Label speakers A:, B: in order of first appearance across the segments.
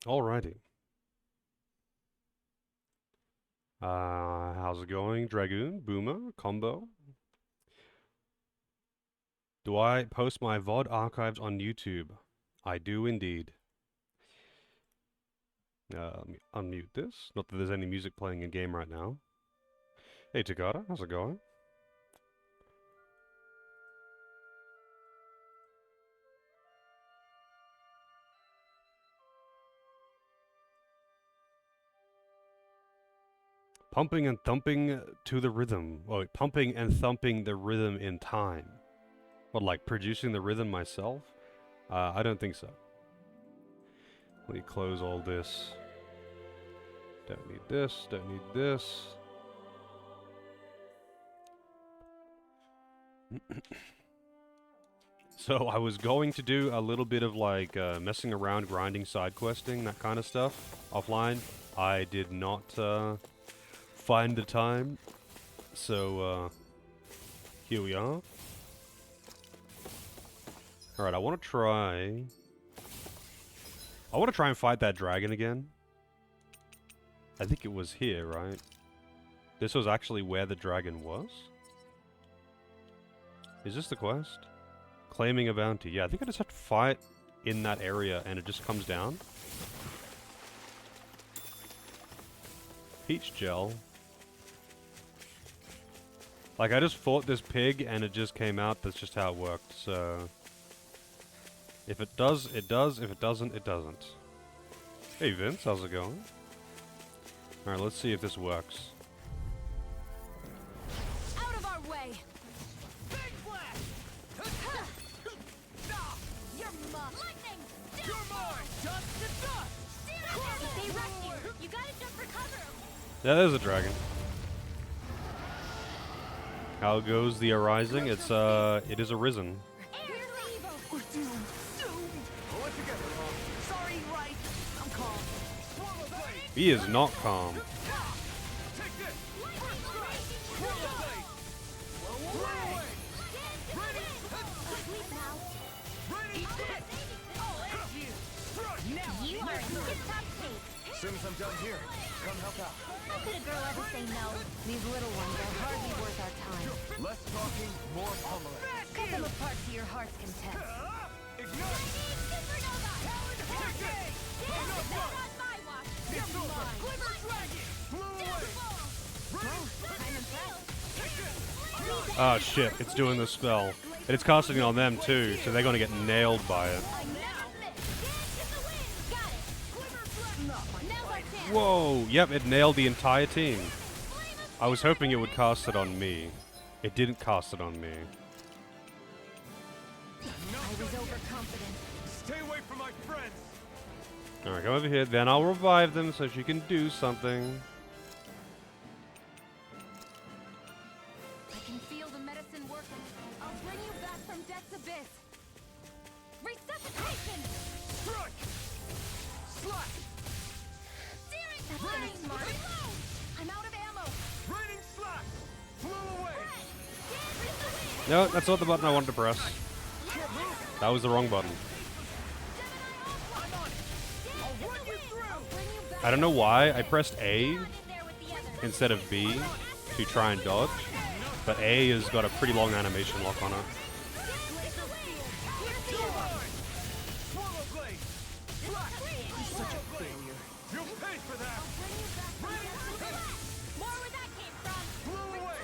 A: Alrighty. How's it going? Dragoon, Boomer, Combo. Do I post my VOD archives on YouTube? I do indeed. Let me unmute this. Not that there's any music playing in game right now. Hey Takata, how's it going? Pumping and thumping to the rhythm. Oh, wait, pumping and thumping the rhythm in time. What, like producing the rhythm myself? I don't think so. Let me close all this. Don't need this, don't need this. So I was going to do a little bit of like messing around, grinding, side questing, that kind of stuff offline. I did not find the time, so here we are. All right, I want to try and fight that dragon again. I think it was here, right? This was actually where the dragon was? Is this the quest? Claiming a bounty. Yeah, I think I just have to fight in that area and it just comes down. Peach gel. Like, I just fought this pig and it just came out. That's just how it worked, so... If it does, it does. If it doesn't, it doesn't. Hey Vince, how's it going? Alright, let's see if this works.
B: Out of our way! Big blast! You're muffed! Lightning! You're mine! Dust to dust! They wrecked you! You gotta jump for cover!
A: Yeah, there's a dragon. How goes the arising? It is arisen.
B: We're doomed!
C: Pull it together, Mom.
B: Sorry, right? I'm calm.
C: Swallow blade.
A: He is not calm.
C: Take this. First strike. Swallow blade. Blow away. Ready.
B: Sleep now.
C: Ready. Hit.
B: Oh, it's you!
C: Strike.
B: Now you are in tip-top shape.
C: As soon as I'm done here, come help out.
B: How could a girl ever say no? These little ones are hardly worth our time.
C: Less talking, more pummeling.
B: Cut them apart to your heart's content.
C: Ignite. Take this. Enough fun. Yes, over.
B: Glimmer dragon!
C: Blow away. Ready.
B: I'm impressed.
C: Take this.
A: Ah, shit. It's doing the spell. And it's casting it on them, too, so they're gonna get nailed by it. Whoa! Yep, it nailed the entire team. I was hoping it would cast it on me. It didn't cast it on me.
B: I was overconfident.
C: Stay away from my friends.
A: Alright, come over here. Then I'll revive them so she can do something.
B: I can feel the medicine working. I'll bring you back from death's abyss. Resuscitation!
C: Strike. Slash.
B: That's gonna smart. I'm out of ammo.
C: Raining slash. Blow away.
A: No, that's not the button I wanted to press. That was the wrong button.
C: I'll run you through.
A: I don't know why I pressed A instead of B to try and dodge, but A has got a pretty long animation lock on it.
C: Swallow blade. Slash. You're such a failure. You'll pay for that. Blow away.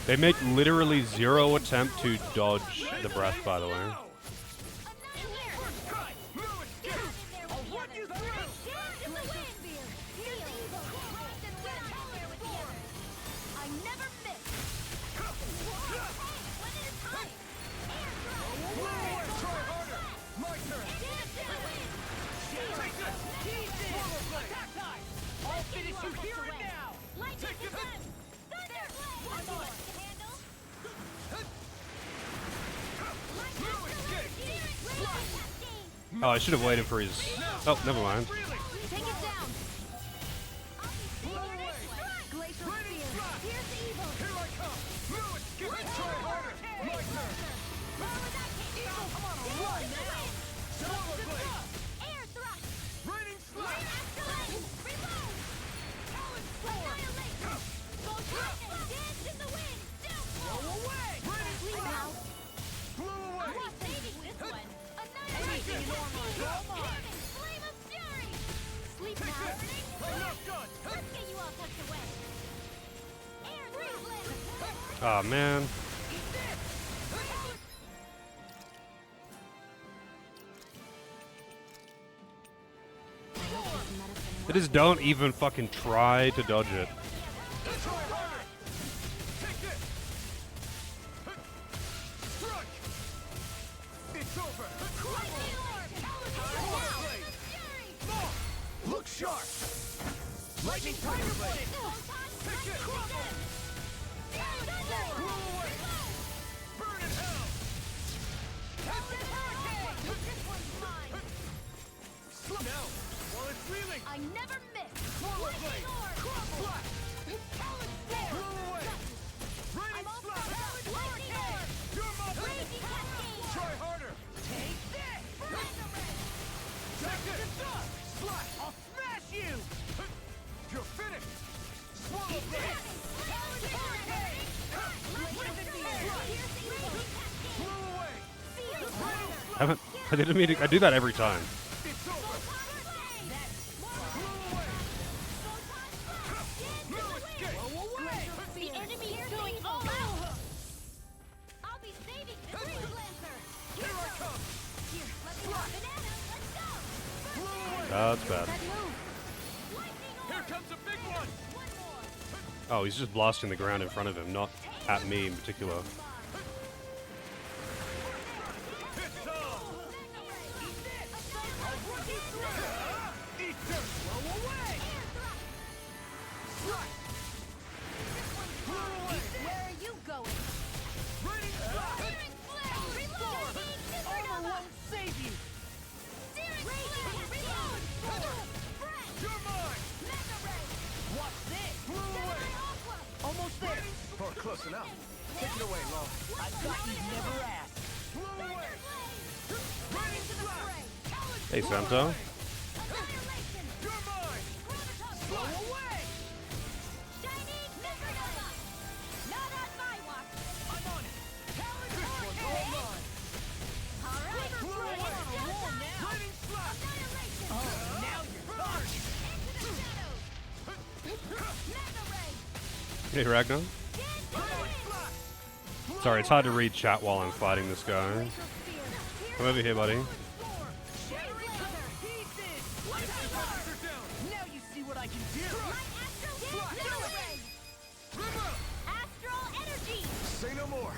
A: They make literally zero attempt to dodge the breath, by the way.
C: Cut. No escape. I'll run you through.
B: I never miss.
C: Blow away. Try harder. My turn. Take this. Swallow blade.
B: I'll finish you here and now.
C: Take this. No escape.
A: Oh, I should have waited for his... Oh, never mind.
C: Really.
B: Take it down.
C: Blow away.
B: Glacial
C: Raining
B: spear.
C: slash.
B: Here's the evil.
C: Here I come. No escape. Try harder. My turn. I'm on a run now. Swallow blade.
B: Air thrust.
C: Raining slash.
A: Ah, man. They just don't even fucking try to dodge it.
C: It's over. Look sharp. Lightning tiger blade. Take it. Blow away. Burn in hell. Slow now. While it's reeling.
B: I never miss.
C: Swallow blade. Flat. Blow away. Raining slap. You're my Try harder. Take this. Take it. Slap. I'll smash you. You're finished. Swallow blade. Blow away.
A: I didn't mean to, I do that every time.
C: It's over. No escape.
B: The enemy is going all out. I'll be saving this Lancer.
C: Here I come.
B: Here, let me have banana. Let's go.
C: Blow away.
A: That's bad.
B: That move. Lightning
C: Here
B: orb.
C: comes a big one.
B: One more.
A: Oh, he's just blasting the ground in front of him, not at me in particular.
C: It's on. Eat dirt. Blow away. Slap. Blow away.
B: Where are you going?
C: Raining slap.
B: Searing flare. Reload.
C: Armor won't save you.
B: Searing flare. Reload. Fresh.
C: You're mine.
B: Mega ray.
C: What's this? Blow away.
B: Aqua.
C: Almost there. Or close enough. Take it away, Law. I thought you'd never ask. Blow away. Raining slap.
A: Hey, Santo.
B: Annihilation.
C: You're mine.
B: Graviton
C: Blow
B: force.
C: away.
B: Shining supernova. Not on my watch.
C: I'm on it. This one's all mine.
B: All right.
C: Blow away. Raining slap.
B: Annihilation.
C: Now you're done.
B: Into the shadows. Mega ray.
A: Hey, Ragnar. Sorry, it's hard to read chat while I'm fighting this guy. Come over here, buddy.
C: Shattering pieces. They're down. Now you see what I can do.
B: Astral energy.
C: Say no more.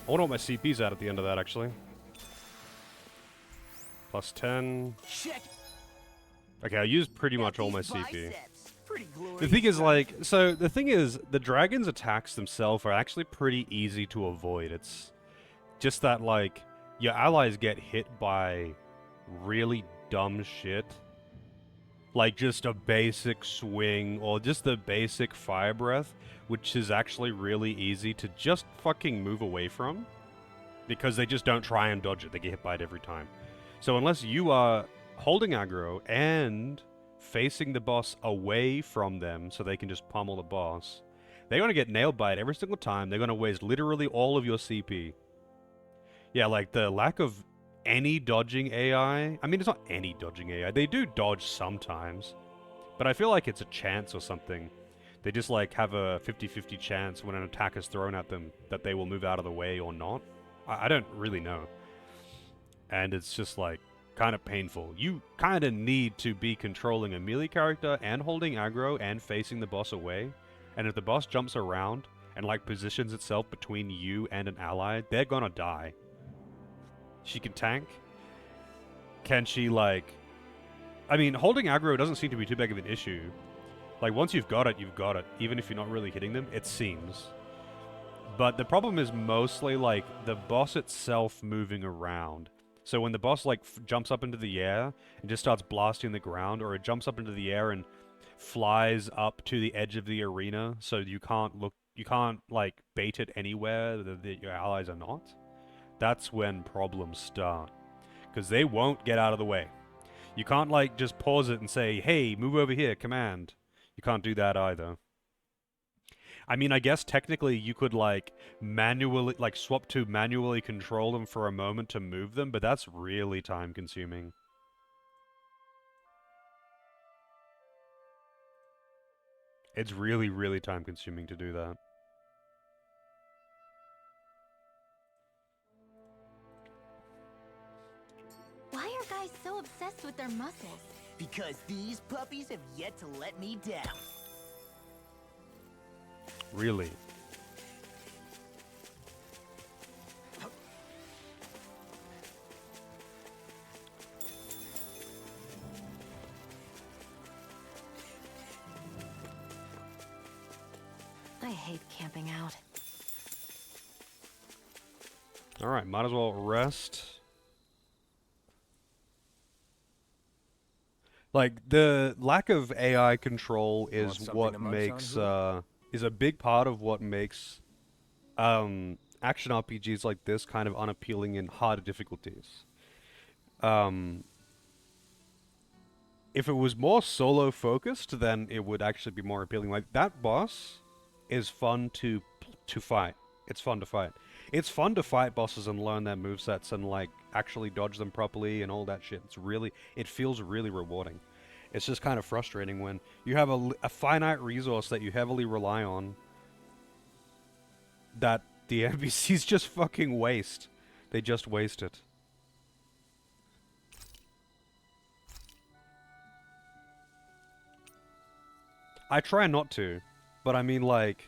A: I wonder what my CP's at the end of that, actually. Plus 10.
C: Check.
A: Okay, I used pretty much all my CP.
C: Biceps. Pretty glorious.
A: The thing is, like, so the thing is, the dragon's attacks themselves are actually pretty easy to avoid. It's just that, like, your allies get hit by really dumb shit. Like, just a basic swing, or just the basic fire breath, which is actually really easy to just fucking move away from. Because they just don't try and dodge it, they get hit by it every time. So unless you are holding aggro and facing the boss away from them so they can just pummel the boss, they're going to get nailed by it every single time. They're going to waste literally all of your CP. Yeah, like the lack of any dodging AI. I mean, it's not any dodging AI. They do dodge sometimes. But I feel like it's a chance or something. They just like have a 50-50 chance when an attack is thrown at them that they will move out of the way or not. I don't really know. And it's just like kind of painful. You kind of need to be controlling a melee character and holding aggro and facing the boss away. And if the boss jumps around and like positions itself between you and an ally, they're gonna die. She can tank. Can she like... I mean, holding aggro doesn't seem to be too big of an issue. Like, once you've got it, you've got it. Even if you're not really hitting them, it seems. But the problem is mostly, like, the boss itself moving around. So when the boss, like, jumps up into the air and just starts blasting the ground, or it jumps up into the air and flies up to the edge of the arena, so you can't, like, bait it anywhere that your allies are not, that's when problems start. Because they won't get out of the way. You can't, like, just pause it and say, hey, move over here, command. You can't do that either. I mean, I guess technically you could, like, manually, like, swap to manually control them for a moment to move them, but that's really time-consuming. It's really, really time consuming to do that.
B: Why are guys so obsessed with their muscles?
C: Because these puppies have yet to let me down.
A: Really.
B: I hate camping out.
A: Alright, might as well rest. Like, the lack of AI control
C: Want
A: is
C: something
A: what
C: to munch
A: makes,
C: on,
A: is a big part of what makes, action RPGs like this kind of unappealing in harder difficulties. If it was more solo focused, then it would actually be more appealing. Like, that boss is fun to fight. It's fun to fight. It's fun to fight bosses and learn their movesets and, like, actually dodge them properly and all that shit. It feels really rewarding. It's just kind of frustrating when you have a finite resource that you heavily rely on that the NPCs just fucking waste. They just waste it. I try not to, but I mean, like,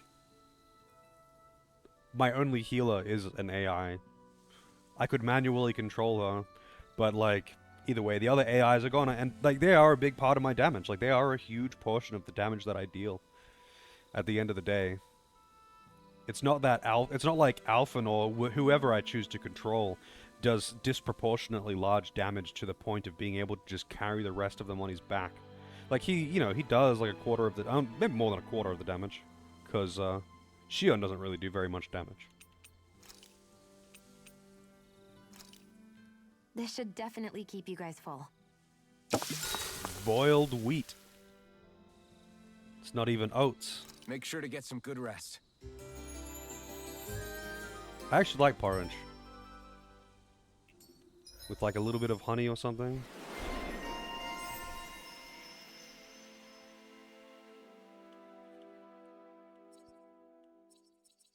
A: my only healer is an AI. I could manually control her, but, like, either way, the other AIs are gonna, and, like, they are a big part of my damage. Like, they are a huge portion of the damage that I deal at the end of the day. It's not that it's not like Alphen or whoever I choose to control does disproportionately large damage to the point of being able to just carry the rest of them on his back. Like, he does like a quarter of the, maybe more than a quarter of the damage, because Shion doesn't really do very much damage.
B: This should definitely keep you guys full.
A: Boiled wheat. It's not even oats.
C: Make sure to get some good rest.
A: I actually like porridge. With like a little bit of honey or something.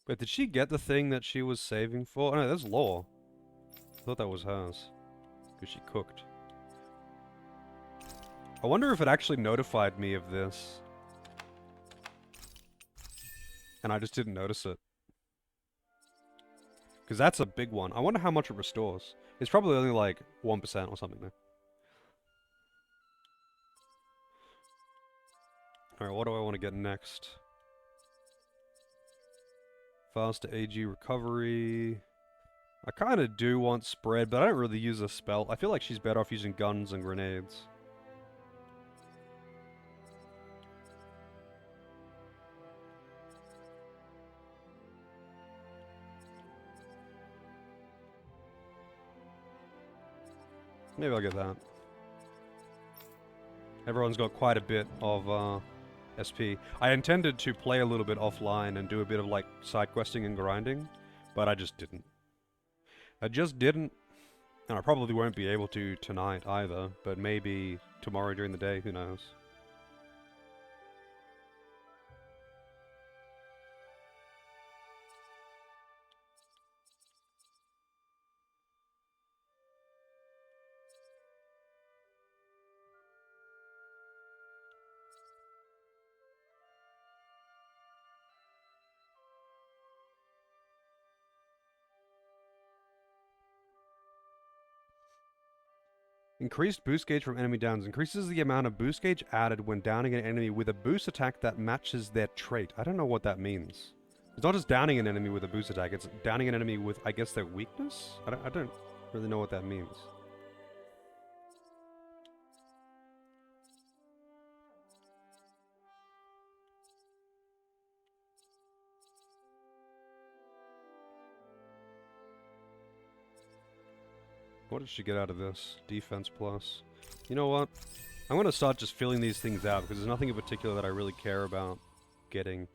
A: Wait, did she get the thing that she was saving for? Oh, no, that's Law. I thought that was hers. Because she cooked. I wonder if it actually notified me of this. And I just didn't notice it. Because that's a big one. I wonder how much it restores. It's probably only like 1% or something there. Alright, what do I want to get next? Faster AG recovery. I kind of do want spread, but I don't really use a spell. I feel like she's better off using guns and grenades. Maybe I'll get that. Everyone's got quite a bit of SP. I intended to play a little bit offline and do a bit of like side questing and grinding, but I just didn't. I just didn't. And I probably won't be able to tonight either, but maybe tomorrow during the day, who knows. Increased boost gauge from enemy downs. Increases the amount of boost gauge added when downing an enemy with a boost attack that matches their trait. I don't know what that means. It's not just downing an enemy with a boost attack, it's downing an enemy with, I guess, their weakness? I don't really know what that means. What did she get out of this? Defense plus. You know what? I'm going to start just filling these things out because there's nothing in particular that I really care about getting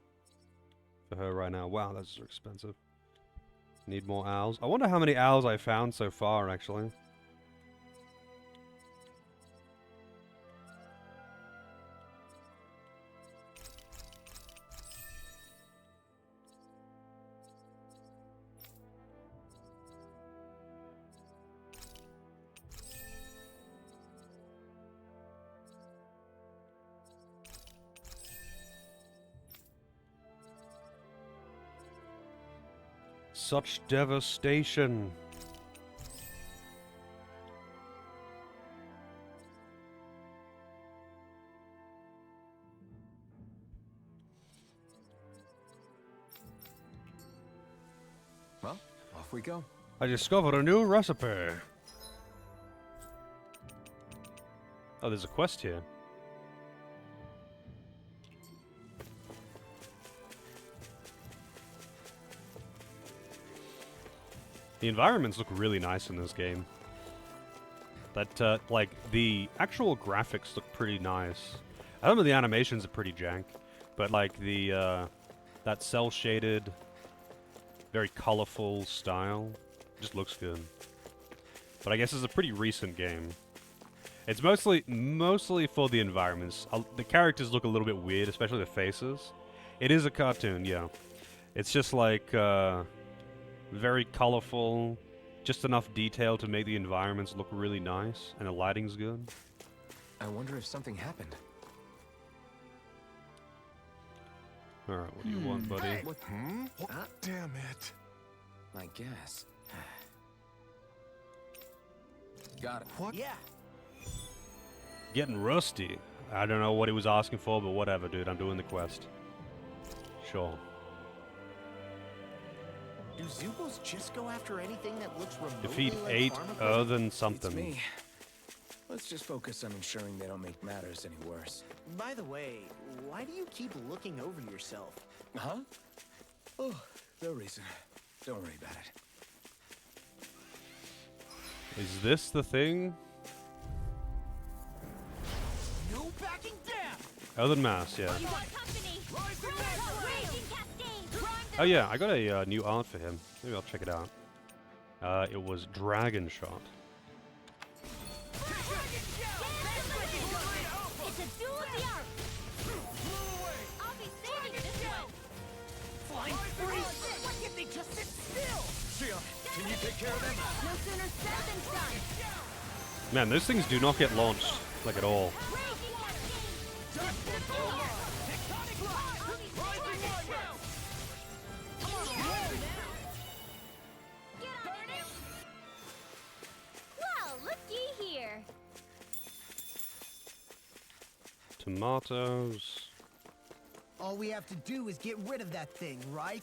A: for her right now. Wow, that's so expensive. Need more owls. I wonder how many owls I found so far, actually. Such devastation.
C: Well, off we go.
A: I discovered a new recipe. Oh, there's a quest here. The environments look really nice in this game. That, like, the actual graphics look pretty nice. I don't know, the animations are pretty jank, but, like, the, that cel-shaded, very colorful style just looks good. But I guess it's a pretty recent game. It's mostly for the environments. The characters look a little bit weird, especially the faces. It is a cartoon, yeah. It's just like, very colorful, just enough detail to make the environments look really nice, and the lighting's good.
C: I wonder if something happened.
A: Alright, what do you want, buddy?
C: Hey.
D: What? Damn it.
C: I guess. Got it.
D: What?
C: Yeah.
A: Getting rusty. I don't know what he was asking for, but whatever, dude. I'm doing the quest. Sure.
E: Do Zoogles just go after anything that looks remotely
A: Defeat
E: like
A: 8
E: Pharmaprix?
A: earthen
C: It's
A: something.
C: me. Let's just focus on ensuring they don't make matters any worse.
E: By the way, why do you keep looking over yourself?
C: Huh? Oh, no reason. Don't worry about it.
A: Is this the thing?
E: No backing down!
A: Earthen mass, yeah.
B: You got company. Raging cascade.
A: Oh yeah, I got a new art for him. Maybe I'll check it out. It was Dragon Shot.
B: It's a duel of the arts. I'll be saving this one.
E: Flying freeze! Why can't they just sit still?
C: Xion, can you take care of them?
B: No sooner said than done.
A: Man, those things do not get launched, like at all.
B: Raging cascade.
E: Tectonic lock! Rising wire!
B: Get on it. Well, looky here.
A: Tomatoes.
F: All we have to do is get rid of that thing, right?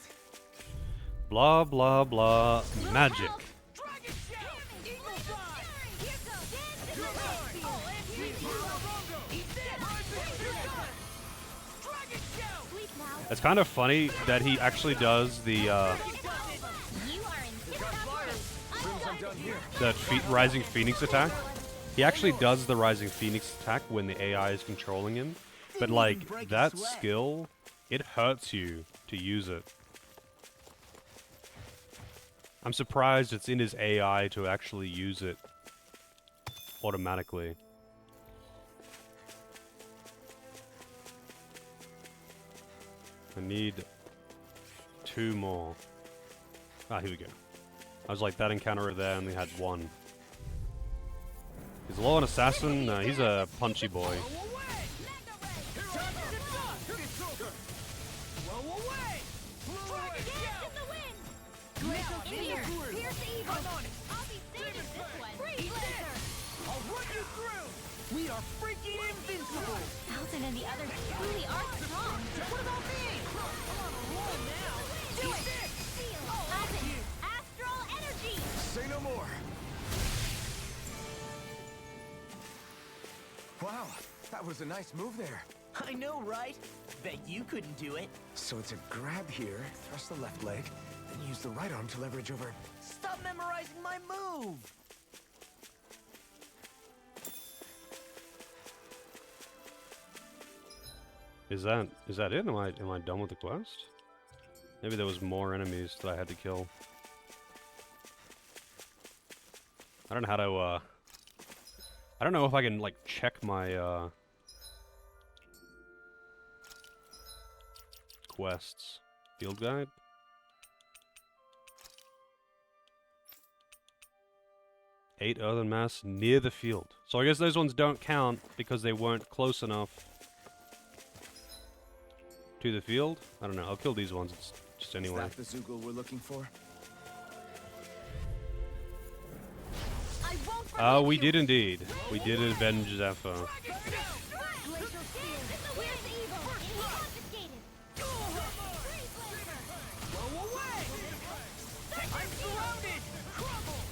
A: Blah blah blah. Magic.
B: Help.
E: Dragon shell! Eagle
B: Laser
E: fly!
B: fury. Here goes. Dance in
E: Your
B: the
E: turn!
B: field.
E: Oh, and
B: Here
E: Eat
B: you go.
E: this! Rising your gun! Dragon shell!
B: Sleep now.
A: It's kind of funny that he actually does the
B: You are in tip-top shape.
C: I'm done here.
A: Rising Phoenix attack. He actually does the Rising Phoenix attack when the AI is controlling him. But
F: Didn't
A: like
F: even break a
A: that
F: sweat.
A: skill, it hurts you to use it. I'm surprised it's in his AI to actually use it automatically. I need 2 more. Ah, here we go. I was like, that encounter over there only had 1. He's a low on assassin. He's a punchy boy.
E: Blow away! Time to dust! It's over! Blow away! Dragon shell!
B: in the wind.
E: Now,
B: In here.
E: Neil.
B: Pierce the evil.
E: I'm on it!
B: I'll be saving this one. Freeze
E: Eat
B: laser.
E: this! I'll run you through! We are freaking invincible!
B: Thousand and the others truly are strong.
E: What about me? I'm on a roll now!
B: Do
E: Eat
B: it.
E: this!
B: Feel
E: Oh,
B: Open. Astral energy.
C: Say no more. Wow, that was a nice move there.
E: I know, right? Bet you couldn't do it.
C: So it's a grab here, thrust the left leg, then use the right arm to leverage over.
E: Stop memorizing my move!
A: Is that it? Am I done with the quest? Maybe there was more enemies that I had to kill. I don't know how to I don't know if I can like check my quests. Field guide? Eight earthen mass near the field. So I guess those ones don't count because they weren't close enough to the field? I don't know. I'll kill these ones just anyway.
C: Is that the Zoogle we're looking for?
A: We did indeed. We did avenge Zephyr.
B: Glacial Steel. Where's evil? Confiscated. Freeze Flavor.
E: Go away! I'm surrounded! Crumble!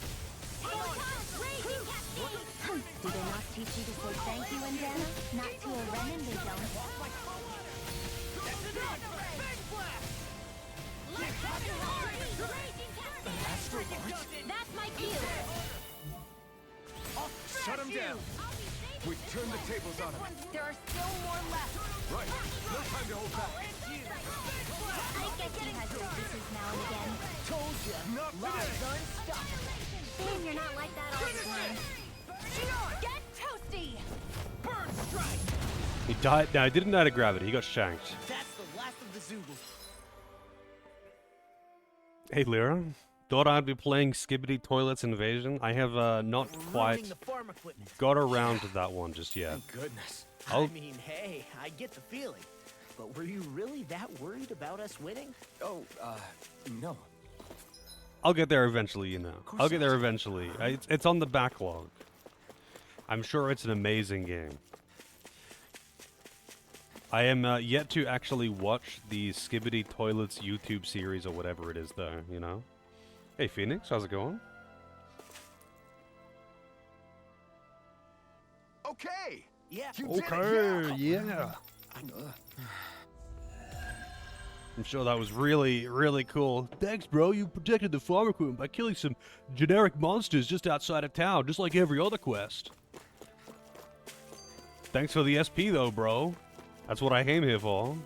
B: Raging Cascade.
G: Do they not teach you to say thank you, Indiana? Not to a Renin, they don't.
E: That's enough! Big blast!
B: Raging Cascade. That's my cue.
C: Shut him down. We've turned the tables on him.
G: There are still more left.
C: Right. No time to hold back.
G: I guess he has his uses now and again.
F: Told ya.
C: Not
F: Lies
C: today.
F: unstoppable.
G: Damn, you're not like that all the time.
E: Get toasty! Burn strike!
A: He died. No, he didn't die to gravity. He got shanked.
F: That's the last of the Zoogles.
A: Hey, Lyra. Thought I'd be playing Skibidi Toilets Invasion. I have not quite
F: Ruining the farm equipment.
A: got around to that one just yet.
F: Thank goodness.
A: I'll-
F: I mean, hey, I get the feeling. But were you really that worried about us winning?
C: Oh, no.
A: I'll get there eventually, you know.
C: course
A: I'll get there
C: not.
A: eventually. It's on the backlog. I'm sure it's an amazing game. I am yet to actually watch the Skibidi Toilets YouTube series or whatever it is, though, you know? Hey, Phoenix, how's it going?
C: Okay.
F: Yeah.
C: You did it.
A: yeah. I'm sure that was really, really cool. Thanks, bro. You protected the farm equipment by killing some generic monsters just outside of town, just like every other quest. Thanks for the SP, though, bro. That's what I came here for.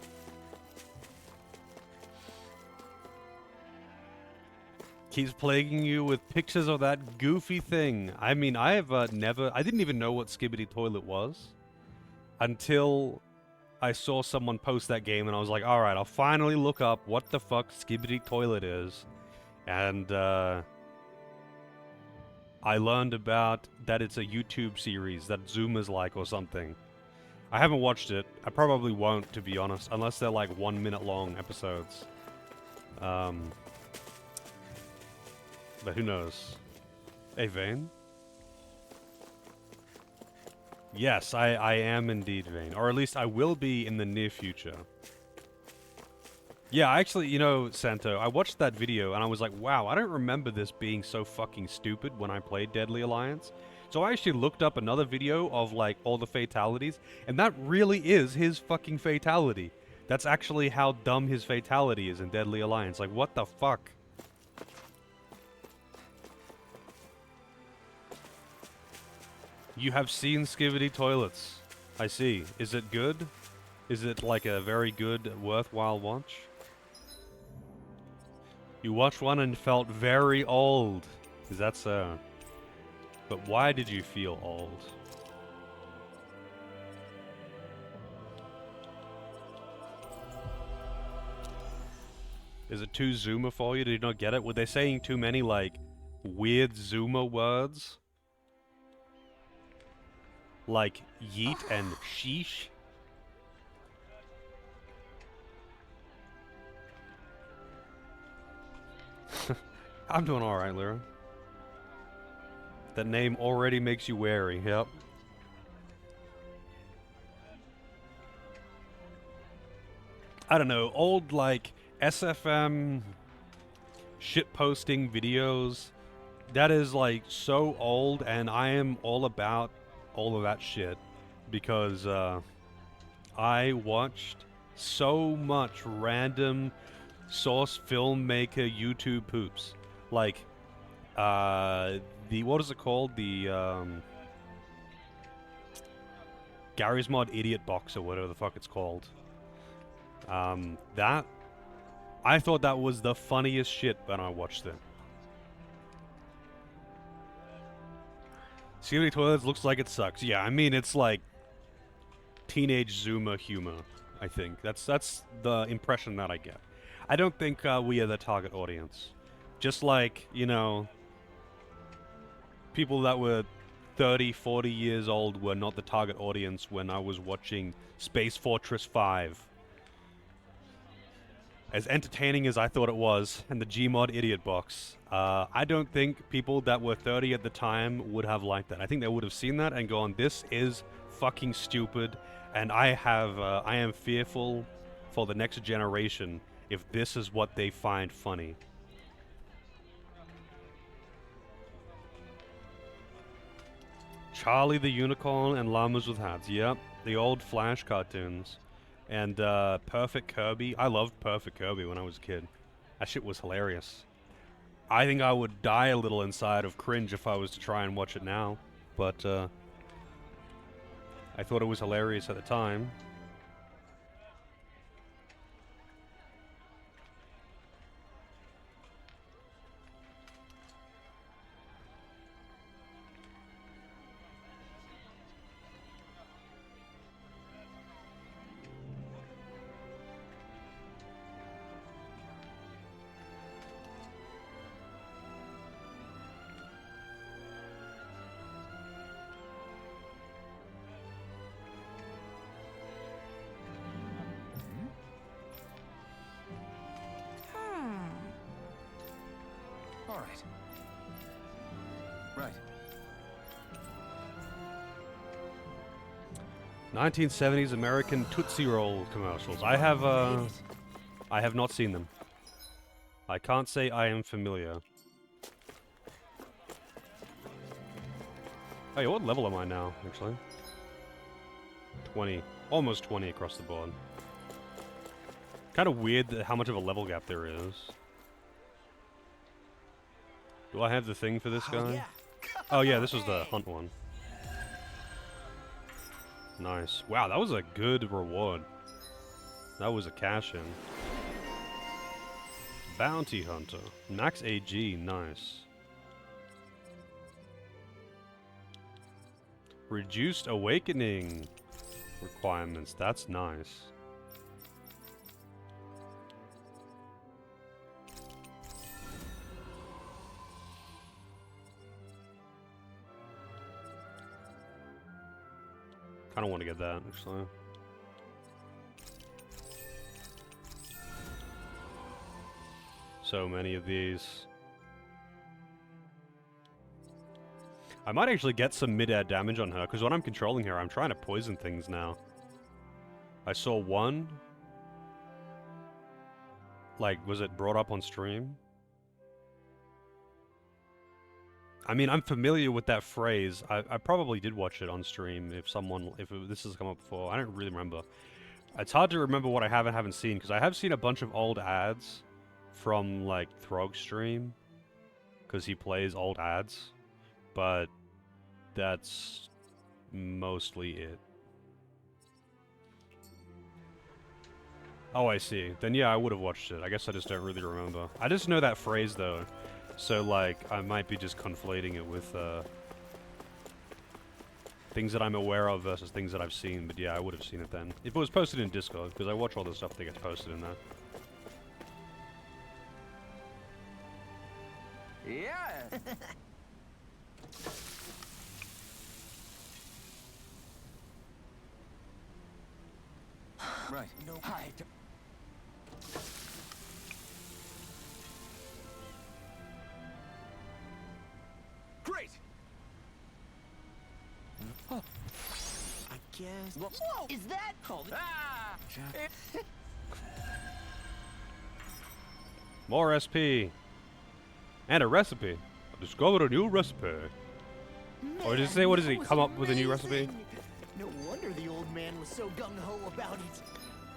A: Keeps plaguing you with pictures of that goofy thing. I mean, I have I didn't even know what Skibidi Toilet was until I saw someone post that game, and I was like, alright, I'll finally look up what the fuck Skibidi Toilet is. And, I learned about that it's a YouTube series that Zoomers like or something. I haven't watched it. I probably won't, to be honest, unless they're like 1 minute long episodes. But who knows? Hey, Vane? Yes, I am indeed Vane. Or at least I will be in the near future. Yeah, actually, you know, Santo, I watched that video and I was like, wow, I don't remember this being so fucking stupid when I played Deadly Alliance. So I actually looked up another video of, like, all the fatalities, and that really is his fucking fatality. That's actually how dumb his fatality is in Deadly Alliance. Like, what the fuck? You have seen Skibidi Toilets. I see. Is it good? Is it like a very good, worthwhile watch? You watched one and felt very old. Is that so? But why did you feel old? Is it too Zoomer for you? Did you not get it? Were they saying too many, like, weird Zoomer words? Like yeet and sheesh? I'm doing alright, Lyra. That name already makes you wary, yep. I don't know, old, like, SFM shitposting videos. That is, like, so old, and I am all about all of that shit. Because, I watched so much random source filmmaker YouTube poops. Like, what is it called? The, Gary's Mod Idiot Box, or whatever the fuck it's called. I thought that was the funniest shit when I watched it. Skibidi Toilets looks like it sucks. Yeah, I mean, it's like teenage Zoomer humor, I think. That's the impression that I get. I don't think we are the target audience. Just like, you know, people that were 30, 40 years old were not the target audience when I was watching Space Fortress 5. as entertaining as I thought it was, and the Gmod Idiot Box, I don't think people that were 30 at the time would have liked that. I think they would have seen that and gone, this is fucking stupid, and I am fearful for the next generation if this is what they find funny. Charlie the Unicorn and Llamas with Hats. Yep, the old Flash cartoons. And Perfect Kirby. I loved Perfect Kirby when I was a kid. That shit was hilarious. I think I would die a little inside of cringe if I was to try and watch it now. But I thought it was hilarious at the time.
C: All right. Right.
A: 1970s American Tootsie Roll commercials. I have not seen them. I can't say I am familiar. Oh yeah, what level am I now, actually? 20. Almost 20 across the board. Kind of weird that how much of a level gap there is. Do I have the thing for this guy?
F: Yeah.
A: Oh yeah, this was the hunt one. Nice. Wow, that was a good reward. That was a cash-in. Bounty Hunter. Max AG, nice. Reduced awakening requirements, that's nice. Kinda want to get that, actually. So many of these. I might actually get some mid-air damage on her, because when I'm controlling her, I'm trying to poison things now. I saw one. Like, was it brought up on stream? I mean, I'm familiar with that phrase. I probably did watch it on stream if this has come up before. I don't really remember. It's hard to remember what I haven't seen, because I have seen a bunch of old ads from, like, Throg's stream, because he plays old ads, but that's mostly it. Oh, I see. Then yeah, I would have watched it. I guess I just don't really remember. I just know that phrase, though. So, like, I might be just conflating it with, things that I'm aware of versus things that I've seen, but yeah, I would have seen it then. If it was posted in Discord, because I watch all the stuff that gets posted in there.
C: Yeah. Right.
F: No.
C: Hi. Great.
F: I guess.
C: Whoa!
F: Is that? Oh,
C: Ah!
A: More SP. And a recipe. I discovered a new recipe. Or did it say, what does he come up with a new recipe?
F: No wonder the old man was so gung-ho about it.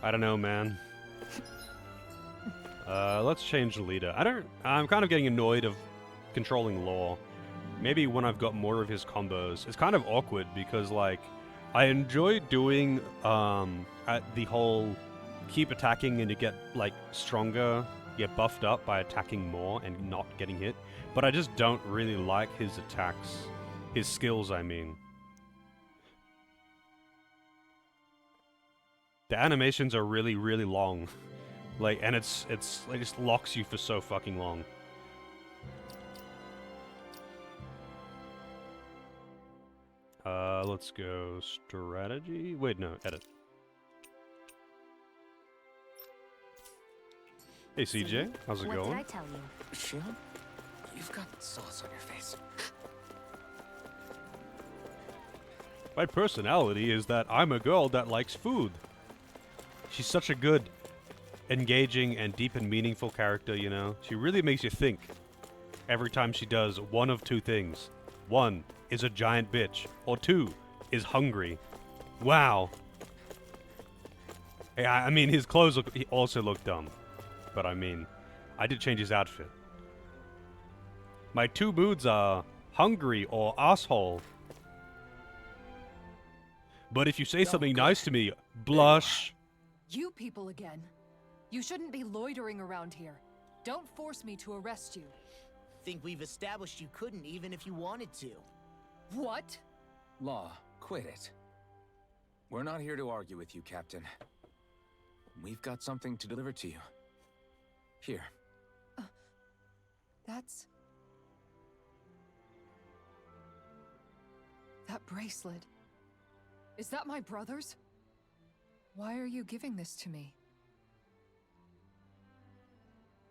A: I don't know, man. Let's change the leader. I'm kind of getting annoyed of controlling Law. Maybe when I've got more of his combos. It's kind of awkward because, like, I enjoy doing, the whole keep attacking and you get, like, stronger, get buffed up by attacking more and not getting hit. But I just don't really like his attacks. His skills, I mean. The animations are really, really long. Like, and it just locks you for so fucking long. Let's go strategy. Wait, no, edit. Hey CJ, how's it
G: What
A: going?
G: did I tell you?
C: Shion, you've got sauce on your face.
A: My personality is that I'm a girl that likes food. She's such a good, engaging, and deep and meaningful character, you know? She really makes you think every time she does one of two things. One is a giant bitch, or two is hungry. Wow. Yeah, I mean, his clothes he also look dumb. But I mean, I did change his outfit. My two moods are hungry or asshole. But if you say something nice to me, blush.
H: You people again. You shouldn't be loitering around here. Don't force me to arrest you.
F: Think we've established you couldn't even if you wanted to.
H: What?
C: Law, quit it. We're not here to argue with you, Captain. We've got something to deliver to you. Here.
H: That's... That bracelet. Is that my brother's? Why are you giving this to me?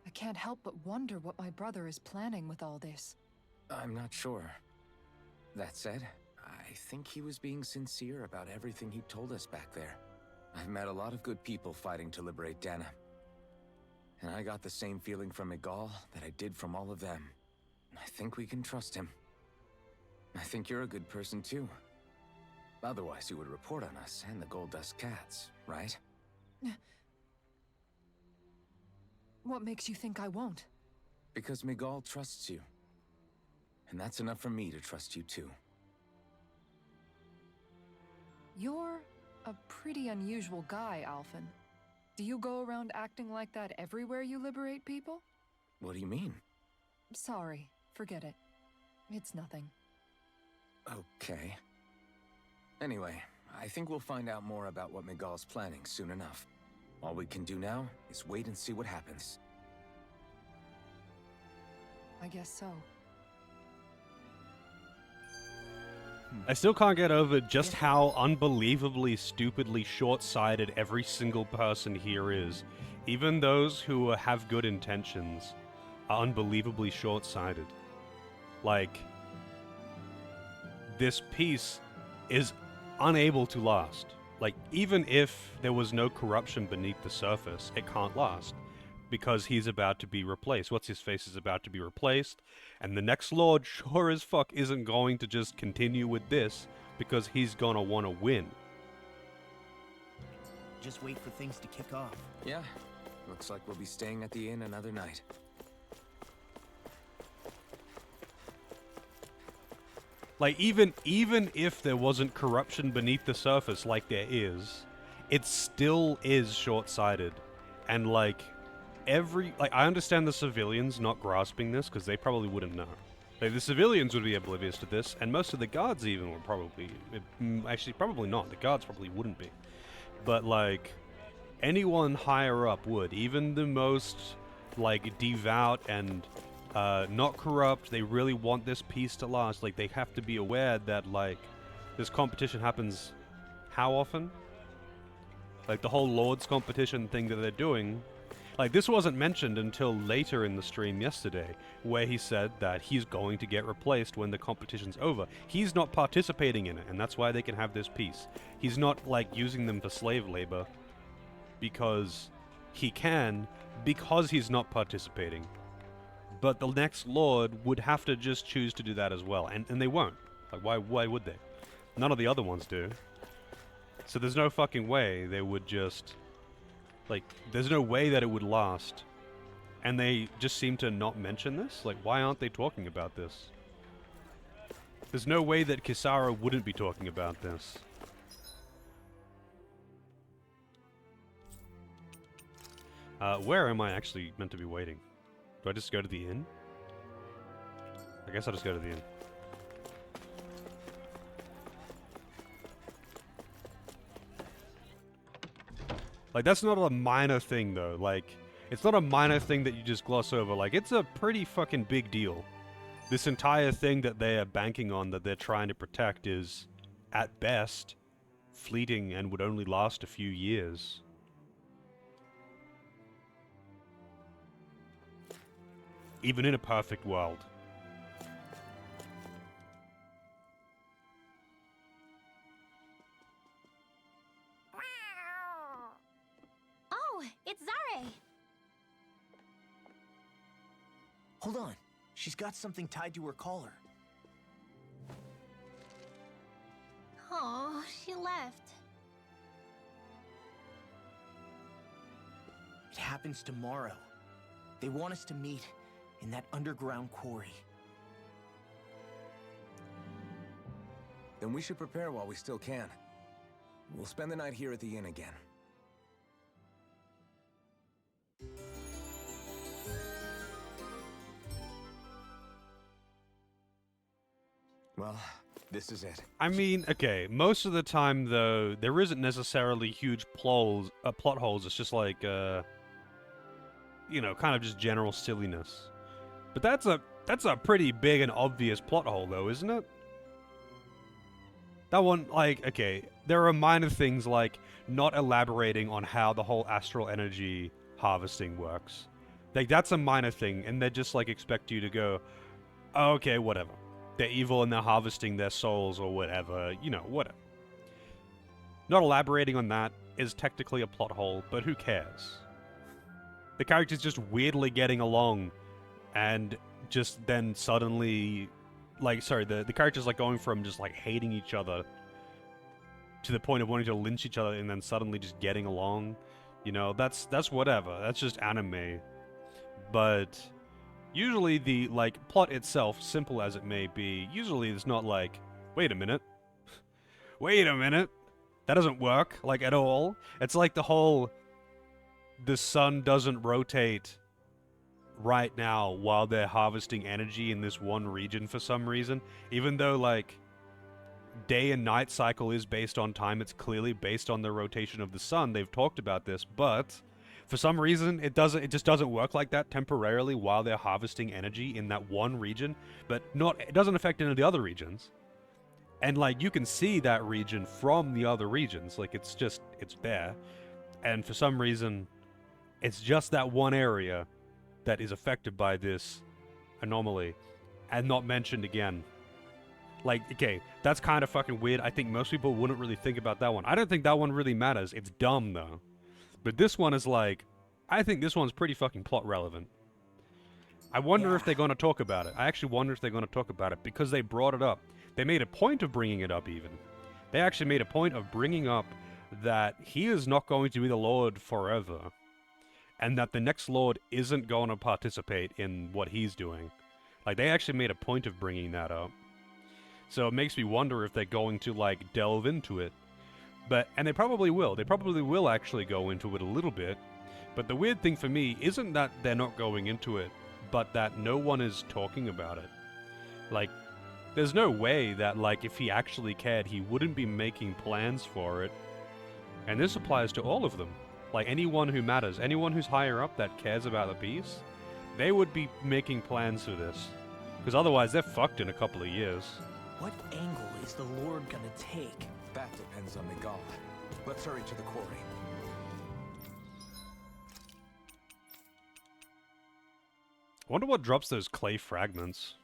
H: I can't help but wonder what my brother is planning with all this.
C: I'm not sure. That said, I think he was being sincere about everything he told us back there. I've met a lot of good people fighting to liberate Dana. And I got the same feeling from Miguel that I did from all of them. I think we can trust him. I think you're a good person too. Otherwise you would report on us and the Gold Dust Cats, right?
H: What makes you think I won't?
C: Because Miguel trusts you. And that's enough for me to trust you too.
H: You're a pretty unusual guy, Alphen. Do you go around acting like that everywhere you liberate people?
C: What do you mean?
H: Sorry, forget it. It's nothing.
C: Okay. Anyway, I think we'll find out more about what Miguel's planning soon enough. All we can do now is wait and see what happens.
H: I guess so.
A: I still can't get over just how unbelievably, stupidly short-sighted every single person here is. Even those who have good intentions are unbelievably short-sighted. Like, this piece is unable to last. Like, even if there was no corruption beneath the surface, it can't last. Because he's about to be replaced. What's-his-face is about to be replaced, and the next Lord sure as fuck isn't going to just continue with this, because he's gonna want to win.
F: Just wait for things to kick off.
C: Yeah, looks like we'll be staying at the inn another night.
A: Like, even if there wasn't corruption beneath the surface like there is, it still is short-sighted. And, like, I understand the civilians not grasping this, because they probably wouldn't know. Like, the civilians would be oblivious to this, and most of the guards even would probably... Actually, probably not. The guards probably wouldn't be. But, like, anyone higher up would. Even the most, like, devout and... not corrupt, they really want this peace to last. Like, they have to be aware that, like, this competition happens how often? Like, the whole Lord's competition thing that they're doing. Like, this wasn't mentioned until later in the stream yesterday, where he said that he's going to get replaced when the competition's over. He's not participating in it, and that's why they can have this peace. He's not, like, using them for slave labor because he can, because he's not participating. But the next Lord would have to just choose to do that as well, and they won't. Like, why would they? None of the other ones do. So there's no fucking way they would just... Like, there's no way that it would last. And they just seem to not mention this? Like, why aren't they talking about this? There's no way that Kisara wouldn't be talking about this. Where am I actually meant to be waiting? Do I just go to the inn? I guess I'll just go to the inn. Like, that's not a minor thing, though. Like, it's not a minor thing that you just gloss over. Like, it's a pretty fucking big deal. This entire thing that they are banking on, that they're trying to protect, is, at best, fleeting and would only last a few years. even in a perfect world.
B: Oh, it's Zare.
F: Hold on. She's got something tied to her collar.
B: Oh, she left.
F: It happens tomorrow. They want us to meet in that underground quarry.
C: Then we should prepare while we still can. We'll spend the night here at the inn again. Well, this is it.
A: I mean, okay, most of the time, though, there isn't necessarily huge plot holes. It's just like, you know, kind of just general silliness. But that's a pretty big and obvious plot hole, though, isn't it? That one, like, okay, there are minor things like not elaborating on how the whole astral energy harvesting works. Like, that's a minor thing, and they just, like, expect you to go, oh, okay, whatever. They're evil and they're harvesting their souls or whatever, you know, whatever. Not elaborating on that is technically a plot hole, but who cares? The characters just weirdly getting along and just then suddenly, like, sorry, the characters like going from just like hating each other to the point of wanting to lynch each other and then suddenly just getting along. You know, that's whatever. That's just anime. But usually the, like, plot itself, simple as it may be, usually it's not like, wait a minute. Wait a minute. That doesn't work, like, at all. It's like the whole, the sun doesn't rotate right now while they're harvesting energy in this one region for some reason. Even though, like, day and night cycle is based on time, it's clearly based on the rotation of the sun. They've talked about this, but for some reason, it just doesn't work like that temporarily while they're harvesting energy in that one region, but it doesn't affect any of the other regions. And, like, you can see that region from the other regions. Like, it's there. And for some reason, it's just that one area that is affected by this anomaly and not mentioned again. Like, okay, that's kind of fucking weird. I think most people wouldn't really think about that one. I don't think that one really matters. It's dumb, though. But this one is like, I think this one's pretty fucking plot relevant. I wonder if they're going to talk about it. I actually wonder if they're going to talk about it because they brought it up. They made a point of bringing it up, even. They actually made a point of bringing up that he is not going to be the Lord forever. And that the next Lord isn't going to participate in what he's doing. Like, they actually made a point of bringing that up. So it makes me wonder if they're going to, like, delve into it. And they probably will. They probably will actually go into it a little bit. But the weird thing for me isn't that they're not going into it, but that no one is talking about it. Like, there's no way that, like, if he actually cared, he wouldn't be making plans for it. And this applies to all of them. Like, anyone who matters, anyone who's higher up that cares about the piece, they would be making plans for this. Because otherwise, they're fucked in a couple of years.
F: What angle is the Lord gonna take?
C: That depends on Miguel. Let's hurry to the quarry.
A: I wonder what drops those clay fragments.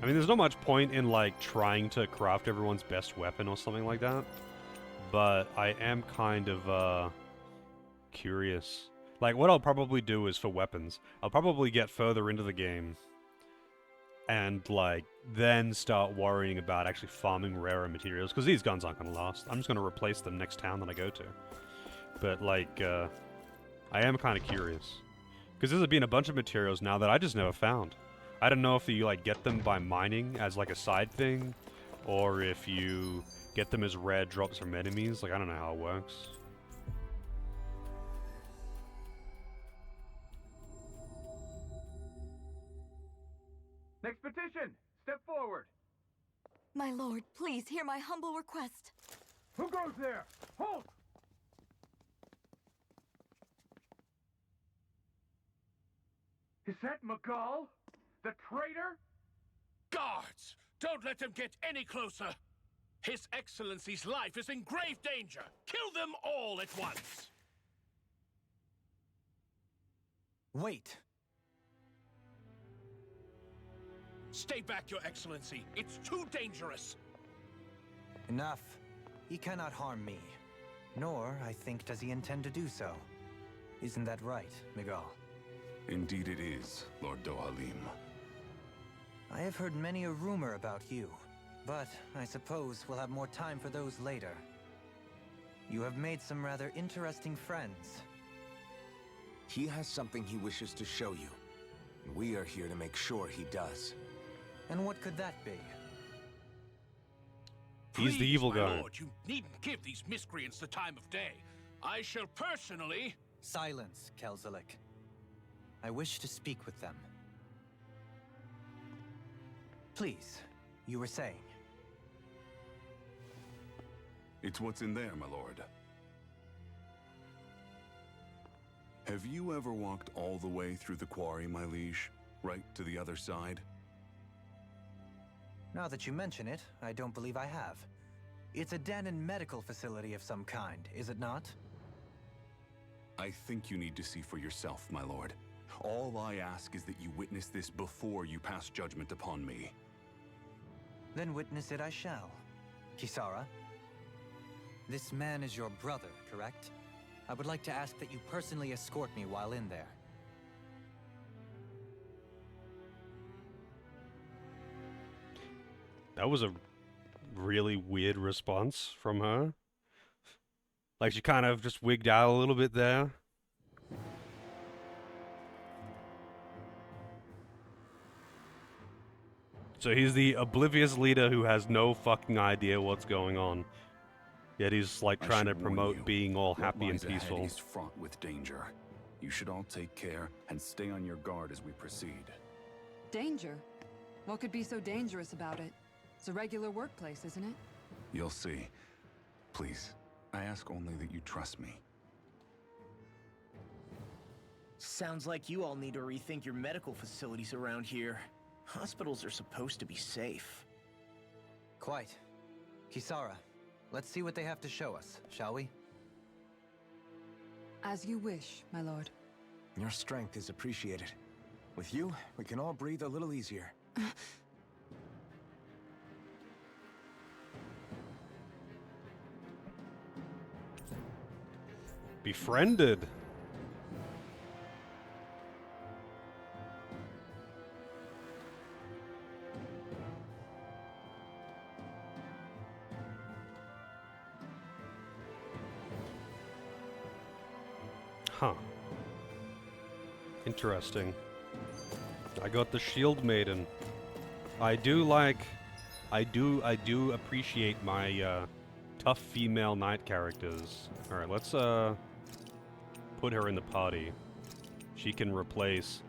A: I mean, there's not much point in, like, trying to craft everyone's best weapon or something like that. But I am kind of, curious. Like, what I'll probably do is for weapons, I'll probably get further into the game and, like, then start worrying about actually farming rarer materials, because these guns aren't going to last. I'm just going to replace them next town that I go to. But, like, I am kind of curious. Because there's been a bunch of materials now that I just never found. I don't know if you, like, get them by mining as, like, a side thing, or if you get them as rare drops from enemies. Like, I don't know how it works.
E: Next petition! Step forward!
G: My lord, please hear my humble request.
E: Who goes there? Halt! Is that Miguel? The traitor?
I: Guards! Don't let them get any closer! His Excellency's life is in grave danger! Kill them all at once!
F: Wait.
I: Stay back, Your Excellency. It's too dangerous.
J: Enough. He cannot harm me. Nor, I think, does he intend to do so. Isn't that right, Miguel?
D: Indeed it is, Lord Dohalim.
J: I have heard many a rumor about you, but I suppose we'll have more time for those later. You have made some rather interesting friends.
C: He has something he wishes to show you. We are here to make sure he does.
J: And what could that be?
A: He's the
I: Please,
A: evil
I: my
A: guy.
I: lord, you needn't give these miscreants the time of day. I shall personally...
J: Silence, Kelzelik. I wish to speak with them. Please, you were saying.
D: It's what's in there, my lord. Have you ever walked all the way through the quarry, my liege? Right to the other side?
J: Now that you mention it, I don't believe I have. It's a Dahnan medical facility of some kind, is it not?
D: I think you need to see for yourself, my lord. All I ask is that you witness this before you pass judgment upon me.
J: Then witness it I shall. Kisara, this man is your brother, correct? I would like to ask that you personally escort me while in there.
A: That was a really weird response from her. Like, she kind of just wigged out a little bit there. So he's the oblivious leader who has no fucking idea what's going on. Yet he's like
D: I
A: trying to
D: should warn
A: promote
D: you,
A: being all
D: what
A: happy and
D: lies ahead
A: peaceful.
D: is fraught with danger. You should all take care and stay on your guard as we proceed.
H: Danger? What could be so dangerous about it? It's a regular workplace, isn't it?
D: You'll see. Please, I ask only that you trust me.
F: Sounds like you all need to rethink your medical facilities around here. Hospitals are supposed to be safe.
J: Quite. Kisara, let's see what they have to show us, shall we?
H: As you wish, my lord.
C: Your strength is appreciated. With you, we can all breathe a little easier.
A: Befriended. Huh. Interesting. I got the Shield Maiden. I do appreciate my tough female knight characters. Alright, let's put her in the party. She can replace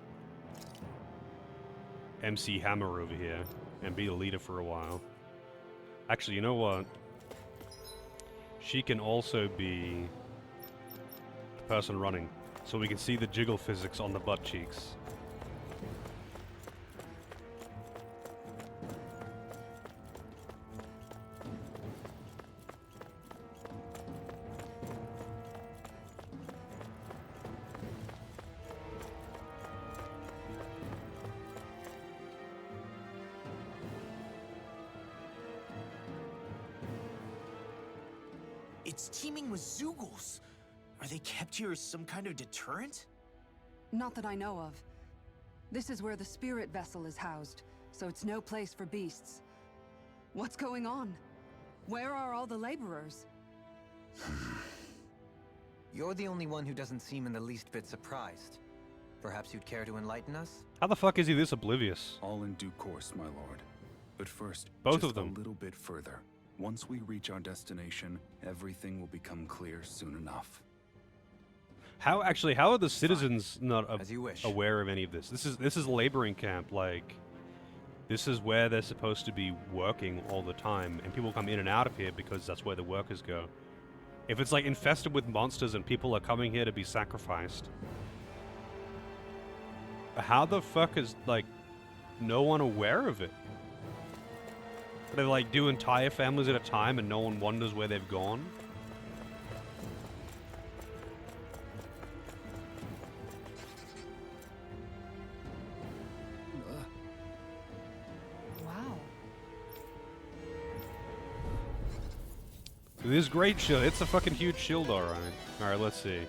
A: MC Hammer over here and be the leader for a while. Actually, you know what? She can also be the person running, so we can see the jiggle physics on the butt cheeks.
F: It's teeming with Zeugles. Are they kept here as some kind of deterrent?
H: Not that I know of. This is where the spirit vessel is housed, so it's no place for beasts. What's going on? Where are all the laborers?
J: You're the only one who doesn't seem in the least bit surprised. Perhaps you'd care to enlighten us?
A: How the fuck is he this oblivious?
D: All in due course, my lord. But first,
A: Both
D: just
A: of them.
D: a little bit further. Once we reach our destination, everything will become clear soon enough.
A: How are the citizens not
J: As you wish.
A: aware of any of this? This is laboring camp. Like, this is where they're supposed to be working all the time, and people come in and out of here because that's where the workers go. If it's like infested with monsters and people are coming here to be sacrificed, how the fuck is like no one aware of it? They like do entire families at a time and no one wonders where they've gone? This great shield. It's a fucking huge shield, alright. Alright, let's see.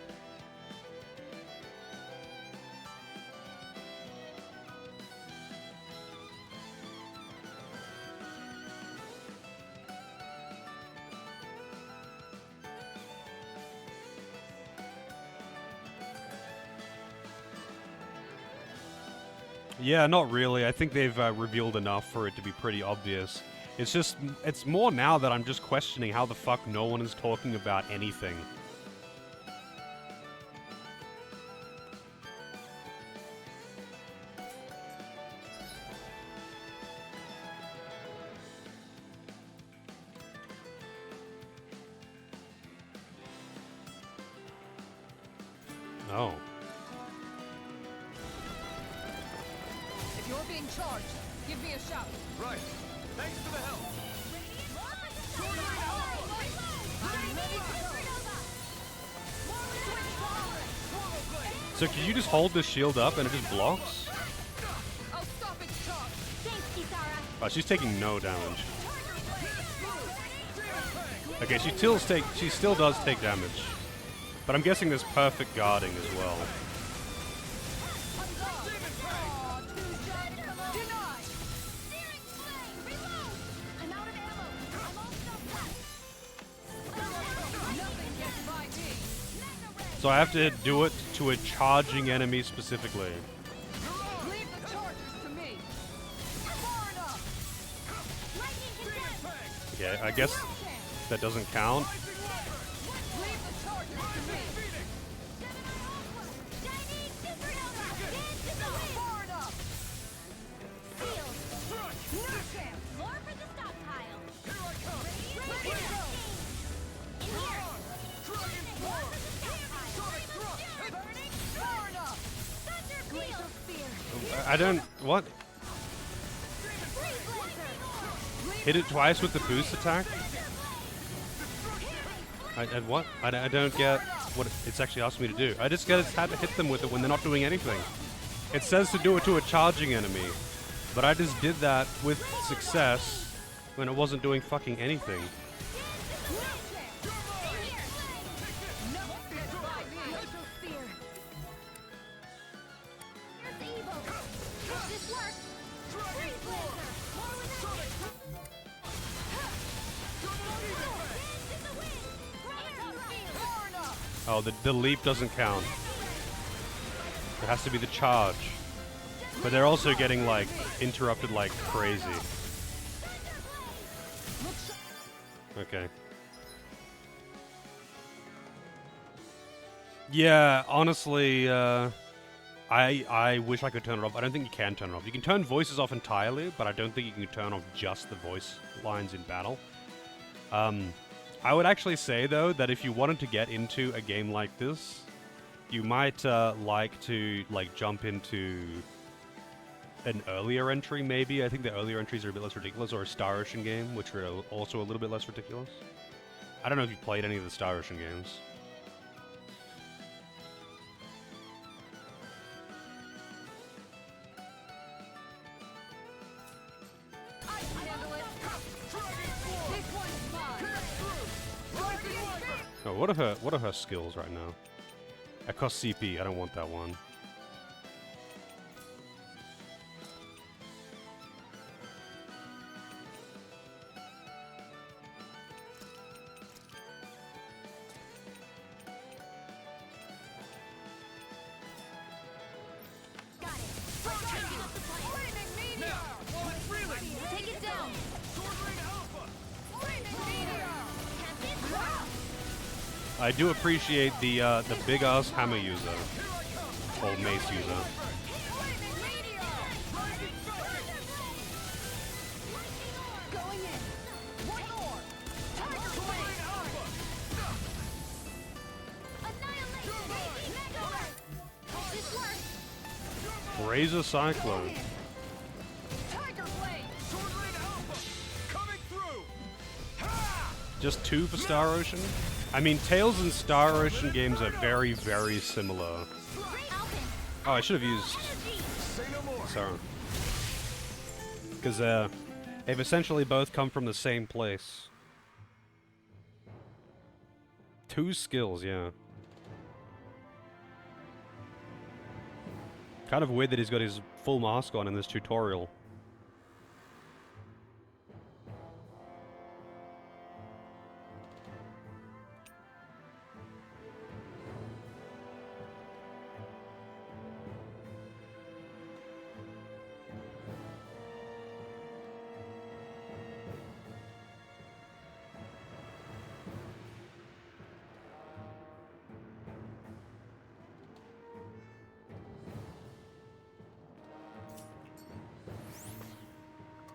A: Yeah, not really. I think they've revealed enough for it to be pretty obvious. It's just, it's more now that I'm just questioning how the fuck no one is talking about anything. Oh.
E: If you're being charged, give me a shout.
I: Right. Thanks for the help.
A: So can you just hold this shield up and it just blocks?
E: I'll stop its charge.
B: Thanks, Kisara.
A: Oh, she's taking no damage. Okay, she still does take damage. But I'm guessing there's perfect guarding as well. So I have to do it to a charging enemy specifically.
E: Leave the charges to me. Far enough.
A: Okay, I guess that doesn't count.
E: Leave the charges to me. Far enough. No chance.
B: More for the stockpile.
E: Here I come.
B: Ready?
E: Let's go.
B: In here. More for the stockpile.
E: Far enough.
B: Thunder Glacial Spear.
A: I don't... What? Hit it twice with the boost attack? I what? I don't get what it's actually asking me to do. I just had to hit them with it when they're not doing anything. It says to do it to a charging enemy, but I just did that with success when it wasn't doing fucking anything. Oh, the leap doesn't count. It has to be the charge. But they're also getting, like, interrupted like crazy. Okay. Yeah, honestly, I wish I could turn it off. I don't think you can turn it off. You can turn voices off entirely, but I don't think you can turn off just the voice lines in battle. I would actually say, though, that if you wanted to get into a game like this, you might like to jump into an earlier entry, maybe. I think the earlier entries are a bit less ridiculous, or a Star Ocean game, which are also a little bit less ridiculous. I don't know if you've played any of the Star Ocean games. Oh, what are her skills right now? It costs CP. I don't want that one.
B: Take it down.
A: I do appreciate the big ass hammer user, or mace user. Razor Cyclone. Just 2 for Star Ocean? I mean, Tales and Star Ocean games are very, very similar. Oh, I should have used Sarah. Because they've essentially both come from the same place. 2 skills, yeah. Kind of weird that he's got his full mask on in this tutorial.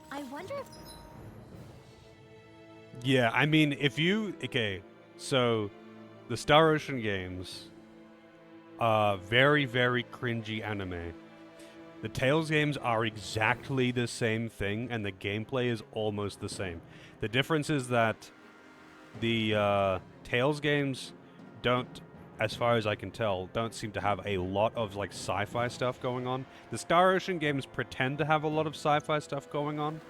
B: I wonder if...
A: Yeah, I mean, if you... Okay, so the Star Ocean games are very, very cringy anime. The Tales games are exactly the same thing, and the gameplay is almost the same. The difference is that the Tales games don't, as far as I can tell, don't seem to have a lot of like sci-fi stuff going on. The Star Ocean games pretend to have a lot of sci-fi stuff going on.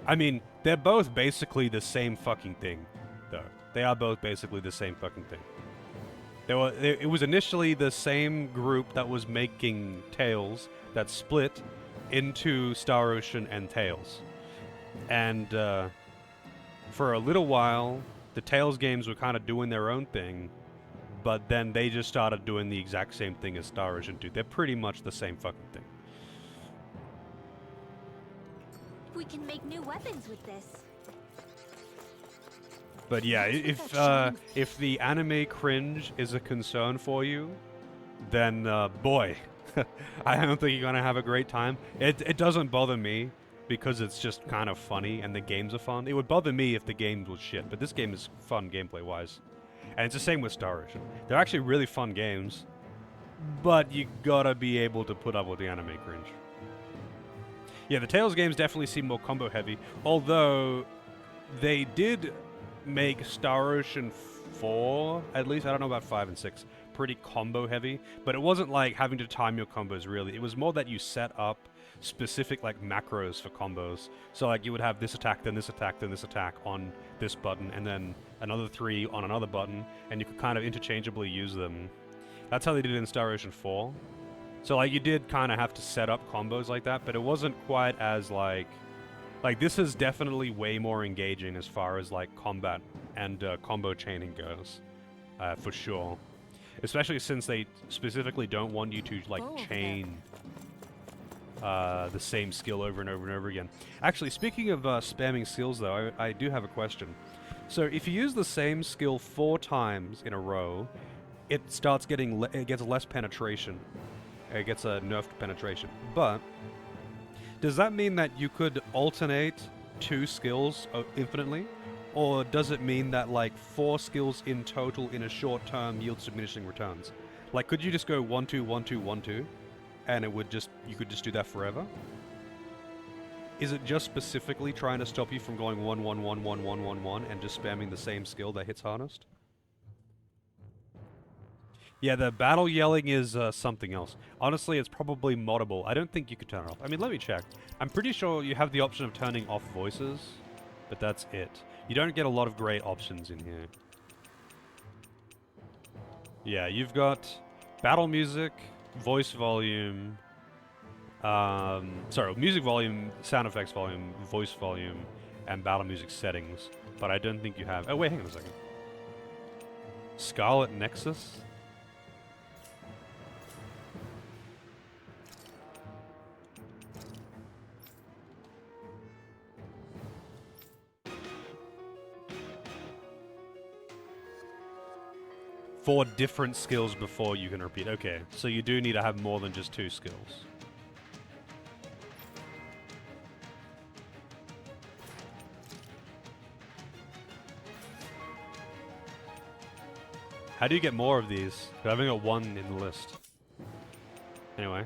A: I mean, they're both basically the same fucking thing, though. They are both basically the same fucking thing. It was initially the same group that was making Tales that split into Star Ocean and Tales. And for a little while, the Tales games were kind of doing their own thing, but then they just started doing the exact same thing as Star Ocean 2. They're pretty much the same fucking thing.
B: We can make new weapons with this.
A: But yeah, if the anime cringe is a concern for you, then boy, I don't think you're gonna have a great time. It doesn't bother me because it's just kind of funny and the games are fun. It would bother me if the game was shit, but this game is fun gameplay wise, and it's the same with Star Ocean. They're actually really fun games, but you gotta be able to put up with the anime cringe. Yeah, the Tales games definitely seem more combo heavy, although they did make Star Ocean 4, at least, I don't know about 5 and 6, pretty combo heavy, but it wasn't like having to time your combos really. It was more that you set up specific like macros for combos. So like you would have this attack, then this attack, then this attack on this button, and then another 3 on another button, and you could kind of interchangeably use them. That's how they did it in Star Ocean 4. So like you did kind of have to set up combos like that, but it wasn't quite as like this is definitely way more engaging as far as like combat and combo chaining goes, for sure. Especially since they specifically don't want you to like chain the same skill over and over and over again. Actually, speaking of spamming skills though, I do have a question. So if you use the same skill 4 times in a row, it starts getting it gets less penetration. It gets a nerfed penetration. But does that mean that you could alternate 2 skills infinitely? Or does it mean that like 4 skills in total in a short term yields diminishing returns? Like could you just go 1 2 1 2 1 2 and it would just you could just do that forever? Is it just specifically trying to stop you from going 1 1 1 1 1 1 1 and just spamming the same skill that hits hardest? Yeah, the battle yelling is something else. Honestly, it's probably moddable. I don't think you could turn it off. I mean, let me check. I'm pretty sure you have the option of turning off voices, but that's it. You don't get a lot of great options in here. Yeah, you've got battle music, voice volume, sorry, music volume, sound effects volume, voice volume, and battle music settings. But I don't think you have... Oh, wait, hang on a second. Scarlet Nexus? Four different skills before you can repeat. Okay, so you do need to have more than just 2 skills. How do you get more of these? I've only got 1 in the list. Anyway.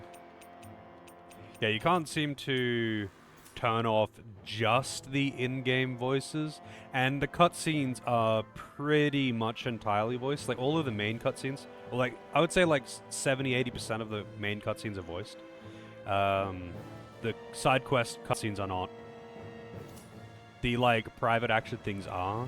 A: Yeah, you can't seem to turn off just the in-game voices, and the cutscenes are pretty much entirely voiced. Like all of the main cutscenes, or like I would say like 70-80% of the main cutscenes are voiced. The side quest cutscenes are not. The like private action things are.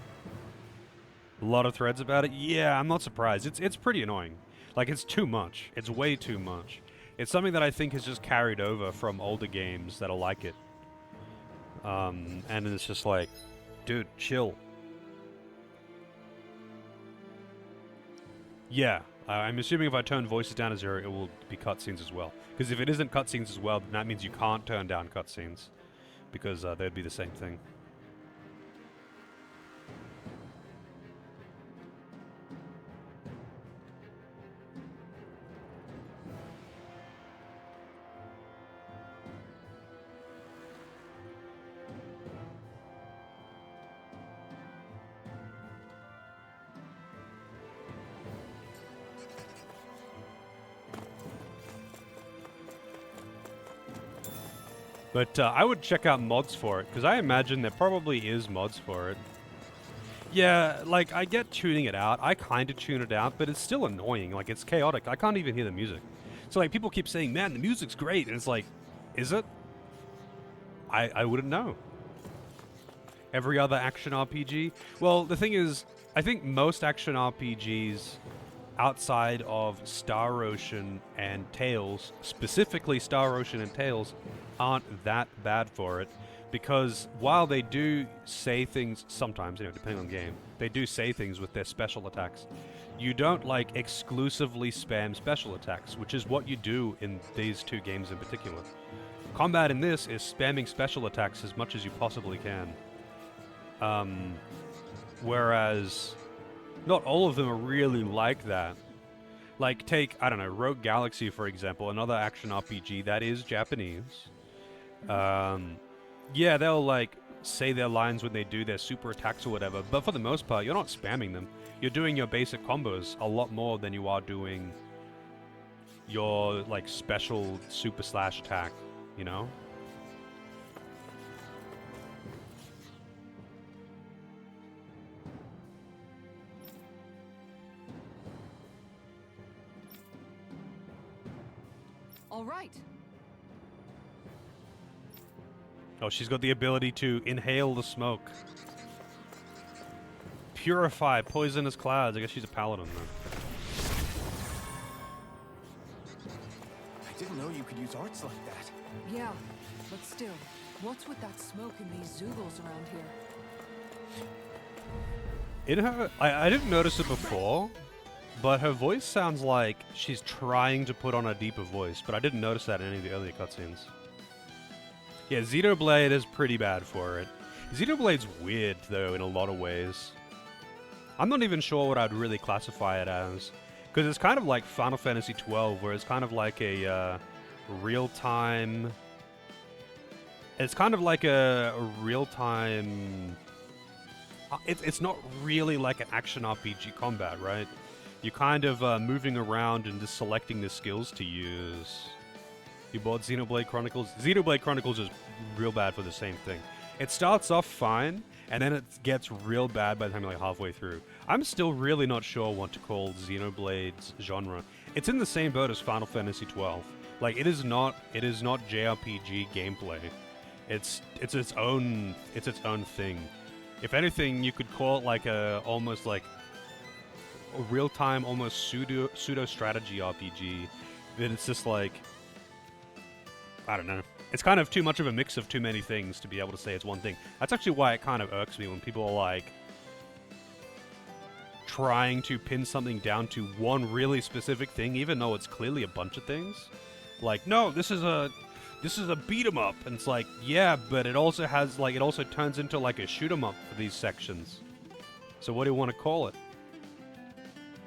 A: A lot of threads about it. Yeah, I'm not surprised. It's pretty annoying. Like, it's too much. It's way too much. It's something that I think is just carried over from older games that are like it. And it's just like, dude, chill. Yeah, I'm assuming if I turn voices down to 0, it will be cutscenes as well. Because if it isn't cutscenes as well, then that means you can't turn down cutscenes. Because they'd be the same thing. But I would check out mods for it, because I imagine there probably is mods for it. Yeah, like, I get tuning it out. I kind of tune it out, but it's still annoying. Like, it's chaotic. I can't even hear the music. So, like, people keep saying, man, the music's great. And it's like, is it? I wouldn't know. Every other action RPG? Well, the thing is, I think most action RPGs outside of Star Ocean and Tales, specifically Star Ocean and Tales, aren't that bad for it, because while they do say things sometimes, you know, depending on the game, they do say things with their special attacks. You don't, like, exclusively spam special attacks, which is what you do in these two games in particular. Combat in this is spamming special attacks as much as you possibly can. Whereas not all of them are really like that. Like, take, I don't know, Rogue Galaxy, for example, another action RPG that is Japanese. Yeah, they'll, like, say their lines when they do their super attacks or whatever, but for the most part, you're not spamming them. You're doing your basic combos a lot more than you are doing your, like, special super slash attack, you know?
H: All right.
A: Oh, she's got the ability to inhale the smoke. Purify poisonous clouds. I guess she's a paladin then.
F: I didn't know you could use arts like that.
H: Yeah, but still, what's with that smoke and these Zoogles around here?
A: In her, I didn't notice it before, but her voice sounds like she's trying to put on a deeper voice, but I didn't notice that in any of the earlier cutscenes. Yeah, Xenoblade is pretty bad for it. Xenoblade's weird, though, in a lot of ways. I'm not even sure what I'd really classify it as, because it's kind of like Final Fantasy XII, where it's kind of like a real-time... It's kind of like a real-time... It's not really like an action RPG combat, right? You're kind of moving around and just selecting the skills to use. You bought Xenoblade Chronicles? Xenoblade Chronicles is real bad for the same thing. It starts off fine, and then it gets real bad by the time you're like halfway through. I'm still really not sure what to call Xenoblade's genre. It's in the same boat as Final Fantasy XII. Like, it is not JRPG gameplay. It's its own thing. If anything, you could call it like almost like a real-time, almost pseudo strategy RPG. Then it's just like, I don't know. It's kind of too much of a mix of too many things to be able to say it's one thing. That's actually why it kind of irks me when people are like trying to pin something down to one really specific thing, even though it's clearly a bunch of things. Like, no, this is a beat 'em up, and it's like, yeah, but it also has like, it also turns into like a shoot 'em up for these sections. So what do you want to call it?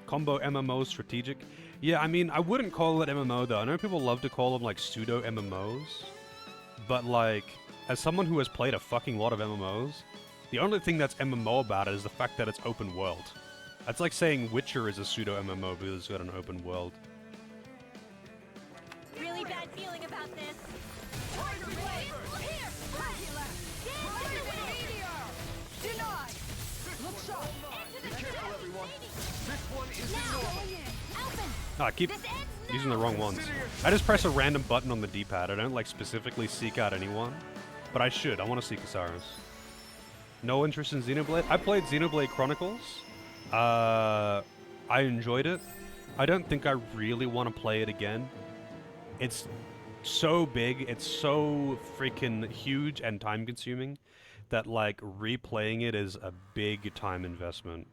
A: Combo MMO strategic? Yeah, I mean, I wouldn't call it MMO though. I know people love to call them like pseudo MMOs, but like, as someone who has played a fucking lot of MMOs, the only thing that's MMO about it is the fact that it's open world. That's like saying Witcher is a pseudo MMO because it's got an open world.
B: Really bad feeling about this.
E: Denied! Look sharp!
B: Be
E: careful, everyone. This one is
B: Alphen,
A: Oh, I keep using the wrong ones. I just press a random button on the D-pad. I don't like specifically seek out anyone, but I should. I want to see Casares. No interest in Xenoblade? I played Xenoblade Chronicles, I enjoyed it. I don't think I really want to play it again. It's so big, it's so freaking huge and time consuming that like replaying it is a big time investment.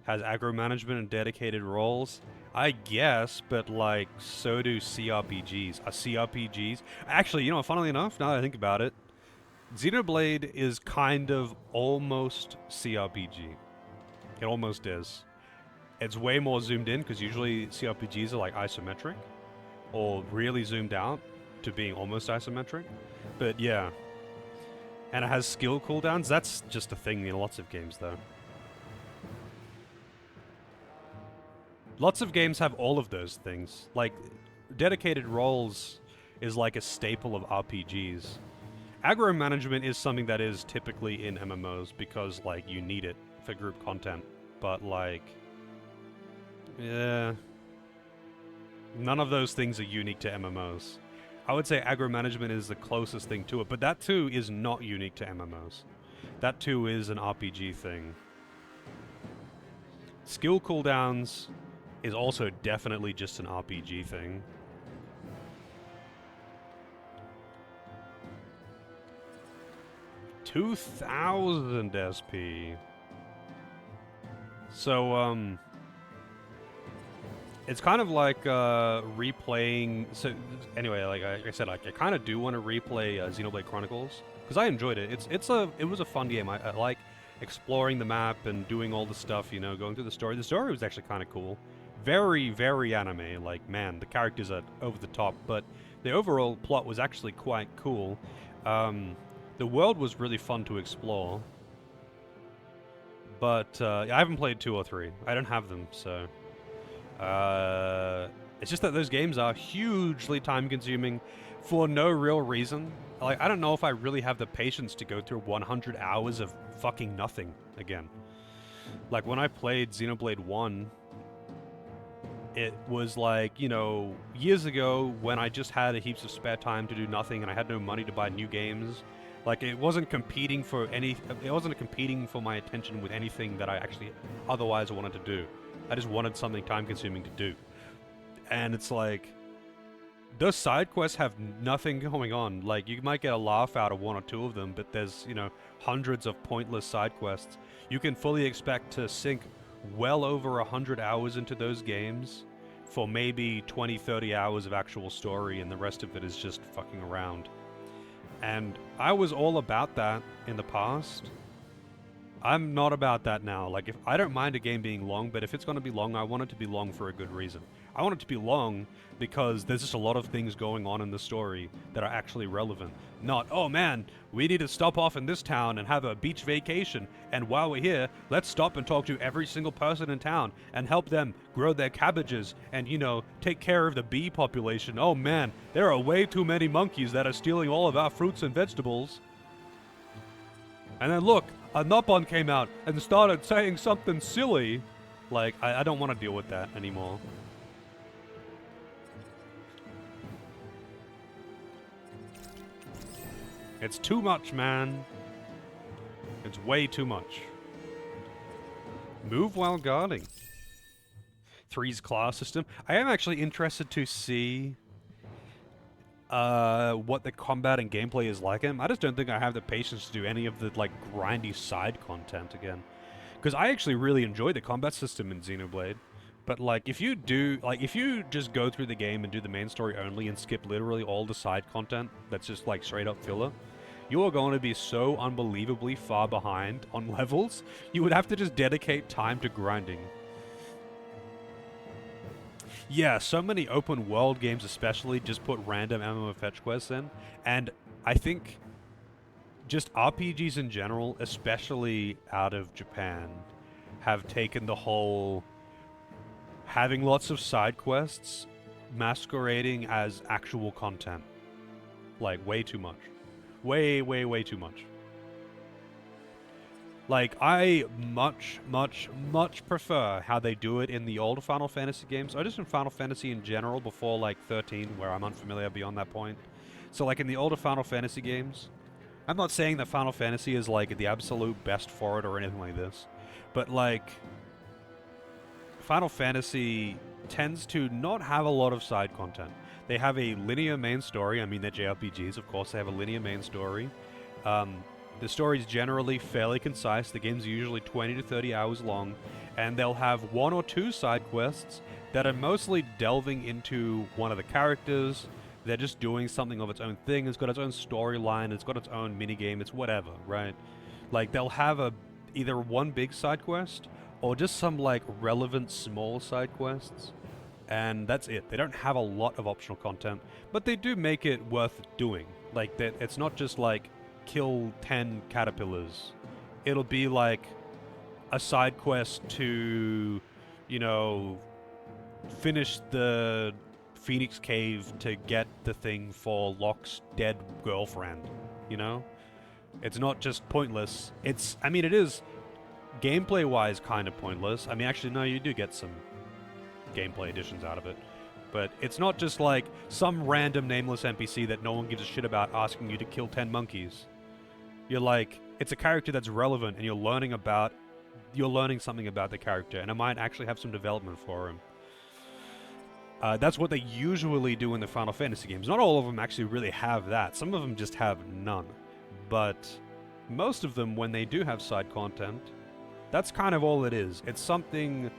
A: Has aggro management and dedicated roles? I guess, but like so do CRPGs. CRPGs. Actually, you know, funnily enough, now that I think about it, Xenoblade is kind of almost CRPG. It almost is. It's way more zoomed in because usually CRPGs are like isometric or really zoomed out to being almost isometric. But yeah. And it has skill cooldowns. That's just a thing in lots of games though. Lots of games have all of those things. Like, dedicated roles is like a staple of RPGs. Aggro management is something that is typically in MMOs because, like, you need it for group content. But, like, yeah, none of those things are unique to MMOs. I would say aggro management is the closest thing to it, but that too is not unique to MMOs. That too is an RPG thing. Skill cooldowns is also definitely just an RPG thing. $2,000 SP. So, it's kind of like replaying. So anyway, like I said, I kind of do want to replay Xenoblade Chronicles because I enjoyed it. It was a fun game. I like exploring the map and doing all the stuff. You know, going through the story. The story was actually kind of cool. Very, very anime. Like, man, the characters are over the top, but the overall plot was actually quite cool. The world was really fun to explore. But I haven't played 2 or 3. I don't have them, so. It's just that those games are hugely time-consuming for no real reason. Like, I don't know if I really have the patience to go through 100 hours of fucking nothing again. Like, when I played Xenoblade 1, it was like, you know, years ago when I just had heaps of spare time to do nothing and I had no money to buy new games. Like, it wasn't competing for my attention with anything that I actually otherwise wanted to do. I just wanted something time-consuming to do. And it's like, those side quests have nothing going on. Like, you might get a laugh out of 1 or 2 of them, but there's, you know, hundreds of pointless side quests. You can fully expect to sink well over 100 hours into those games for maybe 20, 30 hours of actual story, and the rest of it is just fucking around. And I was all about that in the past. I'm not about that now. Like, if I don't mind a game being long, but if it's going to be long, I want it to be long for a good reason. I want it to be long because there's just a lot of things going on in the story that are actually relevant. Not, oh man, we need to stop off in this town and have a beach vacation, and while we're here, let's stop and talk to every single person in town and help them grow their cabbages and, you know, take care of the bee population. Oh man, there are way too many monkeys that are stealing all of our fruits and vegetables. And then look, a Nopon came out and started saying something silly. Like, I don't want to deal with that anymore. It's too much, man. It's way too much. Move while guarding. 3's class system. I am actually interested to see what the combat and gameplay is like. I just don't think I have the patience to do any of the, like, grindy side content again. Because I actually really enjoy the combat system in Xenoblade. But, like, if you just go through the game and do the main story only and skip literally all the side content that's just, like, straight up filler, you are going to be so unbelievably far behind on levels, you would have to just dedicate time to grinding. Yeah, so many open world games especially just put random MMO fetch quests in, and I think just RPGs in general, especially out of Japan, have taken the whole having lots of side quests masquerading as actual content. Like, way too much. Way, way, way too much. Like, I much, much, much prefer how they do it in the older Final Fantasy games, or just in Final Fantasy in general before, like, 13, where I'm unfamiliar beyond that point. So, like, in the older Final Fantasy games, I'm not saying that Final Fantasy is like the absolute best for it or anything like this, but like Final Fantasy tends to not have a lot of side content. They have a linear main story. I mean, they're JRPGs, of course. They have a linear main story. The story is generally fairly concise. The game's usually 20 to 30 hours long, and they'll have 1 or 2 side quests that are mostly delving into one of the characters. They're just doing something of its own thing. It's got its own storyline. It's got its own minigame. It's whatever, right? Like, they'll have either one big side quest or just some, like, relevant small side quests. And that's it. They don't have a lot of optional content, but they do make it worth doing. Like, that it's not just, like, kill 10 caterpillars. It'll be, like, a side quest to, you know, finish the Phoenix Cave to get the thing for Locke's dead girlfriend, you know? It's not just pointless. I mean, it is gameplay-wise kind of pointless. I mean, actually, no, you do get some gameplay additions out of it. But it's not just like some random nameless NPC that no one gives a shit about asking you to kill 10 monkeys. You're like, it's a character that's relevant and you're learning something about the character, and it might actually have some development for him. That's what they usually do in the Final Fantasy games. Not all of them actually really have that. Some of them just have none. But most of them, when they do have side content, that's kind of all it is. It's something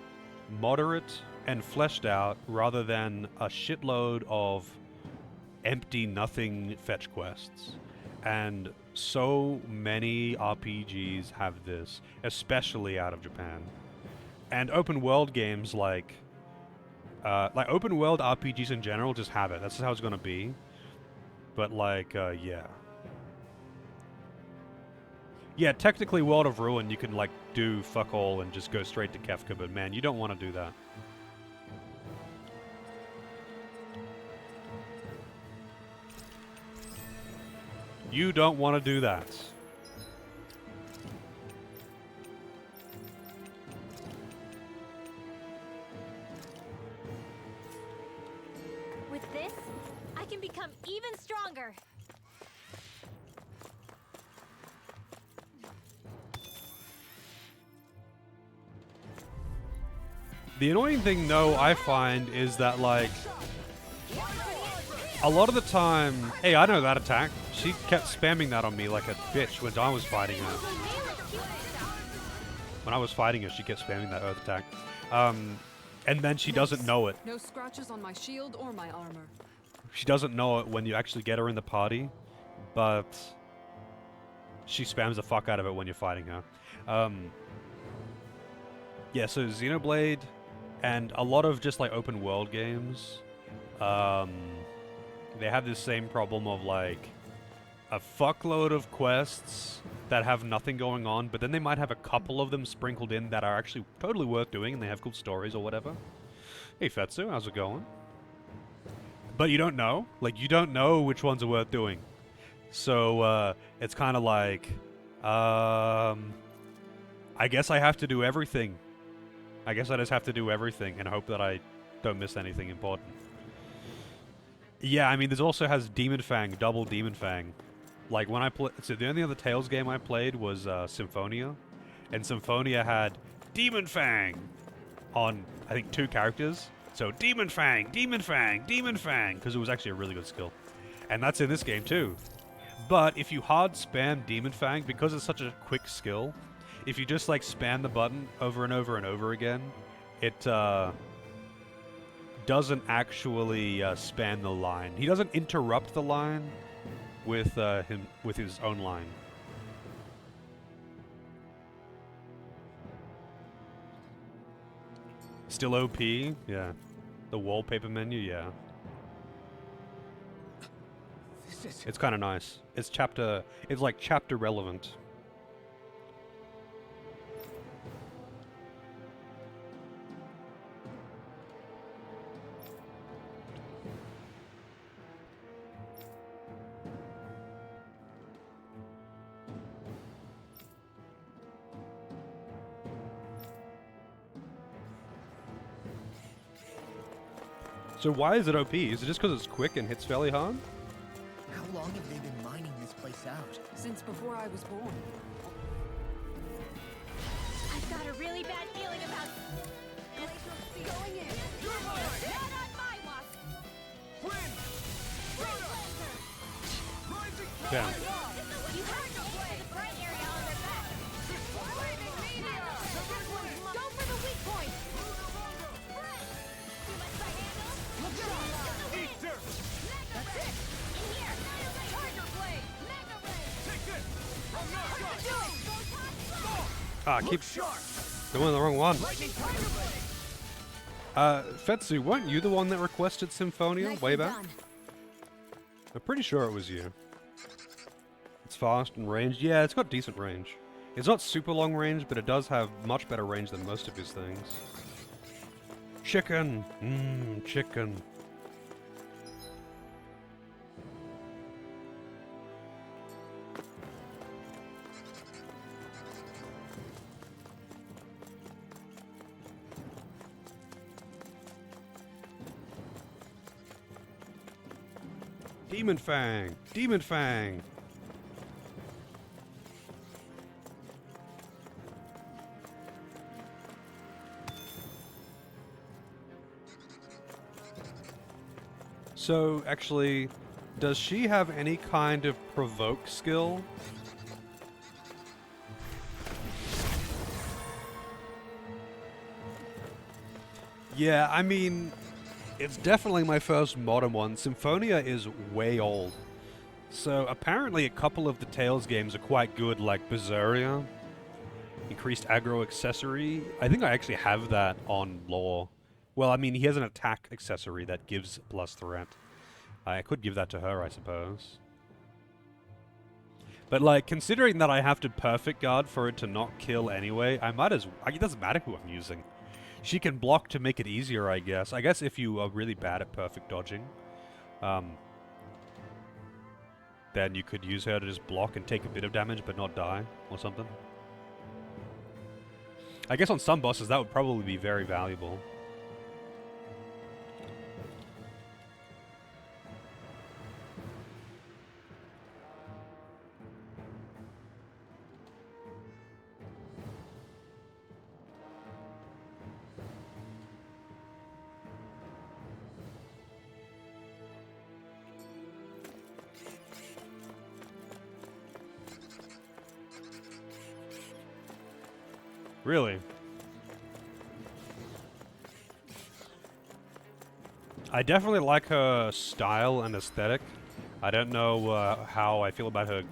A: moderate and fleshed out rather than a shitload of empty nothing fetch quests. And so many RPGs have this, especially out of Japan. And open world games like open world RPGs in general just have it. That's just how it's gonna be. But like, yeah. Yeah, technically World of Ruin, you can like do fuck all and just go straight to Kefka, but man, you don't want to do that. You don't want to do that.
B: With this, I can become even stronger.
A: The annoying thing, though, I find is that, like, a lot of the time... Hey, I know that attack. She kept spamming that on me like a bitch when I was fighting her. When I was fighting her, she kept spamming that earth attack. And then she doesn't know it.
H: No scratches on my shield or my armor.
A: She doesn't know it when you actually get her in the party, but she spams the fuck out of it when you're fighting her. Yeah, so Xenoblade and a lot of just like open world games, they have this same problem of like a fuckload of quests that have nothing going on, but then they might have a couple of them sprinkled in that are actually totally worth doing and they have cool stories or whatever. Hey Fetsu, how's it going? But you don't know. Like, you don't know which ones are worth doing. So, it's kind of like, I guess I have to do everything. I guess I just have to do everything and hope that I don't miss anything important. Yeah, I mean, this also has Demon Fang, double Demon Fang. Like, when I play... So, the only other Tales game I played was Symphonia. And Symphonia had Demon Fang on, I think, 2 characters. So, Demon Fang, Demon Fang, Demon Fang, because it was actually a really good skill. And that's in this game, too. But if you hard spam Demon Fang, because it's such a quick skill, if you just, like, spam the button over and over and over again, it, doesn't actually, span the line. He doesn't interrupt the line with, with his own line. Still OP? Yeah. The wallpaper menu? Yeah. It's kind of nice. It's like chapter relevant. So why is it OP? Is it just because it's quick and hits fairly hard?
F: How long have they been mining this place out?
H: since before I was born.
B: I've got a really bad feeling about
H: Going in.
B: not on my watch.
E: Wind!
A: Down.
B: You have to aim for the bright area on their back. Go for the weak point. Too much to handle?
E: Eat dirt!
B: That's it. In here.
E: Tiger Blade! Mega Ray! Take this! I'm not done!
B: Do it.
A: Ah, keep
E: Sharp!
A: doing the wrong one.
E: Lightning Tiger Blade!
A: Fetsu, weren't you the one that requested Symphonia way back? I'm pretty sure it was you. It's fast and ranged. Yeah, it's got decent range. It's not super long range, but it does have much better range than most of his things. Chicken! Mmm, chicken. Demon Fang! Demon Fang! So, actually, does she have any kind of provoke skill? Yeah, I mean, it's definitely my first modern one. Symphonia is way old. So apparently a couple of the Tales games are quite good, like Berseria. Increased aggro accessory. I think I actually have that on Lore. Well, I mean, he has an attack accessory that gives plus threat. I could give that to her, I suppose. But, like, considering that I have to perfect guard for it to not kill anyway, I might as well. It doesn't matter who I'm using. She can block to make it easier, I guess. I guess if you are really bad at perfect dodging, then you could use her to just block and take a bit of damage but not die, or something. I guess on some bosses that would probably be very valuable. Really? I definitely like her style and aesthetic. I don't know how I feel about her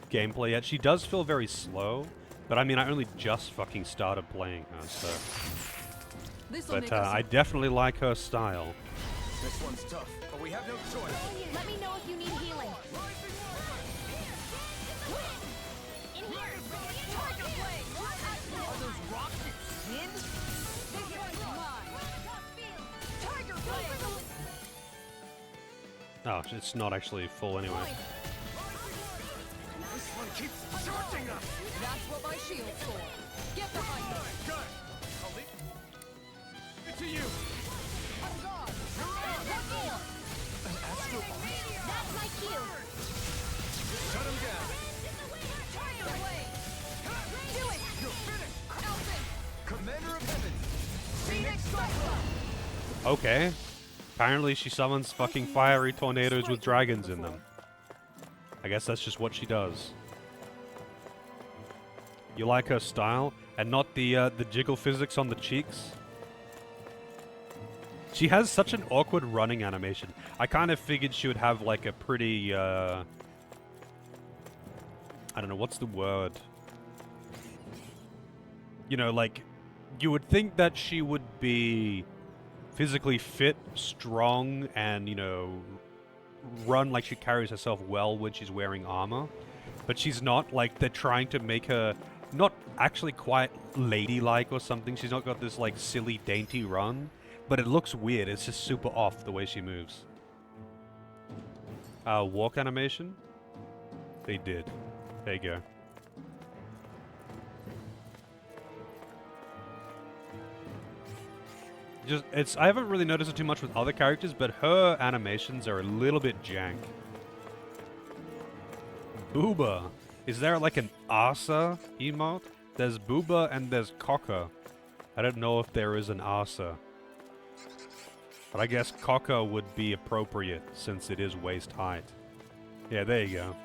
A: gameplay yet. She does feel very slow, but I mean, I only just fucking started playing her, so... But I definitely like her style.
E: This one's tough, but we have no choice.
B: Let me know if you need healing. In here.
E: Tiger Blade! Are those rocks skin? Tiger Blade!
A: Oh, it's not actually full anyway.
E: This one keeps charging us!
H: That's what my shield's for. Get behind me.
E: Got it! I'll leave it to you! On guard! An astral bond?
B: That's my cue.
E: Shut him down!
B: Tiger Blade. Do it.
E: You're finished! Elfin! Commander of Heaven! Phoenix Cyclone!
A: Okay. Apparently she summons fucking fiery tornadoes with dragons in them. I guess that's just what she does. You like her style? And not the jiggle physics on the cheeks? She has such an awkward running animation. I kind of figured she would have like a pretty, I don't know, what's the word? You know, like, you would think that she would be physically fit, strong, and, you know, run like she carries herself well when she's wearing armor. But she's not. Like, they're trying to make her not actually quite ladylike or something. She's not got this, like, silly, dainty run. But it looks weird. It's just super off the way she moves. Walk animation? They did. There you go. I haven't really noticed it too much with other characters, but her animations are a little bit jank. Booba. Is there like an Asa emote? There's Booba and there's Cocker. I don't know if there is an Asa. But I guess Cocker would be appropriate since it is waist height. Yeah, there you go.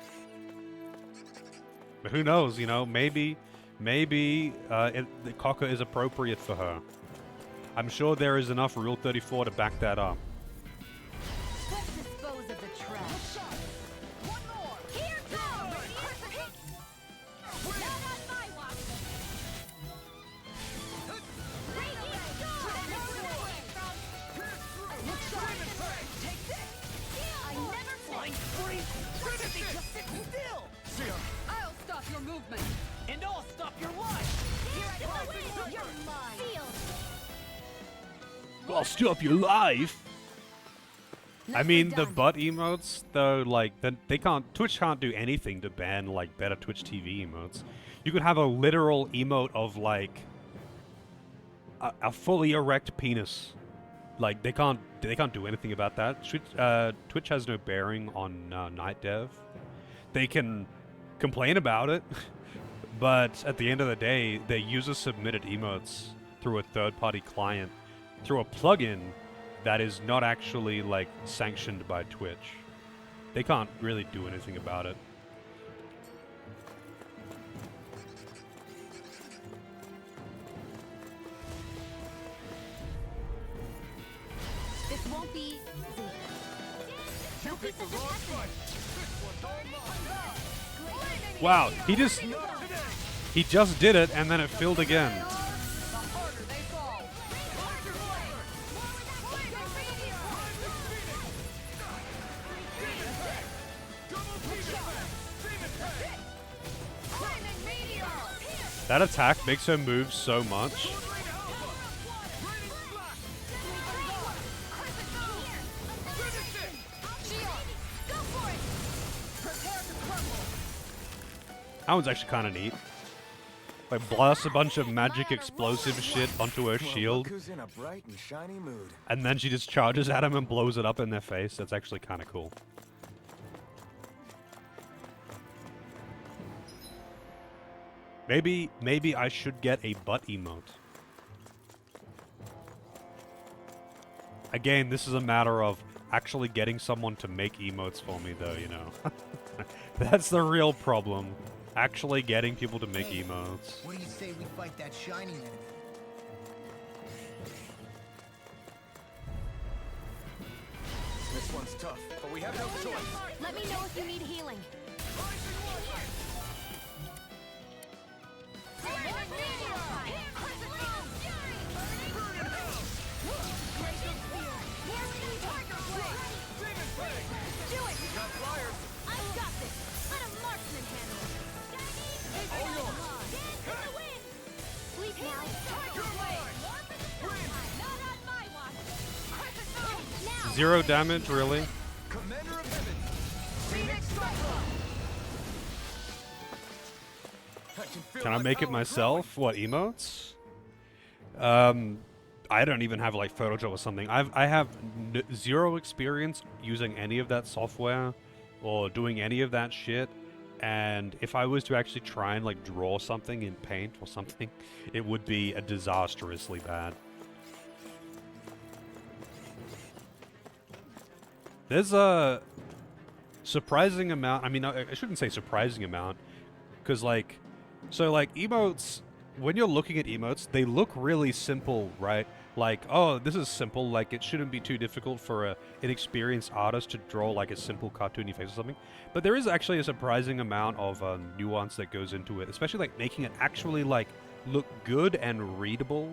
A: But who knows, you know, maybe the Cocker is appropriate for her. I'm sure there is enough Rule 34 to back that up.
B: Let's dispose of the trash. One more. Here goes. Not on my watch.
E: Take this!
B: I never
E: Flying spree! Trinity, just sit still!
H: I'll stop your movement.
E: And I'll stop your life!
B: Here I go. You're mine. Sealed.
A: I'll stop your life. I
H: Nicely
A: mean, the
H: done.
A: butt emotes, though, like, they can't, Twitch can't do anything to ban, like, better Twitch TV emotes. You could have a literal emote of, like, a fully erect penis. Like, they can't do anything about that. Twitch has no bearing on Night Dev. They can complain about it, but at the end of the day, they user-submitted emotes through a third-party client, through a plugin that is not actually, like, sanctioned by Twitch. They can't really do anything about it.
B: This won't be easy.
E: You picked the wrong fight! This one's all mine!
A: Wow, he just did it, and then it filled again.
H: The harder they fall. That attack makes her move so much. That one's actually kind of neat. Like, blasts a bunch of magic explosive shit onto her shield,
C: Who's in a bright and shiny mood?
A: and then she just charges at him and blows it up in their face. That's actually kind of cool. Maybe I should get a butt emote. Again, this is a matter of actually getting someone to make emotes for me, though, you know. That's the real problem. Actually getting people to make emotes.
F: What do you say we fight that shiny enemy?
C: This one's tough, but we have no choice.
B: Let me know if you need healing. I've got this. Let a marksman handle it. Sleep now. Not on my watch. Now.
A: 0 damage, really?
E: Commander of Heaven! Phoenix
A: Can I make it myself? What, emotes? I don't even have like Photoshop or something. I have 0 experience using any of that software or doing any of that shit. And if I was to actually try and like draw something in Paint or something, it would be a disastrously bad. There's a surprising amount. I mean, I shouldn't say surprising amount, because like, so like emotes, when you're looking at emotes, they look really simple, right? Like, oh, this is simple. Like, it shouldn't be too difficult for an inexperienced artist to draw like a simple cartoony face or something. But there is actually a surprising amount of nuance that goes into it, especially like making it actually like look good and readable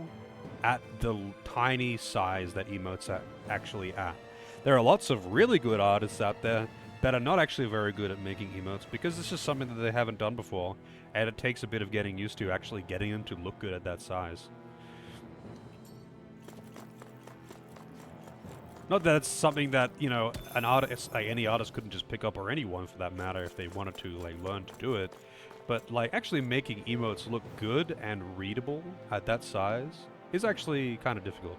A: at the tiny size that emotes are actually at. There are lots of really good artists out there that are not actually very good at making emotes because it's just something that they haven't done before, and it takes a bit of getting used to actually getting them to look good at that size. Not that it's something that, you know, an artist, like any artist couldn't just pick up, or anyone for that matter, if they wanted to, like, learn to do it. But, like, actually making emotes look good and readable at that size is actually kind of difficult.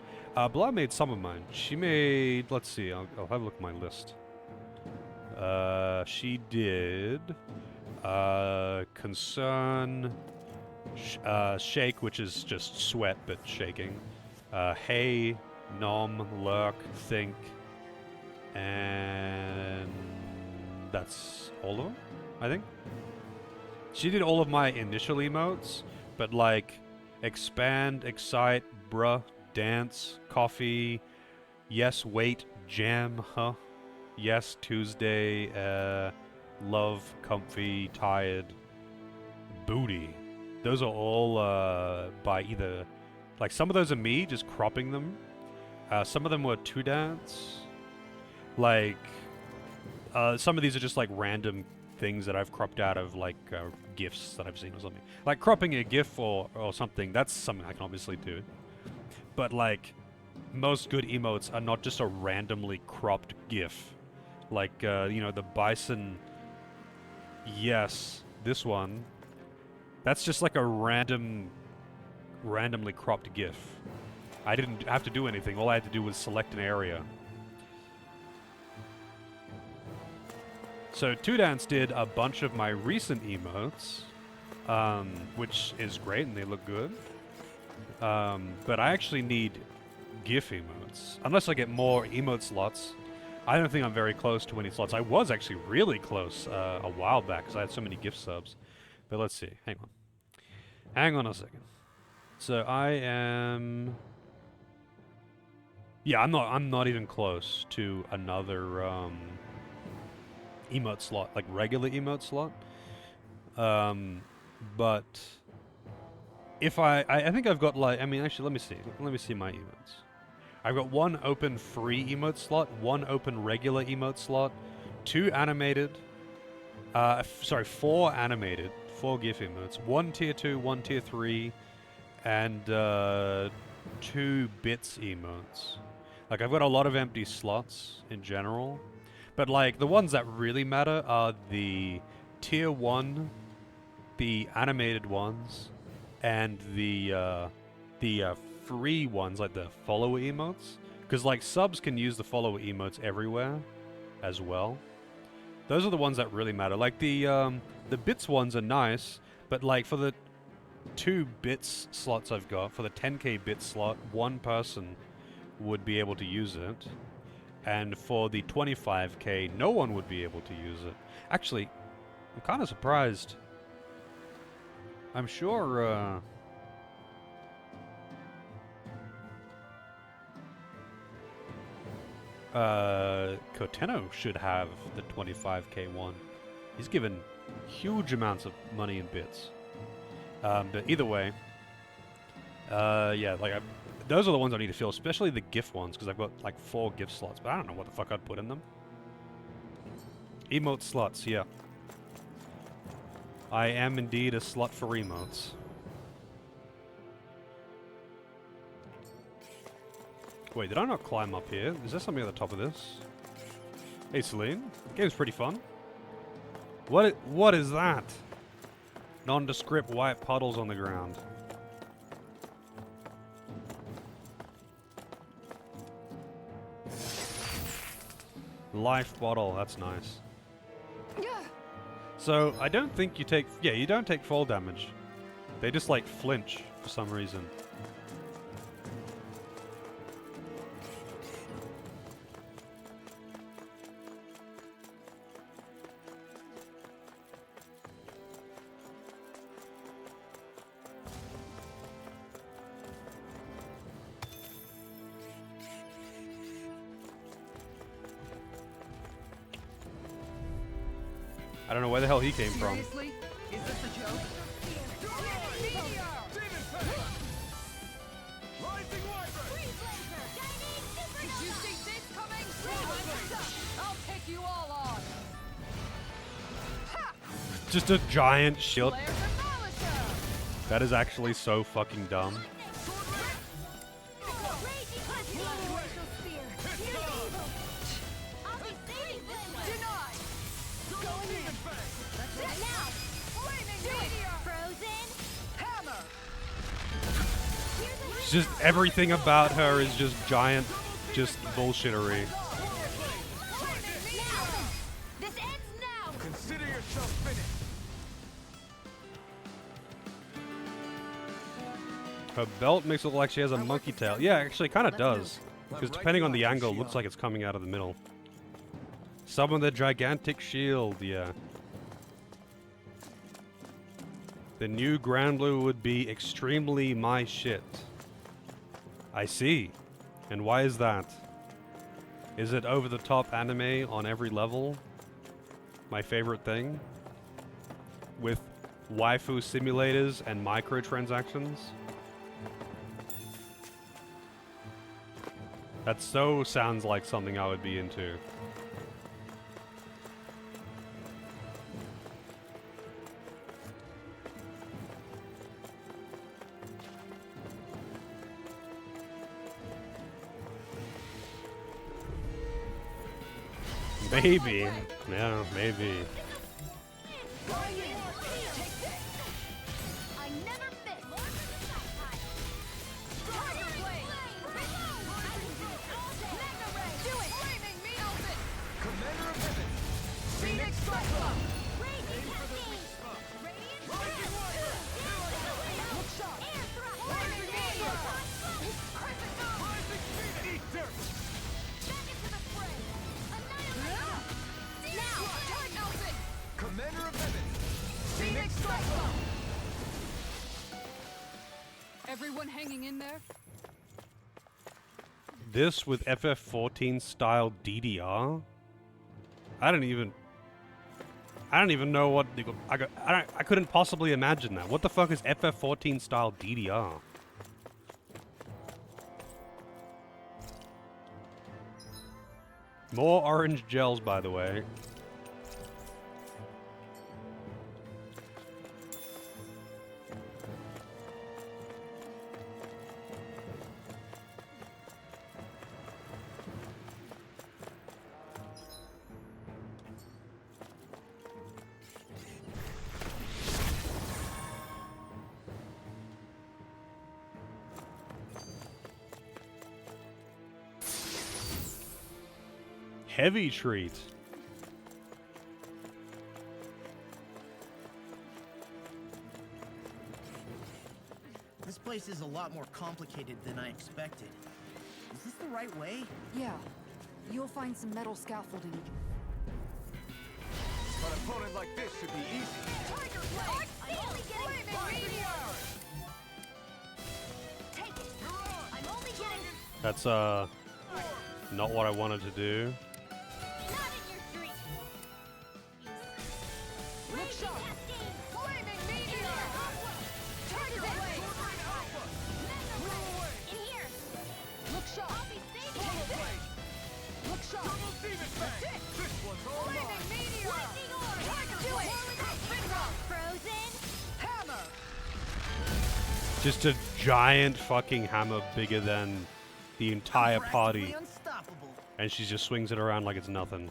A: Blah made some of mine. She made, let's see, I'll have a look at my list. She did Concern, shake, which is just sweat but shaking. Hey, nom, lurk, think, and that's all of them, I think. She did all of my initial emotes, but like expand, excite, bruh, dance, coffee, yes, wait, jam, huh? Yes, Tuesday, love, comfy, tired, booty. Those are all by either, like some of those are me just cropping them. Some of them were to dance. Like, some of these are just like random things that I've cropped out of like GIFs that I've seen or something. Like cropping a GIF or something, that's something I can obviously do. But like, most good emotes are not just a randomly cropped GIF. Like, you know, the bison, yes, this one, that's just like a randomly cropped GIF. I didn't have to do anything, all I had to do was select an area. So 2Dance did a bunch of my recent emotes, which is great and they look good. But I actually need GIF emotes. Unless I get more emote slots. I don't think I'm very close to any slots. I was actually really close a while back because I had so many GIF subs. But let's see. Hang on. Hang on a second. So I am... Yeah, I'm not even close to another emote slot, like regular emote slot. But if I think I've got like, I mean, actually, let me see my emotes. I've got one open free emote slot, one open regular emote slot, 2 animated, 4 animated, 4 GIF emotes, 1 tier 2, 1 tier 3, and 2 bits emotes. Like, I've got a lot of empty slots in general, but like the ones that really matter are the tier 1, the animated ones, and the free ones, like the follower emotes. Because like subs can use the follower emotes everywhere as well. Those are the ones that really matter. Like the bits ones are nice, but like for the 2 bits slots I've got, for the 10k bit slot, 1 person would be able to use it. And for the 25k, no one would be able to use it. Actually, I'm kind of surprised. I'm sure, Koteno should have the 25k one. He's given huge amounts of money in bits. But either way, yeah, like those are the ones I need to fill, especially the GIF ones, because I've got like 4 GIF slots, but I don't know what the fuck I'd put in them. Emote slots, yeah. I am indeed a slut for emotes. Wait, did I not climb up here? Is there something at the top of this? Hey, Celine. Game's pretty fun. What is that? Nondescript white puddles on the ground. Life bottle, that's nice. So, I don't think you take... Yeah, you don't take fall damage. They just, like, flinch for some reason. I don't know where the hell he came from.
H: Seriously? Is this a joke? Did you see this coming? I'll take you all on.
A: Just a giant shield. That is actually so fucking dumb. Just everything about her is just giant, just bullshittery.
I: Consider yourself finished.
A: Her belt makes it look like she has a monkey tail. Yeah, actually, it kind of does. Because depending on the angle, it looks like it's coming out of the middle. Summon the gigantic shield, yeah. The new Grand Blue would be extremely my shit. I see. And why is that? Is it over-the-top anime on every level? My favorite thing? With waifu simulators and microtransactions? That so sounds like something I would be into. Maybe. Yeah, maybe.
B: I never miss. Tiger Blade. Mega Ray. Do it. Flaming meat open.
E: Commander of Heaven.
B: Phoenix Cyclone. Raging
E: Rising Warrior.
B: Hook shot. Air thrust. Flaming meteor. Crescent moon.
E: Rising Phoenix. Eat dirt.
B: Back into the fray. Annihilation. Now. Titan open.
E: Commander of Heaven.
B: Phoenix Cyclone.
H: Everyone hanging in there?
A: This with FF14 style DDR? I don't even know what I couldn't possibly imagine that. What the fuck is FF14 style DDR? More orange gels, by the way. Heavy treat.
F: This place is a lot more complicated than I expected. Is this the right way?
H: Yeah. You'll find some metal scaffolding.
E: An opponent like this should be easy.
B: Tiger Blade. I'm only getting flaming meteor. Take it. I'm only getting.
A: That's not what I wanted to do.
B: Not in your dreams.
H: Look shot.
B: Flaming meteor. Tiger Blade. In here.
H: Look shot.
B: I'll be saving you.
H: Look shot.
E: Double Demon Bang. This one's all
B: Flaming
E: mine.
B: meteor. Lightning orb. Do it. Frozen.
H: Hammer.
A: Just a giant fucking hammer bigger than the entire party.
F: Practically unstoppable.
A: And she just swings it around like it's nothing.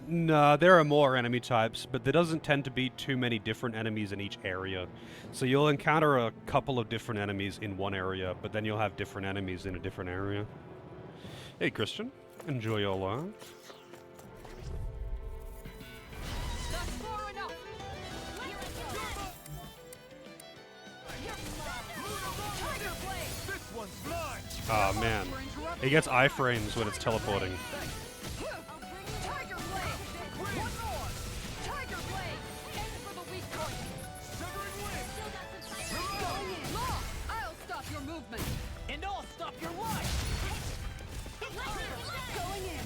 A: No, there are more enemy types, but there doesn't tend to be too many different enemies in each area. So you'll encounter a couple of different enemies in one area, but then you'll have different enemies in a different area. Hey, Christian. Enjoy your life.
H: That's far enough.
B: Tiger Blade.
E: This one's mine.
A: Ah, man. It gets iframes when it's teleporting.
B: Tiger Blade. One more. Tiger Blade. Aim for the weak point.
E: Severing wind.
H: Going in. Law, I'll stop your movement.
F: And I'll stop your life!
H: Going in.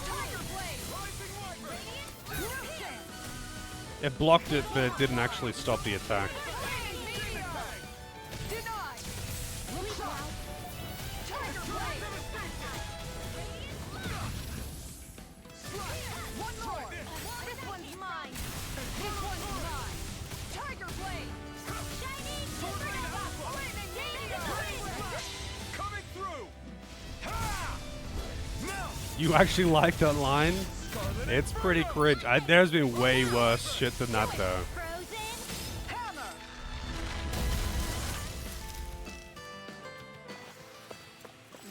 B: Tiger Blade.
E: Rising Wyvern.
A: It blocked it, but it didn't actually stop the attack.
B: Flaming meteor. Denied. Look shot. Tiger Blade. One more. This one's mine. This one's mine. Tiger Blade. Shining supernova. Flaming meteor.
E: Coming through. Ha! Now.
A: You actually like that line?
E: Scarlet
A: It's pretty cringe. There's been way worse shit than that though.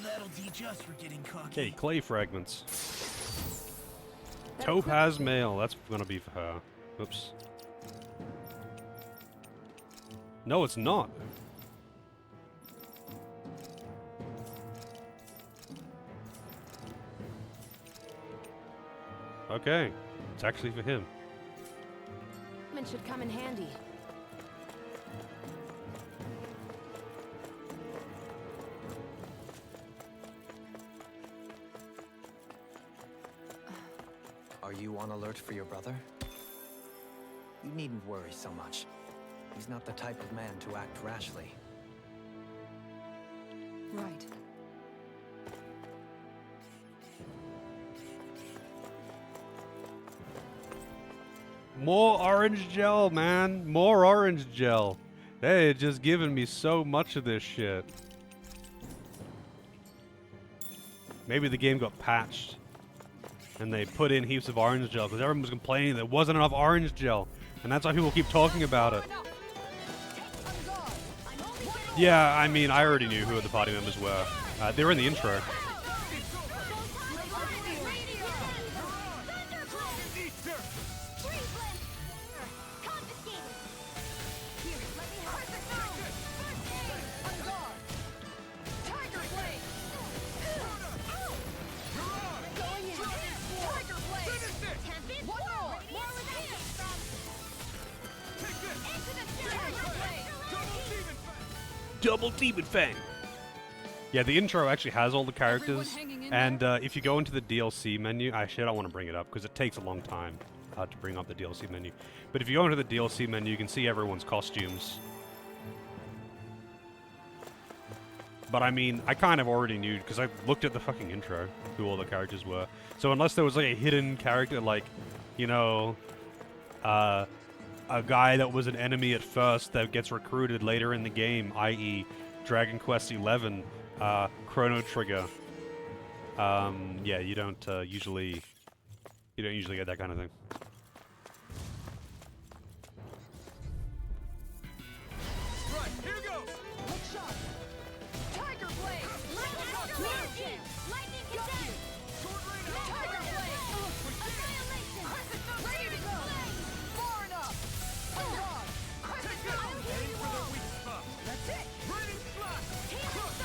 F: That'll teach us for getting cocky.
A: Okay, clay fragments. Topaz mail. That's gonna be for her. Oops. No, it's not. Okay, it's actually for him.
B: Should come in handy.
J: Are you on alert for your brother? You needn't worry so much. He's not the type of man to act rashly.
H: Right.
A: More orange gel, man. More orange gel. They just giving me so much of this shit. Maybe the game got patched. And they put in heaps of orange gel because everyone was complaining there wasn't enough orange gel. And that's why people keep talking about it. Yeah, I mean, I already knew who the party members were. They were in the intro. Double Demon Fang! Yeah, the intro actually has all the characters, and if you go into the DLC menu, actually I don't want to bring it up because it takes a long time to bring up the DLC menu. But if you go into the DLC menu, you can see everyone's costumes. But I mean, I kind of already knew because I looked at the fucking intro who all the characters were. So unless there was like a hidden character, like, you know, a guy that was an enemy at first that gets recruited later in the game, i.e. Dragon Quest XI, Chrono Trigger. Yeah, you don't usually get that kind of thing.
E: Right, here goes. Hook shot. Tiger blade. Lightning condense. Sword rain. Tiger blade. Annihilation. Ready to go. Far enough. Abroad. Take it. Aim for the weak spot. That's it. Raining slash.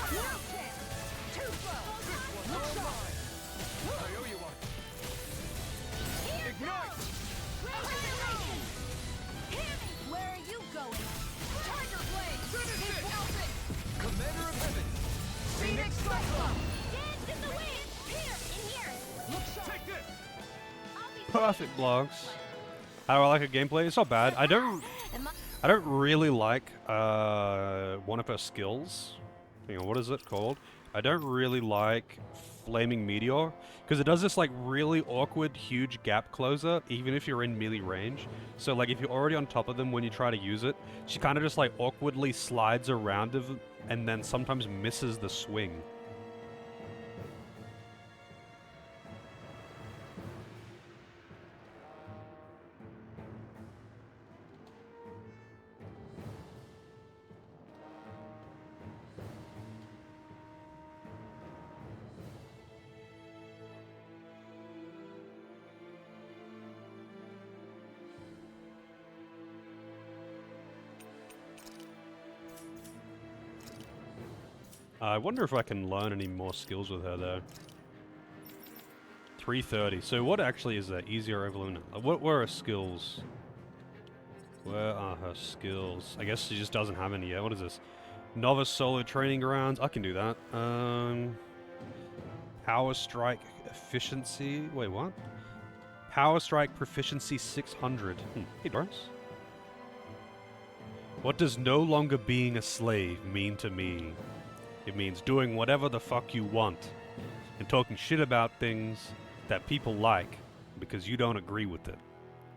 E: No chance. Too slow. This one's all mine. I owe you one. Ignite.
B: Annihilation. Where are you going?
E: Tiger blade. Finish it. Commander of Heaven. Phoenix Cyclone.
B: Dance in the wind. Here, in here.
E: Look shot. Take this.
A: Perfect blocks. How do I like her gameplay? It's not bad. I don't really like one of her skills. Hang on, what is it called? I don't really like Flaming Meteor because it does this like really awkward huge gap closer even if you're in melee range. So like if you're already on top of them when you try to use it, she kind of just like awkwardly slides around and then sometimes misses the swing. I wonder if I can learn any more skills with her, though. 330. So what actually is that? Easier Evelyn. What were her skills? Where are her skills? I guess she just doesn't have any yet. What is this? Novice Solo Training Grounds. I can do that. Power Strike Efficiency. Wait, what? Power Strike Proficiency 600. Hey, Doris. What does no longer being a slave mean to me? It means doing whatever the fuck you want and talking shit about things that people like because you don't agree with it.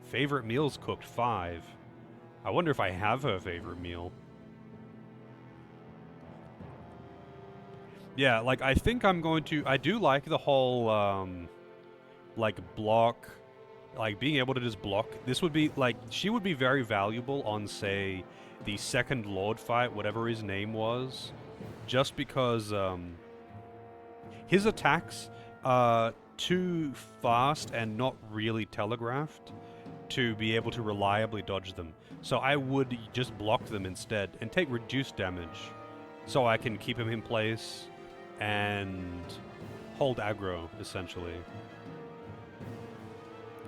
A: Favorite meals cooked 5. I wonder if I have her favorite meal. Yeah, like I think I'm going to... I do like the whole like block Like, being able to just block. This would be, like, she would be very valuable on, say, the second Lord fight, whatever his name was. Just because, his attacks are too fast and not really telegraphed to be able to reliably dodge them. So I would just block them instead and take reduced damage so I can keep him in place and hold aggro, essentially.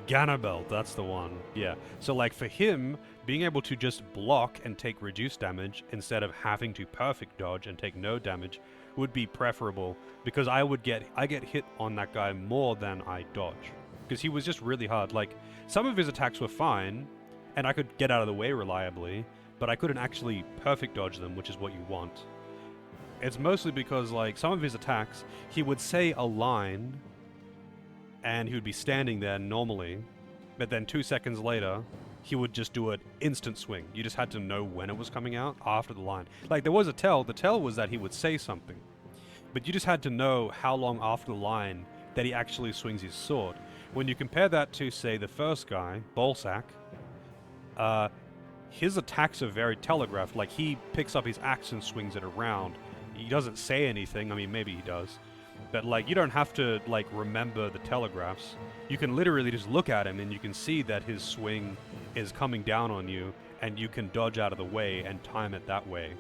A: Ganabelt, that's the one. Yeah. So, like, for him, being able to just block and take reduced damage instead of having to perfect dodge and take no damage would be preferable, because I get hit on that guy more than I dodge. Because he was just really hard. Like, some of his attacks were fine, and I could get out of the way reliably, but I couldn't actually perfect dodge them, which is what you want. It's mostly because, like, some of his attacks, he would say a line, and he would be standing there normally, but then 2 seconds later, he would just do an instant swing. You just had to know when it was coming out after the line. Like, there was a tell. The tell was that he would say something, but you just had to know how long after the line that he actually swings his sword. When you compare that to, say, the first guy, Bolsack, his attacks are very telegraphed. Like, he picks up his axe and swings it around. He doesn't say anything. I mean, maybe he does. But, like, you don't have to, like, remember the telegraphs. You can literally just look at him and you can see that his swing is coming down on you, and you can dodge out of the way and time it that way.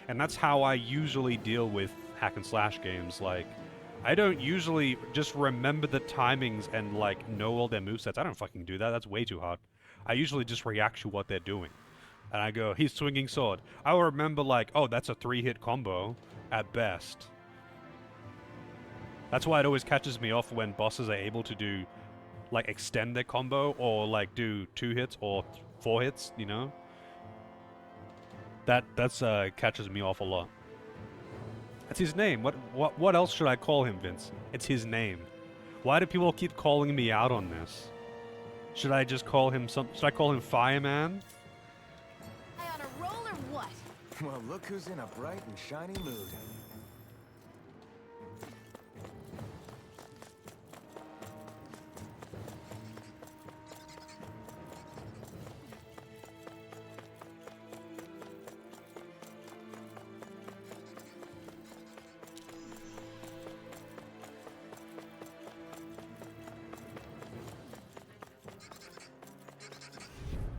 A: And that's how I usually deal with hack and slash games. Like, I don't usually just remember the timings and, like, know all their movesets. I don't fucking do that. That's way too hard. I usually just react to what they're doing. And I go, he's swinging sword. I will remember, like, oh, that's a 3-hit combo at best. That's why it always catches me off when bosses are able to do, like, extend their combo, or, like, do 2 hits or 4 hits, you know? That's catches me off a lot. That's his name. What else should I call him, Vince? It's his name. Why do people keep calling me out on this? Should I just call him should I call him Fireman?
B: I on a roll or what?
C: Well, look who's in a bright and shiny mood.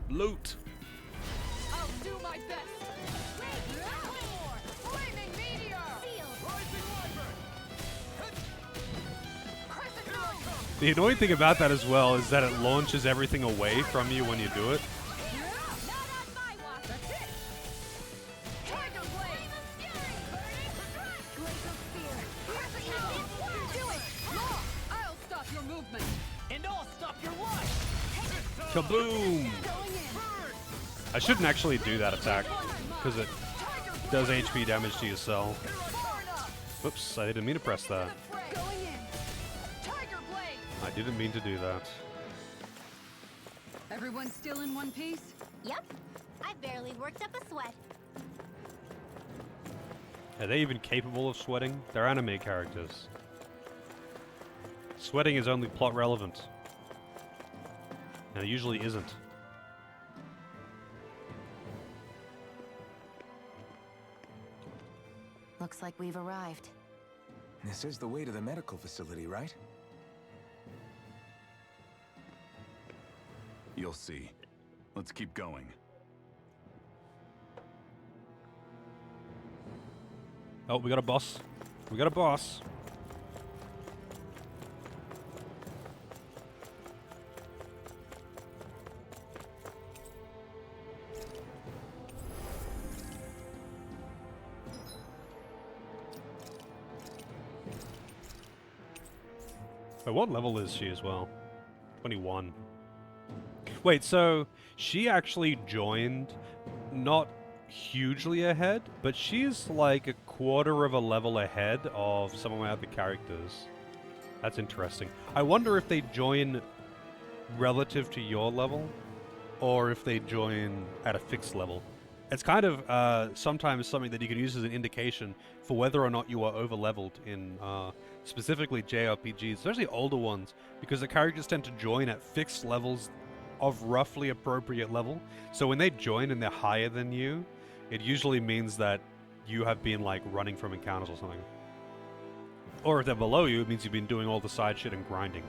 A: Loot.
B: I'll do my best. Flaming meteor.
A: The annoying thing about that as well is that it launches everything away from you when you do it.
B: Not on my watch. That's it. Tiger blade. Blaze of fear. Do it.
H: Law, I'll stop your movement.
F: And I'll stop your life!
A: Kaboom!
H: Going in.
A: I shouldn't actually do that attack, because it does HP damage to yourself. Oops, I didn't mean to press that.
H: Going in.
B: Tiger blade.
A: I didn't mean to do that.
H: Everyone still in one piece?
G: Yep. I barely worked up a sweat.
A: Are they even capable of sweating? They're anime characters. Sweating is only plot relevant. And it usually isn't.
G: Looks like we've arrived.
C: This is the way to the medical facility, right?
D: You'll see. Let's keep going.
A: Oh, we got a boss. We got a boss. Wait, what level is she as well? 21. Wait, so she actually joined not hugely ahead, but she's like a quarter of a level ahead of some of my other characters. That's interesting. I wonder if they join relative to your level, or if they join at a fixed level. It's kind of sometimes something that you can use as an indication for whether or not you are over-leveled in specifically JRPGs, especially older ones, because the characters tend to join at fixed levels of roughly appropriate level. So when they join and they're higher than you, it usually means that you have been like running from encounters or something. Or if they're below you, it means you've been doing all the side shit and grinding.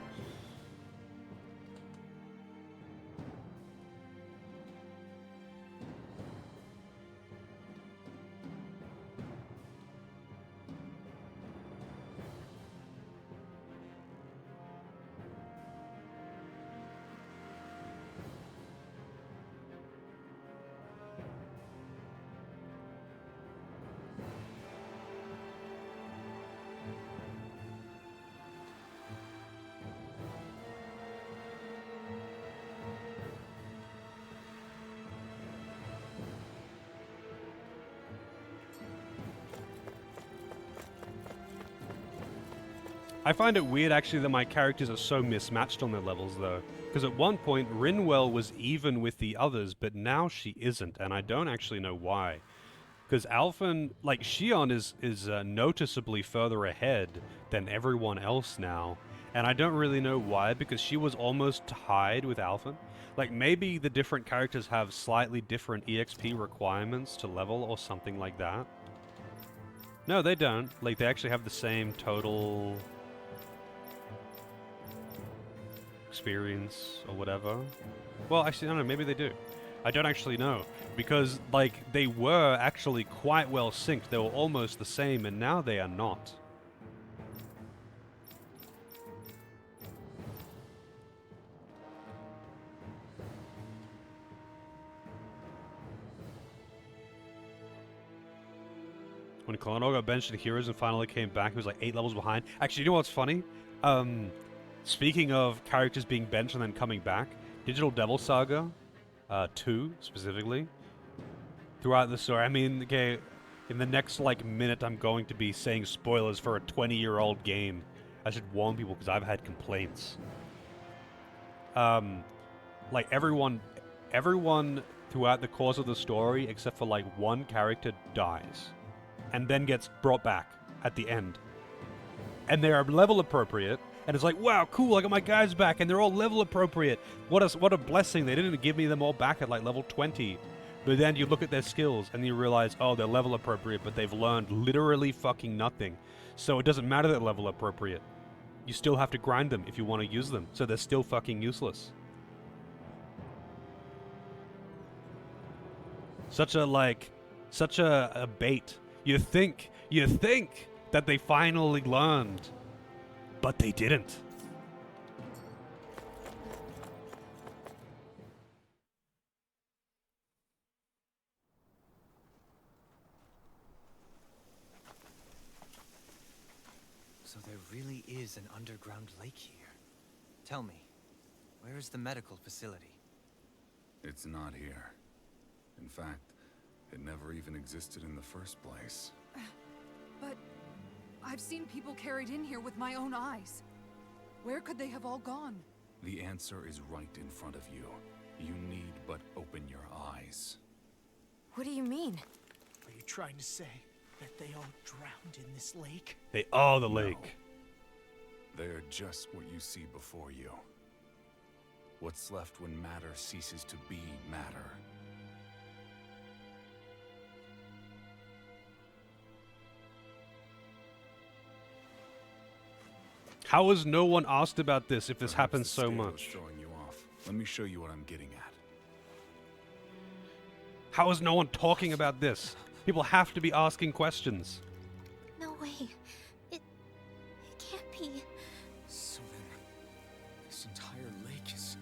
A: I find it weird, actually, that my characters are so mismatched on their levels, though. Because at one point, Rinwell was even with the others, but now she isn't, and I don't actually know why. Because Alphen, like, Xion is noticeably further ahead than everyone else now, and I don't really know why, because she was almost tied with Alphen. Like, maybe the different characters have slightly different EXP requirements to level or something like that. No, they don't. Like, they actually have the same total experience or whatever. Well, actually, no, maybe they do. I don't actually know. Because, like, they were actually quite well synced. They were almost the same, and now they are not. When Clonoa got benched in Heroes and finally came back, he was like 8 levels behind. Actually, you know what's funny? Speaking of characters being benched and then coming back, Digital Devil Saga 2, specifically, throughout the story, I mean, okay, in the next, like, minute, I'm going to be saying spoilers for a 20-year-old game. I should warn people, because I've had complaints. Like, everyone throughout the course of the story, except for, like, one character, dies. And then gets brought back at the end. And they are level appropriate, and it's like, wow, cool, I got my guys back, and they're all level appropriate. What a blessing. They didn't give me them all back at, like, level 20. But then you look at their skills, and you realize, oh, they're level appropriate, but they've learned literally fucking nothing. So it doesn't matter that they're level appropriate. You still have to grind them if you want to use them, so they're still fucking useless. Such a bait. You think that they finally learned, but they didn't.
J: So there really is an underground lake here. Tell me, where is the medical facility?
D: It's not here. In fact, it never even existed in the first place.
H: But I've seen people carried in here with my own eyes. Where could they have all gone?
D: The answer is right in front of you. You need but open your eyes.
B: What do you mean?
F: Are you trying to say that they all drowned in this lake?
A: They are the lake.
D: No. They are just what you see before you. What's left when matter ceases to be matter.
A: How has no one asked about this if this
D: Perhaps
A: happens
D: the
A: so
D: scale is
A: much?
D: throwing you off. Let me show you what I'm getting at.
A: How is no one talking about this? People have to be asking questions.
B: No way. It can't be.
C: So then, this entire lake is...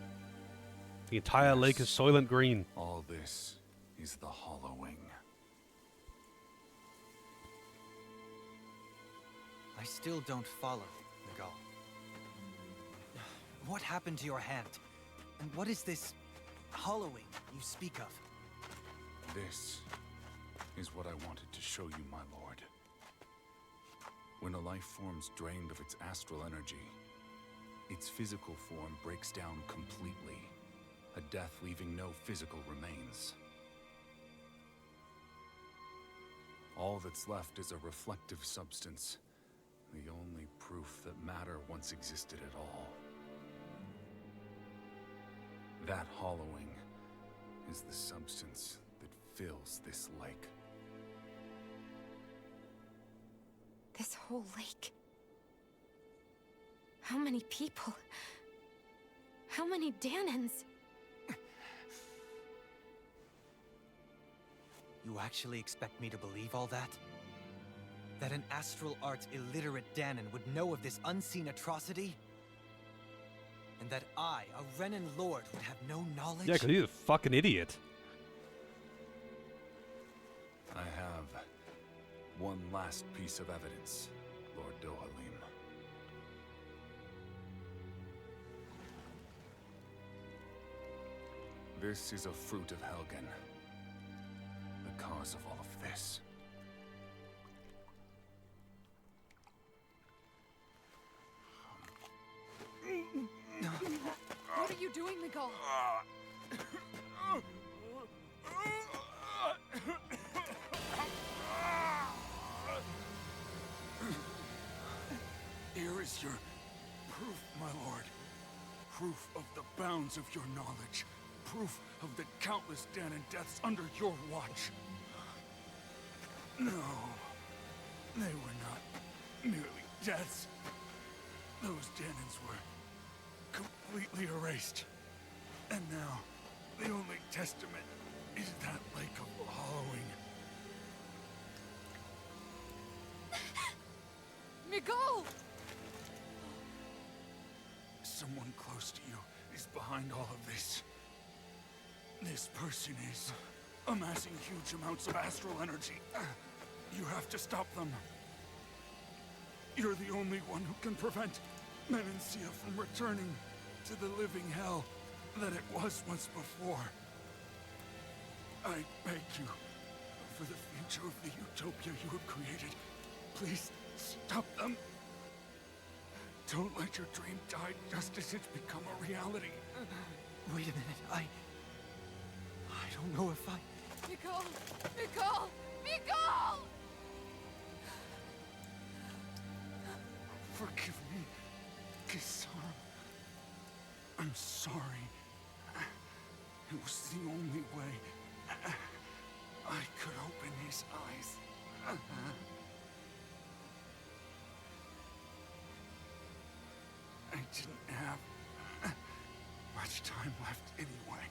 A: The entire lake is Soylent Green.
D: All this is the hollowing.
J: I still don't follow, Miguel. What happened to your hand? And what is this hollowing you speak of?
D: This is what I wanted to show you, my lord. When a life form's drained of its astral energy, its physical form breaks down completely, a death leaving no physical remains. All that's left is a reflective substance. The only proof that matter once existed at all. That hollowing is the substance that fills this lake.
B: This whole lake. How many people? How many Dahnans?
J: You actually expect me to believe all that? That an astral arts illiterate Dahnan would know of this unseen atrocity? And that I, a Renan lord, would have no knowledge?
A: Yeah, because he's a fucking idiot.
D: I have one last piece of evidence, Lord Dohalim. This is a fruit of Helgen. The cause of all of this.
H: What are you doing, Miguel?
D: Here is your proof, my lord. Proof of the bounds of your knowledge. Proof of the countless Dahnan deaths under your watch. No, they were not merely deaths. Those Dahnans were completely erased. And now, the only testament is that lake of hollowing.
H: Miguel!
D: Someone close to you is behind all of this. This person is amassing huge amounts of astral energy. You have to stop them. You're the only one who can prevent Menancia from returning to the living hell that it was once before. I beg you, for the future of the utopia you have created, please stop them. Don't let your dream die just as it's become a reality.
J: Wait a minute, I don't know if I...
H: Miguel! Miguel! Miguel!
D: Forgive me, Kisara. I'm sorry. It was the only way I could open his eyes. I didn't have much time left anyway.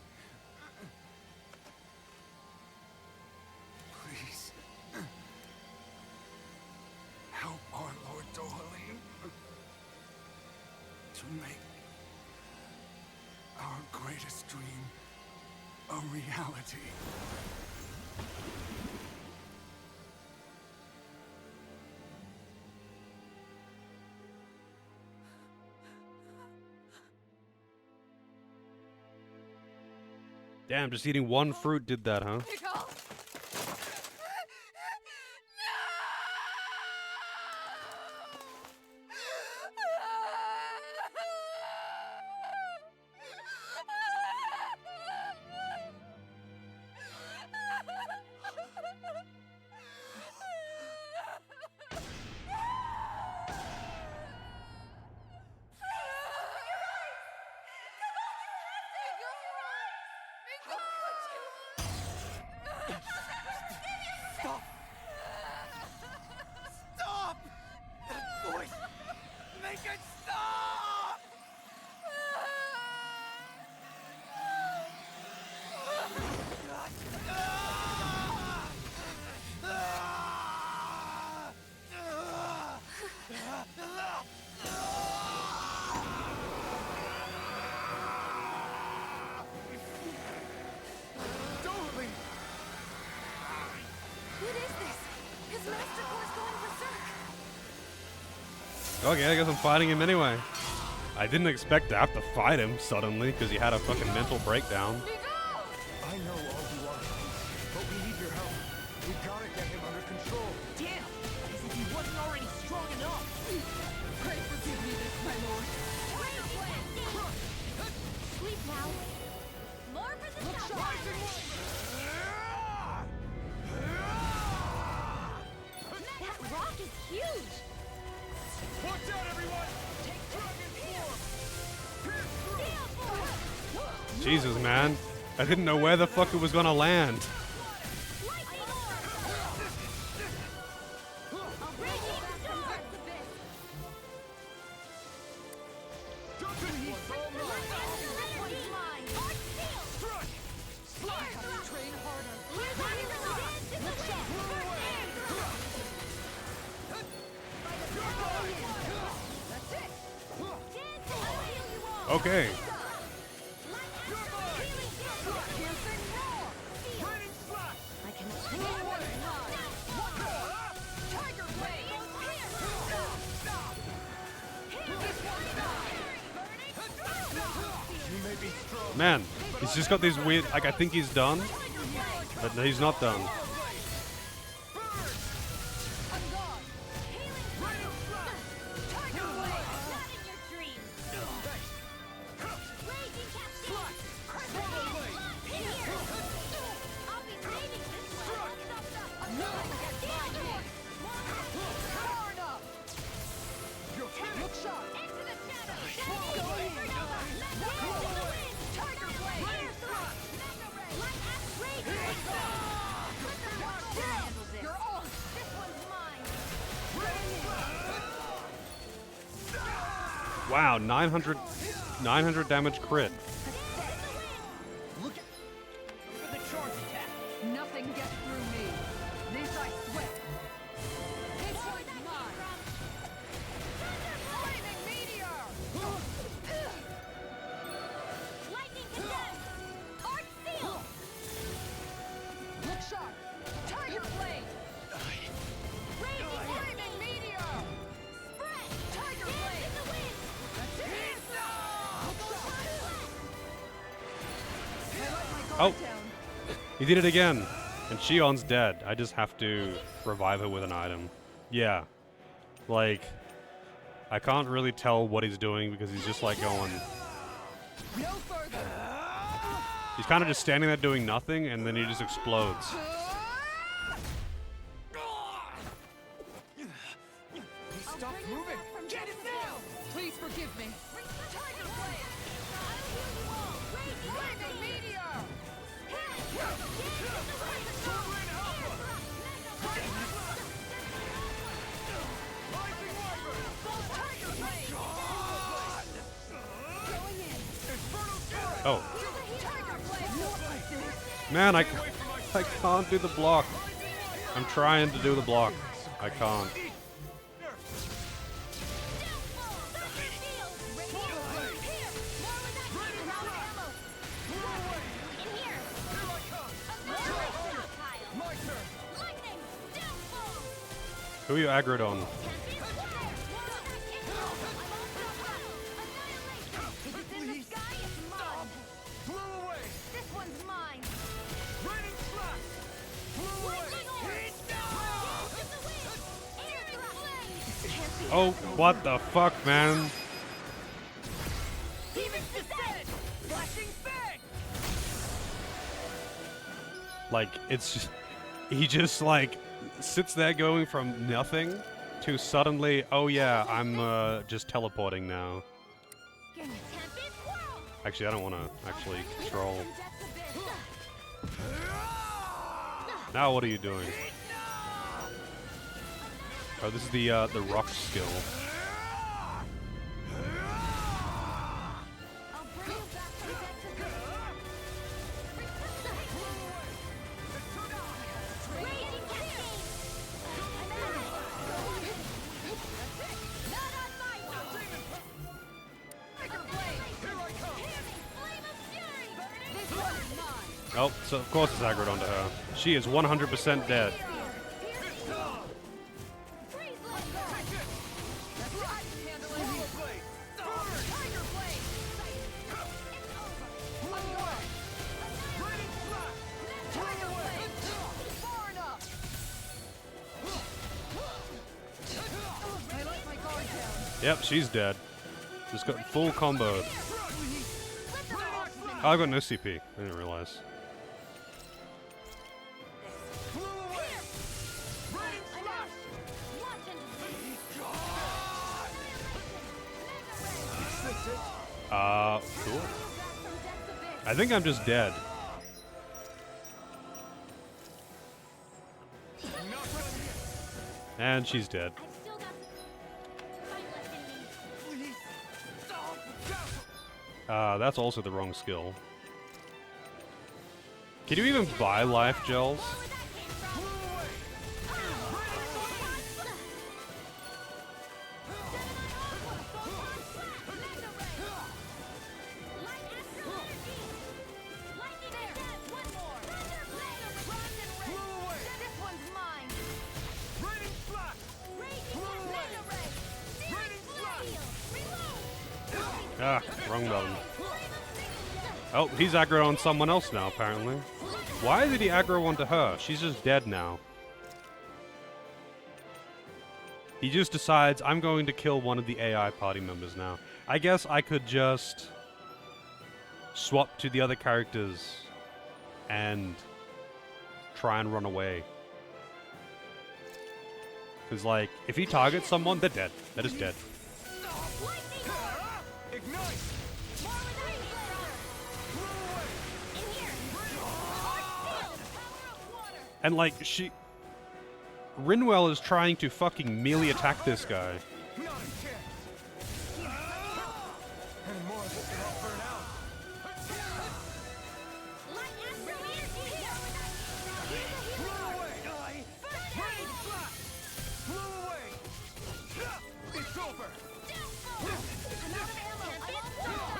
D: Please, help our Lord Dohalim to make our greatest dream a reality.
A: Damn, just eating one fruit did that, huh?
H: Miguel!
J: Stop! Stop! That voice! Make it stop!
B: What is this? His master core's going berserk.
A: Okay, I guess I'm fighting him anyway. I didn't expect to have to fight him suddenly because he had a fucking mental breakdown.
E: I know all you want, but we need your help. We gotta get him under control.
F: Damn! As if he wasn't already strong enough!
H: Pray forgive me this, my lord.
B: Warrior plan! Sleep now. More for the top.
A: Jesus, man. I didn't know where the fuck it was gonna land. Okay. Man, he's just got these weird, like, I think he's done, but he's not done. Wow, 900 damage crit.
H: Look at the charge attack. Nothing gets through me. This I swear. This one's mine. Flaming meteor.
B: Lightning condemned! Arc seal!
H: Look sharp. Tiger blade.
B: Flaming meteor! Spread!
H: Tiger
B: Dance
H: blade.
B: in the wind!
A: Oh, he did it again. And Shion's dead. I just have to revive her with an item. Yeah. Like, I can't really tell what he's doing because he's just like going...
H: No further.
A: He's kind of just standing there doing nothing and then he just explodes.
H: Stop moving. Get it now. Please forgive me. Tiger blade. Flaming meteor.
A: Oh. Man, I can't do the block. I'm trying to do the block. I can't. Who are you aggroed on? Oh, what the fuck, man? Like, it's just... He just, like, sits there going from nothing to suddenly, oh yeah, I'm just teleporting now. Actually, I don't want to actually control. Now what are you doing? Oh, this is the rock skill. Oh, so of course it's aggroed onto her. She is 100% dead. Yep, she's dead. Just got full comboed. Oh, I got no CP. I didn't realize. Cool. I think I'm just dead. And she's dead.
B: I've still got fight left in me.
E: Please stop.
A: That's also the wrong skill. Can you even buy life gels?
B: Where that came from? This one's mine.
E: Raining flash.
A: Ah, wrong button. Oh, he's aggro on someone else now, apparently. Why did he aggro onto her? She's just dead now. He just decides, I'm going to kill one of the AI party members now. I guess I could just swap to the other characters and try and run away. Because, like, if he targets someone, they're dead. They're just dead.
E: Ignite.
A: And, like, Rinwell is trying to fucking melee attack this guy.
E: Not a chance. Any more of this and I'll burn out. Flew away. Raining flash. Flew away. It's over.
B: I'm out of ammo. I'm all stopped.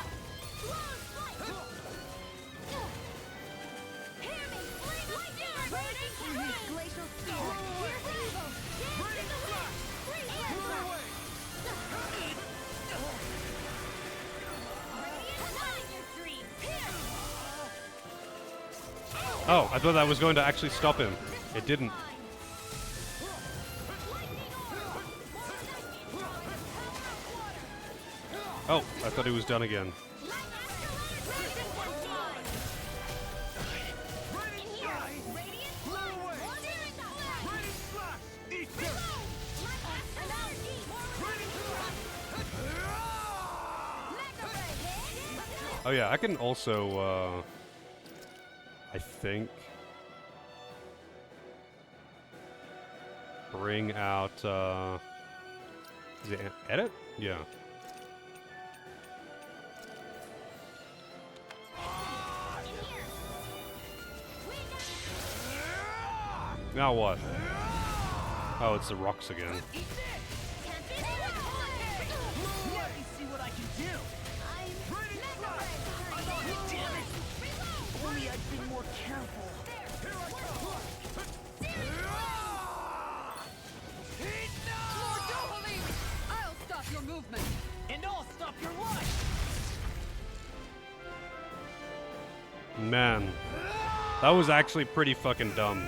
B: Hear me. Lightning. Glacial spear.
E: Raining flash. Flew away.
A: Oh, I thought that was going to actually stop him. It didn't. Oh, I thought he was done again.
E: Flew away. Raining flash. Eat this.
A: Oh yeah, I can also, I think, bring out, is it edit? Yeah. Now what? Oh, it's the rocks again.
E: Let me see what I can do. Raining flash. Damn it. Only I'd been more careful. Here I come.
H: Lord Dohalim! I'll stop your movement.
F: And I'll stop your life!
A: Man, that was actually pretty fucking dumb.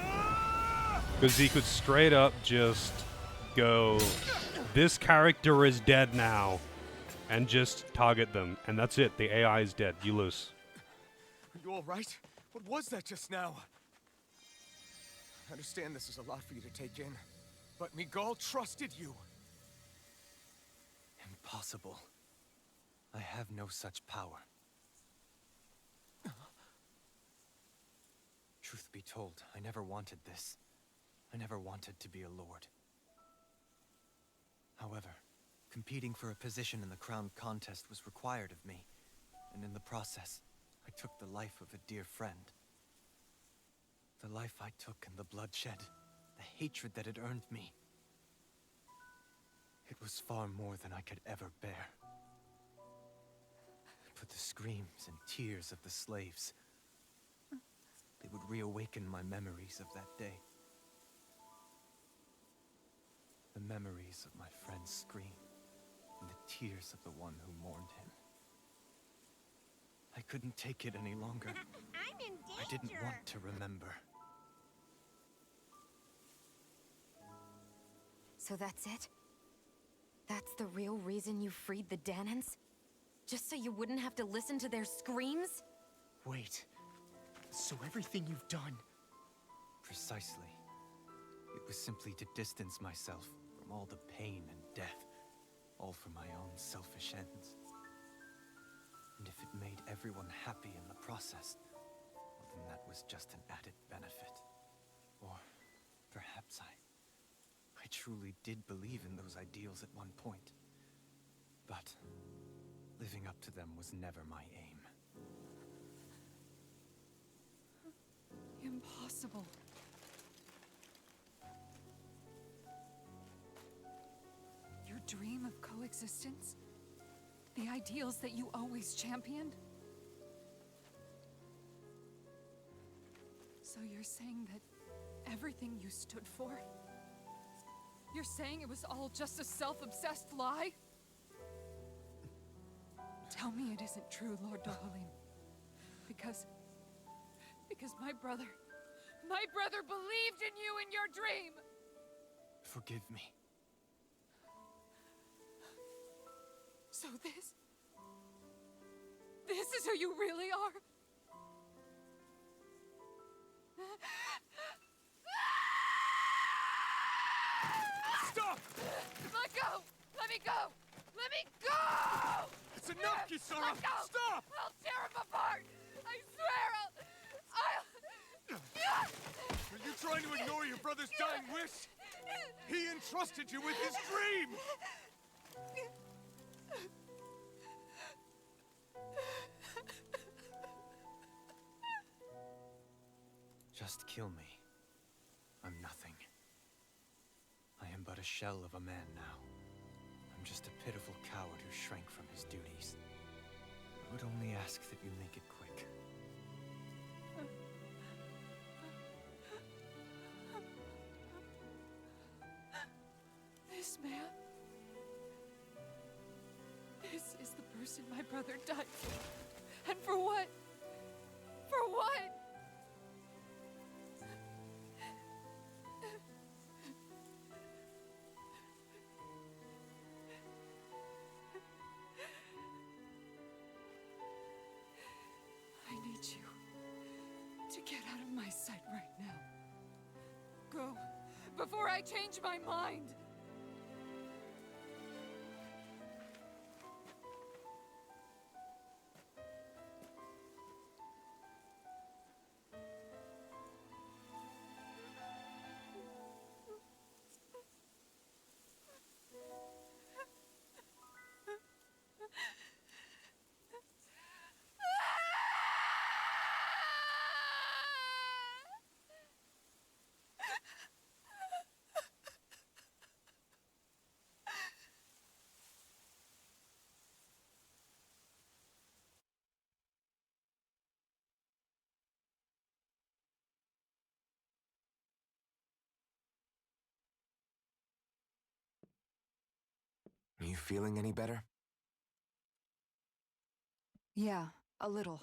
A: Because he could straight up just go, this character is dead now, and just target them. And that's it. The AI is dead. You lose.
E: Are you all right? What was that just now? I understand this is a lot for you to take in, but Miguel trusted you.
J: Impossible. I have no such power. Truth be told, I never wanted this. I never wanted to be a lord. However, competing for a position in the crown contest was required of me, and in the process, I took the life of a dear friend. The life I took and the bloodshed, the hatred that it earned me. It was far more than I could ever bear. But the screams and tears of the slaves, they would reawaken my memories of that day. The memories of my friend's scream, and the tears of the one who mourned him. I couldn't take it any longer.
B: I'm in danger.
J: I didn't want to remember.
K: So that's it? That's the real reason you freed the Danans? Just so you wouldn't have to listen to their screams?
F: Wait. So everything you've done...
J: Precisely. It was simply to distance myself from all the pain and death, all for my own selfish ends. And if it made everyone happy in the process, well, then that was just an added benefit. Or perhaps I truly did believe in those ideals at one point. But living up to them was never my aim.
H: Impossible. Your dream of coexistence? The ideals that you always championed? So you're saying that everything you stood for? You're saying it was all just a self-obsessed lie? Tell me it isn't true, Lord Dohalim. Because my brother believed in you in your dream!
J: Forgive me.
H: So this is who you really are?
I: Stop!
H: Let go! Let me go! Let me go!
I: It's enough, Kisara!
H: Let go!
I: Stop!
H: I'll tear him apart! I swear I'll...
I: Are you trying to ignore your brother's dying wish? He entrusted you with his dream!
J: Just kill me. I'm nothing. I am but a shell of a man now. I'm just a pitiful coward who shrank from his duties. I would only ask that you make it quick.
H: This man... This is the person my brother died for. And for what? For what? I need you to get out of my sight right now. Go, before I change my mind!
C: Are you feeling any better?
H: Yeah, a little.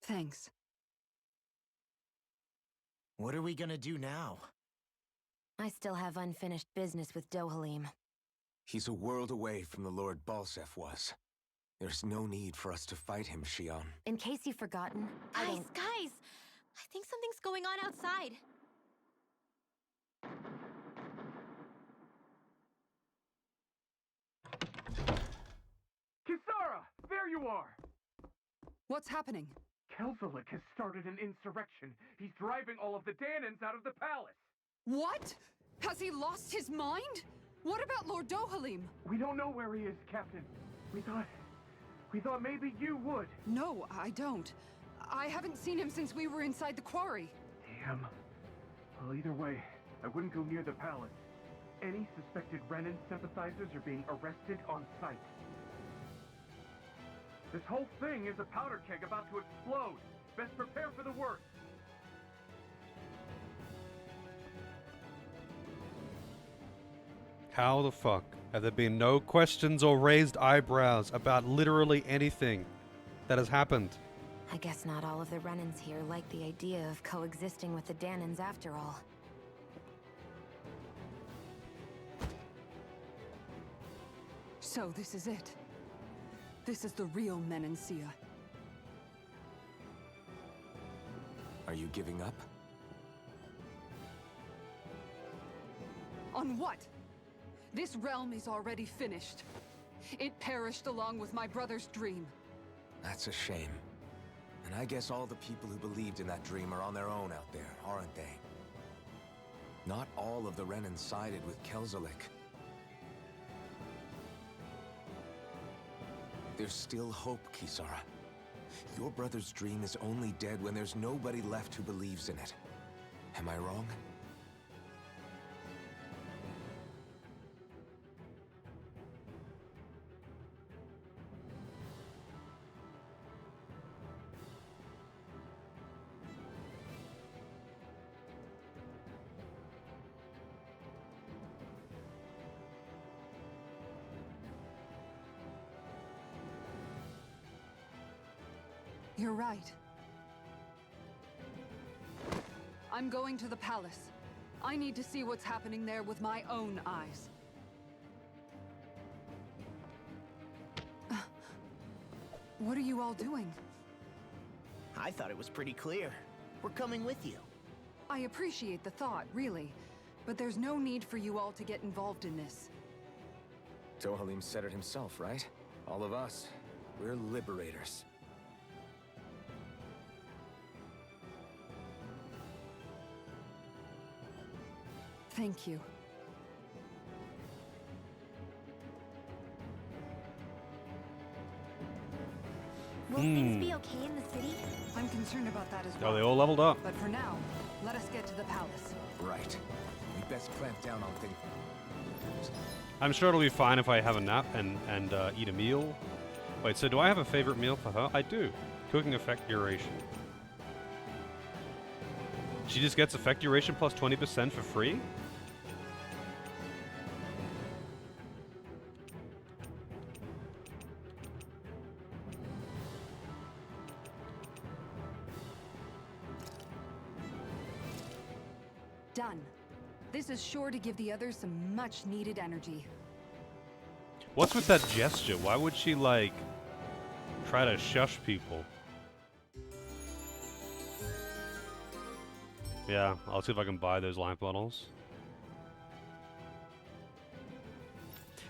H: Thanks.
F: What are we gonna do now?
K: I still have unfinished business with Dohalim.
C: He's a world away from the Lord Balseph was. There's no need for us to fight him, Shion.
K: In case you've forgotten,
B: Guys, guys! I think something's going on outside.
L: Kisara! There you are!
H: What's happening?
L: Kelzelik has started an insurrection. He's driving all of the Danans out of the palace.
H: What? Has he lost his mind? What about Lord Dohalim?
L: We don't know where he is, Captain. We thought maybe you would.
H: No, I don't. I haven't seen him since we were inside the quarry.
L: Damn. Well, either way, I wouldn't go near the palace. Any suspected Renan sympathizers are being arrested on sight. This whole thing is a powder keg about to explode. Best prepare for the worst.
A: How the fuck have there been no questions or raised eyebrows about literally anything that has happened?
K: I guess not all of the Renans here like the idea of coexisting with the Danans after all.
H: So this is it. This is the real Menancia.
C: Are you giving up?
H: On what? This realm is already finished. It perished along with my brother's dream.
C: That's a shame. And I guess all the people who believed in that dream are on their own out there, aren't they? Not all of the Renan sided with Kelzelik. There's still hope, Kisara. Your brother's dream is only dead when there's nobody left who believes in it. Am I wrong?
H: You're right. I'm going to the palace. I need to see what's happening there with my own eyes. What are you all doing?
F: I thought it was pretty clear. We're coming with you.
H: I appreciate the thought, really. But there's no need for you all to get involved in this.
C: Dohalim said it himself, right? All of us, we're liberators.
H: Thank you.
G: Will things be okay in the city?
H: I'm concerned about that as well.
A: Oh, they all leveled up.
H: But for now, let us get to the palace.
C: Right. We best clamp down on things.
A: I'm sure it'll be fine if I have a nap and eat a meal. Wait, so do I have a favorite meal for her? I do. Cooking effect duration. She just gets effect duration plus 20% for free?
H: Done. This is sure to give the others some much-needed energy.
A: What's with that gesture? Why would she, like, try to shush people? Yeah, I'll see if I can buy those lamp bottles.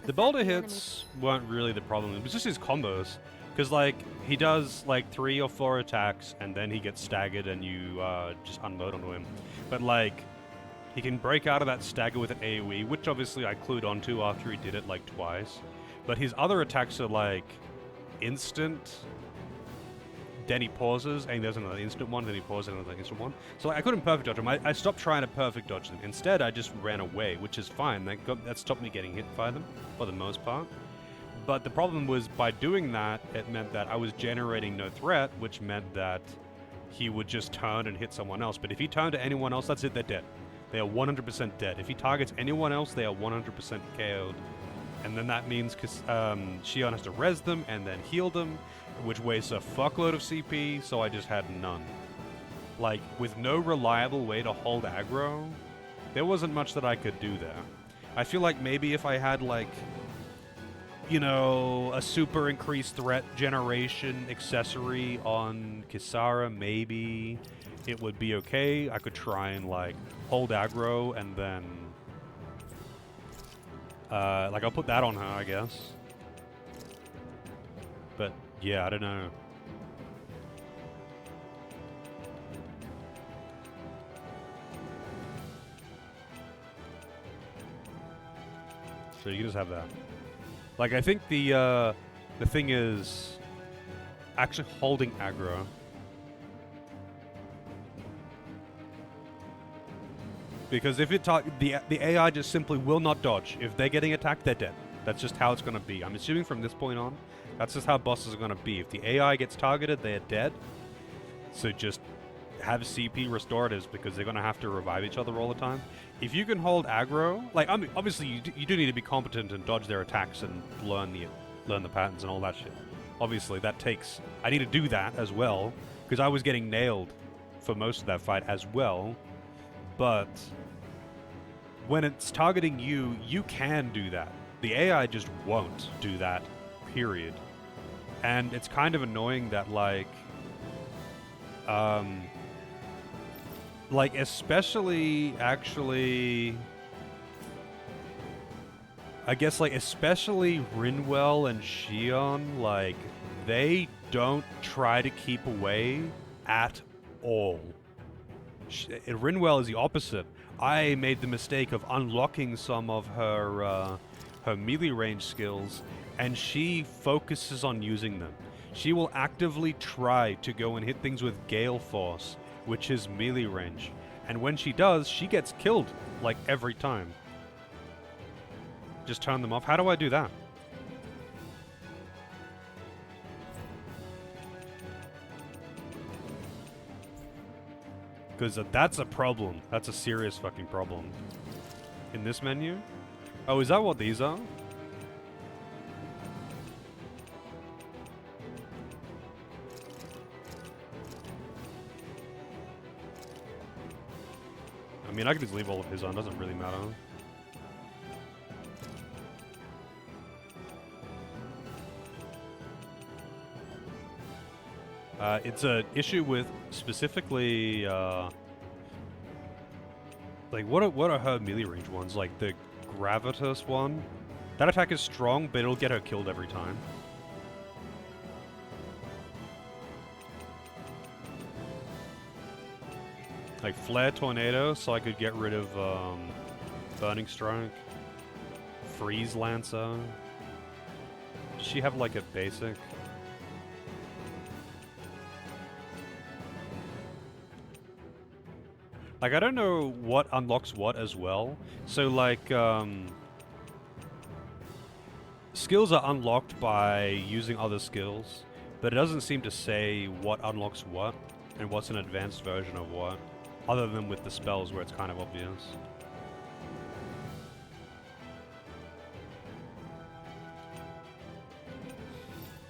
A: The boulder hits weren't really the problem. It was just his combos. Because, like, he does, like, 3 or 4 attacks, and then he gets staggered, and you just unload onto him. But, like, he can break out of that stagger with an AoE, which obviously I clued onto after he did it, like, twice. But his other attacks are, like, instant. Then he pauses, and there's another instant one, then he pauses, and another instant one. So, like, I couldn't perfect dodge him. I stopped trying to perfect dodge them. Instead, I just ran away, which is fine. That stopped me getting hit by them, for the most part. But the problem was, by doing that, it meant that I was generating no threat, which meant that he would just turn and hit someone else. But if he turned to anyone else, that's it, they're dead. They are 100% dead. If he targets anyone else, they are 100% KO'd. And then that means Shion has to res them and then heal them, which wastes a fuckload of CP, so I just had none. Like, with no reliable way to hold aggro, there wasn't much that I could do there. I feel like maybe if I had, like, you know, a super increased threat generation accessory on Kisara, maybe it would be okay. I could try and, like, hold aggro and then like, I'll put that on her, I guess. But yeah, I don't know. So you can just have that. Like, I think the thing is actually holding aggro. Because if it the AI just simply will not dodge. If they're getting attacked, they're dead. That's just how it's going to be. I'm assuming from this point on, that's just how bosses are going to be. If the AI gets targeted, they're dead. So just have CP restoratives because they're going to have to revive each other all the time. If you can hold aggro, like, I mean, obviously you do need to be competent and dodge their attacks and learn the patterns and all that shit. Obviously, that takes... I need to do that as well because I was getting nailed for most of that fight as well. But when it's targeting you, you can do that. The AI just won't do that, period. And it's kind of annoying that, like, especially, actually, I guess, like, especially Rinwell and Shion, like, they don't try to keep away at all. Rinwell is the opposite. I made the mistake of unlocking some of her her melee range skills, and she focuses on using them. She will actively try to go and hit things with Gale Force, which is melee range. And when she does, she gets killed, like, every time. Just turn them off. How do I do that? Because that's a problem. That's a serious fucking problem. In this menu? Oh, is that what these are? I mean, I could just leave all of his on. Doesn't really matter. It's an issue with specifically, like, what are her melee range ones? Like, the Gravitas one? That attack is strong, but it'll get her killed every time. Like, Flare Tornado, so I could get rid of, Burning Strike. Freeze Lancer. Does she have, like, a basic? Like, I don't know what unlocks what as well. So, like, skills are unlocked by using other skills, but it doesn't seem to say what unlocks what, and what's an advanced version of what, other than with the spells where it's kind of obvious.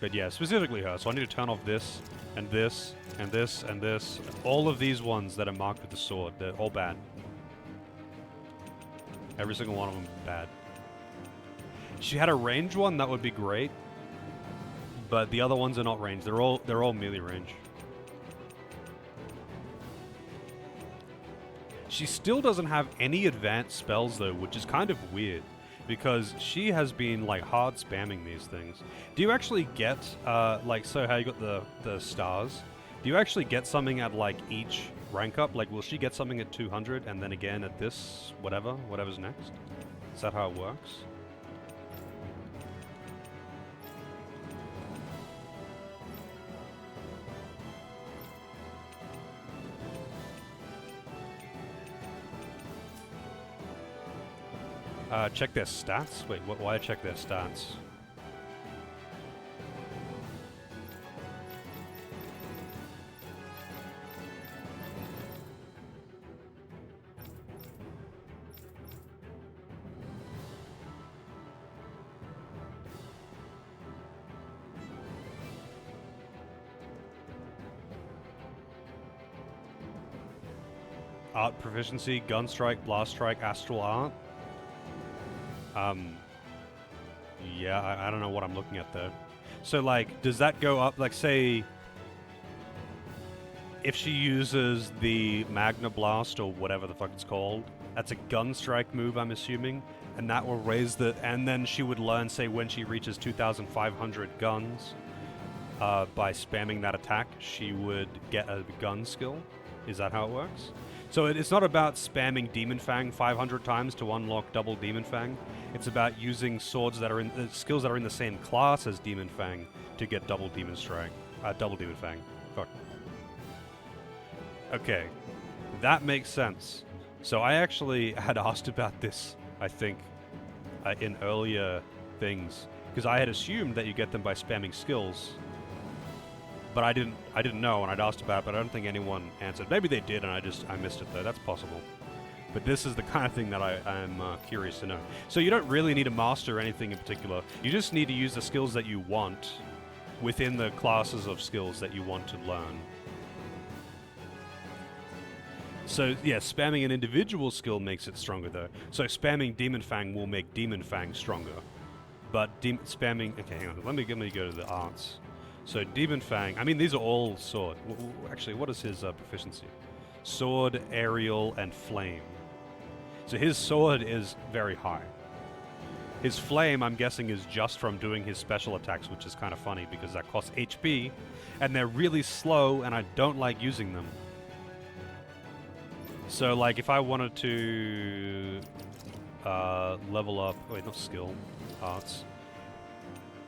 A: But yeah, specifically her, so I need to turn off this, and this, and this, and this. All of these ones that are marked with the sword, they're all bad. Every single one of them bad. If she had a range one, that would be great. But the other ones are not ranged. They're all melee range. She still doesn't have any advanced spells though, which is kind of weird. Because she has been, like, hard spamming these things. Do you actually get, like, so how you got the stars? Do you actually get something at, like, each rank up? Like, will she get something at 200 and then again at this, whatever's next? Is that how it works? Check their stats? Wait, why check their stats? Art proficiency, gun strike, blast strike, astral art. Yeah, I don't know what I'm looking at though. So, like, does that go up, like, say, if she uses the Magna Blast or whatever the fuck it's called, that's a gun strike move, I'm assuming, and that will raise the, and then she would learn, say, when she reaches 2,500 guns, by spamming that attack, she would get a gun skill. Is that how it works? So it's not about spamming Demon Fang 500 times to unlock double Demon Fang. It's about using swords that are in skills that are in the same class as Demon Fang to get double Demon Strike, double Demon Fang. Fuck. Okay, that makes sense. So I actually had asked about this, I think, in earlier things, because I had assumed that you get them by spamming skills. But I didn't know, and I'd asked about it, but I don't think anyone answered. Maybe they did, and I missed it though. That's possible. But this is the kind of thing that I'm curious to know. So you don't really need to master anything in particular. You just need to use the skills that you want within the classes of skills that you want to learn. So yeah, spamming an individual skill makes it stronger though. So spamming Demon Fang will make Demon Fang stronger. But spamming... Okay, hang on. Let me go to the arts. So Demon Fang, I mean, these are all sword. Actually, what is his proficiency? Sword, aerial, and flame. So his sword is very high. His flame, I'm guessing, is just from doing his special attacks, which is kind of funny because that costs HP, and they're really slow, and I don't like using them. So, like, if I wanted to level up... Wait, not skill. Arts.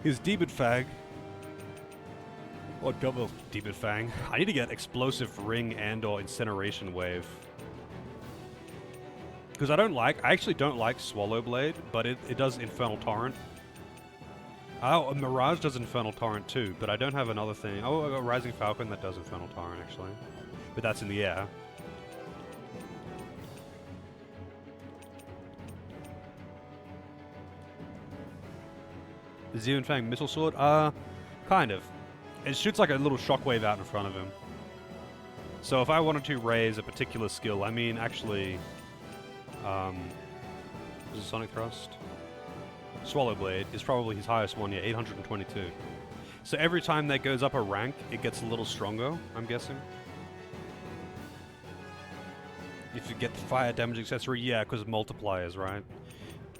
A: His Demon Fang... Or double Demon Fang. I need to get Explosive Ring and or Incineration Wave. Because I actually don't like Swallow Blade, but it does Infernal Torrent. Oh, Mirage does Infernal Torrent too, but I don't have another thing. Oh, I got Rising Falcon that does Infernal Torrent actually. But that's in the air. The Demon Fang Missile Sword? Kind of. It shoots like a little shockwave out in front of him. So if I wanted to raise a particular skill, I mean, actually... is it Sonic Thrust? Swallow Blade is probably his highest one, yeah, 822. So every time that goes up a rank, it gets a little stronger, I'm guessing. If you get the fire damage accessory, yeah, because of multipliers, right?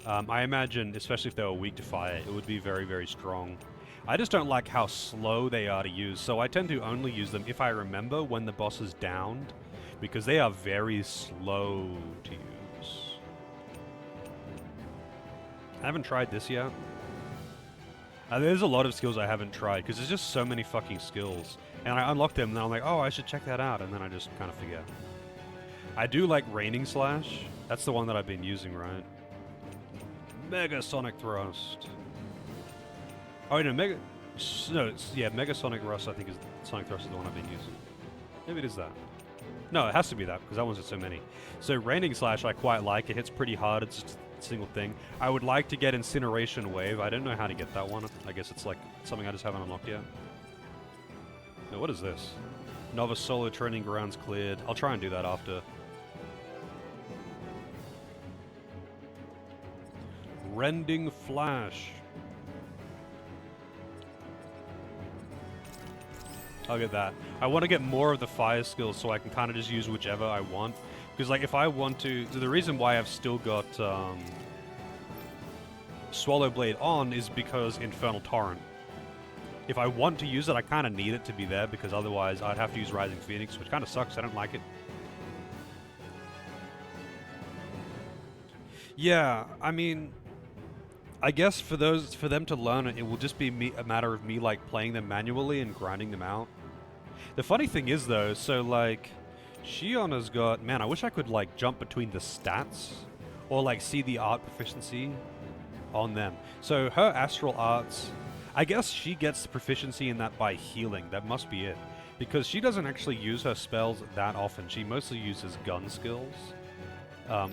A: I imagine, especially if they were weak to fire, it would be very, very strong. I just don't like how slow they are to use, so I tend to only use them if I remember when the boss is downed, because they are very slow to use. I haven't tried this yet. There's a lot of skills I haven't tried, because there's just so many fucking skills. And I unlock them, and then I'm like, oh, I should check that out, and then I just kind of forget. I do like Raining Slash. That's the one that I've been using, right? Mega Sonic Thrust. Oh, no, Mega... No, yeah, Mega Sonic Thrust, I think, is Sonic Thrust is the one I've been using. Maybe it is that. No, it has to be that, because that one's just so many. So Raining Slash I quite like. It hits pretty hard. It's just a single thing. I would like to get Incineration Wave. I don't know how to get that one. I guess it's like something I just haven't unlocked yet. No, what is this? Novice Solo Training Grounds cleared. I'll try and do that after. Rending Flash. I'll get that. I want to get more of the fire skills so I can kind of just use whichever I want. Because, like, if I want to... The reason why I've still got Swallow Blade on is because Infernal Torrent. If I want to use it, I kind of need it to be there, because otherwise I'd have to use Rising Phoenix, which kind of sucks. I don't like it. Yeah, I mean... I guess for them to learn it, it will just be a matter of me, like, playing them manually and grinding them out. The funny thing is, though, so, like, Shiona's got... Man, I wish I could, like, jump between the stats or, like, see the art proficiency on them. So her Astral Arts... I guess she gets the proficiency in that by healing. That must be it. Because she doesn't actually use her spells that often. She mostly uses gun skills.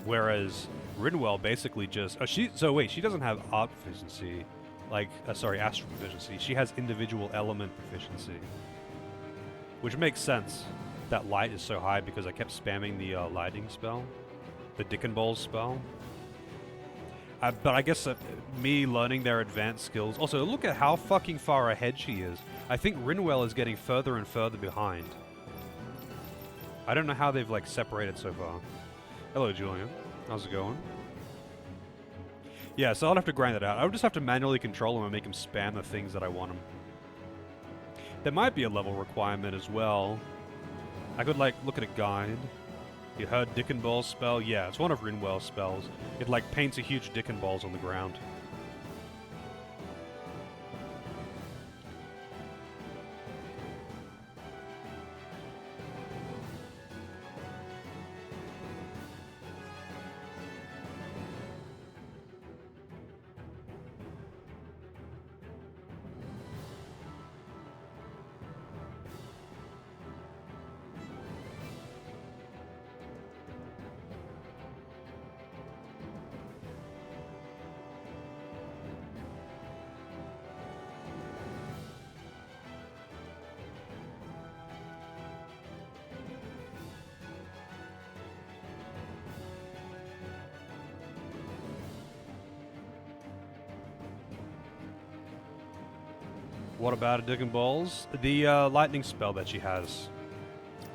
A: Whereas Rinwell basically just... So wait, she doesn't have art proficiency. Like, sorry, astral proficiency. She has individual element proficiency. Which makes sense. That light is so high because I kept spamming the lighting spell. The Dickon Balls spell. But I guess me learning their advanced skills... Also, look at how fucking far ahead she is. I think Rinwell is getting further and further behind. I don't know how they've, like, separated so far. Hello, Julian. How's it going? Yeah, so I'll have to grind that out. I'll just have to manually control him and make him spam the things that I want him. There might be a level requirement as well. I could, like, look at a guide. You heard Dickon Balls spell? Yeah, it's one of Rinwell's spells. It, like, paints a huge Dickon Balls on the ground. What about a Dickon Balls? The lightning spell that she has.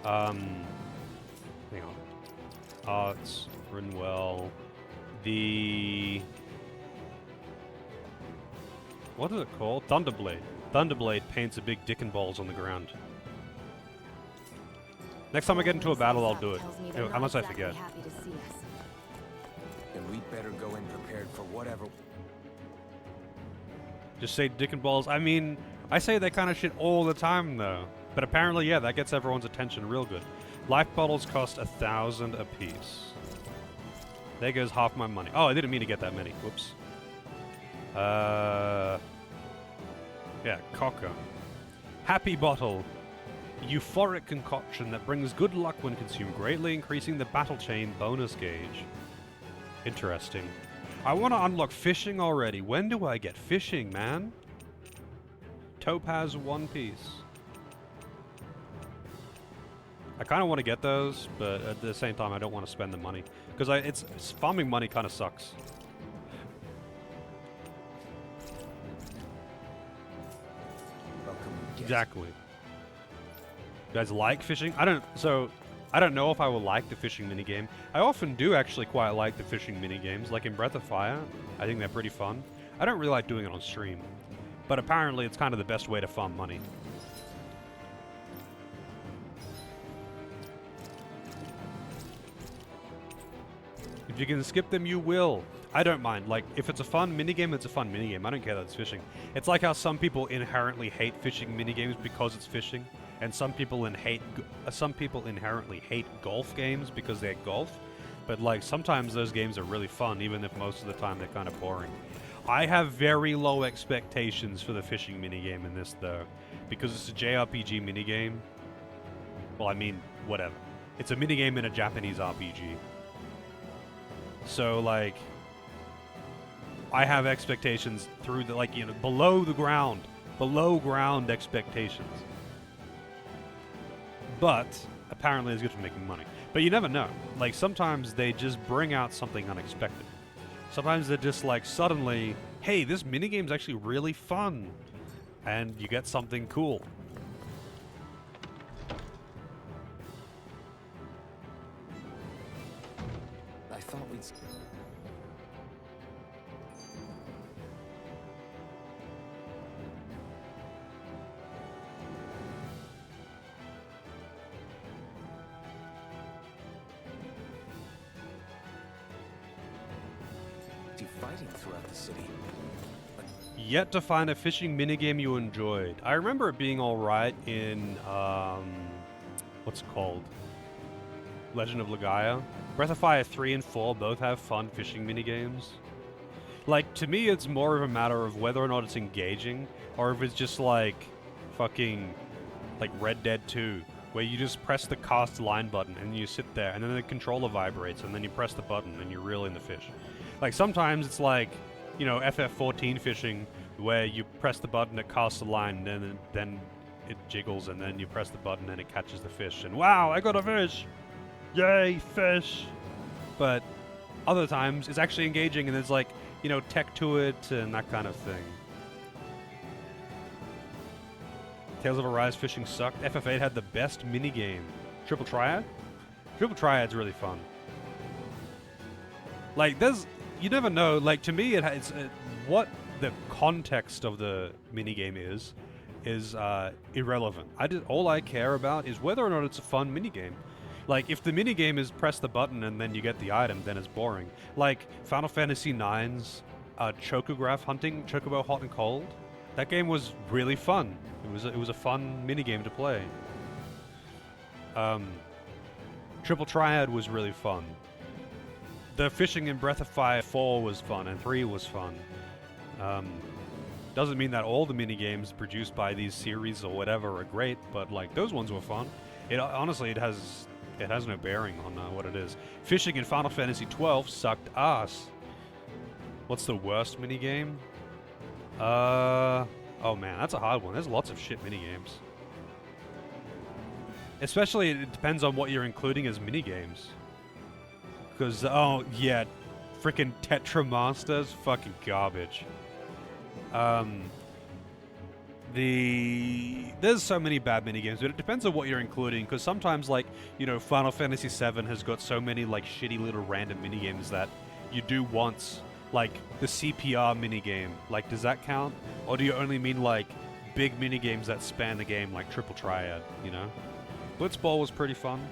A: Hang on. Arts, Rinwell. The What is it called? Thunderblade. Thunderblade paints a big dick and balls on the ground. Next time I get into a battle, I'll do it. Unless I forget.
C: Then we'd better go in prepared for whatever.
A: Just say dick and balls. I mean, I say that kind of shit all the time, though. But apparently, yeah, that gets everyone's attention real good. Life bottles cost 1,000 apiece. There goes half my money. Oh, I didn't mean to get that many. Whoops. Yeah, Cocker. Happy Bottle. Euphoric concoction that brings good luck when consumed, greatly increasing the battle chain bonus gauge. Interesting. I want to unlock fishing already. When do I get fishing, man? Topaz 1 piece. I kind of want to get those, but at the same time, I don't want to spend the money. Because it's farming money kind of sucks. Exactly. You guys like fishing? I don't know if I will like the fishing minigame. I often do actually quite like the fishing minigames, like in Breath of Fire. I think they're pretty fun. I don't really like doing it on stream. But apparently it's kind of the best way to farm money. If you can skip them, you will. I don't mind. Like, if it's a fun minigame, it's a fun minigame. I don't care that it's fishing. It's like how some people inherently hate fishing minigames because it's fishing, and some people inherently hate golf games because they're golf. But, like, sometimes those games are really fun, even if most of the time they're kind of boring. I have very low expectations for the fishing minigame in this, though, because it's a JRPG minigame. Well, I mean, whatever. It's a minigame in a Japanese RPG. So, like, I have expectations through the, like, you know, below ground expectations. But apparently it's good for making money. But you never know. Like, sometimes they just bring out something unexpected. Sometimes they're just like, suddenly, hey, this minigame's actually really fun. And you get something cool.
C: I thought we'd... fighting throughout the city.
A: Yet to find a fishing minigame you enjoyed. I remember it being alright in, what's it called? Legend of Legaia. Breath of Fire 3 and 4 both have fun fishing minigames. Like, to me, it's more of a matter of whether or not it's engaging, or if it's just like, fucking, like Red Dead 2, where you just press the cast line button, and you sit there, and then the controller vibrates, and then you press the button, and you reel in the fish. Like, sometimes it's like, you know, FF14 fishing, where you press the button, it casts a line, and then it jiggles, and then you press the button, and it catches the fish, and wow, I got a fish! Yay, fish! But other times, it's actually engaging, and there's like, you know, tech to it, and that kind of thing. Tales of Arise fishing sucked. FF8 had the best minigame. Triple Triad? Triple Triad's really fun. Like, you never know. Like, to me, it's what the context of the minigame is irrelevant. All I care about is whether or not it's a fun minigame. Like, if the minigame is press the button and then you get the item, then it's boring. Like, Final Fantasy IX's Chocograph hunting, Chocobo Hot and Cold. That game was really fun. It was a fun minigame to play. Triple Triad was really fun. The fishing in Breath of Fire 4 was fun, and 3 was fun. Doesn't mean that all the minigames produced by these series or whatever are great, but, like, those ones were fun. Honestly, it has no bearing on what it is. Fishing in Final Fantasy 12 sucked ass. What's the worst minigame? Oh man, that's a hard one. There's lots of shit minigames. Especially, it depends on what you're including as minigames. Because, oh yeah, frickin' Tetra Masters, fucking garbage. There's so many bad minigames, but it depends on what you're including, because sometimes, like, you know, Final Fantasy VII has got so many, like, shitty little random minigames that you do once, Like the CPR minigame. Like, does that count? Or do you only mean like big minigames that span the game, like Triple Triad, you know? Blitzball was pretty fun.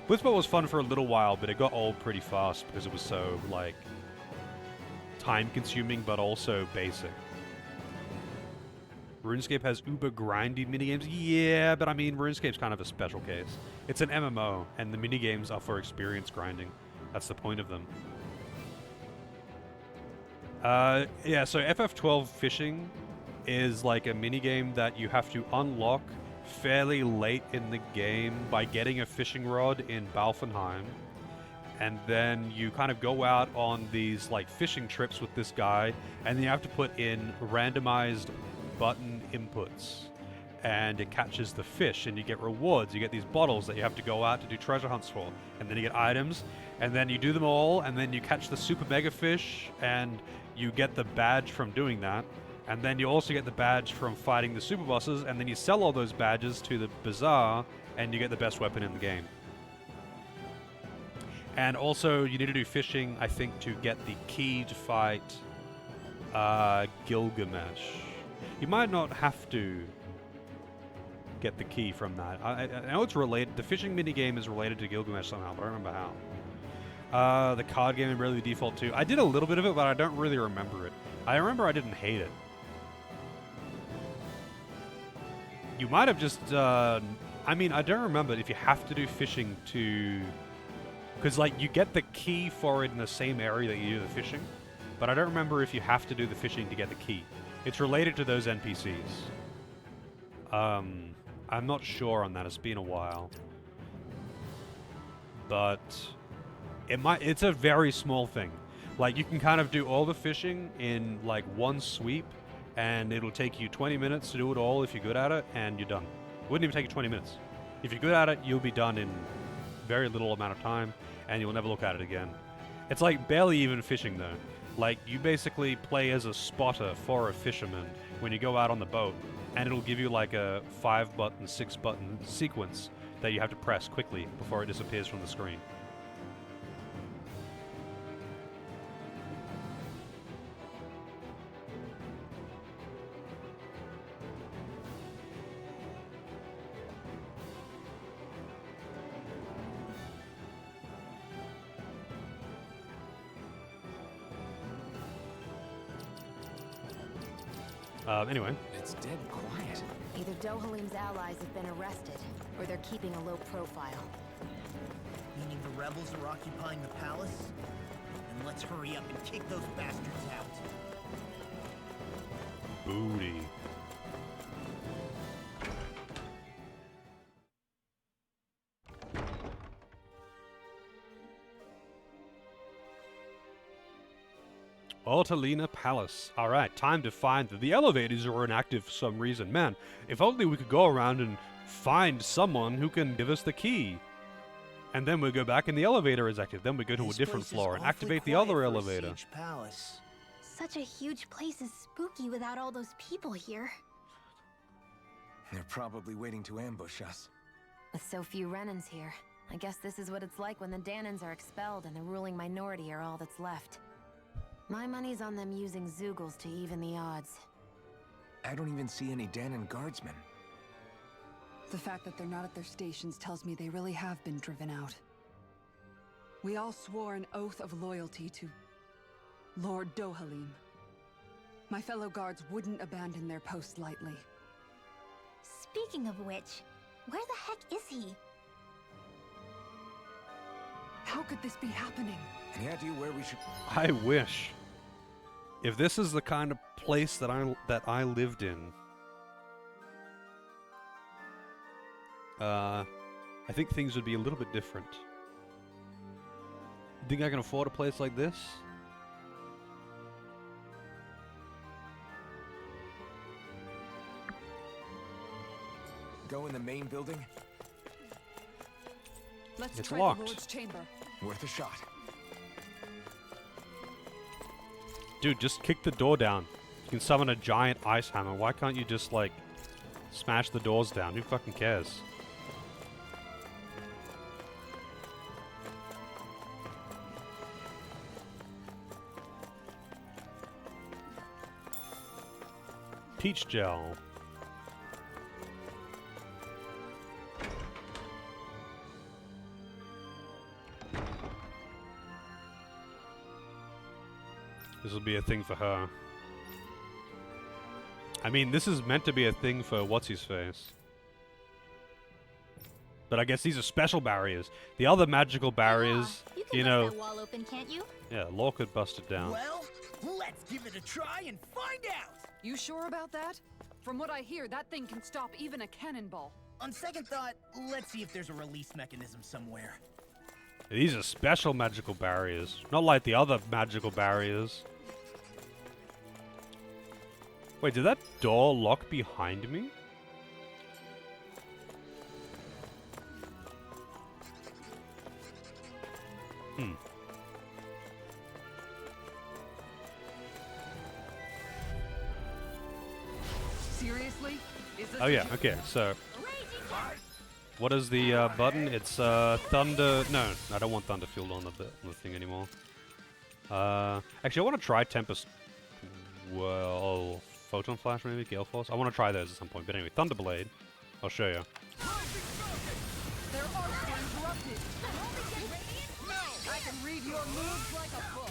A: Blitzball was fun for a little while, but it got old pretty fast because it was so, like, time-consuming, but also basic. RuneScape has uber grindy minigames? Yeah, but I mean, RuneScape's kind of a special case. It's an MMO, and the minigames are for experience grinding. That's the point of them. Yeah, so FF12 fishing is like a minigame that you have to unlock fairly late in the game by getting a fishing rod in Balfenheim, and then you kind of go out on these like fishing trips with this guy, and then you have to put in randomized button inputs, and it catches the fish, and you get rewards. You get these bottles that you have to go out to do treasure hunts for, and then you get items, and then you do them all, and then you catch the super mega fish, and you get the badge from doing that. And then you also get the badge from fighting the super bosses, and then you sell all those badges to the bazaar, and you get the best weapon in the game. And also, you need to do fishing, I think, to get the key to fight Gilgamesh. You might not have to get the key from that. I know it's related. The fishing minigame is related to Gilgamesh somehow, but I don't remember how. The card game in Bravely Default 2. I did a little bit of it, but I don't really remember it. I remember I didn't hate it. You might have just, I mean, I don't remember if you have to do fishing to... Because, like, you get the key for it in the same area that you do the fishing, but I don't remember if you have to do the fishing to get the key. It's related to those NPCs. I'm not sure on that. It's been a while. But it's a very small thing. Like, you can kind of do all the fishing in, like, one sweep, and it'll take you 20 minutes to do it all if you're good at it, and you're done. It wouldn't even take you 20 minutes. If you're good at it, you'll be done in very little amount of time, and you'll never look at it again. It's like barely even fishing, though. Like, you basically play as a spotter for a fisherman when you go out on the boat, and it'll give you like a 5-button, 6-button sequence that you have to press quickly before it disappears from the screen. Anyway.
C: It's dead quiet.
K: Either Dohalim's allies have been arrested, or they're keeping a low profile.
F: Meaning the rebels are occupying the palace? Then let's hurry up and kick those bastards out.
A: Booty. Ortalina Palace. Alright, time to find that the elevators are inactive for some reason. Man, if only we could go around and find someone who can give us the key. And then we go back and the elevator is active. Then we go to a different floor and activate the other elevator.
F: Palace.
G: Such a huge place is spooky without all those people here.
C: They're probably waiting to ambush us.
K: With so few Renans here, I guess this is what it's like when the Danans are expelled and the ruling minority are all that's left. My money's on them using Zeugles to even the odds.
C: I don't even see any Danan guardsmen.
H: The fact that they're not at their stations tells me they really have been driven out. We all swore an oath of loyalty to Lord Dohalim. My fellow guards wouldn't abandon their post lightly.
G: Speaking of which, where the heck is he?
H: How could this be happening?
C: Any idea where we should...
A: I wish. If this is the kind of place that I lived in, I think things would be a little bit different. You think I can afford a place like this?
C: Go in the main building?
H: Let's
A: It's
H: try
A: locked.
H: the Lord's chamber.
C: Worth a shot.
A: Dude, just kick the door down. You can summon a giant ice hammer. Why can't you just, like, smash the doors down? Who fucking cares? Peach gel. This will be a thing for her. I mean, this is meant to be a thing for what's-his-face. But I guess these are special barriers. The other magical barriers, you know...
G: That wall open, can't you?
A: Yeah, Law could bust it down.
F: Well, let's give it a try and find out!
H: You sure about that? From what I hear, that thing can stop even a cannonball.
F: On second thought, let's see if there's a release mechanism somewhere.
A: These are special magical barriers, not like the other magical barriers. Wait, did that door lock behind me? Hmm.
H: Seriously? Is this
A: Oh yeah, okay, so... What is the button? It's thunder... No, I don't want thunder fueled on the thing anymore. Actually, I want to try Tempest... Well... Photon Flash maybe? Gale Force? I want to try those at some point, but anyway, Thunderblade. I'll show you.
H: Their arcs were interrupted. I can read your moves like a book.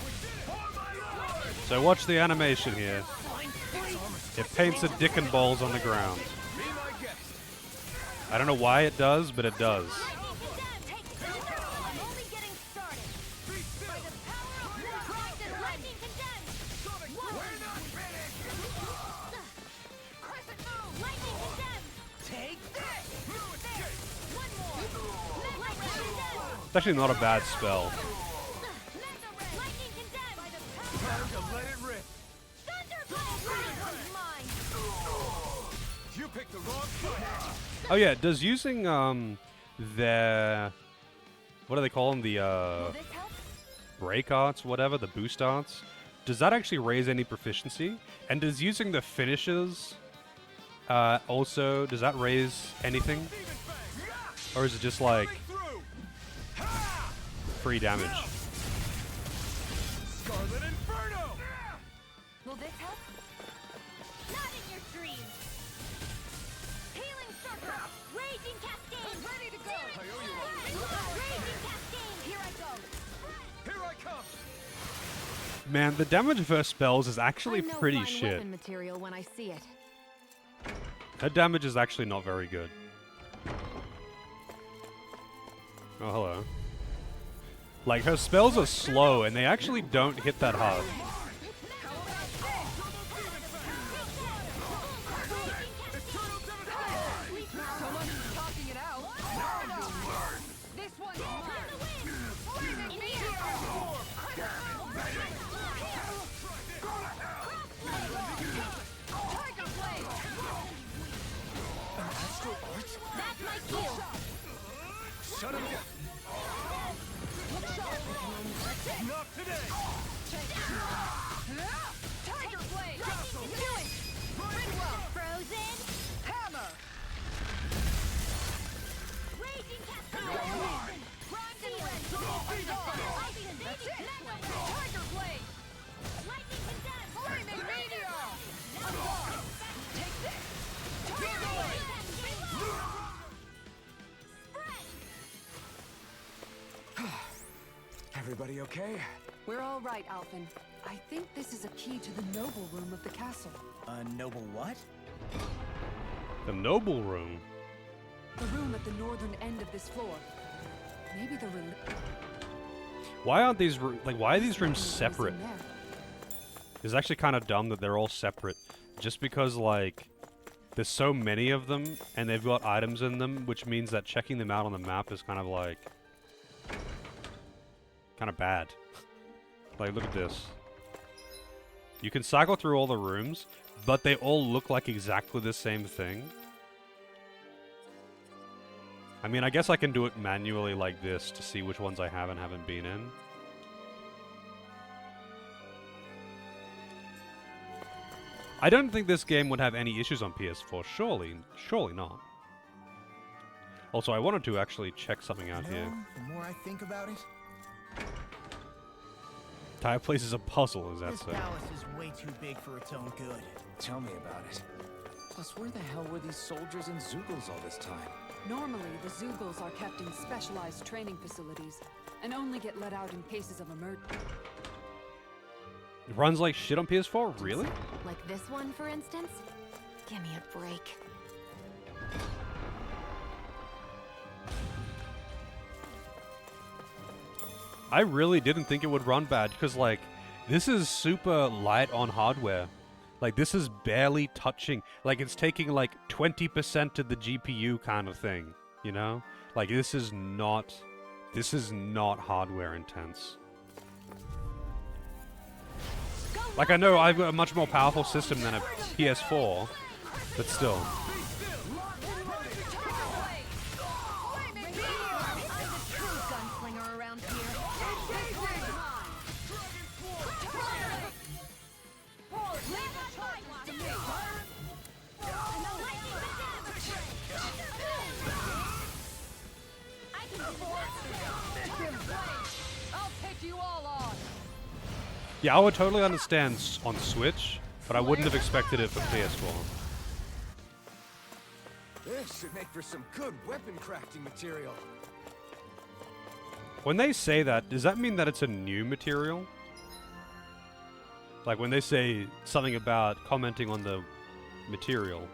A: So watch the animation here. It paints a dick and balls on the ground. I don't know why it does, but it does. It's actually not a bad spell. Oh yeah, does using their, what do they call them, the break arts, whatever, the boost arts, does that actually raise any proficiency? And does using the finishes also, does that raise anything? Or is it just like free damage?
E: Scarlet Inferno!
B: Will this help? Not in your dreams. Healing circle. Raging cascade. Ready to go. I owe you one. Raging cascade. Here I go.
E: Here I come.
A: Man, the damage of her spells is actually
K: I know
A: pretty
K: fine
A: shit.
K: weapon material when I see it.
A: Her damage is actually not very good. Oh, hello. Like, her spells are slow, and they actually don't hit that hard.
H: Someone's talking it out. This one's Tiger Blade!
B: That's my cue.
E: Shut him down. Not today.
H: Tiger Blade!
B: Do it. Ringwell. Frozen.
H: Hammer!
B: Raging cascade. Grind and red.
H: That's it! Tiger Blade!
B: Lightning condemned.
H: Flaming Meteor! Unlock! Take this! Tiger Blade!
C: Everybody okay?
H: We're all right, Alphen. I think this is a key to the noble room of the castle.
F: A noble what?
A: The noble room.
H: The room at the northern end of this floor. Maybe the
A: Why aren't these why are these rooms separate? It's actually kind of dumb that they're all separate. Just because like there's so many of them and they've got items in them, which means that checking them out on the map is kind of like bad. Like, look at this. You can cycle through all the rooms, but they all look like exactly the same thing. I mean, I guess I can do it manually like this to see which ones I have and haven't been in. I don't think this game would have any issues on PS4. Surely not. Also, I wanted to actually check something out here.
F: The more I think about it,
A: Entire place is a puzzle, is that
F: This
A: so?
F: palace is way too big for its own good.
C: Tell me about it. Plus, where the hell were these soldiers and Zeugles all this time?
H: Normally, the Zeugles are kept in specialized training facilities and only get let out in cases of emergency.
A: It runs like shit on PS4? Really?
K: Like this one, for instance? Give me a break.
A: I really didn't think it would run bad, because, like, this is super light on hardware. Like, this is barely touching. Like, it's taking, like, 20% of the GPU kind of thing, you know? Like, this is not hardware intense. Like, I know I've got a much more powerful system than a PS4, but still. Yeah, I would totally understand on Switch, but I wouldn't have expected it for PS4.
C: This should make for some good weapon crafting material.
A: When they say that, does that mean that it's a new material? Like when they say something about commenting on the material,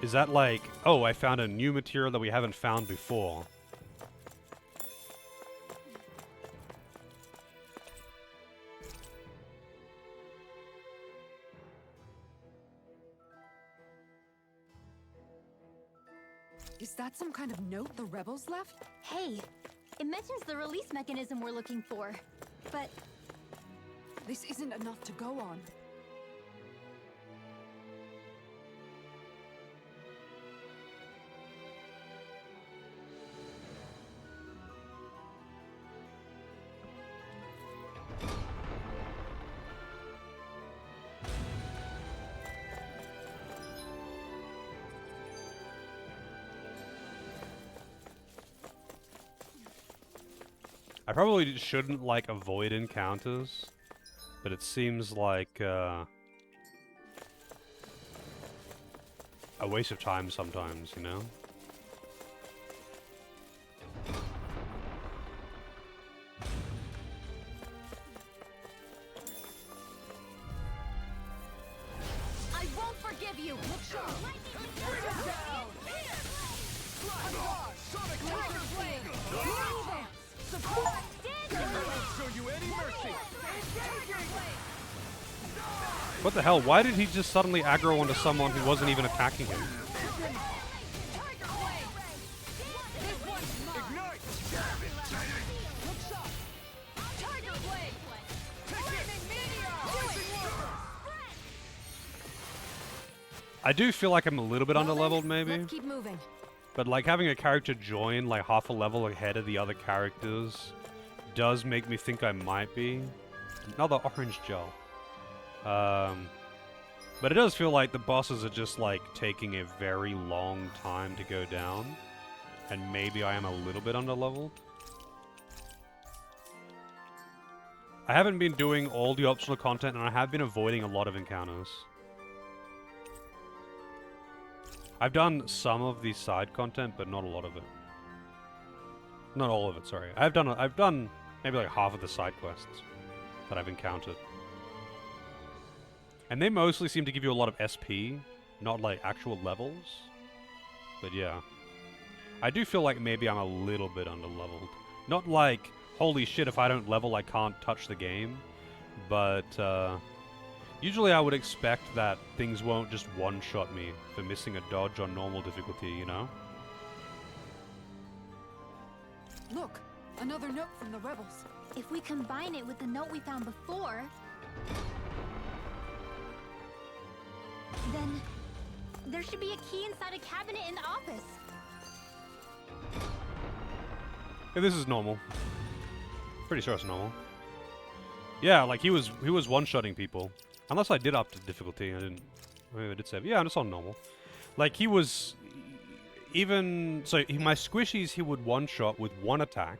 A: is that like, oh, I found a new material that we haven't found before?
H: Is that some kind of note the rebels left?
B: Hey, it mentions the release mechanism we're looking for, but
H: this isn't enough to go on.
A: I probably shouldn't, like, avoid encounters, but it seems like, a waste of time sometimes, you know?
B: I won't forgive you. Look sharp. Sonic Tiger Blade. Support!
I: Show you any mercy!
A: What the hell? Why did he just suddenly aggro onto someone who wasn't even attacking him? I do feel like I'm a little bit underleveled, maybe.
K: Let's keep moving.
A: But like having a character join like half a level ahead of the other characters does make me think I might be. Another orange gel. But it does feel like the bosses are just like taking a very long time to go down. And maybe I am a little bit underleveled. I haven't been doing all the optional content and I have been avoiding a lot of encounters. I've done some of the side content, but not a lot of it. Not all of it, sorry. I've done maybe like half of the side quests that I've encountered. And they mostly seem to give you a lot of SP, not like actual levels. But yeah. I do feel like maybe I'm a little bit underleveled. Not like, holy shit, if I don't level I can't touch the game. But, usually I would expect that things won't just one-shot me for missing a dodge on normal difficulty, you know?
H: Look, another note from the rebels.
B: If we combine it with the note we found before, then there should be a key inside a cabinet in the office.
A: Yeah, this is normal. Pretty sure it's normal. Yeah, like he was one-shotting people. Unless I did up the difficulty, I didn't. Maybe I did save. Yeah, it's on normal. Like he was, even my squishies he would one-shot with one attack,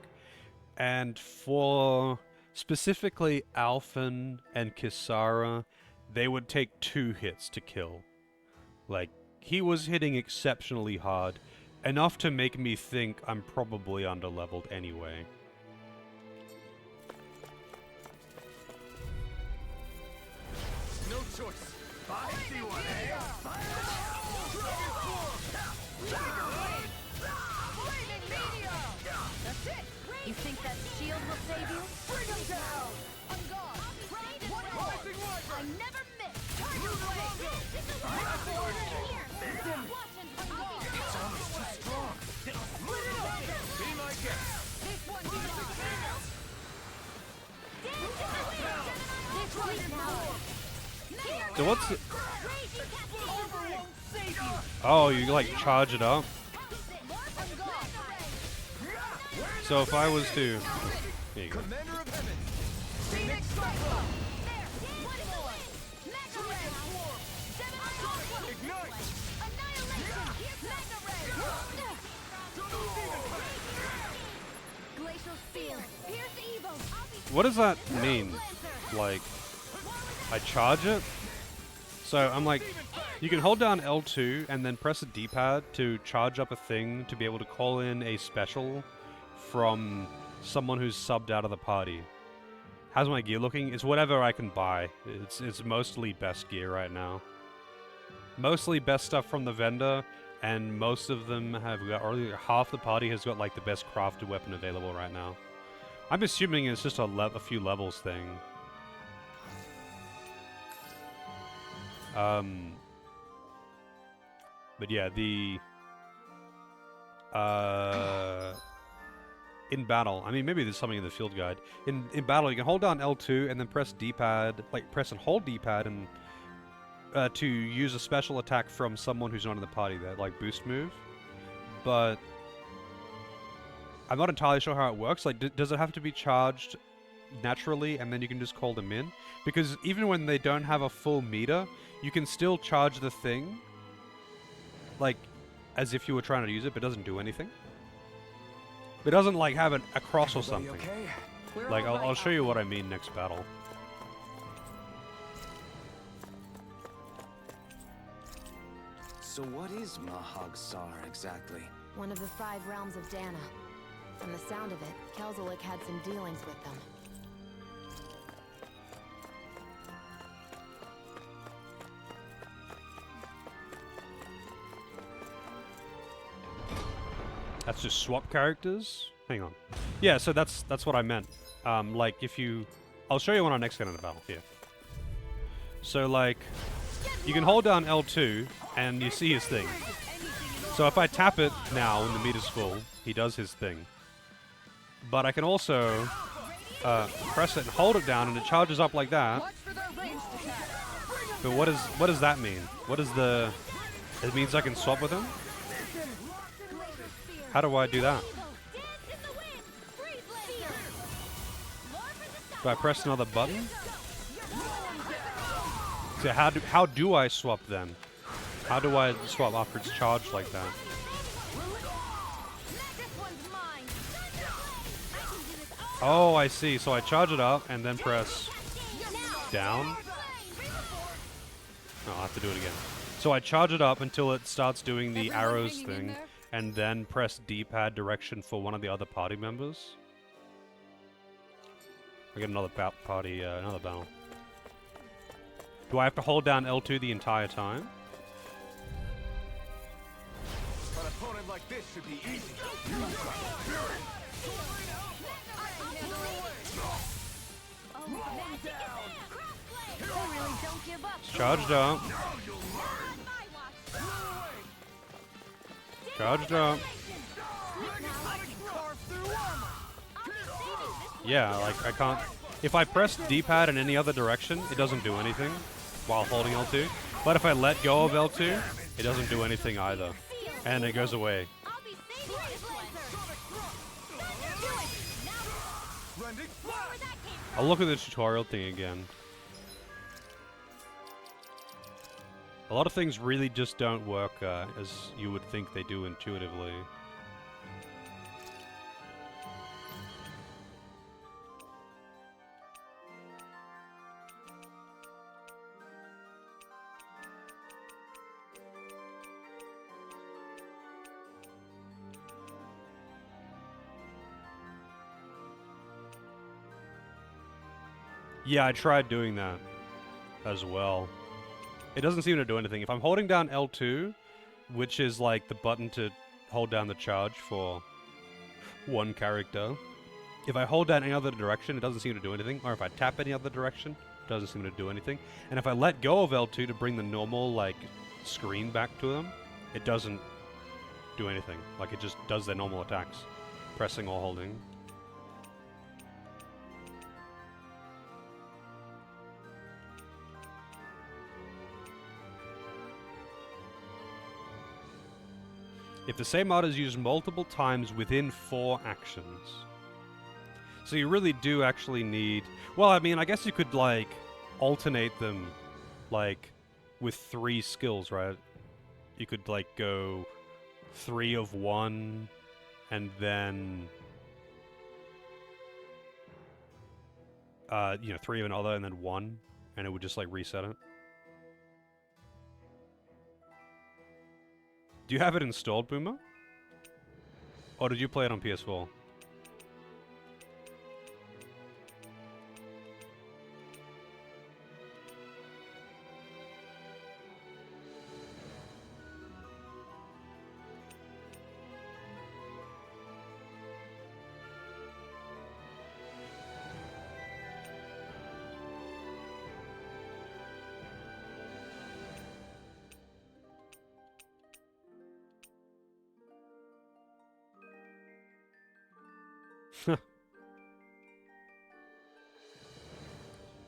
A: and for Specifically, Alphen and Kisara, they would take 2 hits to kill. Like, he was hitting exceptionally hard, enough to make me think I'm probably underleveled anyway.
E: No choice. I see one, eh?
B: That's it. You think that shield will save you?
E: Bring him down! On guard! One rising light!
B: I never miss. Tiger blade.
E: It's almost too strong. Split it up! Be my guest.
B: This one is This one is now.
A: So what's the...
E: Over won't save you!
A: Oh, you like charge it up? So if I was to... Here you go.
E: Commander of Heaven! Phoenix Cyclone! Ignite!
B: Glacial Steel. Pierce evil.
A: What does that mean? Like, I charge it? So I'm like, you can hold down L2 and then press a D-pad to charge up a thing to be able to call in a special from someone who's subbed out of the party. How's my gear looking? It's whatever I can buy. It's mostly best gear right now. Mostly best stuff from the vendor, and most of them have got, or half the party has got like the best crafted weapon available right now. I'm assuming it's just a few levels thing. But yeah, the in battle, I mean, maybe there's something in the field guide. In battle, you can hold down L2 and then press D-pad, like press and hold D-pad, and to use a special attack from someone who's not in the party, that like boost move. But I'm not entirely sure how it works. Like, does it have to be charged naturally, and then you can just call them in? Because even when they don't have a full meter, you can still charge the thing, like, as if you were trying to use it, but it doesn't do anything. It doesn't, like, have a cross or something.
C: Okay?
A: Like, I'll show you what I mean next battle.
C: So what is Mahag Sar exactly?
K: One of the 5 realms of Dana. From the sound of it, Kelzelik had some dealings with them.
A: That's just swap characters? Hang on. Yeah, so that's what I meant. Like, if you... I'll show you when I next get into battle. Here. So, like, you can hold down L2, and you see his thing. So if I tap it now when the meter's full, he does his thing. But I can also press it and hold it down, and it charges up like that. But what does that mean? What is the... It means I can swap with him? How do I do that? Do I press another button? So how do I swap then? How do I swap after it's charged like that? Oh, I see. So I charge it up and then press down. Oh, I'll have to do it again. So I charge it up until it starts doing the arrows thing, and then press D-pad direction for one of the other party members. I get another another battle. Do I have to hold down L2 the entire time?
E: An opponent like this should be easy.
A: It's charged up. Charged up. Yeah, like I can't... If I press D-pad in any other direction, it doesn't do anything while holding L2. But if I let go of L2, it doesn't do anything either. And it goes away. I'll look at the tutorial thing again. A lot of things really just don't work as you would think they do intuitively. Yeah, I tried doing that as well. It doesn't seem to do anything. If I'm holding down L2, which is like the button to hold down the charge for one character, if I hold down any other direction, it doesn't seem to do anything. Or if I tap any other direction, it doesn't seem to do anything. And if I let go of L2 to bring the normal, like, screen back to them, it doesn't do anything. Like, it just does their normal attacks. Pressing or holding. If the same art is used multiple times within 4 actions. So you really do actually need... Well, I mean, I guess you could, like, alternate them, like, with 3 skills, right? You could, like, go 3 of one, and then... 3 of another, and then 1, and it would just, like, reset it. Do you have it installed, Boomer? Or did you play it on PS4?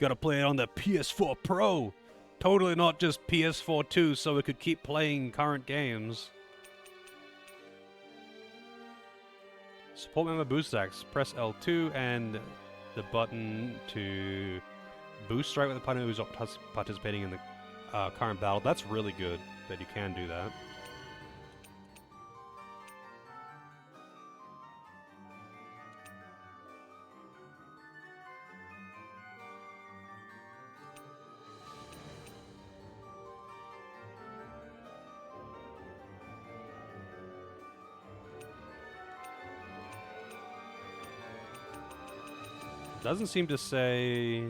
A: Gotta play it on the PS4 Pro. Totally not just PS4 2 so we could keep playing current games. Support member boost stacks. Press L2 and the button to boost strike with the opponent who's participating in the current battle. That's really good that you can do that. Doesn't seem to say...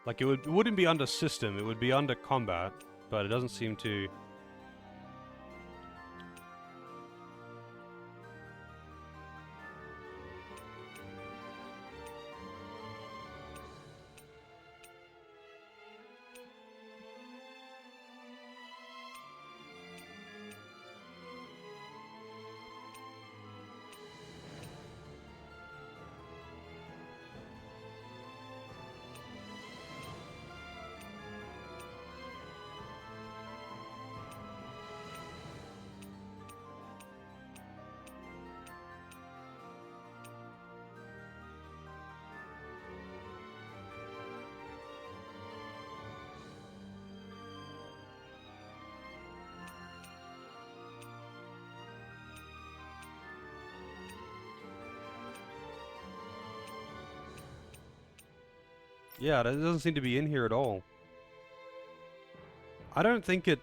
A: Like, it wouldn't be under system, it would be under combat, but it doesn't seem to... Yeah, that doesn't seem to be in here at all. I don't think it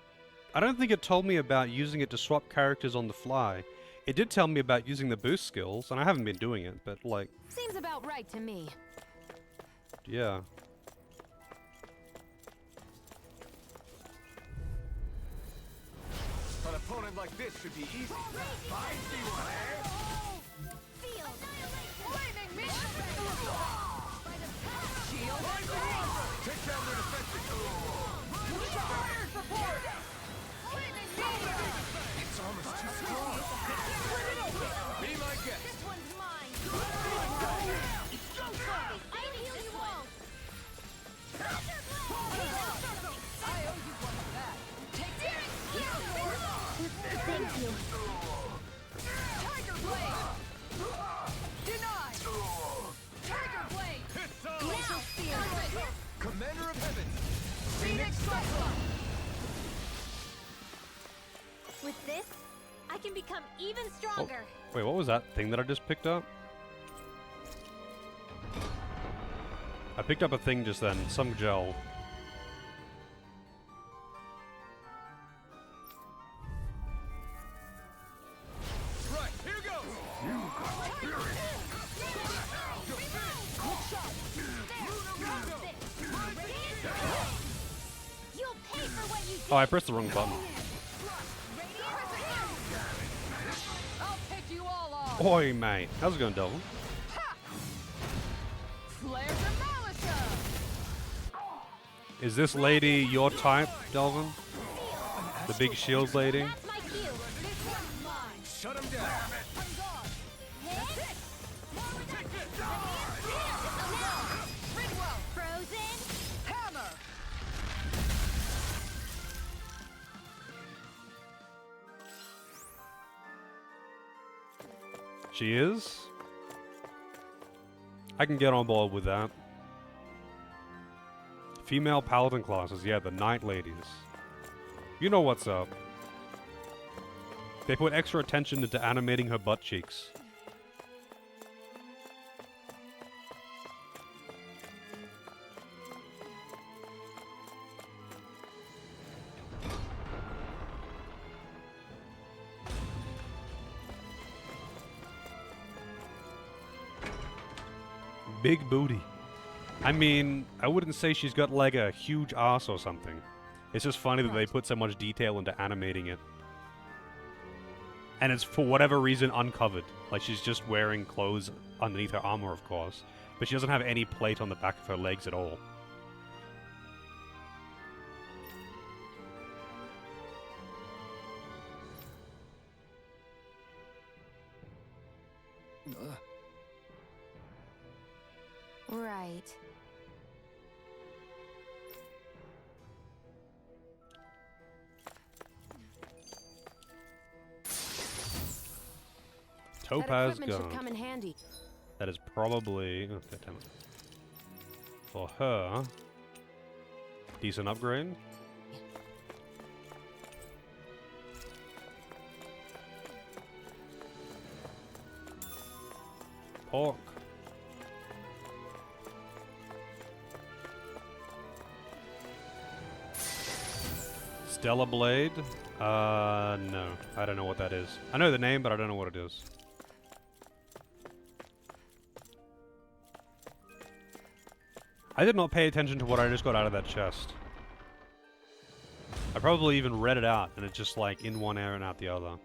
A: told me about using it to swap characters on the fly. It did tell me about using the boost skills, and I haven't been doing it, but like...
K: Seems about right to me.
A: Yeah.
E: An opponent like this should be easy. Feisty one, eh?
B: Feel
E: Lightning mission! Shield! Take down their defenses! Fire support! It's almost too strong. Be my guest.
B: This one's mine. I can heal you all.
E: I owe you one of that. Take it!
B: Thank you.
E: Tiger Blade! Denied! Tiger Blade!
B: Now,
E: Commander of Heaven! Phoenix Cyclone!
B: With this, I can become even
A: Oh,
B: stronger.
A: wait, what was that thing that I just picked up? I picked up a thing just then, some gel.
E: Right, here goes!
B: You'll pay for what you did.
A: Oh, I pressed the wrong button.
E: I'll pick you all off!
A: Oi, mate. How's it going, Delvin?
E: Flares of Militia!
A: Is this lady your type, Delvin? The big shield lady?
B: That's my cue.
E: This one's mine!
C: Shut him down.
E: I'm gone!
B: Hit.
E: Ridwell!
B: Frozen.
E: Hammer!
A: She is? I can get on board with that. Female paladin classes, yeah, the Night Ladies. You know what's up. They put extra attention into animating her butt cheeks. Big booty. I mean, I wouldn't say she's got like a huge ass or something. It's just funny that they put so much detail into animating it. And it's for whatever reason uncovered. Like she's just wearing clothes underneath her armor, of course. But she doesn't have any plate on the back of her legs at all.
K: Right.
A: Topaz
K: That equipment should
A: gun.
K: come in handy.
A: That is probably... Oh, damn it. For her... Decent upgrade. Pork. Stella Blade? No. I don't know what that is. I know the name, but I don't know what it is. I did not pay attention to what I just got out of that chest. I probably even read it out, and it's just like in one ear and out the other.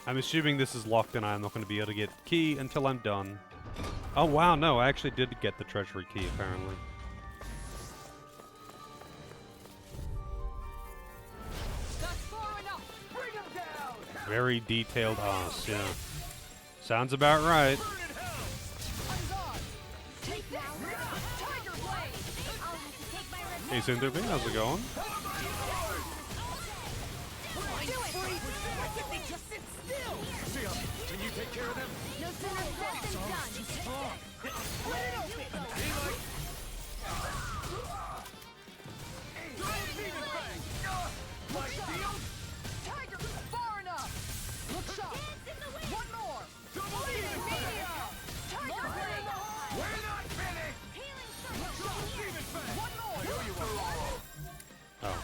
A: I'm assuming this is locked and I'm not going to be able to get key until I'm done. Oh wow, no, I actually did get the treasury key apparently.
E: That's far enough! Bring him down!
A: Very detailed ass, yeah. Sounds about right.
E: I'm gone! Take that! Tiger Blade!
B: I'll have to take my revenge.
A: Hey Cinderby, how's it going?
E: Just sit still!
C: Can you take care of them?
B: No sooner said than done.
E: Split it open! Light field! Tiger! Far enough! Look sharp! One more! Double media! Tiger Blade! We're not finished!
B: Healing
E: Look
B: circle.
E: sharp! Demon Fang! One more!
A: Oh.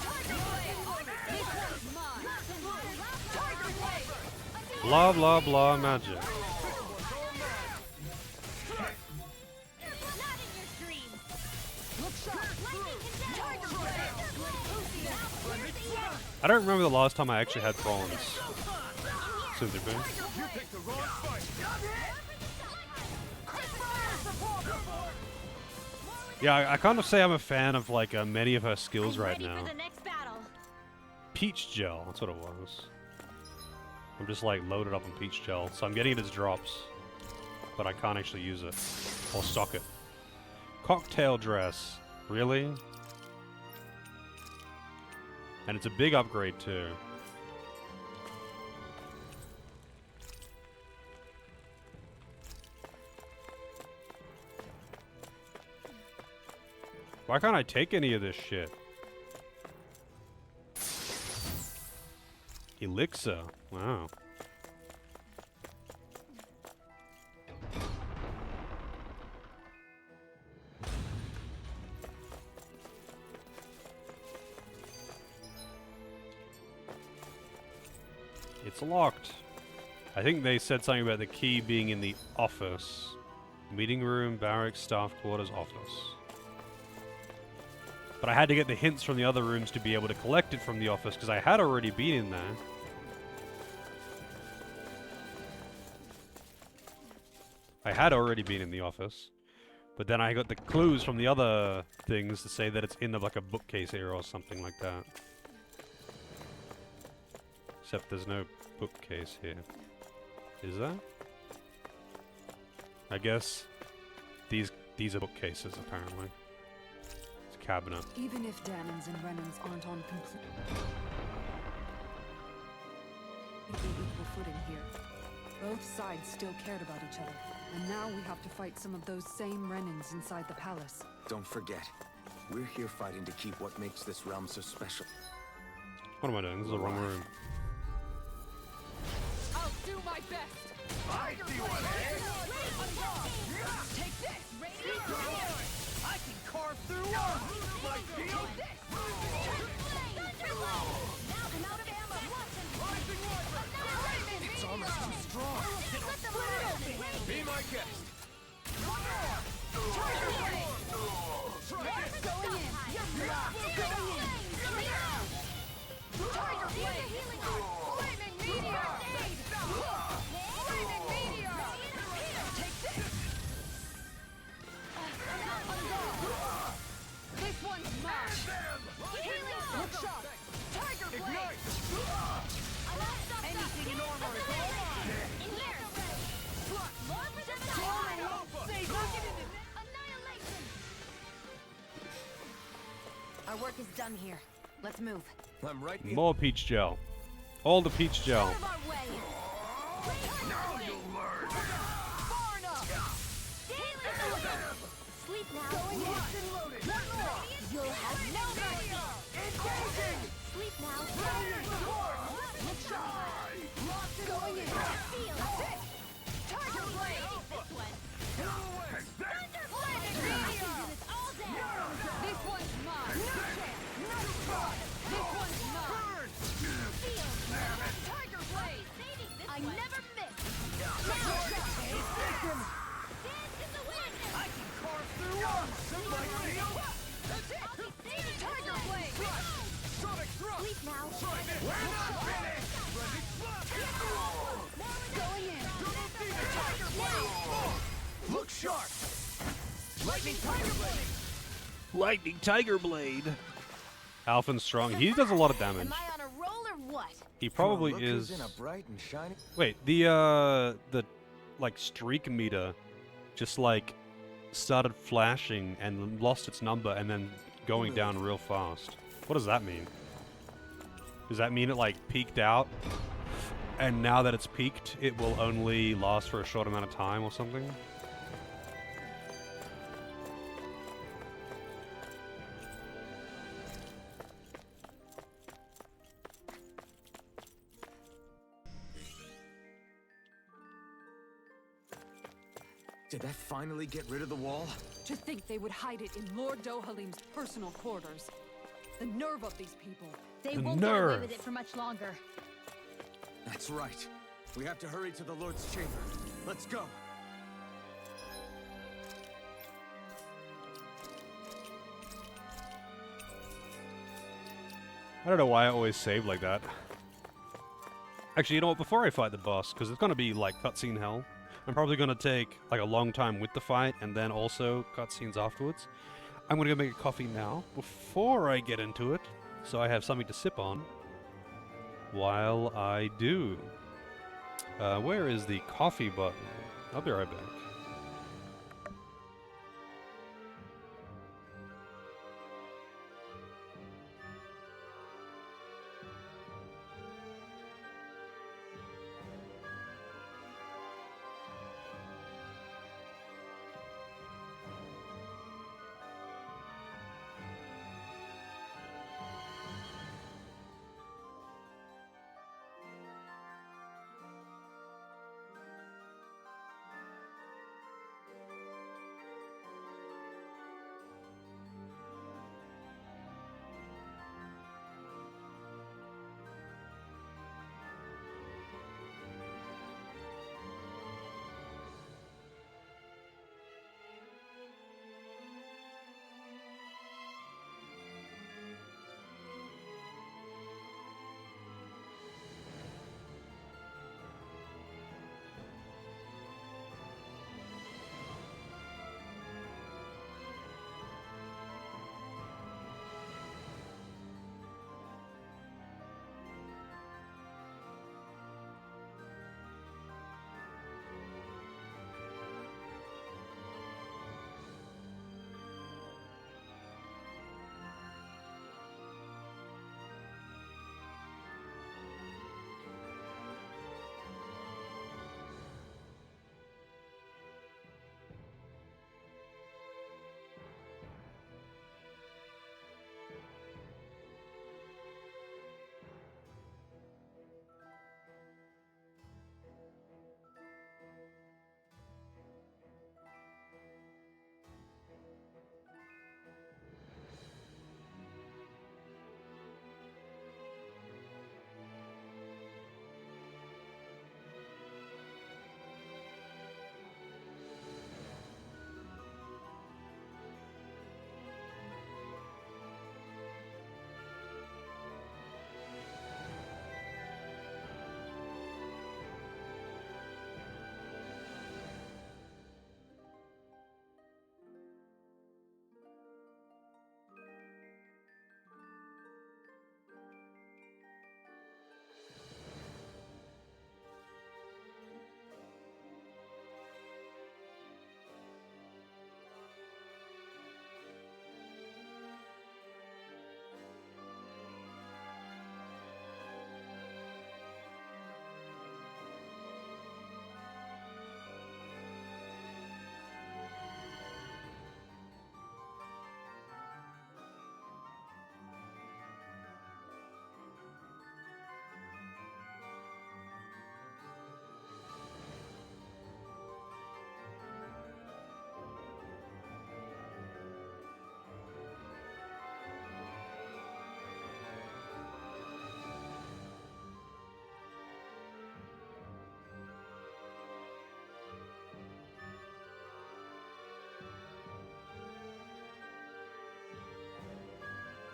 E: Tiger Blade! This one's mine! Tiger Blade!
A: Blah blah blah magic.
B: Not in your dreams.
E: Look sharp! Tiger Blade!
A: I don't remember the last time I actually had prawns. Cinderby.
E: You picked the wrong fight!
A: Yeah, I kind of say I'm a fan of like many of her skills
B: I'm
A: right
B: ready
A: now.
B: for the next battle.
A: Peach gel, that's what it was. I'm just like loaded up on peach gel, so I'm getting it as drops, but I can't actually use it or stock it. Cocktail dress, really? And it's a big upgrade too. Why can't I take any of this shit? Elixir. Wow. It's locked. I think they said something about the key being in the office. Meeting room, barracks, staff quarters, office. But I had to get the hints from the other rooms to be able to collect it from the office, because I had already been in there. I had already been in the office. But then I got the clues from the other things to say that it's in like a bookcase here or something like that. Except there's no bookcase here. Is there? I guess these are bookcases, apparently. Cabinet.
H: Even if Danans and Renans aren't on completely equal footing here, both sides still cared about each other. And now we have to fight some of those same Renans inside the palace.
C: Don't forget, we're here fighting to keep what makes this realm so special.
A: What am I doing? This is the wrong room.
E: I'll do my best. I see what Take this. I can carve through walls. Take this.
B: Now I'm out of ammo.
E: It's almost too strong. Be my guest.
B: Going in. You're blocked. Going in.
E: Tiger Blade. Flaming meteor. Flaming meteor. Take this. This one's mine. Look sharp. Tiger Blade. Anything in armor is all mine.
B: In here. Annihilation.
K: Our work is done here. Let's move.
C: I'm right.
A: More peach gel. All the peach gel.
B: Out of our way.
E: Now you'll learn. Far enough.
B: Sleep now.
E: Going locked and loaded. One more.
B: You'll have no mercy.
E: Engaging.
B: Sleep now.
E: Look sharp. Locked and
B: Going in.
E: loaded.
B: That's it.
E: Tiger Blade.
B: This one.
E: Get away.
B: Flaming meteor. All day.
E: This one's mine. No chance. No shot. This one's mine. Tiger Blade.
B: I never miss.
E: I can carve through walls. Somebody feel? That's it. Tiger Blade. Sonic thrust.
B: Sleep now.
E: We're not finished. Ready?
B: Going in.
E: Tiger Blade. Look sharp. Lightning Tiger Blade.
A: Lightning Tiger Blade. Alphen Strong. He does a lot of damage.
B: Am I on a roll or what?
A: He probably
C: Look who's
A: is.
C: in a bright and shiny.
A: Wait, the like streak meter just like started flashing and lost its number and then going down real fast. What does that mean? Does that mean it like peaked out and now that it's peaked it will only last for a short amount of time or something?
C: Did that finally get rid of the wall?
H: To think they would hide it in Lord Dohalim's personal quarters. The nerve of these people.
B: They
A: The
B: won't get away
A: nerve.
B: with it for much longer.
C: That's right. We have to hurry to the Lord's chamber. Let's go.
A: I don't know why I always save like that. Actually, you know what? Before I fight the boss, because it's gonna be like cutscene hell, I'm probably gonna take like a long time with the fight and then also cutscenes afterwards. I'm gonna go make a coffee now before I get into it, so I have something to sip on while I do. Where is the coffee button? I'll be right back.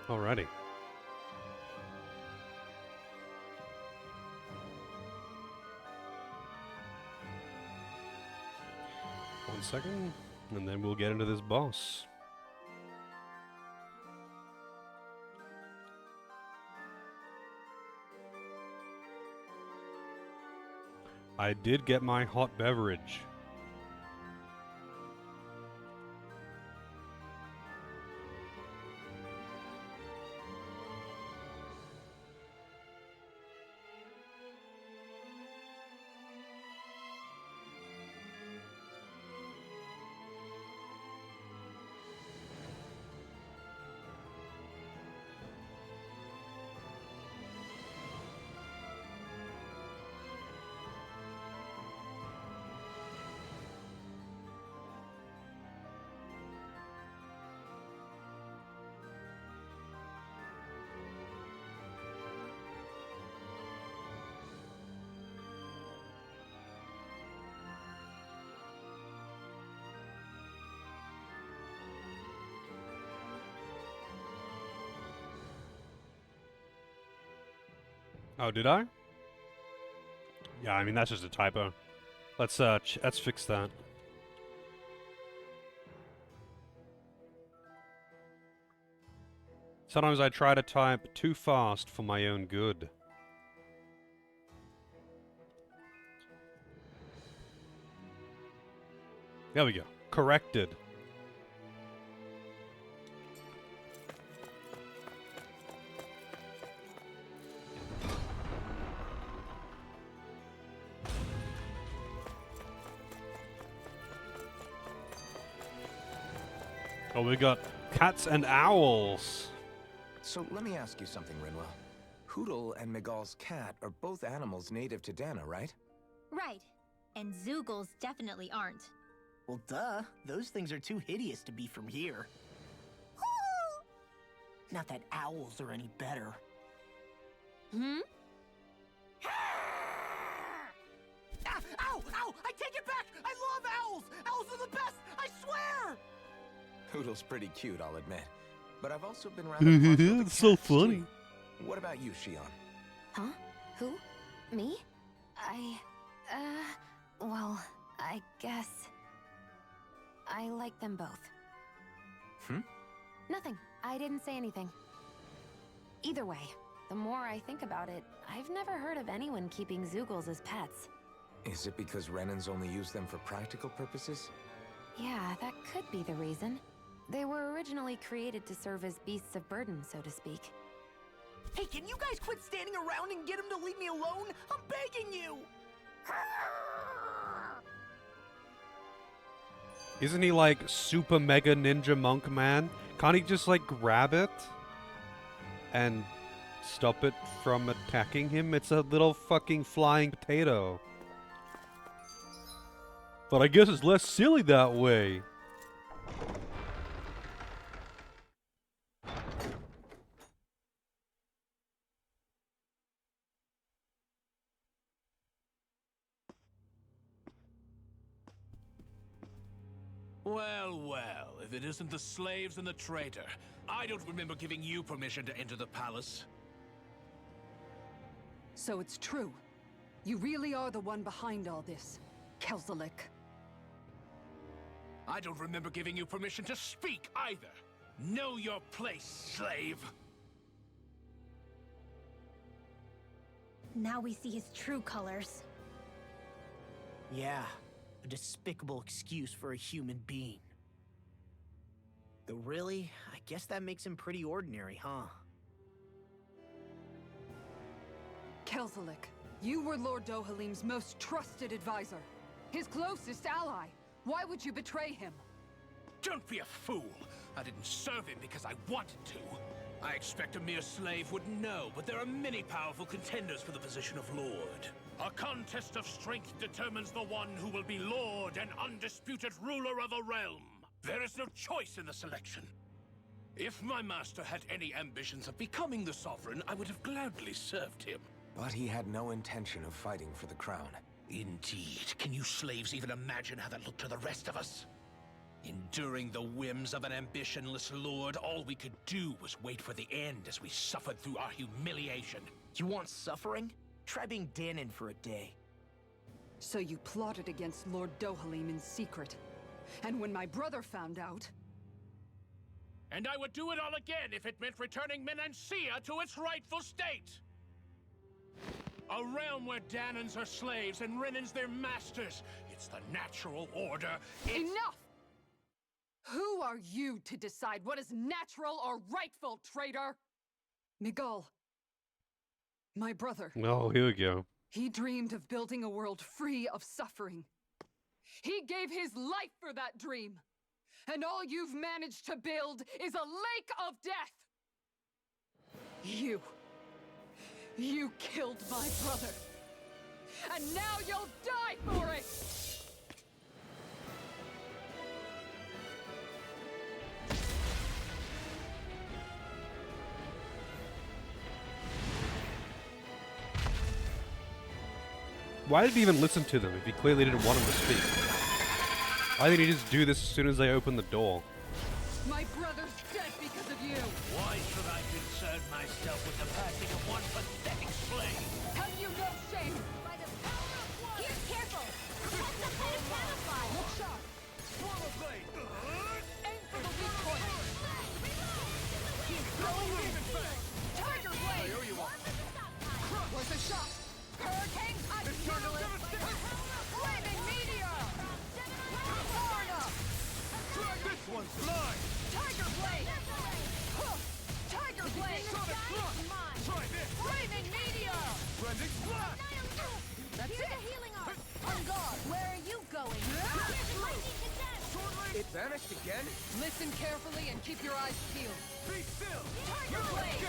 A: Alrighty. One second, and then we'll get into this boss. I did get my hot beverage. Oh, did I? Yeah, I mean that's just a typo. Let's fix that. Sometimes I try to type too fast for my own good. There we go. Corrected. Oh, we got cats and owls.
C: So let me ask you something, Rinwell. Hootle and Miguel's cat are both animals native to Dana, right?
B: Right. And Zoogles definitely aren't.
F: Well, duh. Those things are too hideous to be from here. Not that owls are any better.
B: Hmm?
F: Ah, ow! Ow! I take it back! I love owls! Owls are the best! I swear!
C: Hootle's pretty cute, I'll admit. But I've also been rather partial to
A: It's so
C: cats,
A: funny.
C: too. What about you, Shion?
K: Huh? Who? Me? Well, I guess... I like them both.
C: Hmm?
K: Nothing. I didn't say anything. Either way, the more I think about it, I've never heard of anyone keeping Zoogles as pets.
C: Is it because Renans only use them for practical purposes?
K: Yeah, that could be the reason. They were originally created to serve as beasts of burden, so to speak.
F: Hey, can you guys quit standing around and get him to leave me alone? I'm begging you!
A: Isn't he like super mega ninja monk man? Can't he just like grab it and stop it from attacking him? It's a little fucking flying potato. But I guess it's less silly that way.
I: Well, well, if it isn't the slaves and the traitor. I don't remember giving you permission to enter the palace.
H: So it's true. You really are the one behind all this, Kelzelik.
I: I don't remember giving you permission to speak either. Know your place, slave.
B: Now we see his true colors.
F: Yeah, a despicable excuse for a human being. Though really, I guess that makes him pretty ordinary, huh?
H: Kelzelik, you were Lord Dohalim's most trusted advisor. His closest ally. Why would you betray him?
I: Don't be a fool. I didn't serve him because I wanted to. I expect a mere slave would know, but there are many powerful contenders for the position of Lord. A contest of strength determines the one who will be Lord and undisputed ruler of a realm. There is no choice in the selection. If my master had any ambitions of becoming the sovereign, I would have gladly served him.
C: But he had no intention of fighting for the crown.
I: Indeed. Can you slaves even imagine how that looked to the rest of us? Enduring the whims of an ambitionless lord, all we could do was wait for the end as we suffered through our humiliation.
F: You want suffering? Try being Danon for a day.
H: So you plotted against Lord Dohalim in secret. And when my brother found out...
I: And I would do it all again if it meant returning Menancia to its rightful state! A realm where Danans are slaves and Renans their masters. It's the natural order.
H: Enough! Who are you to decide what is natural or rightful, traitor? Miguel. My brother.
A: Oh, here we go.
H: He dreamed of building a world free of suffering. He gave his life for that dream. And all you've managed to build is a lake of death! You killed my brother. And now you'll die for it!
A: Why did he even listen to them if he clearly didn't want him to speak? Why did he just do this as soon as they opened the door?
H: My brother's dead because of you!
I: Why should I concern myself with the passing of one pathetic slave?
H: Have you no shame?
B: By the power of one! Here, careful! Protect the head camouflage!
H: Look sharp!
I: Swallow blade!
H: Aim for the weak point!
B: He's
H: going in! Tiger blade!
I: I owe you one.
H: Was a shot! Hurricane touch! Flaming meteor! Tornado!
C: It vanished again?
E: Listen carefully and keep your eyes peeled.
C: Be still!
E: Tiger Blade!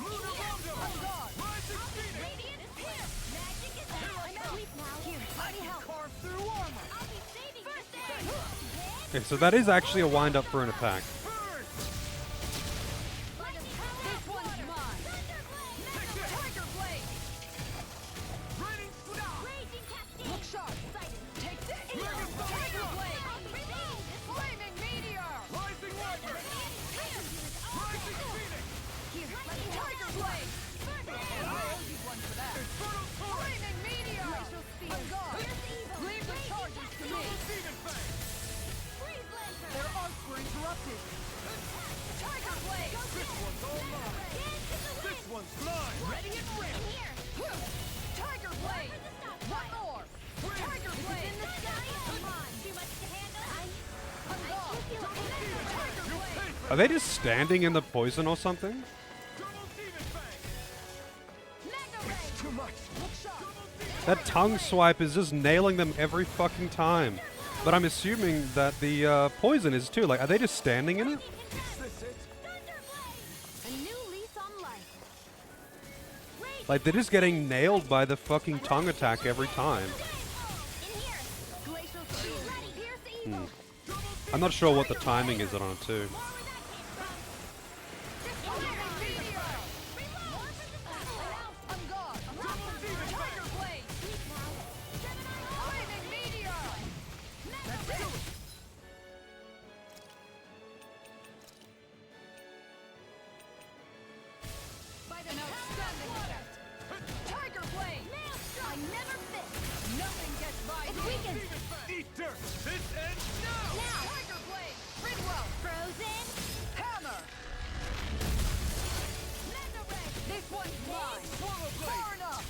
C: Lunar Rondo!
E: On guard!
C: Rising Phoenix!
B: Radiant is here! Magic is out! I'm asleep now. Here, let me help.
E: Carve through armor!
B: I'll be saving first aid!
A: Okay, so that is actually a wind up for an attack.
E: This one's mine! Tiger Blade!
B: Raging cascade!
E: Look sharp! Take this! Tiger Blade! Flaming meteor!
C: Rising Lightning! Rising Phoenix!
B: Here, let me
E: Tiger Blade! I owe you one for that.
C: Infernal Torrent!
E: Flaming meteor!
B: Glacial spear.
E: On guard!
B: Here's evil.
E: Leave the charges to me!
C: Demon Fang!
B: Freeze Lancer!
E: Their arcs were interrupted! Tiger Blade!
C: This one's all mine!
B: Dance in the wind!
C: This one's mine!
E: Ready and ready!
B: Here!
E: Tiger Blade! One more! Tiger
B: Is
E: Blade!
B: in the sky? Come on! Too much to handle?
E: On guard! Tiger Blade!
A: Are they just standing in the poison or something?
C: Double Demon Fang!
E: Mega Ray!
C: Too much!
E: Look sharp!
A: That tongue swipe is just nailing them every fucking time. But I'm assuming that the poison is too. Like, are they just standing in it?
C: Is this it?
B: A new lease on life.
A: Like, they're just getting nailed by the fucking tongue attack every time.
B: In here! Glacial spear! Ready! Pierce evil!
A: I'm not sure what the timing is on it too.
E: Flaming meteor! On guard! Tiger Blade! Flaming meteor! That's it! An outstanding effect! Tiger Blade!
B: I never miss!
E: Nothing gets by
B: It's
E: me!
B: weakened!
C: Eat dirt! This ends now!
E: Tiger Blade! Ridwell!
B: Frozen!
E: Hammer! Mega Ray! This one's mine!
C: Swallow Blade!
E: Far enough!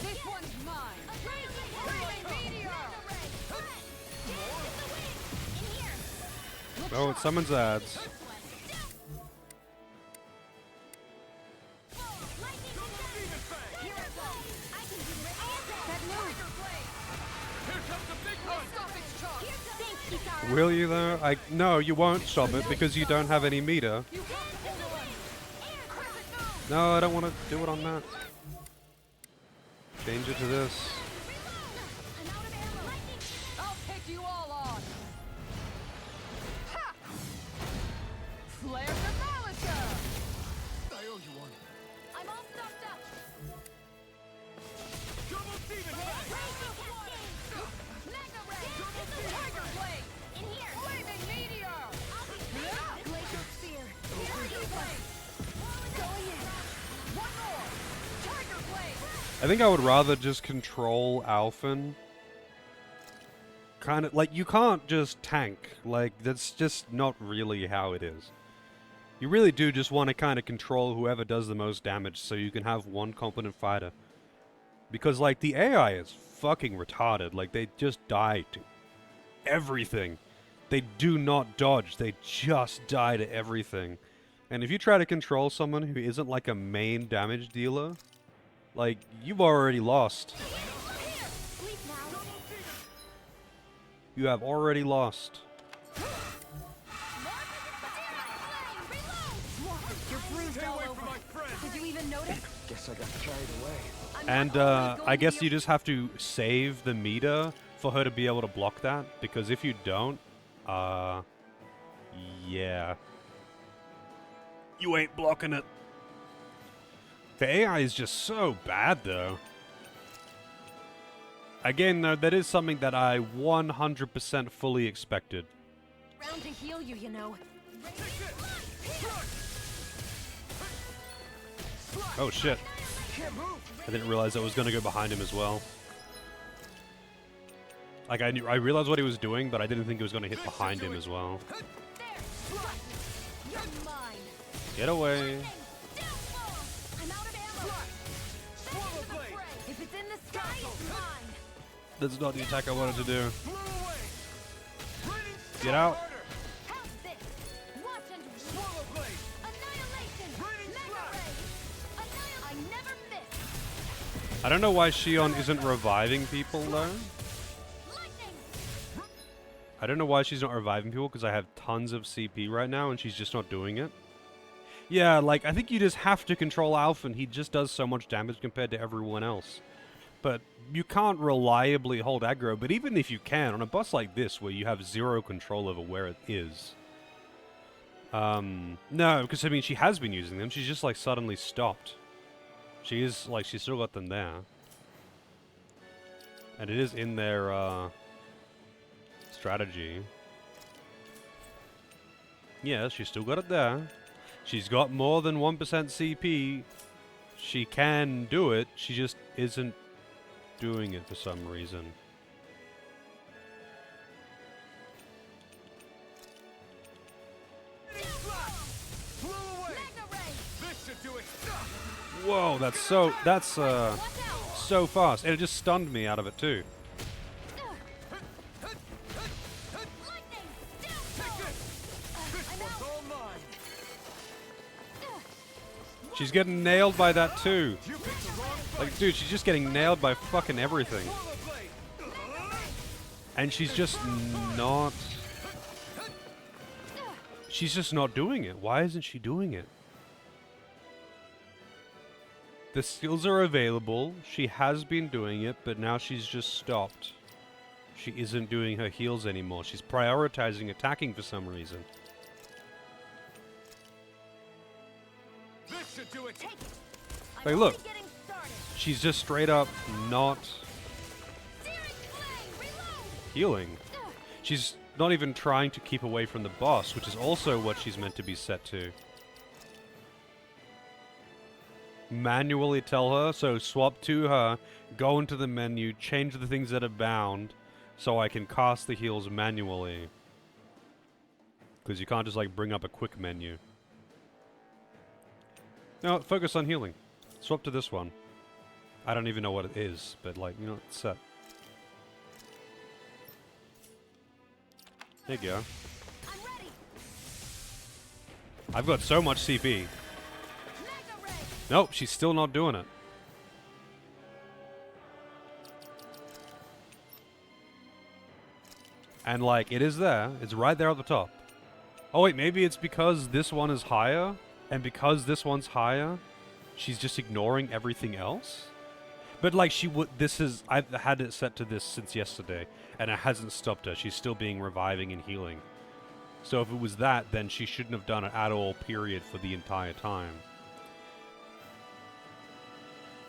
E: This one's mine!
B: Raging
E: Flaming meteor!
B: Dance in the wind! In here!
A: Oh, it summons ads.
B: Lightning
C: Demon Fang!
B: Here I go! I can do that move!
E: Tiger Blade!
C: Here comes the big one!
E: Stop its charge!
B: Thanks, Kisara!
A: Will you though? No, you won't stop it because you don't have any meter.
E: You got the
B: In the
E: one!
B: wind! Air
E: Crescent move!
A: No, I don't want to do it on that. Change it to this.
B: I'm out of ammo! Lightning!
E: I'll take you all on! Ha! Flare Demolitor!
C: I owe you one.
B: I'm all stocked up!
C: Double Demon Fang!
B: Raging cascade!
E: Mega Ray! Tiger Blade!
B: In here!
E: Flaming meteor!
B: I'll be safe! Glacial spear!
E: Tiger Blade!
B: Going in!
E: One more! Tiger Blade!
A: I think I would rather just control Alphen. Kind of like you can't just tank. Like that's just not really how it is. You really do just want to kind of control whoever does the most damage so you can have one competent fighter. Because like the AI is fucking retarded. Like they just die to everything. They do not dodge. They just die to everything. And if you try to control someone who isn't like a main damage dealer, like, you've already lost.
B: Sleep now!
A: You have already lost.
B: You're bruised
C: Stay
B: all
C: away
B: over!
C: from my friend!
B: Did you even notice?
C: Guess I got carried away.
B: I'm
A: And,
B: not always going
A: I
B: to
A: guess
B: be
A: you just have to save the meter for her to be able to block that. Because if you don't, yeah. You ain't blocking it. The AI is just so bad, though. Again, though, that is something that I 100% fully expected.
K: Round to heal you, you know.
A: Oh, shit. I didn't realize I was going to go behind him as well. Like, I realized what he was doing, but I didn't think it was going to hit behind him as well.
B: You're mine!
A: Get away.
B: I'm out of ammo!
C: Swallow Blade!
B: If it's in the sky, it's mine!
A: That's not the attack I wanted to do.
C: Blew away! Raining
A: Get out.
C: Harder!
B: How's this? Watch and
C: Swallow Blade!
B: annihilation!
C: Raining
B: Mega
C: Slash!
B: ray! I never miss!
A: I don't know why Shion isn't reviving people, though.
B: Lightning!
A: I don't know why she's not reviving people, because I have tons of CP right now, and she's just not doing it. Yeah, like, I think you just have to control Alpha, and he just does so much damage compared to everyone else. But you can't reliably hold aggro, but even if you can, on a boss like this, where you have zero control over where it is... no, because, I mean, she has been using them, she's just, like, suddenly stopped. She is, like, she's still got them there. And it is in their, strategy. Yeah, she's still got it there. She's got more than 1% CP. She can do it, she just isn't doing it for some reason. Whoa, that's so fast. And it just stunned me out of it too. She's getting nailed by that too. Like, dude, she's just getting nailed by fucking everything. And she's just not... She's just not doing it. Why isn't she doing it? The skills are available. She has been doing it, but now she's just stopped. She isn't doing her heals anymore. She's prioritizing attacking for some reason.
E: This should do it.
A: Like, look. She's just straight up not healing. She's not even trying to keep away from the boss, which is also what she's meant to be set to. Manually tell her, so swap to her, go into the menu, change the things that are bound, so I can cast the heals manually. Because you can't just, like, bring up a quick menu. No, focus on healing. Swap to this one. I don't even know what it is, but, like, you know, it's set. There you go. I've got so much CP. Nope, she's still not doing it. And, like, it is there. It's right there at the top. Oh, wait, maybe it's because this one is higher, and because this one's higher, she's just ignoring everything else? But, like, she would... This is... I've had it set to this since yesterday, and it hasn't stopped her. She's still being reviving and healing. So if it was that, then she shouldn't have done it at all, period, for the entire time.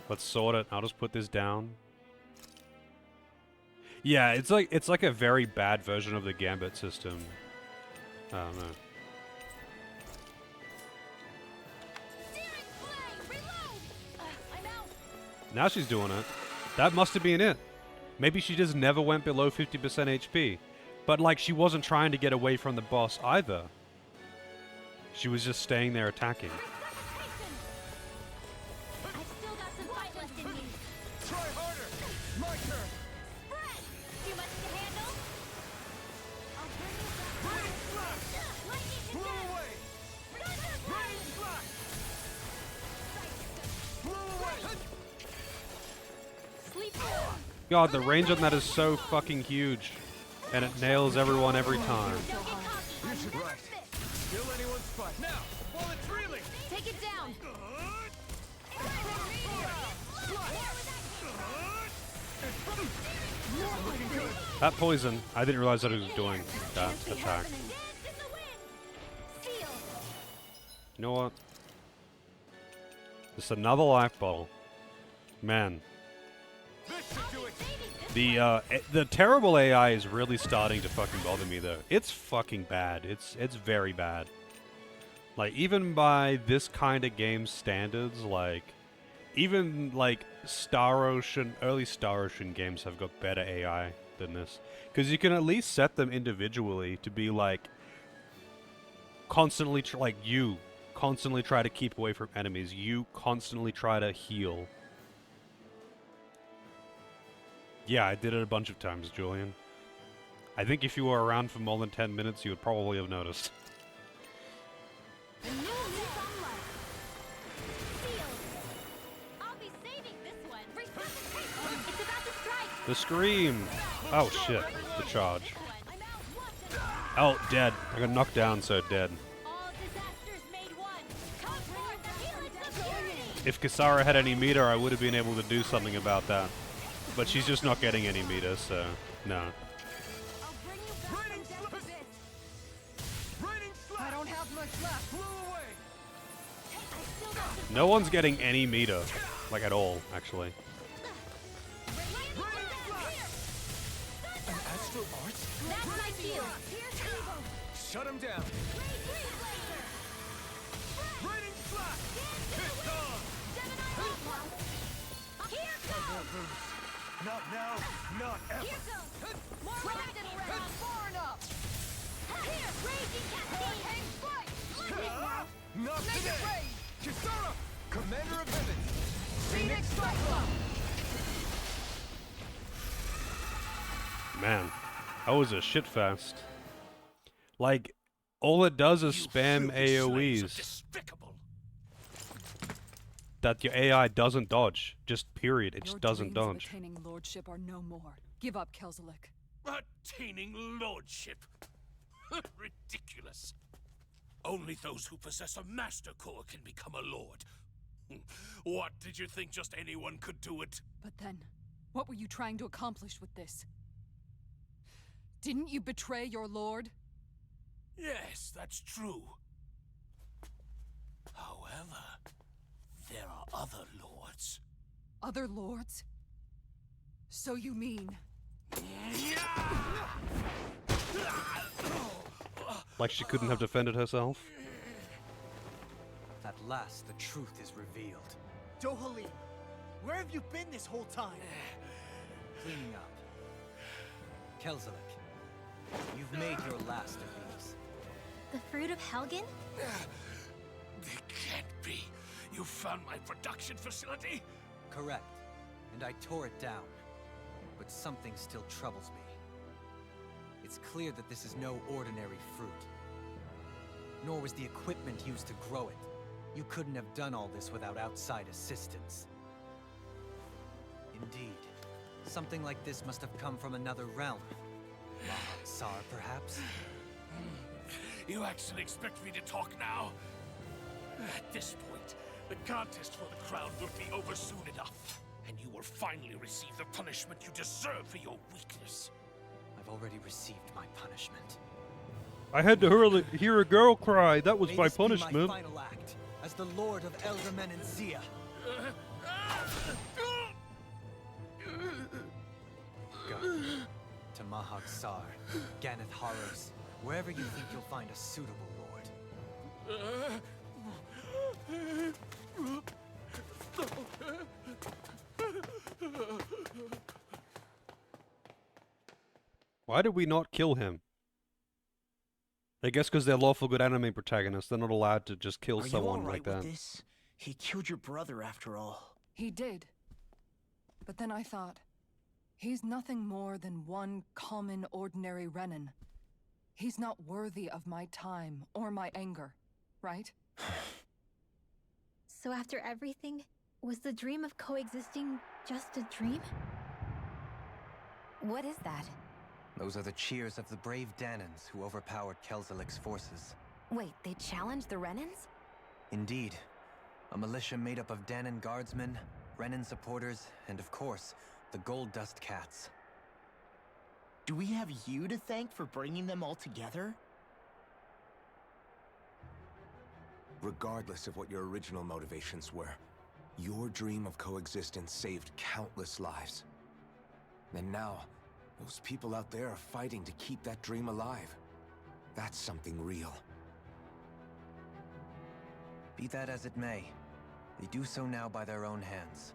A: Let's sort it. I'll just put this down. Yeah, it's like a very bad version of the Gambit system. I don't know. Now she's doing it. That must have been it. Maybe she just never went below 50% HP. But, like, she wasn't trying to get away from the boss either. She was just staying there attacking. God, the range on that is so fucking huge. And it nails everyone every time.
E: Kill anyone's fight. Now, while it's reeling. Take it down.
A: That poison, I didn't realize that it was doing that attack. You know what? Just another life bottle. Man. The terrible AI is really starting to fucking bother me though. It's fucking bad. It's very bad. Like, even by this kind of game standards, like, even like Star Ocean, early Star Ocean games have got better AI than this. Because you can at least set them individually to be like, constantly, you constantly try to keep away from enemies. You constantly try to heal. Yeah, I did it a bunch of times, Julian. I think if you were around for more than 10 minutes, you would probably have noticed. The scream! Oh shit, the charge. Oh, dead. I got knocked down, so dead.
B: All disasters made one. Come forth, the helix of purity.
A: If Kisara had any meter, I would have been able to do something about that. But she's just not getting any meter, so no.
B: I'll bring you back from death abyss.
E: Raining slap! I don't have much left. Blew away!
B: I still got some
A: No one's getting any meter. Like at all, actually.
C: An astral art?
B: That's my cue.
C: Shut him down.
E: Raining slap!
B: It's on. Here goes.
E: Not now, not ever.
B: Here goes. More rapid
E: That's
B: round.
E: far enough!
B: Here, raging cascade.
E: Hang fight!
B: Lightning bolt.
E: Not
C: today.
E: today!
C: Kisara! Commander of Heaven!
E: Phoenix Cyclone!
A: Man, that was a shitfest. Like, all it does is spam AoEs
I: Despicable.
A: that your AI doesn't dodge. Just period. It
H: Your
A: just doesn't
H: dreams of
A: dodge.
H: attaining lordship are no more. Give up, Kelzelik.
I: Attaining lordship. Ridiculous. Only those who possess a master core can become a lord. What, did you think just anyone could do it?
H: But then, what were you trying to accomplish with this? Didn't you betray your lord?
I: Yes, that's true. However, there are other lords.
H: Other lords? So you mean...
A: Like she couldn't have defended herself?
J: At last, the truth is revealed.
F: Dohalim, where have you been this whole time?
J: Cleaning up. Kelzelik, you've made your last of these.
B: The fruit of Helgen?
I: It can't be. You found my production facility?
J: Correct. And I tore it down. But something still troubles me. It's clear that this is no ordinary fruit. Nor was the equipment used to grow it. You couldn't have done all this without outside assistance. Indeed. Something like this must have come from another realm. Mahag Saar, perhaps?
I: You actually expect me to talk now? At this point, the contest for the crown will be over soon enough. And you will finally receive the punishment you deserve for your weakness.
J: I've already received my punishment.
A: I had to hear a girl cry. That was
J: May
A: my
J: this be
A: punishment.
J: my final act as the Lord of Elder Menencia. Go to Mahag Saar, Ganath Haros, wherever you think you'll find a suitable lord.
A: Why did we not kill him? I guess because they're lawful good anime protagonists. They're not allowed to just kill
F: Are
A: someone
F: you all
A: like
F: right
A: that.
F: with this? He killed your brother after all.
H: He did. But then I thought, he's nothing more than one common, ordinary Renan. He's not worthy of my time or my anger, right?
B: So after everything, was the dream of coexisting just a dream?
K: What is that?
J: Those are the cheers of the brave Danans who overpowered Kelzelik's forces.
K: Wait, they challenged the Renans?
J: Indeed. A militia made up of Danan guardsmen, Renan supporters, and of course, the Gold Dust Cats.
F: Do we have you to thank for bringing them all together?
C: Regardless of what your original motivations were, your dream of coexistence saved countless lives. And now, those people out there are fighting to keep that dream alive. That's something real.
J: Be that as it may, they do so now by their own hands.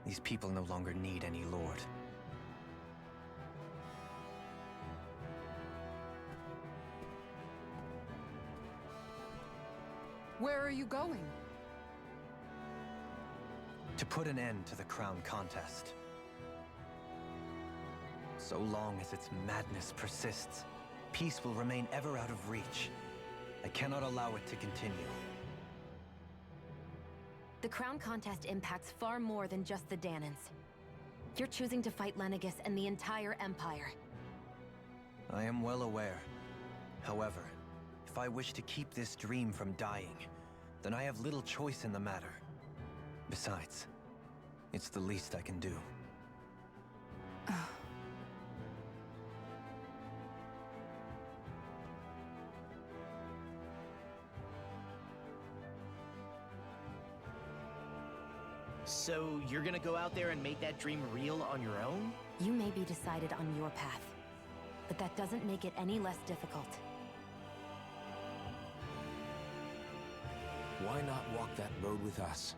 J: These people no longer need any lord.
H: Where are you going?
J: To put an end to the crown contest. So long as its madness persists, peace will remain ever out of reach. I cannot allow it to continue.
K: The crown contest impacts far more than just the Danans. You're choosing to fight Lenegis and the entire Empire.
J: I am well aware. However, if I wish to keep this dream from dying, then I have little choice in the matter. Besides, it's the least I can do.
F: So you're gonna go out there and make that dream real on your own?
K: You may be decided on your path, but that doesn't make it any less difficult.
C: Why not walk that road with us?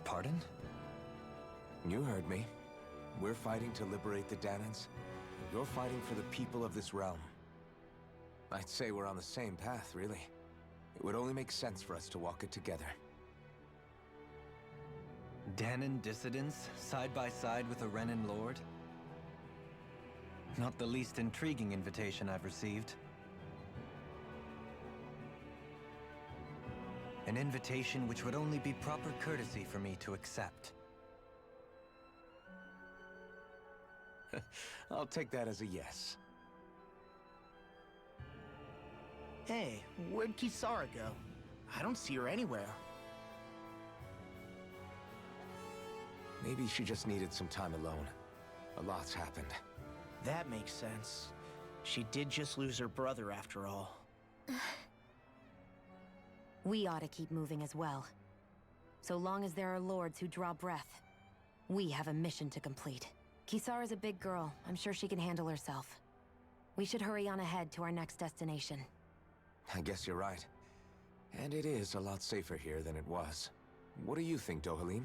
J: Pardon?
C: You heard me. We're fighting to liberate the Danans. You're fighting for the people of this realm. I'd say we're on the same path, really. It would only make sense for us to walk it together.
J: Danan dissidents, side by side with a Renan lord? Not the least intriguing invitation I've received. An invitation which would only be proper courtesy for me to accept.
C: I'll take that as a yes.
F: Hey, where'd Kisara go? I don't see her anywhere.
C: Maybe she just needed some time alone. A lot's happened.
F: That makes sense. She did just lose her brother after all.
K: We ought to keep moving as well. So long as there are lords who draw breath, we have a mission to complete. Kisara's a big girl. I'm sure she can handle herself. We should hurry on ahead to our next destination.
C: I guess you're right. And it is a lot safer here than it was. What do you think, Dohalim?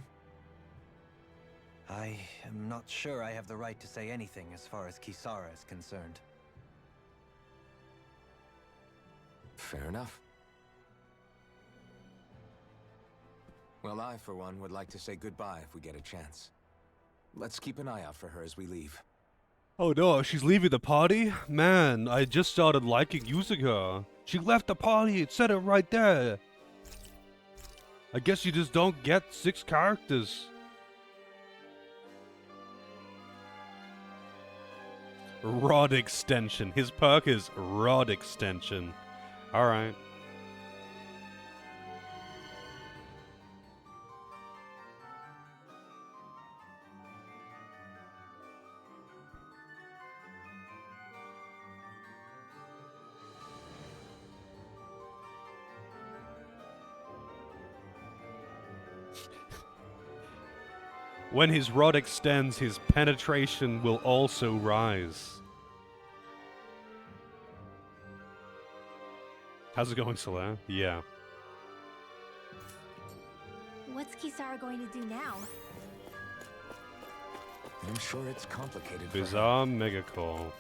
J: I am not sure I have the right to say anything as far as Kisara is concerned.
C: Fair enough. Well, I, for one, would like to say goodbye if we get a chance. Let's keep an eye out for her as we leave.
A: Oh no, she's leaving the party? Man, I just started liking using her. She left the party, it said it right there. I guess you just don't get 6 characters. Rod extension. His perk is rod extension. Alright. When his rod extends, his penetration will also rise. How's it going, Solaire? Yeah.
B: What's Kisara going to do now?
C: I'm sure it's complicated for her.
A: Bizarre Megacall.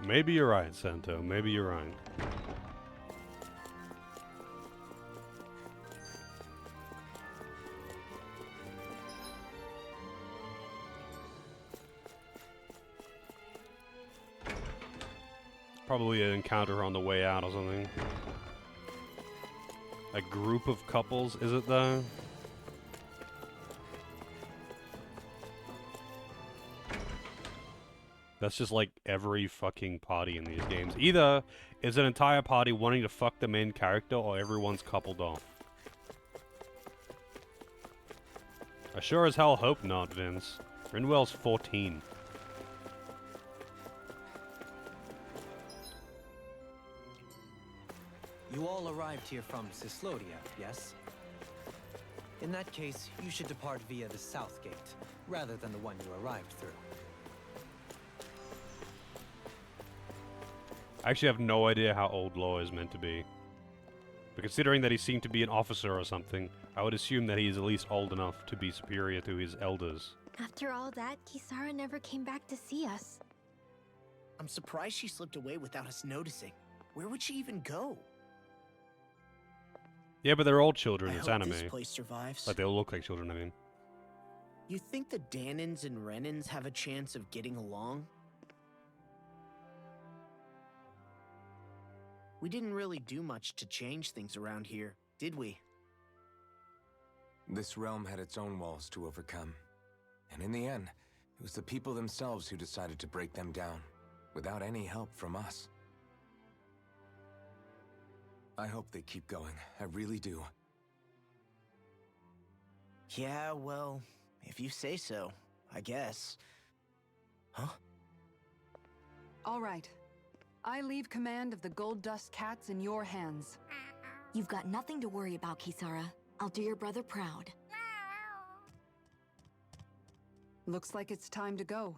A: Maybe you're right, Sento. Maybe you're right. Probably an encounter on the way out or something. A group of couples, is it though? That's just like every fucking party in these games. Either it's an entire party wanting to fuck the main character, or everyone's coupled off. I sure as hell hope not, Vince. Rinwell's 14.
J: You all arrived here from Cyslodia, yes? In that case, you should depart via the south gate, rather than the one you arrived through.
A: I actually have no idea how old Law is meant to be. But considering that he seemed to be an officer or something, I would assume that he is at least old enough to be superior to his elders.
B: After all that, Kisara never came back to see us.
F: I'm surprised she slipped away without us noticing. Where would she even go?
A: Yeah, but they're all children.
F: I
A: It's
F: hope
A: anime.
F: this place survives.
A: Like, they all look like children, I mean.
F: You think the Danans and Renans have a chance of getting along? We didn't really do much to change things around here, did we?
C: This realm had its own walls to overcome. And in the end, it was the people themselves who decided to break them down, without any help from us. I hope they keep going. I really do.
F: Yeah, well, if you say so, I guess. Huh?
H: All right. I leave command of the Gold Dust Cats in your hands.
K: You've got nothing to worry about, Kisara. I'll do your brother proud.
H: Looks like it's time to go.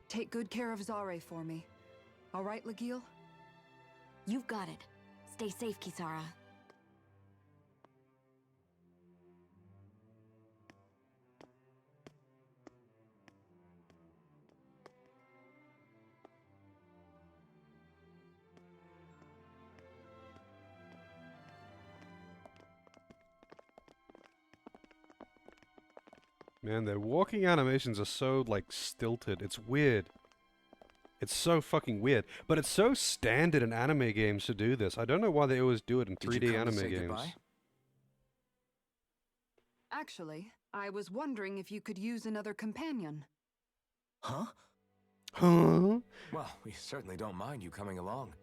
H: Take good care of Zare for me. All right, Lagiel?
K: You've got it. Stay safe, Kisara.
A: Man, their walking animations are so, like, stilted. It's weird. It's so fucking weird. But it's so standard in anime games to do this. I don't know why they always do it in 3D anime games.
C: Goodbye?
H: Actually, I was wondering if you could use another companion.
F: Huh?
A: Huh?
C: Well, we certainly don't mind you coming along.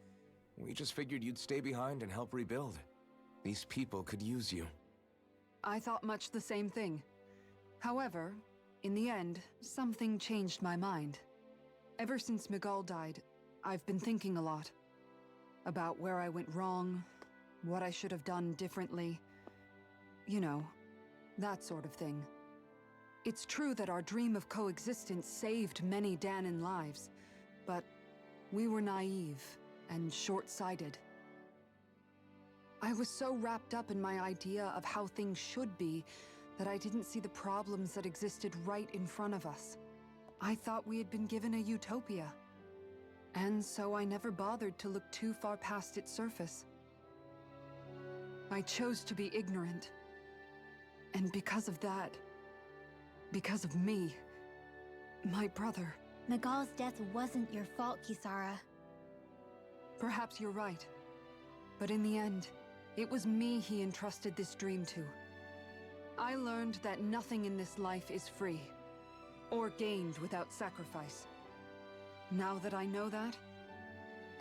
C: We just figured you'd stay behind and help rebuild. These people could use you.
H: I thought much the same thing. However, in the end, something changed my mind. Ever since Miguel died, I've been thinking a lot. About where I went wrong, what I should have done differently. You know, that sort of thing. It's true that our dream of coexistence saved many Danan lives, but we were naive and short-sighted. I was so wrapped up in my idea of how things should be that I didn't see the problems that existed right in front of us. I thought we had been given a utopia. And so I never bothered to look too far past its surface. I chose to be ignorant. And because of that, because of me, my brother...
G: Miguel's death wasn't your fault, Kisara.
H: Perhaps you're right. But in the end, it was me he entrusted this dream to. I learned that nothing in this life is free, or gained without sacrifice. Now that I know that,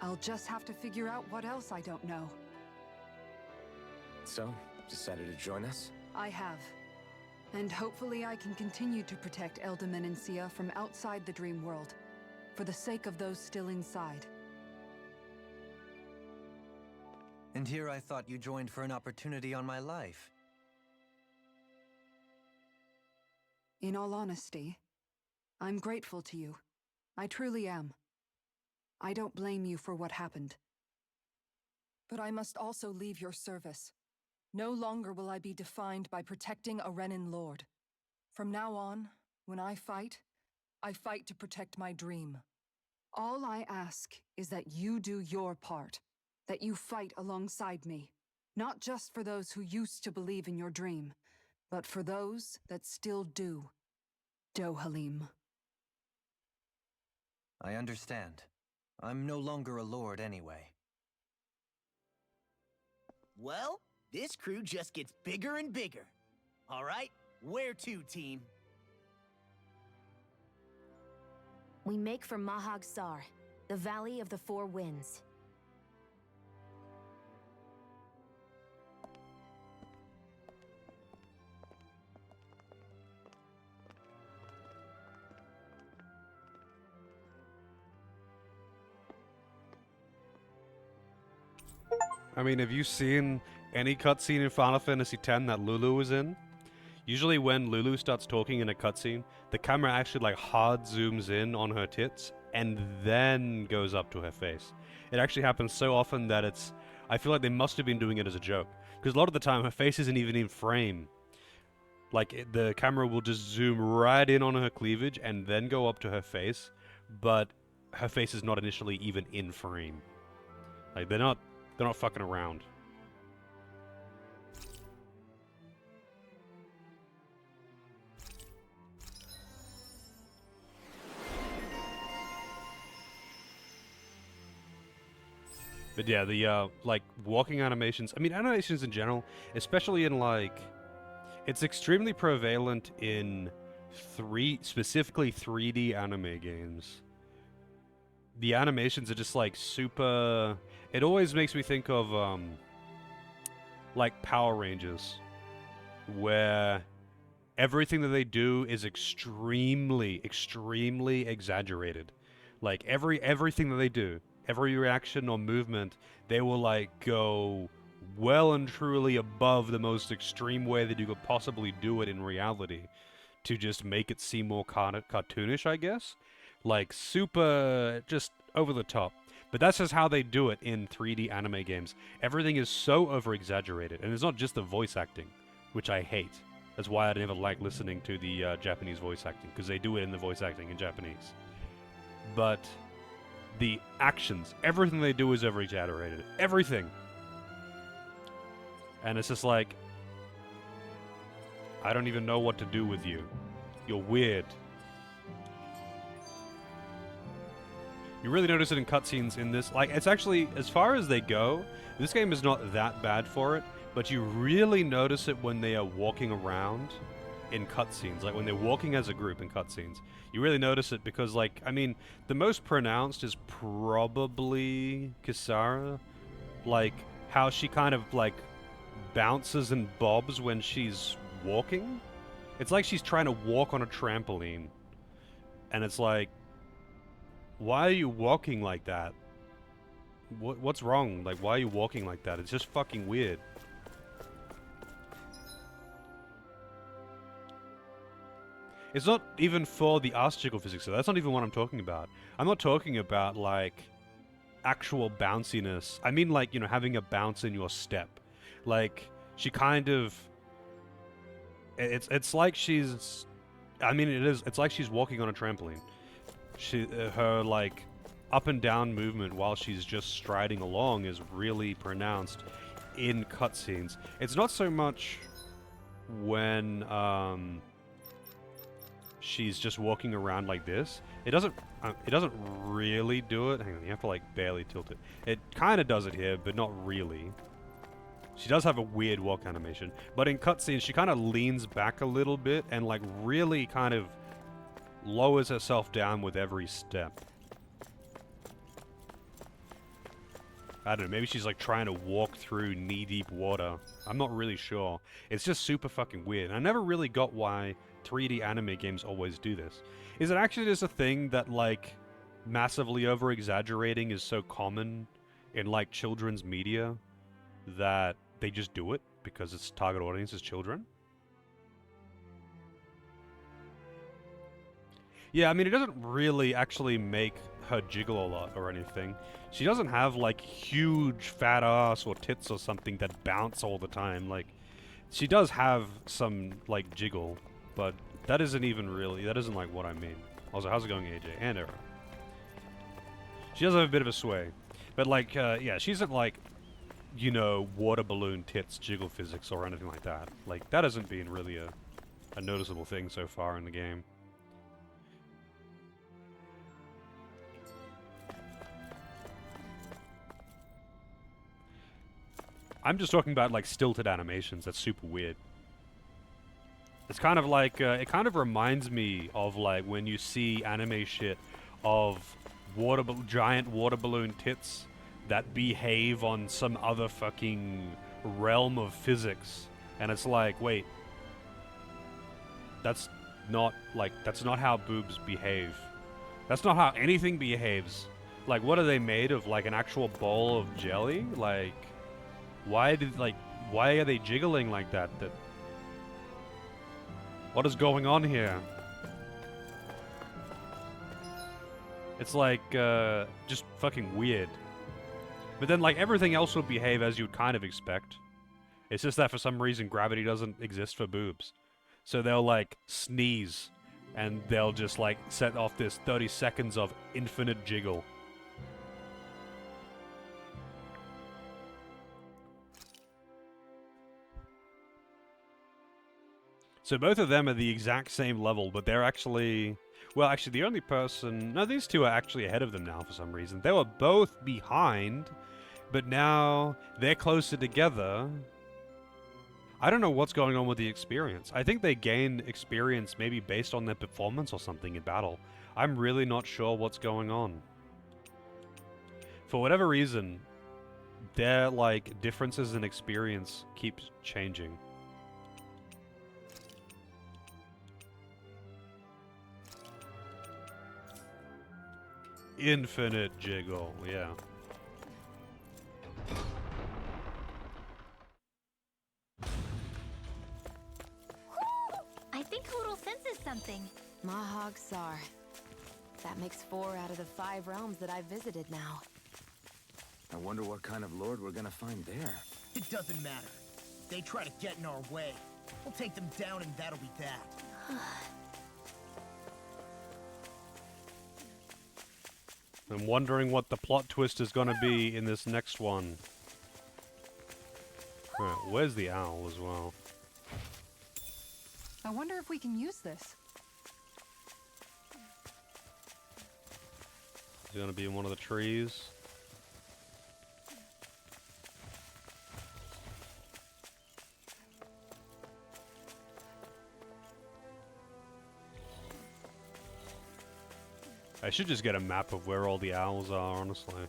H: I'll just have to figure out what else I don't know.
C: So, decided to join us?
H: I have. And hopefully I can continue to protect Elde Menancia from outside the dream world, for the sake of those still inside.
J: And here I thought you joined for an opportunity on my life.
H: In all honesty, I'm grateful to you. I truly am. I don't blame you for what happened. But I must also leave your service. No longer will I be defined by protecting a Renan Lord. From now on, when I fight to protect my dream. All I ask is that you do your part, that you fight alongside me, not just for those who used to believe in your dream, but for those that still do. Dohalim.
J: I understand. I'm no longer a lord anyway.
F: Well, this crew just gets bigger and bigger. All right, where to, team?
K: We make for Mahag Sar, the Valley of the Four Winds.
A: I mean, have you seen any cutscene in Final Fantasy X that Lulu was in? Usually when Lulu starts talking in a cutscene, the camera actually like hard zooms in on her tits and then goes up to her face. It actually happens so often that I feel like they must have been doing it as a joke. Because a lot of the time her face isn't even in frame. Like the camera will just zoom right in on her cleavage and then go up to her face, but her face is not initially even in frame. Like they're not fucking around. But yeah, the like walking animations. I mean, animations in general, especially in like, it's extremely prevalent in specifically 3D anime games. The animations are just like super. It always makes me think of like Power Rangers, where everything that they do is extremely exaggerated. Like everything that they do, every reaction or movement, they will like go well and truly above the most extreme way that you could possibly do it in reality, to just make it seem more cartoonish, I guess. Like super just over the top. But that's just how they do it in 3D anime games. Everything is so over exaggerated, and it's not just the voice acting, which I hate. That's why I never like listening to the Japanese voice acting, because they do it in the voice acting in Japanese. But the actions, everything they do is over exaggerated. Everything. And it's just like, I don't even know what to do with you. You're weird. You really notice it in cutscenes in this. Like, it's actually, as far as they go, this game is not that bad for it, but you really notice it when they are walking around in cutscenes. Like, when they're walking as a group in cutscenes. You really notice it because, like, I mean, the most pronounced is probably Kisara. Like, how she kind of, like, bounces and bobs when she's walking. It's like she's trying to walk on a trampoline. And it's like, why are you walking like that? What's wrong? Like, why are you walking like that? It's just fucking weird. It's not even for the astral physics, so that's not even what I'm talking about. I'm not talking about, like, actual bounciness. I mean, like, you know, having a bounce in your step. Like, she kind of... It's like she's... I mean, it's like she's walking on a trampoline. Her, like, up and down movement while she's just striding along is really pronounced in cutscenes. It's not so much when, she's just walking around like this. It doesn't really do it. Hang on, you have to, like, barely tilt it. It kind of does it here, but not really. She does have a weird walk animation. But in cutscenes, she kind of leans back a little bit and, like, really kind of lowers herself down with every step. I don't know, maybe she's like trying to walk through knee-deep water. I'm not really sure. It's just super fucking weird. I never really got why 3D anime games always do this. Is it actually just a thing that, like, massively over-exaggerating is so common in, like, children's media that they just do it because its target audience is children? Yeah, I mean, it doesn't really actually make her jiggle a lot or anything. She doesn't have, like, huge fat ass or tits or something that bounce all the time. Like, she does have some, like, jiggle, but that isn't even really, that isn't, like, what I mean. Also, how's it going, AJ? And Era. She does have a bit of a sway. But, like, yeah, she isn't, like, you know, water balloon tits jiggle physics or anything like that. Like, that hasn't been really a noticeable thing so far in the game. I'm just talking about, like, stilted animations. That's super weird. It's kind of like, it kind of reminds me of, like, when you see anime shit of giant water balloon tits that behave on some other fucking realm of physics. And it's like, wait. That's not, like, that's not how boobs behave. That's not how anything behaves. Like, what are they made of? Like, an actual bowl of jelly? Like... why are they jiggling like that? What is going on here? It's like, just fucking weird. But then, like, everything else will behave as you'd kind of expect. It's just that for some reason gravity doesn't exist for boobs. So they'll, like, sneeze, and they'll just, like, set off this 30 seconds of infinite jiggle. So both of them are the exact same level, but they're actually... well, actually, the only person... no, these two are actually ahead of them now for some reason. They were both behind but now they're closer together. I don't know what's going on with the experience. I think they gain experience maybe based on their performance or something in battle. I'm really not sure what's going on. For whatever reason, their like differences in experience keeps changing. Infinite jiggle, yeah.
B: I think Hoodle senses something.
K: Mahag Sar. That makes 4 out of the 5 realms that I've visited now.
C: I wonder what kind of lord we're gonna find there.
F: It doesn't matter. They try to get in our way. We'll take them down and that'll be that.
A: I'm wondering what the plot twist is gonna be in this next one. Alright, where's the owl as well?
H: I wonder if we can use this.
A: Is it gonna be in one of the trees? I should just get a map of where all the owls are, honestly.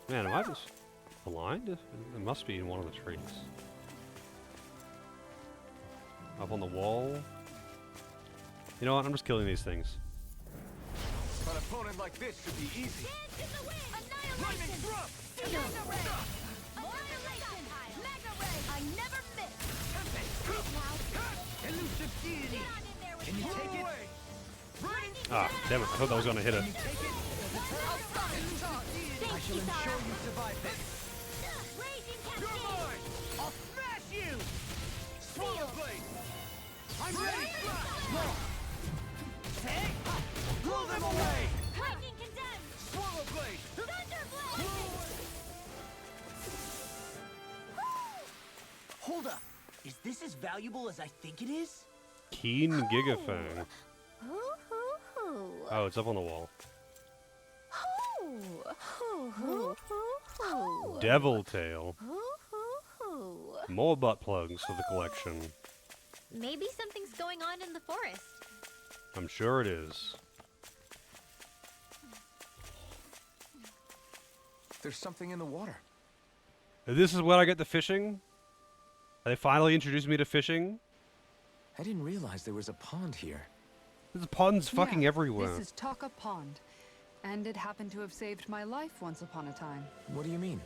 A: Man, am I just blind? It must be in one of the trees. Up on the wall. You know what? I'm just killing these things.
E: An opponent like this should be easy.
B: Dance in the wind!
E: Lightning
B: Annihilation!
E: thrust!
B: Mega Ray! Annihilation! Mega Ray! I never miss! Now,
E: Elusive deity!
B: get on in there with
E: Can you
B: me.
E: take it?
A: Ah, damn it. I thought that was gonna hit it.
E: Can you take it? I shall ensure you survive this.
B: Raging
E: You're
B: Cascade!
E: mine! I'll smash you! Swallow blade! I'm ready! Take! Blow them away!
B: Lightning condemned!
E: Swallow blade!
B: Thunder blade!
F: Hold up. Is this as valuable as I think it is?
A: Keen Gigafang. Oh, it's up on the wall. Devil Tail. More butt plugs for the collection.
B: Maybe something's going on in the forest.
A: I'm sure it is.
C: There's something in the water.
A: This is where I get the fishing? They finally introduced me to fishing?
C: I didn't realize there was a pond here.
A: There's ponds fucking
H: Yeah,
A: everywhere.
H: This is Taka Pond, and it happened to have saved my life once upon a time.
C: What do you mean?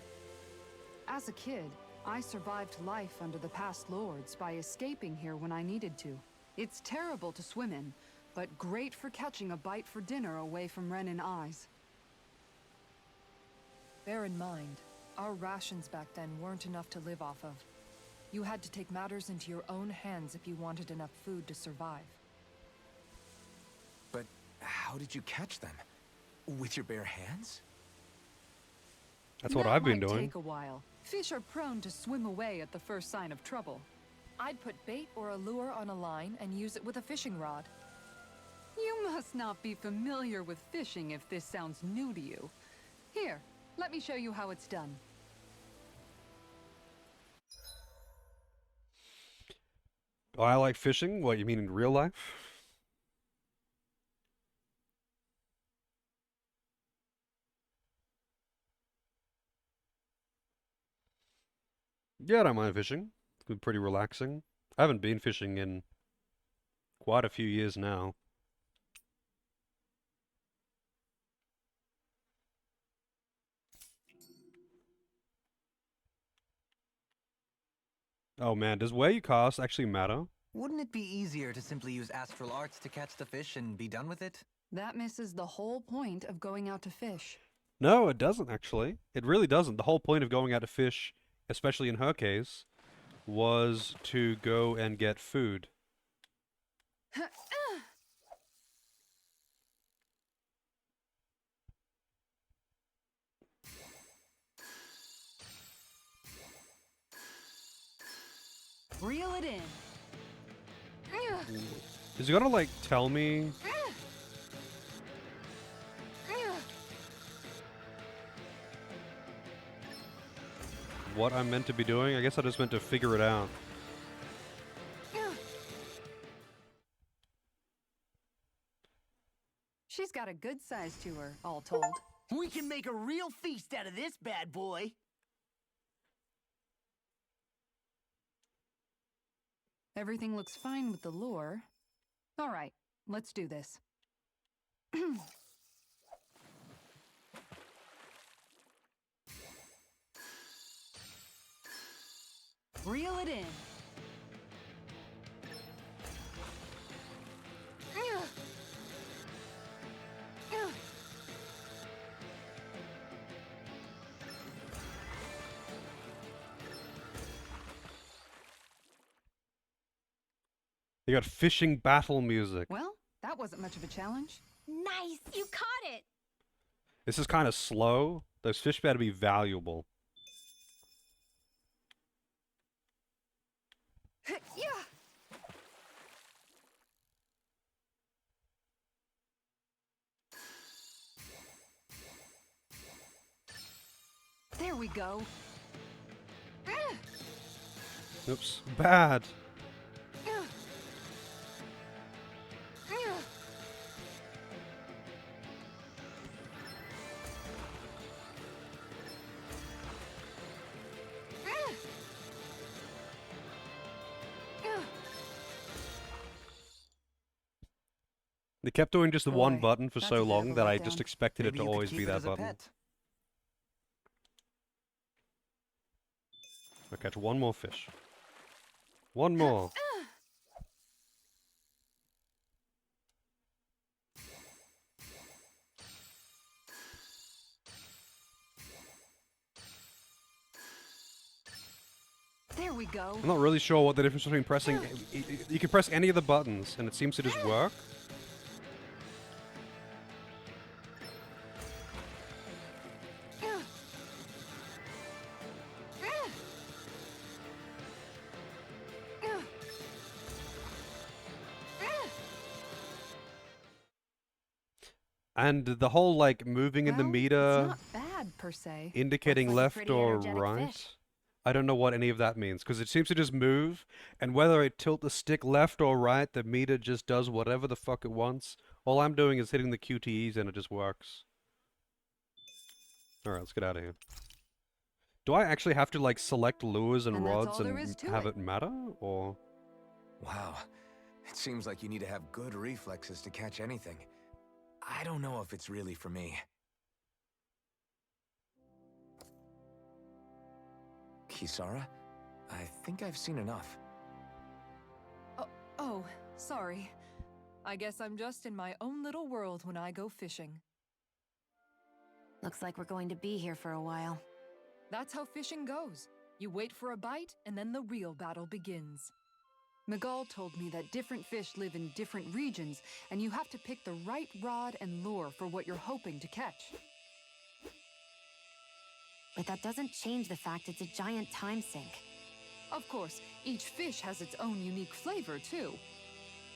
H: As a kid, I survived life under the past lords by escaping here when I needed to. It's terrible to swim in, but great for catching a bite for dinner away from Renin eyes.
M: Bear in mind, our rations back then weren't enough to live off of. You had to take matters into your own hands if you wanted enough food to survive.
C: But how did you catch them? With your bare hands?
A: That's what
H: That
A: I've been
H: might
A: doing.
H: take a while. Fish are prone to swim away at the first sign of trouble.
M: I'd put bait or a lure on a line and use it with a fishing rod.
H: You must not be familiar with fishing if this sounds new to you. Here, let me show you how it's done.
A: Oh, I like fishing? What, you mean in real life? Yeah, I don't mind fishing. It's been pretty relaxing. I haven't been fishing in quite a few years now. Oh man, does where you cast actually matter?
J: Wouldn't it be easier to simply use astral arts to catch the fish and be done with it?
H: That misses the whole point of going out to fish.
A: No, it doesn't actually. It really doesn't. The whole point of going out to fish, especially in her case, was to go and get food.
H: Reel it in.
A: Is it gonna like tell me what I'm meant to be doing. I guess I just meant to figure it out.
H: She's got a good size to her, all told.
F: We can make a real feast out of this bad boy.
H: Everything looks fine with the lure. All right, let's do this. Reel it in.
A: They got fishing battle music.
H: Well, that wasn't much of a challenge.
B: Nice! You caught it!
A: This is kind of slow. Those fish better be valuable.
H: Yeah. There we go.
A: Oops. Bad. They kept doing just the one
H: Boy,
A: button for
H: that's
A: so
H: a bit of
A: long
H: a
A: that I
H: letdown.
A: just expected it
J: Maybe
A: to
J: you could
A: always
J: keep
A: be
J: it
A: that
J: as a
A: button.
J: pet.
A: I'll catch one more fish. One more.
H: There we go.
A: I'm not really sure what the difference between pressing... You can press any of the buttons, and it seems to just work. And the whole, like, moving in the
H: Well,
A: meter...
H: It's not bad, per se.
A: indicating
K: Looks like a
A: left
K: pretty
A: or
K: energetic
A: right.
K: fish.
A: I don't know what any of that means, because it seems to just move, and whether I tilt the stick left or right, the meter just does whatever the fuck it wants. All I'm doing is hitting the QTEs and it just works. Alright, let's get out of here. Do I actually have to, like, select lures and
H: And that's
A: rods
H: all there
A: and
H: is to
A: have
H: it.
A: it matter, or...?
C: Wow. It seems like you need to have good reflexes to catch anything. I don't know if it's really for me. Kisara? I think I've seen enough.
M: Oh, sorry. I guess I'm just in my own little world when I go fishing.
K: Looks like we're going to be here for a while.
M: That's how fishing goes. You wait for a bite, and then the real battle begins.
H: Miguel told me that different fish live in different regions, and you have to pick the right rod and lure for what you're hoping to catch.
K: But that doesn't change the fact it's a giant time sink.
H: Of course, each fish has its own unique flavor, too.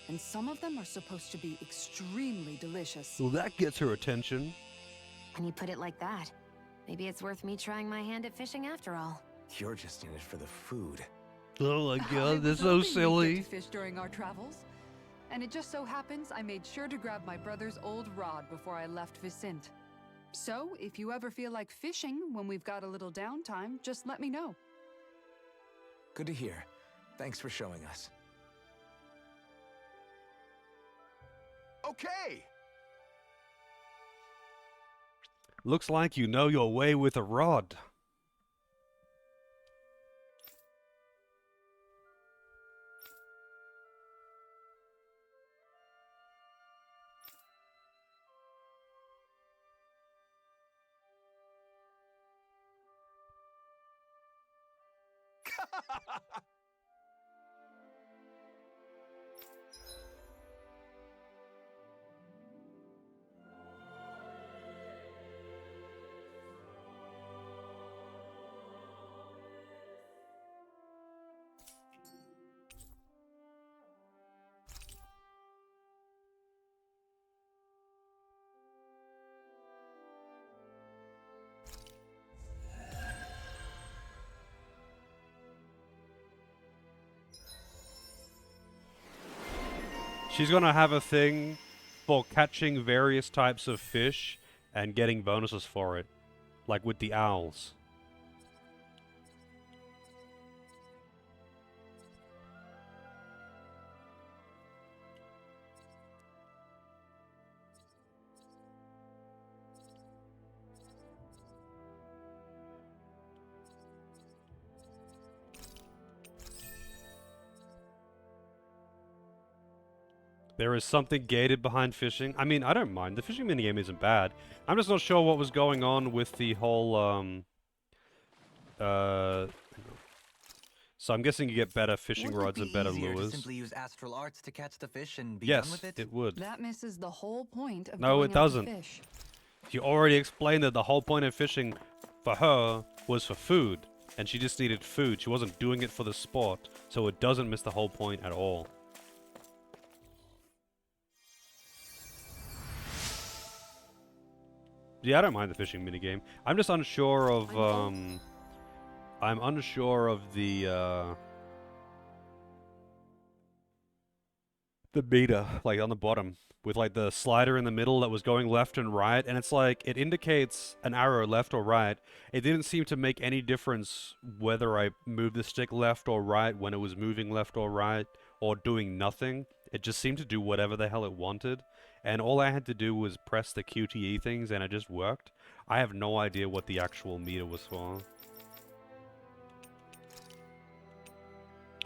H: And some of them are supposed to be extremely delicious.
A: Well, that gets her attention.
K: When you put it like that, maybe it's worth me trying my hand at fishing after all.
C: You're just in it for the food.
A: Oh my
H: I
A: god, this
H: was
A: is so
H: hoping we'd
A: silly.
H: get to fish during our travels. And it just so happens I made sure to grab my brother's old rod before I left Vicente. So, if you ever feel like fishing when we've got a little downtime, just let me know.
C: Good to hear. Thanks for showing us.
I: Okay!
A: Looks like you know your way with a rod. She's gonna have a thing for catching various types of fish and getting bonuses for it. Like with the owls. There is something gated behind fishing. I mean, I don't mind. The fishing minigame isn't bad. I'm just not sure what was going on with the whole, so I'm guessing you get better fishing rods and better lures.
J: To simply use astral arts to catch the fish and be
A: Yes,
J: done with it?
A: it would.
H: That misses the whole point of
A: No,
H: going
A: it
H: out to
A: doesn't.
H: fish.
A: You already explained that the whole point of fishing for her was for food, and she just needed food. She wasn't doing it for the sport, so it doesn't miss the whole point at all. Yeah, I don't mind the fishing minigame. I'm just unsure of, I'm unsure of the meter, like on the bottom, with like the slider in the middle that was going left and right, and it's like, it indicates an arrow left or right. It didn't seem to make any difference whether I moved the stick left or right when it was moving left or right, or doing nothing. It just seemed to do whatever the hell it wanted. And all I had to do was press the QTE things and it just worked. I have no idea what the actual meter was for.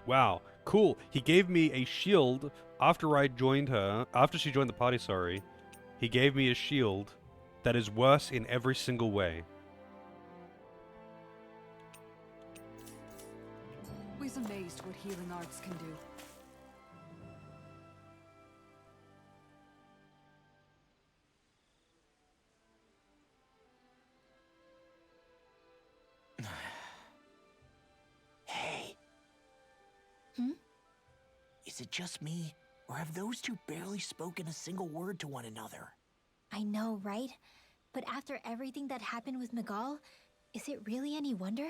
A: Wow, cool. He gave me a shield after I joined her, after she joined the party, sorry. He gave me a shield that is worse in every single way.
H: Always amazed what healing arts can do.
F: Hey.
B: Hmm?
F: Is it just me, or have those two barely spoken a single word to one another?
B: I know, right? But after everything that happened with Miguel, is it really any wonder?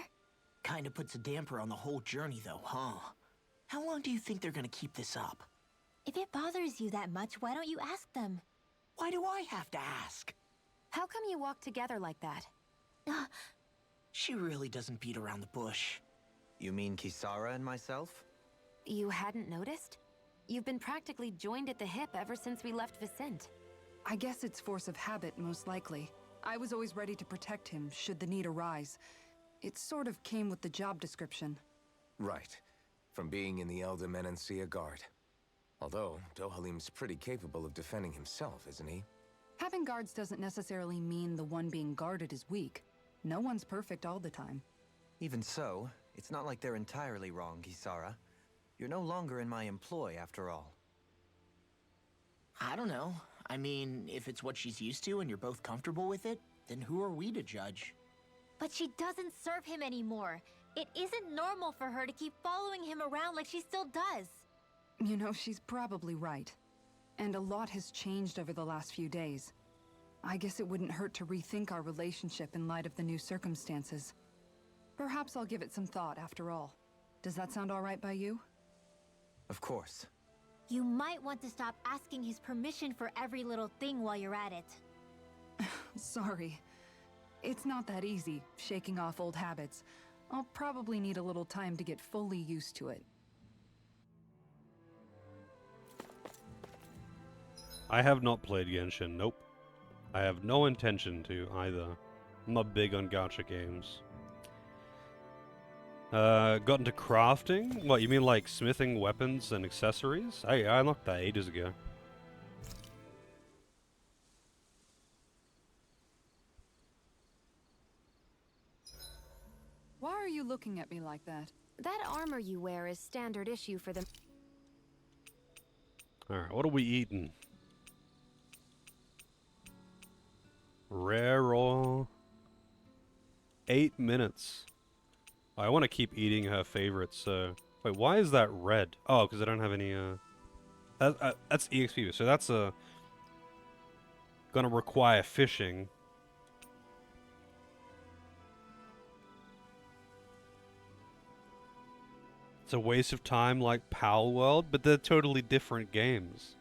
F: Kinda puts a damper on the whole journey, though, huh? How long do you think they're gonna keep this up?
B: If it bothers you that much, why don't you ask them?
F: Why do I have to ask?
K: How come you walk together like that?
F: She really doesn't beat around the bush.
J: You mean Kisara and myself?
K: You hadn't noticed? You've been practically joined at the hip ever since we left Vicente.
H: I guess it's force of habit, most likely. I was always ready to protect him, should the need arise. It sort of came with the job description.
C: Right. From being in the Elder Menancia Guard. Although, Dohalim's pretty capable of defending himself, isn't he?
H: Having guards doesn't necessarily mean the one being guarded is weak. No one's perfect all the time.
J: Even so, it's not like they're entirely wrong, Kisara. You're no longer in my employ, after all.
F: I don't know. I mean, if it's what she's used to and you're both comfortable with it, then who are we to judge?
B: But she doesn't serve him anymore. It isn't normal for her to keep following him around like she still does.
H: You know, she's probably right. And a lot has changed over the last few days. I guess it wouldn't hurt to rethink our relationship in light of the new circumstances. Perhaps I'll give it some thought after all. Does that sound all right by you?
J: Of course.
B: You might want to stop asking his permission for every little thing while you're at it.
H: Sorry. It's not that easy, shaking off old habits. I'll probably need a little time to get fully used to it.
A: I have not played Genshin, nope. I have no intention to either. I'm not big on gacha games. Got into crafting? What, you mean like smithing weapons and accessories? I unlocked that ages ago.
H: Why are you looking at me like that?
K: That armor you wear is standard issue for the...
A: Alright, what are we eating? Rare raw. 8 minutes. I want to keep eating her favorites, so... Wait, why is that red? Oh, because I don't have any, that's EXP, so that's, gonna require fishing. It's a waste of time like Pal World, but they're totally different games.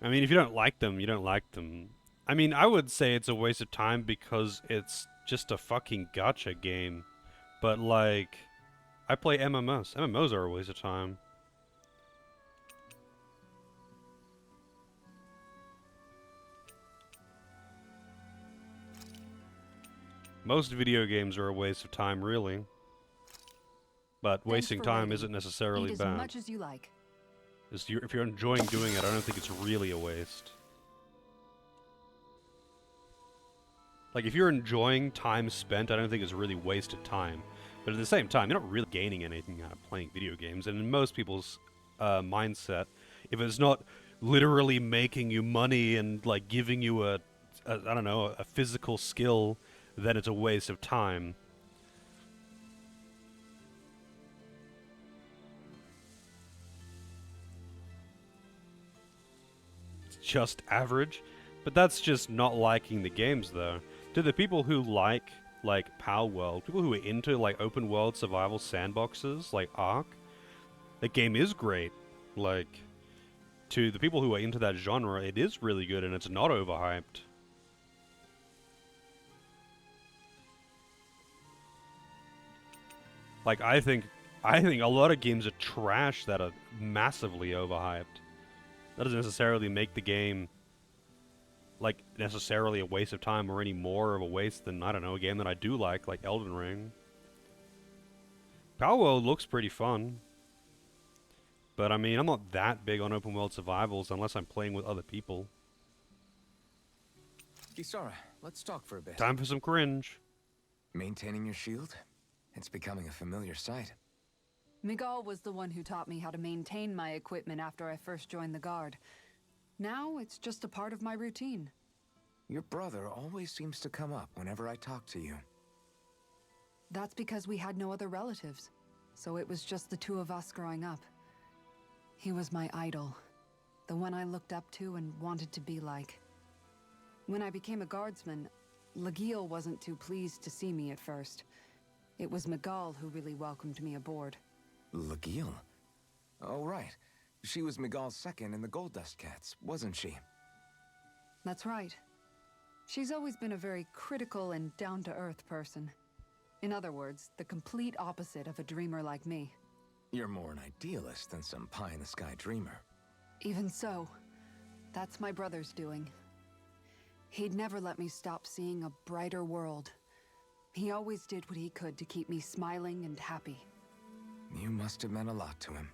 A: I mean, if you don't like them, you don't like them. I mean, I would say it's a waste of time because it's just a fucking gacha game. But, like, I play MMOs. MMOs are a waste of time. Most video games are a waste of time, really. But wasting time isn't necessarily
H: Eat
A: bad.
H: as much as you like.
A: If you're enjoying doing it, I don't think it's really a waste. Like, if you're enjoying time spent, I don't think it's really wasted time. But at the same time, you're not really gaining anything out of playing video games. And in most people's mindset, if it's not literally making you money and, like, giving you I don't know, a physical skill, then it's a waste of time. It's just average. But that's just not liking the games, though. To the people who like Palworld, people who are into, like, open world survival sandboxes, like Ark, the game is great. Like, to the people who are into that genre, it is really good and it's not overhyped. Like, I think a lot of games are trash that are massively overhyped. That doesn't necessarily make the game, like, necessarily a waste of time or any more of a waste than, I don't know, a game that I do like Elden Ring. Palworld looks pretty fun. But, I mean, I'm not that big on open world survivals unless I'm playing with other people.
C: Kisara, let's talk for a bit.
A: Time for some cringe.
C: Maintaining your shield? It's becoming a familiar sight.
H: Miguel was the one who taught me how to maintain my equipment after I first joined the Guard. Now it's just a part of my routine.
C: Your brother always seems to come up whenever I talk to you.
H: That's because we had no other relatives, so it was just the two of us growing up. He was my idol, the one I looked up to and wanted to be like. When I became a guardsman, Lagiel wasn't too pleased to see me at first. It was Miguel who really welcomed me aboard.
C: Lagiel? Oh, right. She was Miguel's second in the Gold Dust Cats, wasn't she?
H: That's right. She's always been a very critical and down-to-earth person. In other words, the complete opposite of a dreamer like me.
C: You're more an idealist than some pie-in-the-sky dreamer.
H: Even so, that's my brother's doing. He'd never let me stop seeing a brighter world. He always did what he could to keep me smiling and happy.
C: You must have meant a lot to him.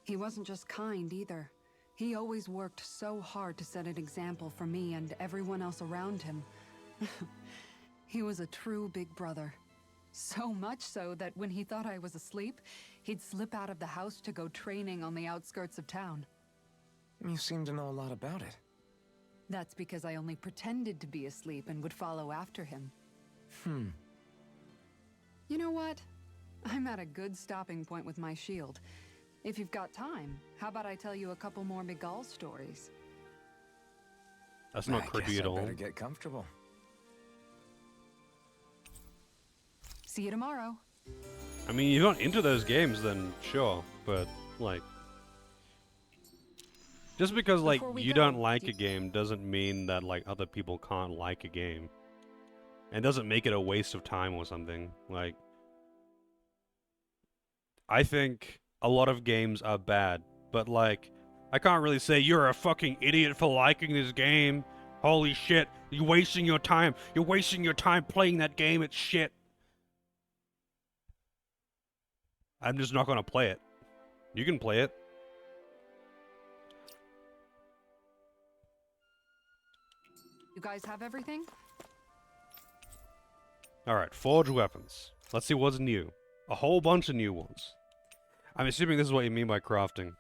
H: He wasn't just kind either. He always worked so hard to set an example for me and everyone else around him. He was a true big brother. So much so that when he thought I was asleep, he'd slip out of the house to go training on the outskirts of town.
C: You seem to know a lot about it.
H: That's because I only pretended to be asleep and would follow after him. You know what? I'm at a good stopping point with my shield. If you've got time, how about I tell you a couple more Miguel stories?
A: That's not creepy at all.
C: I better get comfortable.
H: See you tomorrow.
A: I mean, you're not into those games, then sure, but, like, just because, like, you don't like a game doesn't mean that, like, other people can't like a game. And doesn't make it a waste of time or something. Like, I think a lot of games are bad, but, like, I can't really say you're a fucking idiot for liking this game. Holy shit, you're wasting your time. You're wasting your time playing that game, it's shit. I'm just not gonna play it. You can play it.
H: You guys have everything?
A: Alright, forge weapons. Let's see what's new. A whole bunch of new ones. I'm assuming this is what you mean by crafting.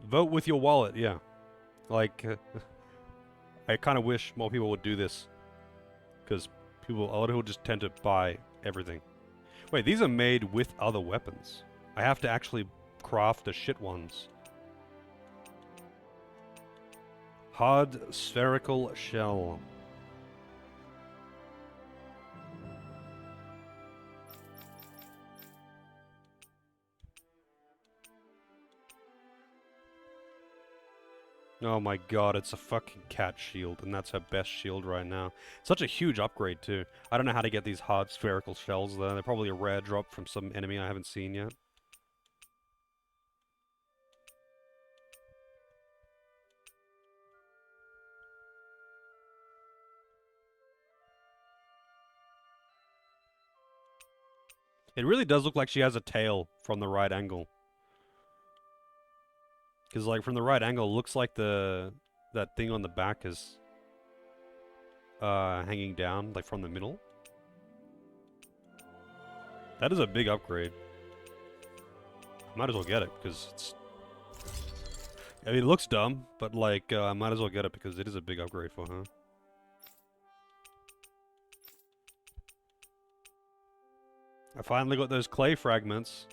A: Vote with your wallet, yeah. Like, I kind of wish more people would do this. Because a lot of people just tend to buy everything. Wait, these are made with other weapons. I have to actually craft the shit ones. Hard spherical shell. Oh my god, it's a fucking cat shield, and that's her best shield right now. Such a huge upgrade, too. I don't know how to get these hard spherical shells, though. They're probably a rare drop from some enemy I haven't seen yet. It really does look like she has a tail from the right angle. Because, like, from the right angle, it looks like that thing on the back is hanging down, like, from the middle. That is a big upgrade. Might as well get it, because it's... I mean, it looks dumb, but, like, I might as well get it because it is a big upgrade for her. I finally got those clay fragments,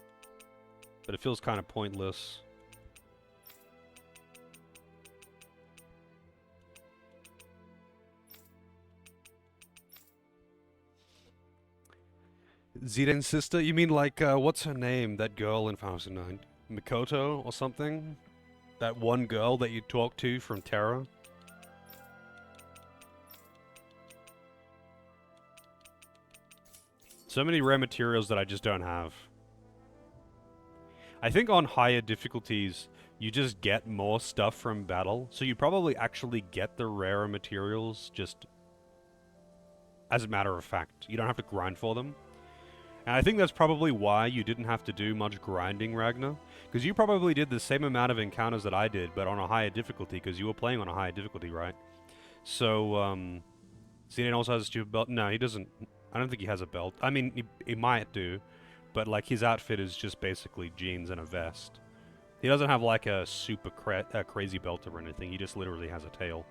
A: but it feels kind of pointless. Ziren's sister? You mean like, what's her name? That girl in Final Fantasy IX? Mikoto or something? That one girl that you talked to from Terra? So many rare materials that I just don't have. I think on higher difficulties, you just get more stuff from battle. So you probably actually get the rarer materials just as a matter of fact. You don't have to grind for them. And I think that's probably why you didn't have to do much grinding, Ragnar. Because you probably did the same amount of encounters that I did, but on a higher difficulty, because you were playing on a higher difficulty, right? So, Ziren also has a stupid belt. No, he doesn't. I don't think he has a belt. I mean, he might do, but, like, his outfit is just basically jeans and a vest. He doesn't have, like, a super crazy belt or anything. He just literally has a tail.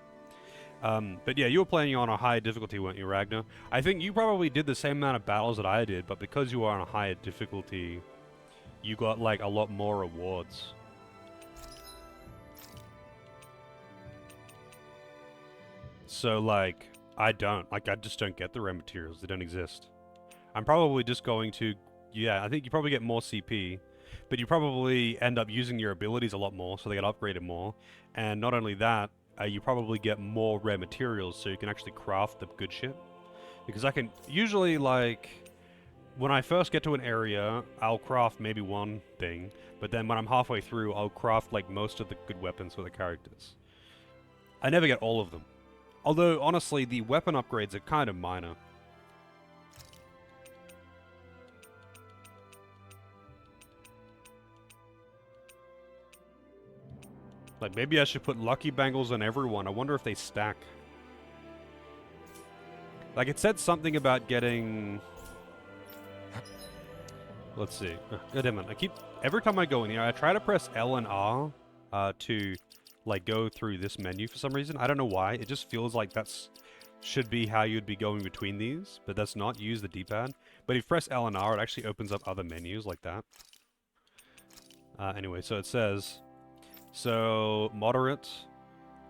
A: But yeah, you were playing on a higher difficulty, weren't you, Ragnar? I think you probably did the same amount of battles that I did, but because you were on a higher difficulty, you got, like, a lot more rewards. So, like, I don't. Like, I just don't get the rare materials. They don't exist. I'm probably just going to... Yeah, I think you probably get more CP, but you probably end up using your abilities a lot more, so they get upgraded more. And not only that, you probably get more rare materials, so you can actually craft the good shit. Because I can usually, like, when I first get to an area, I'll craft maybe one thing, but then when I'm halfway through, I'll craft, like, most of the good weapons for the characters. I never get all of them. Although, honestly, the weapon upgrades are kind of minor. Like, maybe I should put lucky bangles on everyone. I wonder if they stack. Like, it said something about getting... Let's see. God damn it. I keep... Every time I go in here, I try to press L and R to, like, go through this menu for some reason. I don't know why. It just feels like that's... should be how you'd be going between these, but that's not. You use the D-pad. But if you press L and R, it actually opens up other menus like that. Anyway, so it says... So, moderate,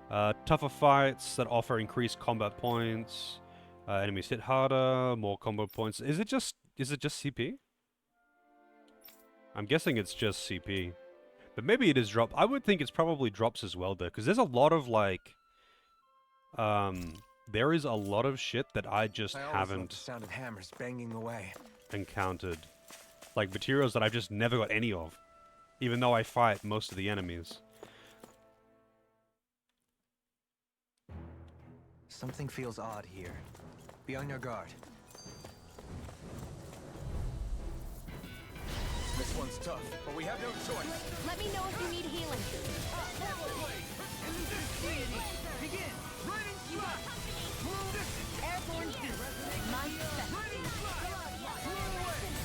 A: tougher fights that offer increased combat points, enemies hit harder, more combo points. Is it just CP? I'm guessing it's just CP. But maybe it is drop. I would think it's probably drops as well, though, because there's a lot of, like, there is a lot of shit that I just haven't
C: the sound of hammers banging away.
A: Encountered. Like, materials that I've just never got any of, even though I fight most of the enemies.
J: Something feels odd here. Be on your guard.
C: This one's tough, but we have no choice.
B: Let me know if you need healing.
E: Begin! Raining strike!
B: Airborne beast. My specialty.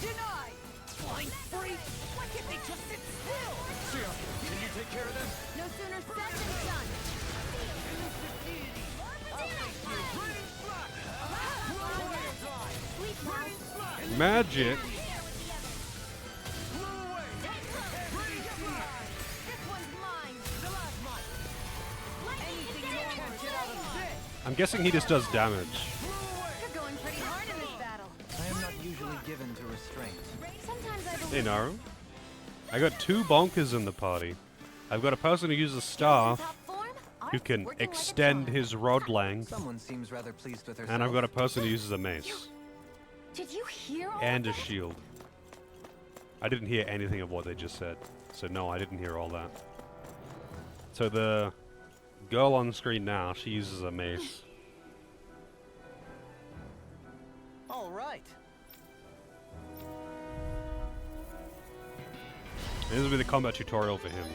E: Denied! Flying freak! Why can't they just sit still?
C: Sia, can you take care of them?
B: No sooner said than done.
A: Magic. I'm guessing he just does damage.
B: You're going pretty hard in this battle.
J: I am not usually given to restraint.
B: Sometimes I
A: Hey,
B: believe
A: Naru. I got two bonkers in the party. I've got a person who uses a staff, who can extend his rod length,
J: Someone seems rather pleased with herself.
A: and I've got a person who uses a mace
B: Did you hear all
A: and a
B: that?
A: shield. I didn't hear anything of what they just said, so no, I didn't hear all that. So the girl on screen now, she uses a mace.
F: All right.
A: This will be the combat tutorial for him.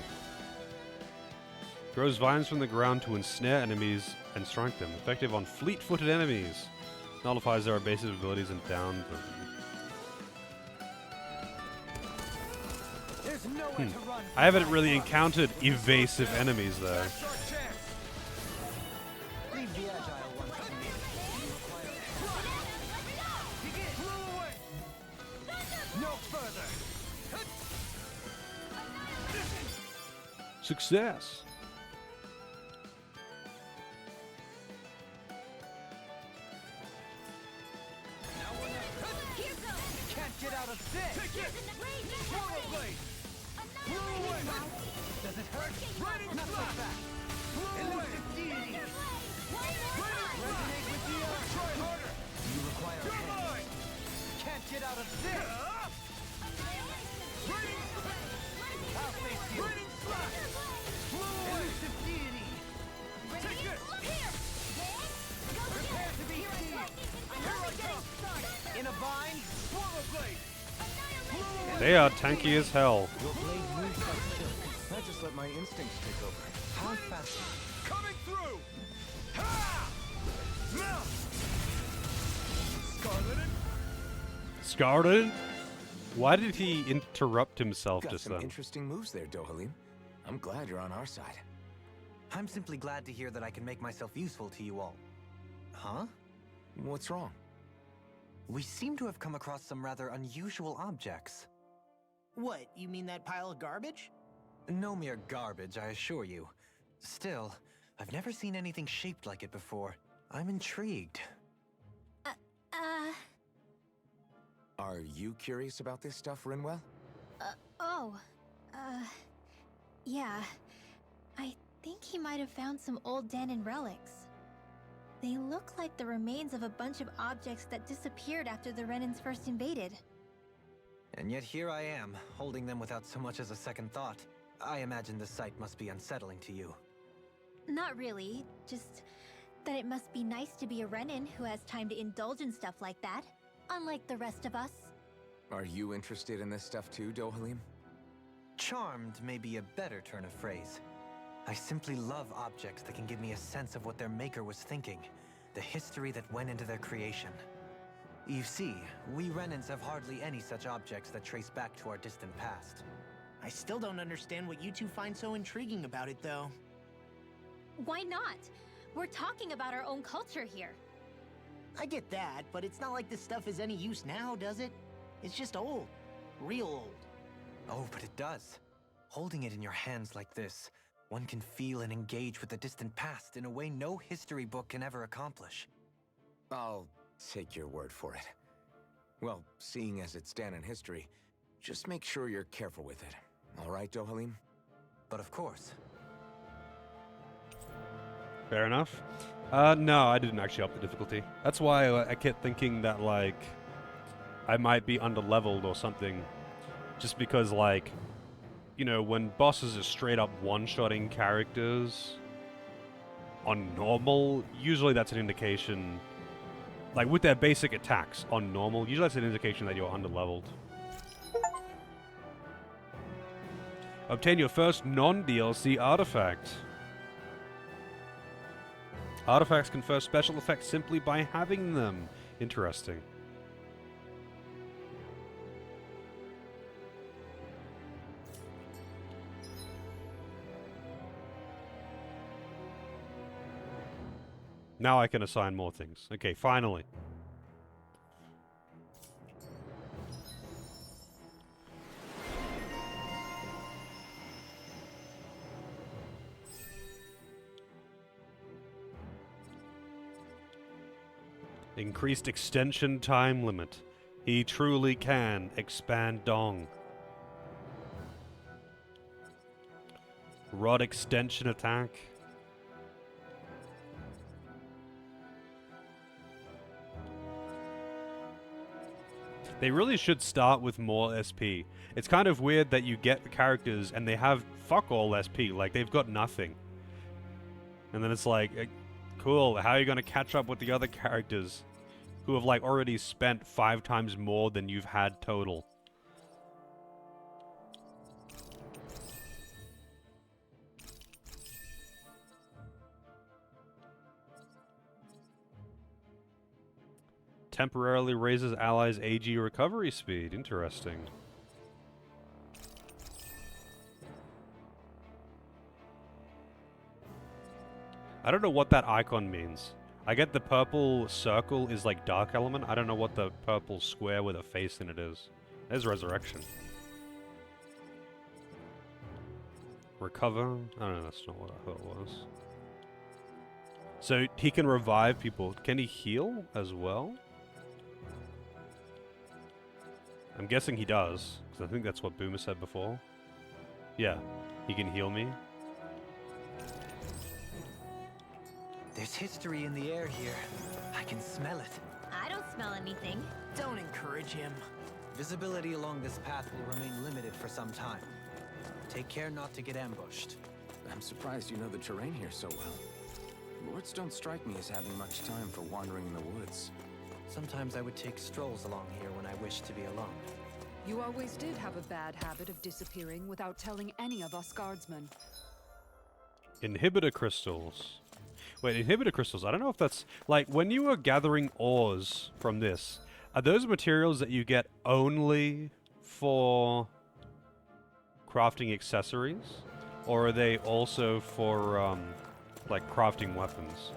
A: Grows vines from the ground to ensnare enemies and strike them. Effective on fleet-footed enemies. Nullifies their evasive abilities and downs them.
F: There's nowhere to run.
A: I haven't really encountered evasive enemies though.
F: Leave the agile ones to me. No further.
A: Success!
F: Can't get out of this. Take it. Portal blade. Does it hurt? Not so fast. Elusive deity. Resonate with the earth. Try harder. You require help. Can't get out of this. I'll face you. Elusive deity. Take it. Prepare to be seized. Here I come. In a vine. Portal blade.
A: They are tanky as hell.
C: Your blade moves like silk. I just let my instincts take over. How fast?
I: Coming through! Ha! Mount!
A: Scarlet? Why did he interrupt himself
C: Got
A: just
C: some
A: then?
C: interesting moves there, Dohalim. I'm glad you're on our side.
J: I'm simply glad to hear that I can make myself useful to you all. Huh?
C: What's wrong?
J: We seem to have come across some rather unusual objects.
F: What, you mean that pile of garbage?
J: No mere garbage, I assure you. Still, I've never seen anything shaped like it before. I'm intrigued.
C: Are you curious about this stuff, Rinwell?
B: Yeah. I think he might have found some old Danon relics. They look like the remains of a bunch of objects that disappeared after the Renans first invaded.
J: And yet here I am, holding them without so much as a second thought. I imagine the sight must be unsettling to you.
B: Not really, just that it must be nice to be a Renan who has time to indulge in stuff like that, unlike the rest of us.
C: Are you interested in this stuff too, Dohalim?
J: Charmed may be a better turn of phrase. I simply love objects that can give me a sense of what their maker was thinking, the history that went into their creation. You see, we Renans have hardly any such objects that trace back to our distant past.
F: I still don't understand what you two find so intriguing about it, though.
B: Why not? We're talking about our own culture here.
F: I get that, but it's not like this stuff is any use now, does it? It's just old. Real old.
J: Oh, but it does. Holding it in your hands like this, one can feel and engage with the distant past in a way no history book can ever accomplish.
C: I'll take your word for it. Well, seeing as it's Danon history, just make sure you're careful with it. All right, Dohalim?
J: But of course.
A: Fair enough. No, I didn't actually up the difficulty. That's why I kept thinking that, like, I might be underleveled or something. Just because, like, you know, when bosses are straight up one-shotting characters on normal, usually that's an indication, like with their basic attacks on normal, usually that's an indication that you're underleveled. Obtain your first non-DLC artifact. Artifacts confer special effects simply by having them. Interesting. Now I can assign more things. Okay, finally. Increased extension time limit. He truly can expand Dong. Rod extension attack. They really should start with more SP. It's kind of weird that you get the characters and they have fuck all SP, like they've got nothing. And then it's like, cool, how are you going to catch up with the other characters who have like already spent 5 times more than you've had total? Temporarily raises allies' AG recovery speed. Interesting. I don't know what that icon means. I get the purple circle is like dark element. I don't know what the purple square with a face in it is. There's resurrection. Recover? I don't know, that's not what I thought it was. So he can revive people. Can he heal as well? I'm guessing he does, because I think that's what Boomer said before. Yeah, he can heal me.
J: There's history in the air here. I can smell it.
B: I don't smell anything.
F: Don't encourage him.
J: Visibility along this path will remain limited for some time. Take care not to get ambushed.
C: I'm surprised you know the terrain here so well. Lords don't strike me as having much time for wandering in the woods.
J: Sometimes I would take strolls along here when I wished to be alone.
H: You always did have a bad habit of disappearing without telling any of us guardsmen.
A: Inhibitor crystals. Wait, inhibitor crystals. I don't know if that's... Like, when you are gathering ores from this, are those materials that you get only for crafting accessories? Or are they also for, like, crafting weapons?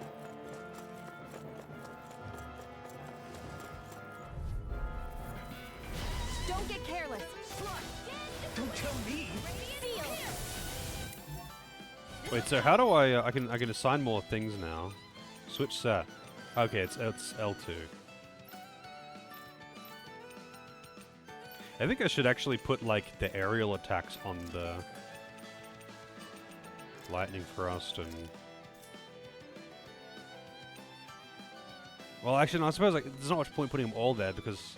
B: Don't get careless.
F: Don't tell me.
A: Wait, so how do I can assign more things now? Switch set. Okay, it's L2. I think I should actually put like the aerial attacks on the lightning thrust and... Well, actually, no, I suppose like there's not much point putting them all there because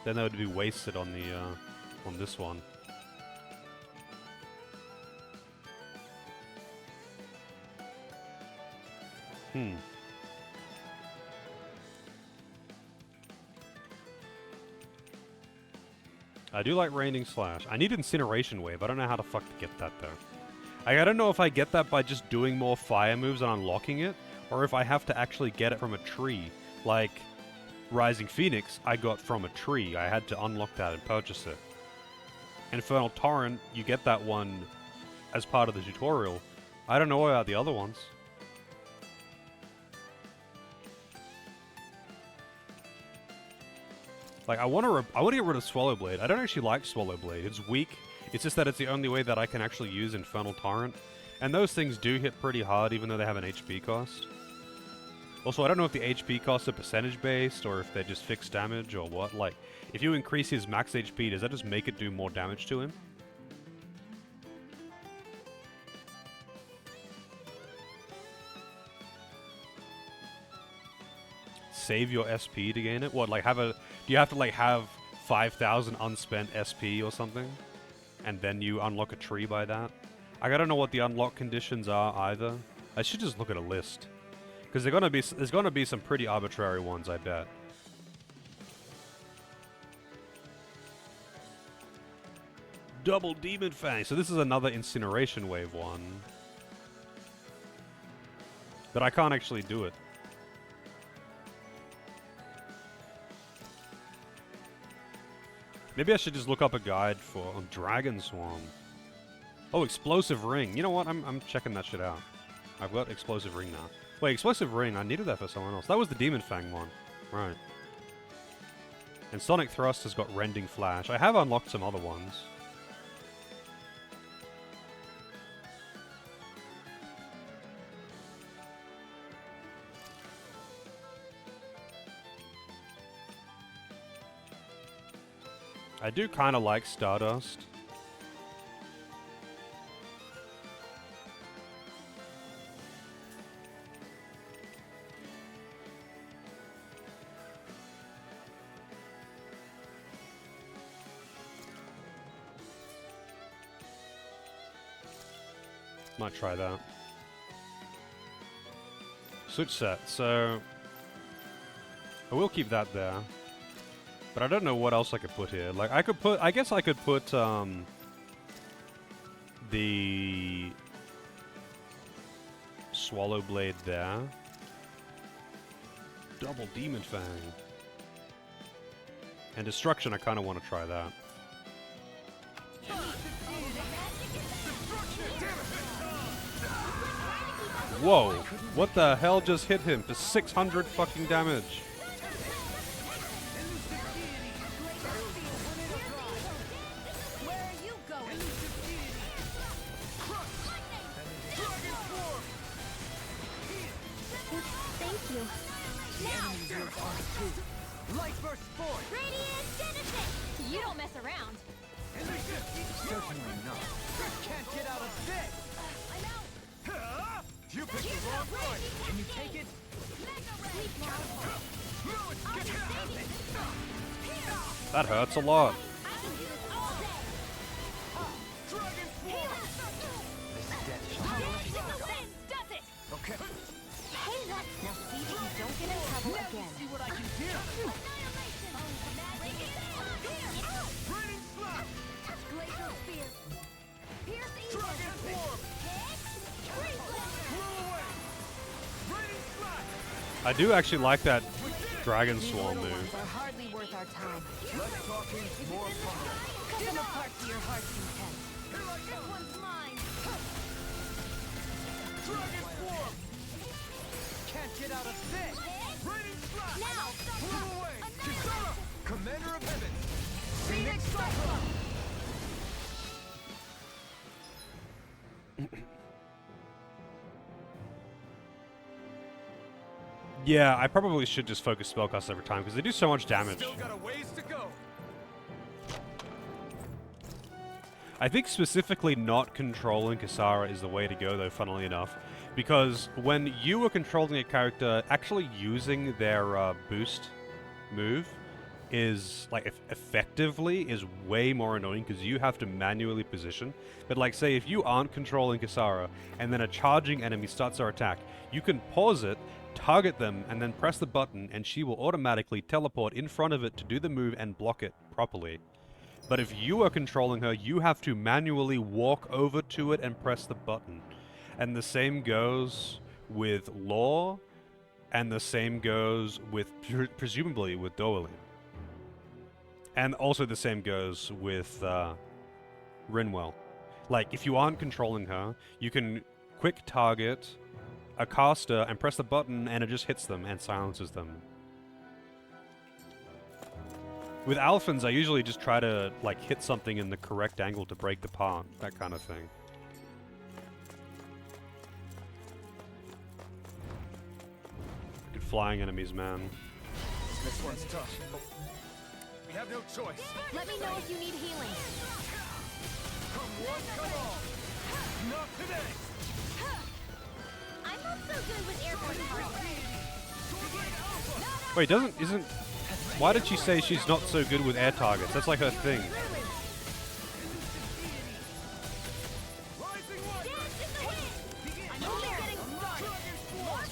A: then they would be wasted on the on this one. I do like Raining Slash. I need Incineration Wave. I don't know how the fuck to get that though. I don't know if I get that by just doing more fire moves and unlocking it, or if I have to actually get it from a tree. Like Rising Phoenix, I got from a tree. I had to unlock that and purchase it. Infernal Torrent, you get that one as part of the tutorial. I don't know about the other ones. Like, I want to get rid of Swallow Blade. I don't actually like Swallow Blade. It's weak. It's just that it's the only way that I can actually use Infernal Torrent. And those things do hit pretty hard, even though they have an HP cost. Also, I don't know if the HP costs are percentage-based, or if they're just fixed damage, or what. Like, if you increase his max HP, does that just make it do more damage to him? Save your SP to gain it? What, like have a... Do you have to like have 5,000 unspent SP or something? And then you unlock a tree by that? I gotta know what the unlock conditions are either. I should just look at a list. Because there's gonna be some pretty arbitrary ones, I bet. Double Demon Fang! So this is another Incineration Wave one. But I can't actually do it. Maybe I should just look up a guide for Dragon Swarm. Oh, Explosive Ring. You know what? I'm checking that shit out. I've got Explosive Ring now. Wait, Explosive Ring. I needed that for someone else. That was the Demon Fang one. Right. And Sonic Thrust has got Rending Flash. I have unlocked some other ones. I do kind of like Stardust. Might try that. Switch set, so I will keep that there. But I don't know what else I could put here. Like, I guess I could put, the Swallow Blade there. Double Demon Fang. And Destruction, I kind of want to try that. Whoa! What the hell just hit him for 600 fucking damage?
B: Where are you going?
G: Thank you.
B: Now!
E: Light burst forth!
B: Radiant Genesis! You don't mess around.
E: Certainly not. Can't get out of this!
B: I'm out!
E: You picked the wrong fight! Can you take it?
A: That hurts a lot.
E: Okay.
G: Hey, let's now see that you don't get in trouble again.
E: See what I can do! Raining slap!
B: Glacial Spear! Pierce Evil!
E: Dragon form! Blow away! Raining slap!
A: I do actually like that Dragon Swarm move.
G: Are hardly worth our time.
E: Less talking, more fun.
G: Cut them apart to your heart's content.
B: This one's mine!
E: Dragon form! Can't get out of this! Raining slap!
B: Now!
E: Blow away! Kisara! Commander of Heavens! Phoenix Cyclone!
A: Yeah, I probably should just focus spellcast every time, because they do so much damage.
E: Still got a ways to go.
A: I think specifically not controlling Kisara is the way to go, though, funnily enough. Because when you are controlling a character, actually using their boost move is, like, effectively is way more annoying, because you have to manually position. But, like, say, if you aren't controlling Kisara, and then a charging enemy starts their attack, you can pause it, target them, and then press the button, and she will automatically teleport in front of it to do the move and block it properly. But if you are controlling her, you have to manually walk over to it and press the button. And the same goes with Law, and the same goes with, presumably, with Dohalim. And also the same goes with Rinwell. Like, if you aren't controlling her, you can quick target a caster and press the button, and it just hits them and silences them. With Alphans, I usually just try to, like, hit something in the correct angle to break the part, that kind of thing. Good flying enemies, man.
E: This one's tough. We have no choice.
B: Let me know if you need healing.
E: Come one, come all. Not today.
B: I'm not so good with airborne power.
A: Wait, isn't... Why did she say she's not so good with air targets? That's like her thing.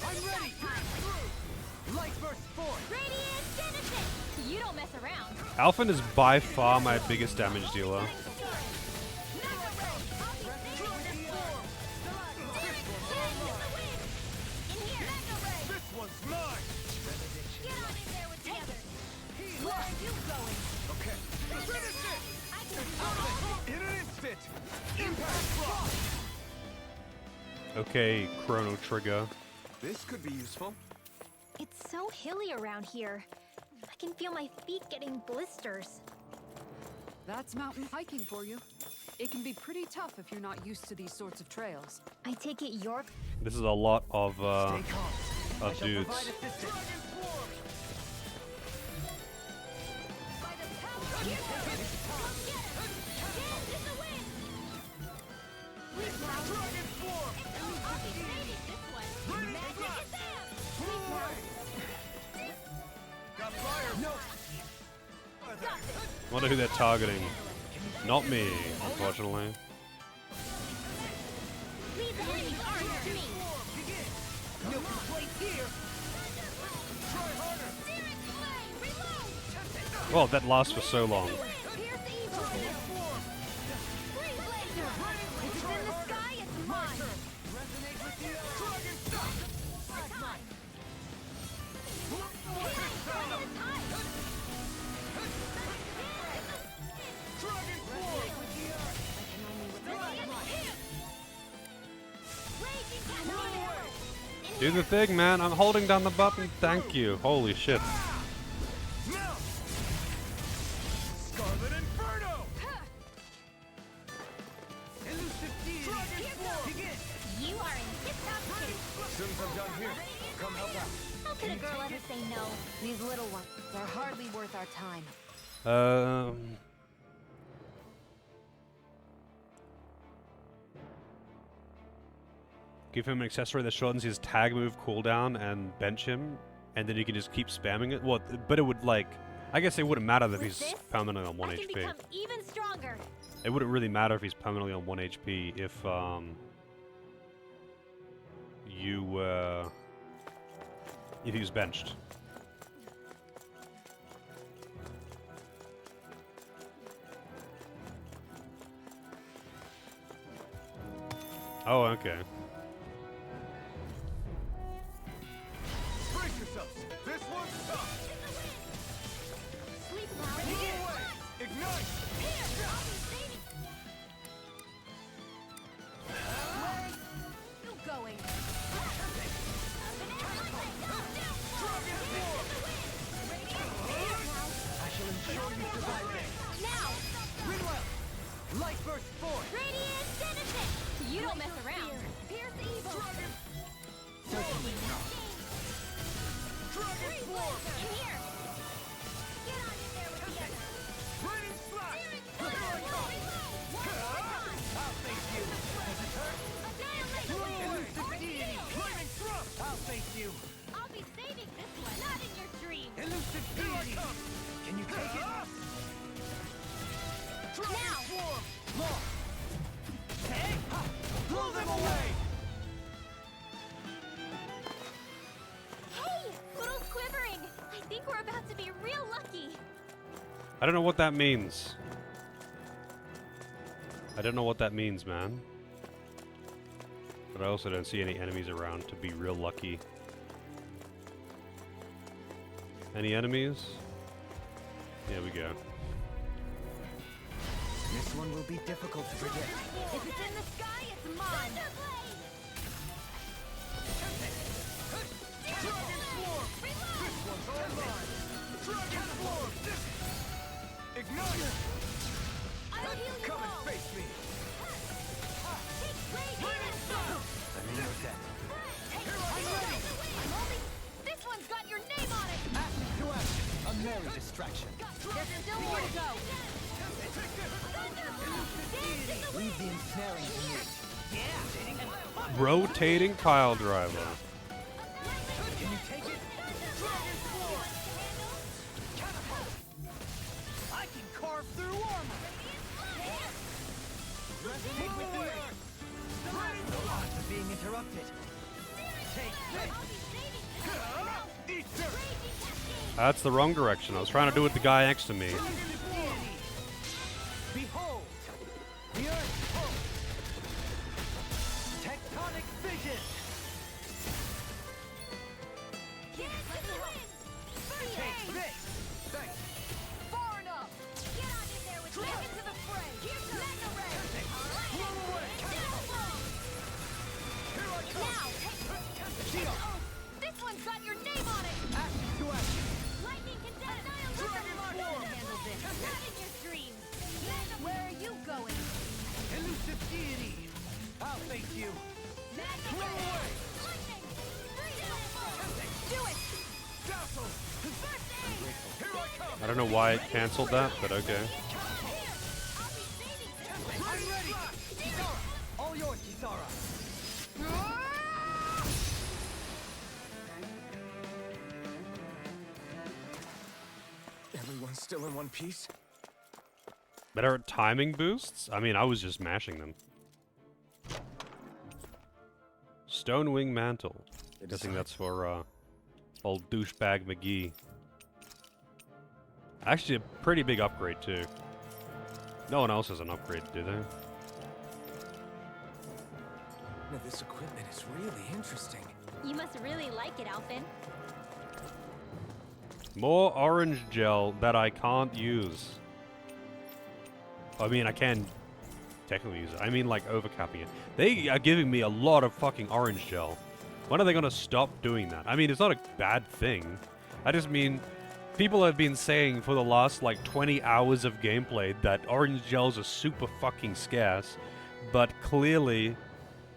E: I'm ready. Light burst forth.
B: Radiant Genesis! You don't mess around.
A: Alphen is by far my biggest damage dealer.
E: This one's mine.
B: Get on in there with the others. Where are you going?
E: Okay. Finish it.
B: I can
E: In an instant. Impact frost.
A: Okay, Chrono Trigger.
E: This could be useful.
G: It's so hilly around here. I can feel my feet getting blisters.
H: That's mountain hiking for you. It can be pretty tough if you're not used to these sorts of trails.
G: I take it you're...
A: This is a lot of
E: Stay calm. I shall
A: dudes.
E: provide assistance.
B: by the power of you. Come get him. Dance in the wind. Leap now.
E: Dragon form.
B: I'll be saving this one. Magic is out.
E: Blow away. Got fire. No.
A: Wonder who they're targeting. Not me, unfortunately.
B: Leave the enemy's arms to me.
E: No complaints here. Try harder.
B: Searing flame, reload.
A: Well, that lasts for so long.
B: Pierce evil. Free blazer. If it's in the sky, it's mine.
E: Resonate with the dragon stuff.
B: That's mine. Healing flame at a time.
E: Dragon form.
B: Raging cascade.
A: Do the thing, man. I'm holding down the button. Thank you. Holy shit.
E: Now. Scarlet Inferno. Elusive deity. Dragon form. Begin.
B: You are in tip-top shape.
C: Soon as I'm done here, come help out.
B: How could a girl ever say no?
K: These little ones are hardly worth our time.
A: Give him an accessory that shortens his tag move cooldown and bench him, and then you can just keep spamming it. Well, but it would like, I guess it wouldn't matter if he's permanently on 1
B: I can
A: HP.
B: become even stronger.
A: It wouldn't really matter if he's permanently on 1 HP if he was benched. Oh, okay.
E: Brace yourselves. This one's tough.
B: Sleep now.
E: Begin. Ignite.
B: Here, I'll be saving. Where are you going?
E: I shall ensure you survive this.
B: Now!
E: Ridwell. Light burst forth.
B: Radiant Genesis! You don't mess around. Pierce evil.
E: Certainly not. Dragon form.
B: In here. Get on in there with the others.
E: Radiant slash.
B: Here I come.
E: I'll face you. Does it hurt? Elusive deity. Flaming thrust. I'll face you.
B: I'll be saving this one. Not in your dreams.
E: Elusive deity. Can you take it? Dragon form. Law. Hey! Ha! Blow them away.
B: Hey! Little quivering. I think we're about to be real lucky.
A: I don't know what that means. I don't know what that means, man. But I also don't see any enemies around to be real lucky. Any enemies? Here we go.
J: This one will be difficult to predict.
B: If it's in the sky, it's mine.
E: Dragon form. This one's all mine. Dragon form. Ignite.
B: I'll heal you
E: Come
B: all.
E: and face me.
B: Take radiant.
J: Let me know that.
B: I'm ready. This one's got your name on it.
J: Action to action. A merry distraction.
B: There's still more to go.
J: Leave the ensnaring to me.
A: Rotating pile driver.
E: Can you take it? Dragon form. Catapult. I can carve through armor. Resonate with the earth.
J: The odds of being interrupted.
E: Take this. Eat dirt.
A: That's the wrong direction. I was trying to do it with the guy next to me.
E: Behold, the earth pulse. Tectonic vision. Take this. Thanks.
B: Far enough. Get on in there with me. Into the fray. Here's the mega ray.
E: Blow away. Here I come.
B: Now.
E: Shield.
B: This one's got your name on it.
E: Action to action.
B: Lightning condensed.
E: Dragon form.
B: Handle this. Not in your dreams. Where are you going?
E: Elusive deity. I'll face you.
B: Magic.
E: Blow away.
B: Lightning. Do it.
E: Dazzle.
B: First aid.
E: Here I come.
A: I don't know why it canceled that, but okay.
E: I'm ready. Kisara. All yours, Kisara. Everyone's still in one piece?
A: Better at timing boosts? I mean, I was just mashing them. Stonewing Mantle.
C: The
A: Guessing
C: design-
A: that's for old douchebag McGee. Actually, a pretty big upgrade too. No one else has an upgrade, do they?
C: No, this equipment is really interesting.
B: You must really like it, Alphen.
A: More orange gel that I can't use. I mean, I can technically use it. I mean, like, overcapping it. They are giving me a lot of fucking orange gel. When are they gonna stop doing that? I mean, it's not a bad thing. I just mean, people have been saying for the last, like, 20 hours of gameplay that orange gels are super fucking scarce, but clearly,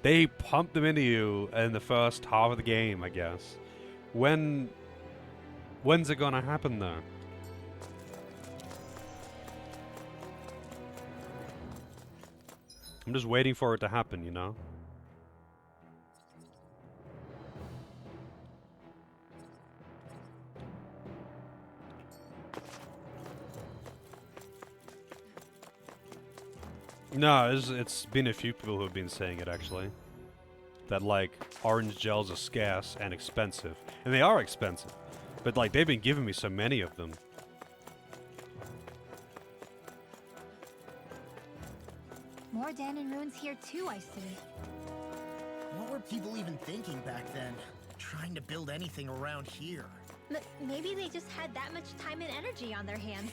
A: they pump them into you in the first half of the game, I guess. When's it gonna happen, though? I'm just waiting for it to happen, you know? No, it's been a few people who have been saying it, actually. That, like, orange gels are scarce and expensive. And they are expensive. But, like, they've been giving me so many of them.
B: More Danon ruins here too, I see.
F: What were people even thinking back then? Trying to build anything around here.
G: Maybe they just had that much time and energy on their hands.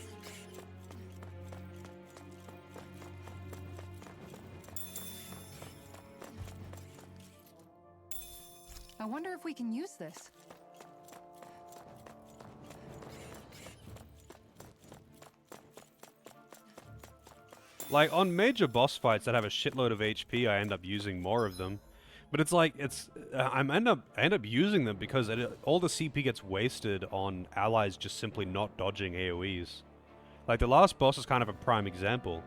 M: I wonder if we can use this.
A: Like, on major boss fights that have a shitload of HP, I end up using more of them. But it's like, I end up using them because all the CP gets wasted on allies just simply not dodging AoEs. Like, the last boss is kind of a prime example.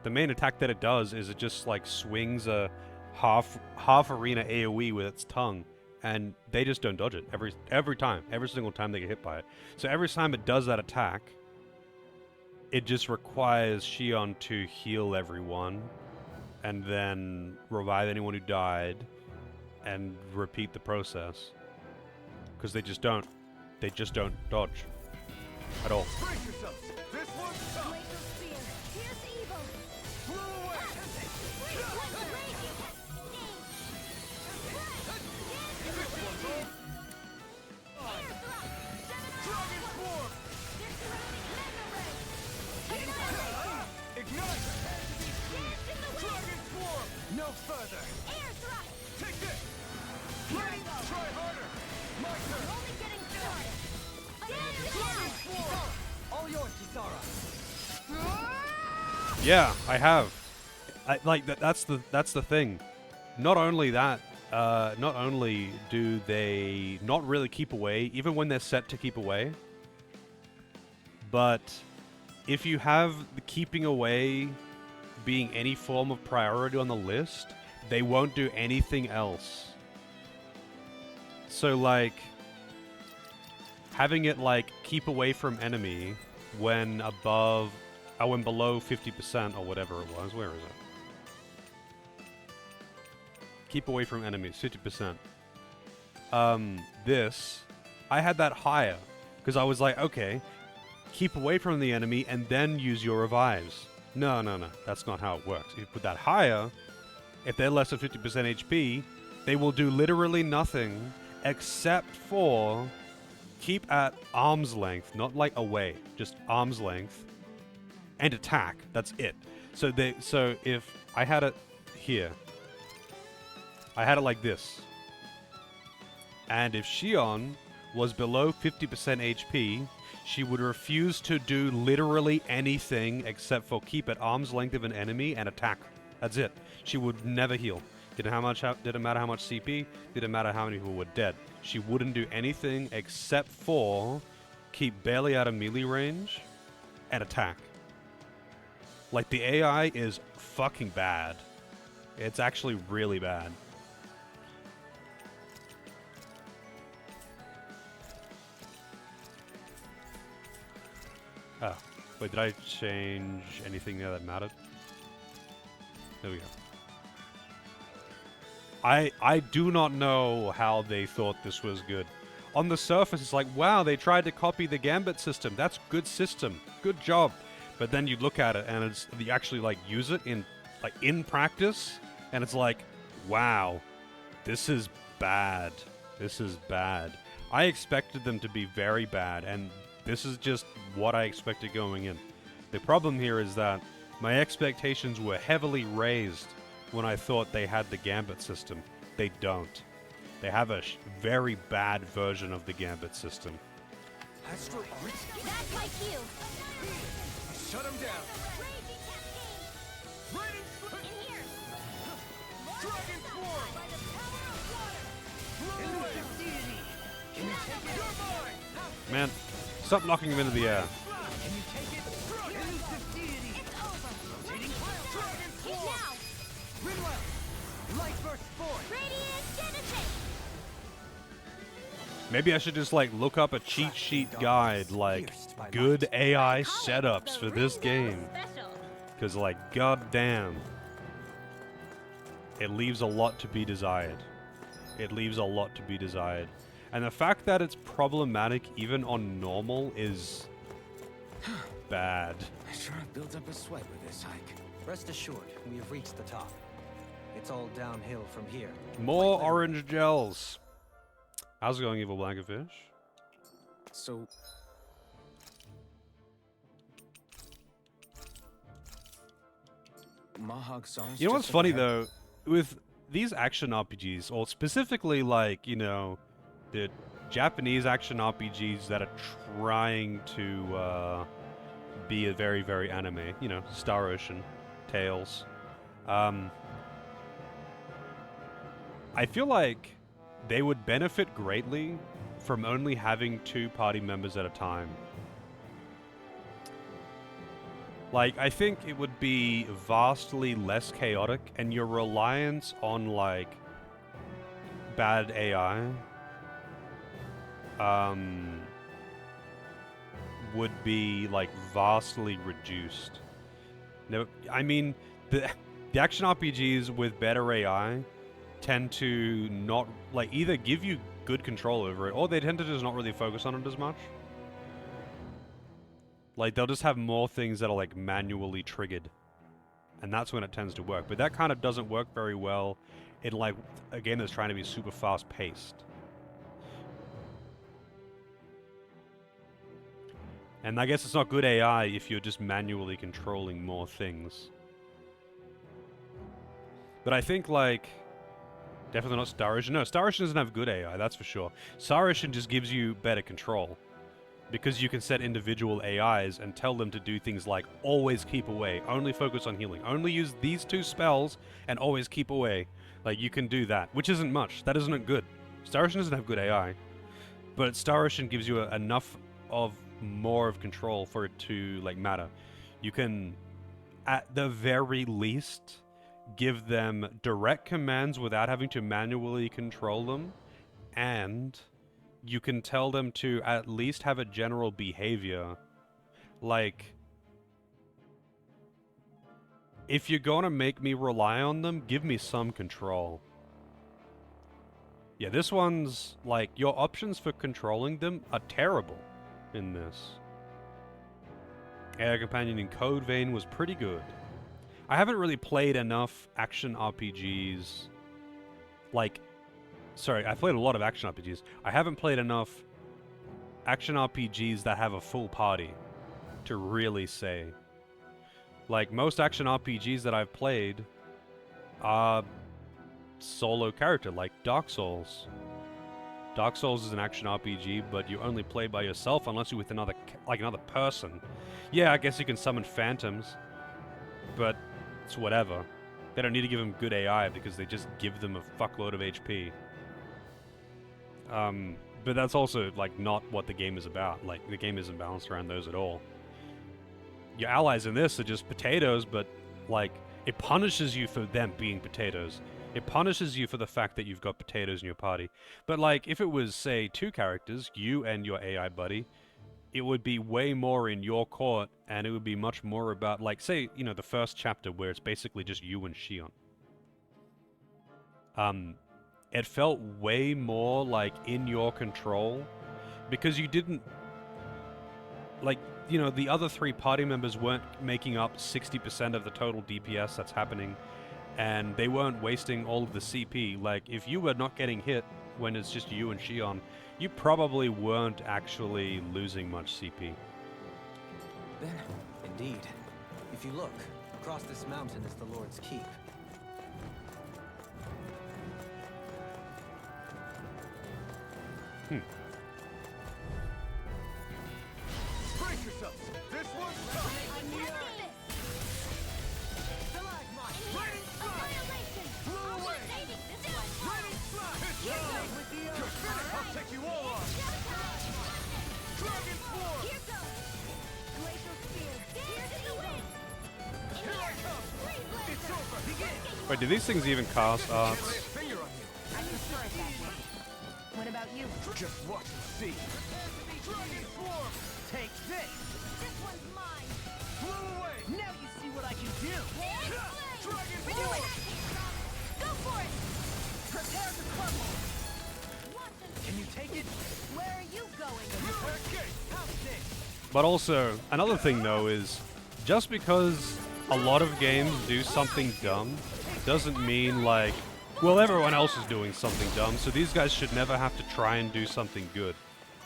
A: The main attack that it does is it just, like, swings a half arena AoE with its tongue. And they just don't dodge it every time. Every single time they get hit by it. So every time it does that attack, it just requires Shion to heal everyone, and then revive anyone who died, and repeat the process. Because they just don't dodge at all.
E: Brace yourselves. This one's tough.
B: Here's evil.
E: Blow away. Dragon Swarm. Ignite. Dragon Swarm. No further.
B: Air thrust.
E: Take this. Please try harder. My turn.
B: Only getting started.
E: Dragon Swarm.
J: All yours, Kisara.
A: Yeah, I have. That's the thing. Not only that, not only do they not really keep away, even when they're set to keep away, but if you have the keeping away being any form of priority on the list, they won't do anything else. So, like, having it, like, keep away from enemy when below 50% or whatever it was. Where is it? Keep away from enemies, 50%. I had that higher, because I was like, okay, keep away from the enemy and then use your revives. No, that's not how it works. If you put that higher, if they're less than 50% HP, they will do literally nothing except for keep at arm's length, not like away, just arm's length, and attack. That's it. So if I had it here, I had it like this, and if Shion was below 50% HP, she would refuse to do literally anything except for keep at arm's length of an enemy and attack. That's it. She would never heal. Didn't matter how much CP, didn't matter how many people were dead. She wouldn't do anything except for keep barely out of melee range and attack. Like, the AI is fucking bad. It's actually really bad. Oh, wait, did I change anything there that mattered? There we go. I do not know how they thought this was good. On the surface, it's like, wow, they tried to copy the Gambit system. That's good system. Good job. But then you look at it and it's you actually like use it in practice, and it's like, wow, this is bad. This is bad. I expected them to be very bad, and this is just what I expected going in. The problem here is that my expectations were heavily raised when I thought they had the Gambit system. They don't. They have a very bad version of the Gambit system.
B: That's my cue.
I: Shut him down.
B: Raging Cascade.
I: Raining Slip.
B: In here.
I: Dragon Swarm.
B: By the power of water.
I: Elusive deity. Can you take it? You're mine.
A: Man, stop knocking him into the air.
I: Can you take it? Elusive deity.
B: It's over.
I: Rotating Dragon
B: Hit
I: Swarm.
B: now.
I: Rinwell. Light Burst Force.
B: Radiant Genesis.
A: Maybe I should just like look up a cheat sheet guide, like good AI setups for this game.
B: Special.
A: Because like, goddamn, it leaves a lot to be desired. It leaves a lot to be desired. And the fact that it's problematic even on normal is bad.
C: I sure built up a sweat with this hike.
J: Rest assured, we have reached the top. It's all downhill from here.
A: More orange gels. How's it going, Evil Blancafish?
C: So... Mahog songs.
A: You know what's funny though? With these action RPGs, or specifically like, you know, the Japanese action RPGs that are trying to be a very, very anime, you know, Star Ocean, Tales. I feel like they would benefit greatly from only having 2 party members at a time. Like, I think it would be vastly less chaotic, and your reliance on, like, bad AI would be, like, vastly reduced. No, I mean, the action RPGs with better AI tend to not, like, either give you good control over it, or they tend to just not really focus on it as much. Like, they'll just have more things that are, like, manually triggered. And that's when it tends to work. But that kind of doesn't work very well in, like, a game that's trying to be super fast-paced. And I guess it's not good AI if you're just manually controlling more things. But I think, like... Definitely not Star Ocean. No, Star Ocean doesn't have good AI, that's for sure. Star Ocean just gives you better control. Because you can set individual AIs and tell them to do things like always keep away, only focus on healing, only use these 2 spells, and always keep away. Like, you can do that, which isn't much. That isn't good. Star Ocean doesn't have good AI. But Star Ocean gives you enough of more of control for it to, like, matter. You can, at the very least, give them direct commands without having to manually control them, and you can tell them to at least have a general behavior. Like, if you're gonna make me rely on them, give me some control. Yeah, this one's, like, your options for controlling them are terrible in this. AI Companion in Code Vein was pretty good. I haven't really played enough action RPGs, like... Sorry, I've played a lot of action RPGs. I haven't played enough action RPGs that have a full party to really say. Like, most action RPGs that I've played are solo character, like Dark Souls. Dark Souls is an action RPG, but you only play by yourself unless you're with another person. Yeah, I guess you can summon phantoms, but it's whatever. They don't need to give them good AI because they just give them a fuckload of HP. But that's also, like, not what the game is about. Like, the game isn't balanced around those at all. Your allies in this are just potatoes, but, like, it punishes you for them being potatoes. It punishes you for the fact that you've got potatoes in your party. But, like, if it was, say, 2 characters, you and your AI buddy, it would be way more in your court, and it would be much more about, like, say, you know, the first chapter where it's basically just you and Shion. it felt way more like in your control, because you didn't, like, you know, the other 3 party members weren't making up 60% of the total DPS that's happening, and they weren't wasting all of the CP. Like, if you were not getting hit when it's just you and Shion, you probably weren't actually losing much CP.
J: Then, indeed, if you look, across this mountain is the Lord's Keep.
E: Brace yourselves. This one's tough. Raining Annihilation. Flew away. Raining Slash. You're finished. I'll take you all on. Dragon Swarm.
B: Here goes. Glacial Spear. Here to the wind.
E: Here I come. It's over. Begin.
A: Wait, do these things even cast arts?
E: Finger on you.
K: I'm sure of that. What about you?
E: Just watch and see. Dragon Swarm. Take this.
B: This one's mine.
E: Flew away.
F: Now you see what I can do!
E: Dragon
B: Do
E: Swarm.
B: it. Go for it.
F: Prepare to crumble!
B: Watch and
F: Can you take it?
B: where are you going?
E: Okay.
F: How's this?
A: But also, another thing though is, just because a lot of games do something dumb, doesn't mean like, well, everyone else is doing something dumb, so these guys should never have to try and do something good.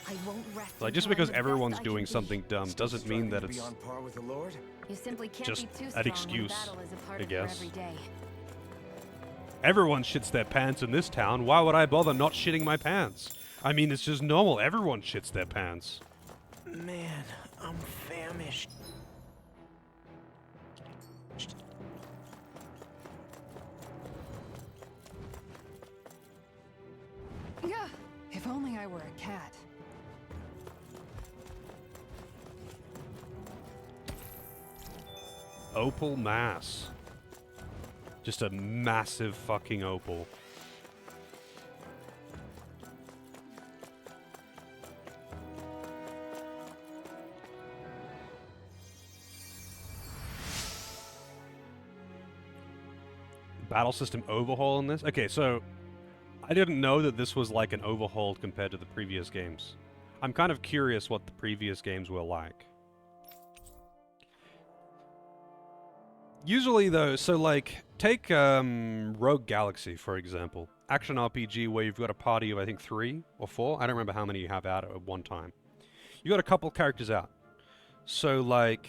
K: I won't rest
A: Like, just
K: until I'm
A: because
K: the best
A: everyone's
K: I can
A: doing
K: be.
A: something dumb doesn't mean that
C: Striving to
A: it's
C: be on par with the Lord?
K: You simply can't
A: just
K: be too
A: an
K: strong when
A: excuse,
K: battle is a part
A: I
K: of your
A: guess.
K: everyday.
A: Everyone shits their pants in this town. Why would I bother not shitting my pants? I mean, it's just normal. Everyone shits their pants.
F: Man, I'm famished.
H: Yeah, if only I were a cat.
A: Opal mass. Just a massive fucking opal. Battle system overhaul in this? Okay, so I didn't know that this was like an overhaul compared to the previous games. I'm kind of curious what the previous games were like. Usually though, so like, take Rogue Galaxy for example. Action RPG where you've got a party of I think 3 or 4. I don't remember how many you have out at one time. You got a couple characters out. So like,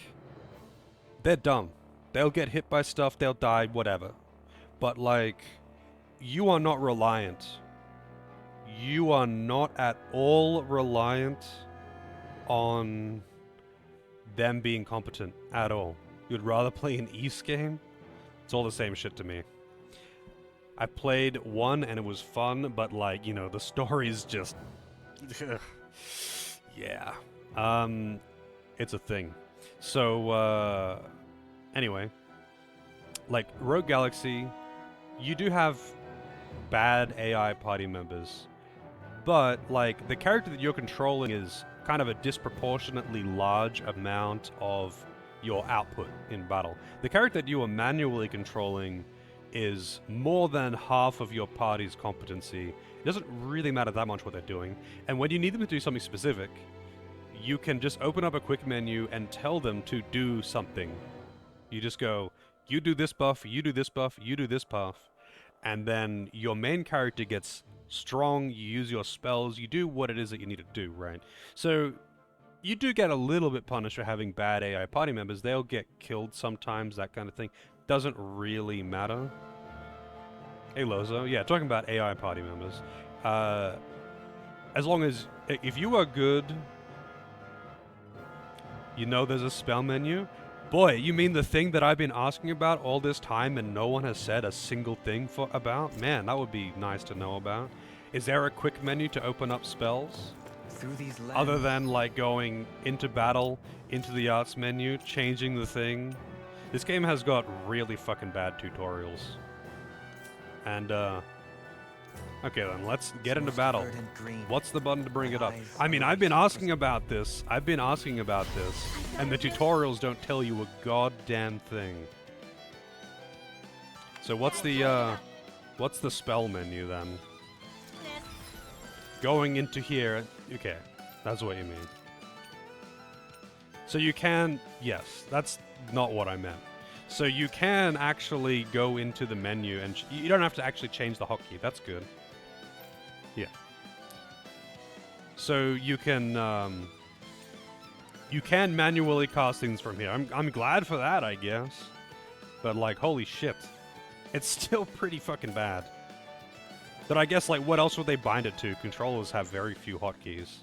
A: they're dumb. They'll get hit by stuff, they'll die, whatever. But like, you are not reliant. You are not at all reliant on them being competent at all. You'd rather play an East game? It's all the same shit to me. I played one and it was fun, but like, you know, the story's just... yeah. It's a thing. So, anyway. Like, Rogue Galaxy, you do have bad AI party members. But, like, the character that you're controlling is kind of a disproportionately large amount of your output in battle. The character that you are manually controlling is more than half of your party's competency. It doesn't really matter that much what they're doing. And when you need them to do something specific, you can just open up a quick menu and tell them to do something. You just go, you do this buff, you do this buff, you do this buff. And then your main character gets strong, you use your spells, you do what it is that you need to do, right? So you do get a little bit punished for having bad AI party members. They'll get killed sometimes, that kind of thing. Doesn't really matter. Hey Lozo, yeah, talking about AI party members. As long as, if you are good, you know there's a spell menu. Boy, you mean the thing that I've been asking about all this time and no one has said a single thing about? Man, that would be nice to know about. Is there a quick menu to open up spells?
J: Through these lands.
A: Other than like going into battle, into the arts menu, changing the thing. This game has got really fucking bad tutorials. And okay then, let's get into battle. What's the button to bring it up? I mean, I've been asking about this, and the tutorials don't tell you a goddamn thing. So what's the What's the spell menu then? Going into here. Okay, that's what you mean. So you can... Yes, that's not what I meant. So you can actually go into the menu and you don't have to actually change the hotkey. That's good. Yeah. So you can manually cast things from here. I'm glad for that, I guess. But like, holy shit. It's still pretty fucking bad. But I guess, like, what else would they bind it to? Controllers have very few hotkeys.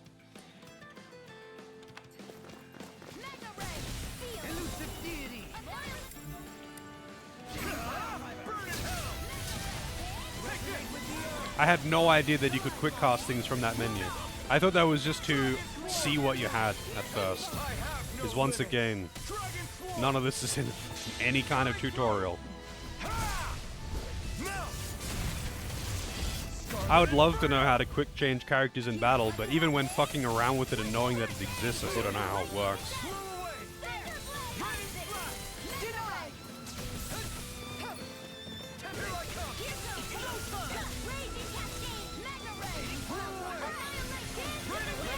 A: I had no idea that you could quick cast things from that menu. I thought that was just to see what you had at first. Because once again, none of this is in any kind of tutorial. I would love to know how to quick change characters in battle, but even when fucking around with it and knowing that it exists, I still don't know how it works.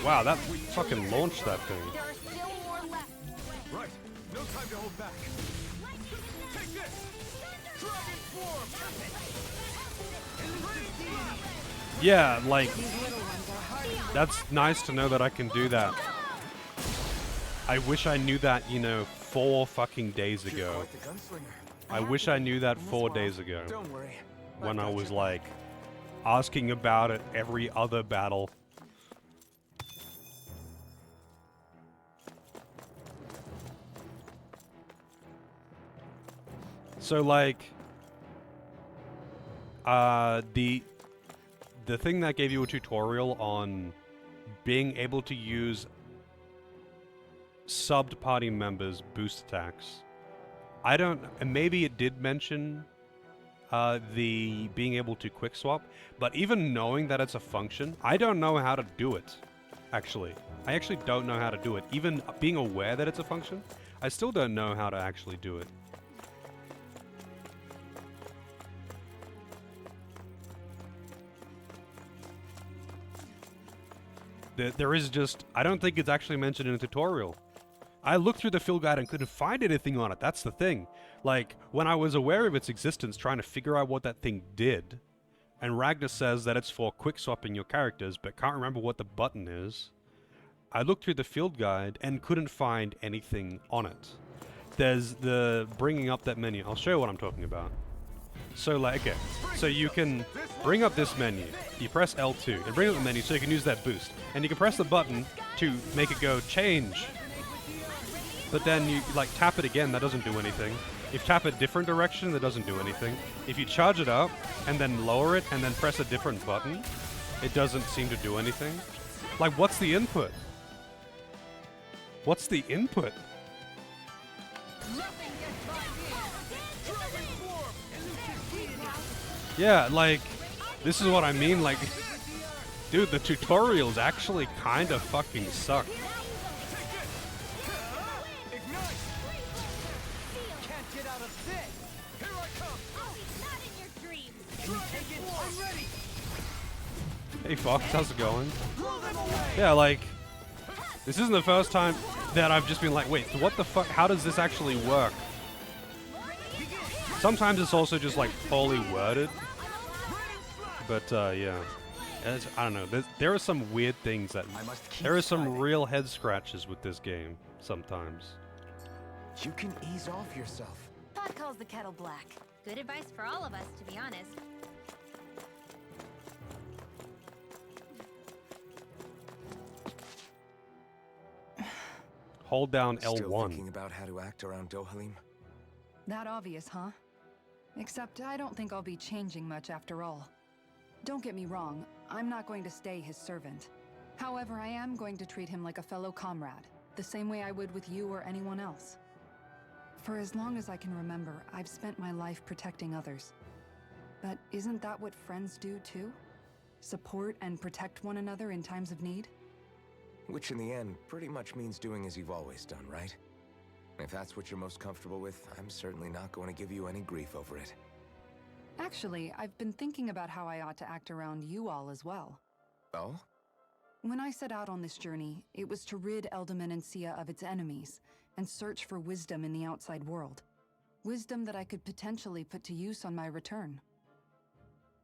A: Wow, that fucking launched that thing.
E: There are still more left.
I: Right. No time to hold back. Take this! Dragon Form!
A: Yeah, like, that's nice to know that I can do that. I wish I knew that, you know, 4 fucking days ago. I wish I knew that 4 days ago.
C: Don't worry.
A: When I was, like, asking about it every other battle. So, like, the thing that gave you a tutorial on being able to use subbed party members' boost attacks. I don't... And maybe it did mention the being able to quick swap, but even knowing that it's a function, I don't know how to do it, actually. I actually don't know how to do it. Even being aware that it's a function, I still don't know how to actually do it. There is just... I don't think it's actually mentioned in a tutorial. I looked through the field guide and couldn't find anything on it. That's the thing. Like, when I was aware of its existence, trying to figure out what that thing did, and Ragnar says that it's for quick swapping your characters, but can't remember what the button is, I looked through the field guide and couldn't find anything on it. There's the bringing up that menu. I'll show you what I'm talking about. So, like, okay, so you can bring up this menu. You press L2 and bring up the menu so you can use that boost. And you can press the button to make it go change. But then you, like, tap it again, that doesn't do anything. If you tap a different direction, that doesn't do anything. If you charge it up and then lower it and then press a different button, it doesn't seem to do anything. Like, what's the input? What's the input? Yeah, like, this is what I mean, like, dude, the tutorials actually kind of fucking suck. Hey Fox, how's it going? Yeah, like, this isn't the first time that I've just been like, wait, what the fuck, how does this actually work? Sometimes it's also just like poorly worded. But yeah, I don't know. There are some weird things that... There are some real head scratches with this game, sometimes.
C: You can ease off yourself.
K: Pot calls the kettle black.
G: Good advice for all of us, to be honest.
A: Hold down
C: Still
A: L1.
C: thinking about how to act around Dohalim?
H: That obvious, huh? Except I don't think I'll be changing much after all. Don't get me wrong, I'm not going to stay his servant. However, I am going to treat him like a fellow comrade, the same way I would with you or anyone else. For as long as I can remember, I've spent my life protecting others. But isn't that what friends do too? Support and protect one another in times of need?
C: Which in the end pretty much means doing as you've always done, right? If that's what you're most comfortable with, I'm certainly not going to give you any grief over it.
H: Actually, I've been thinking about how I ought to act around you all as well.
C: Oh?
H: When I set out on this journey, it was to rid Eldomenencia of its enemies and search for wisdom in the outside world. Wisdom that I could potentially put to use on my return.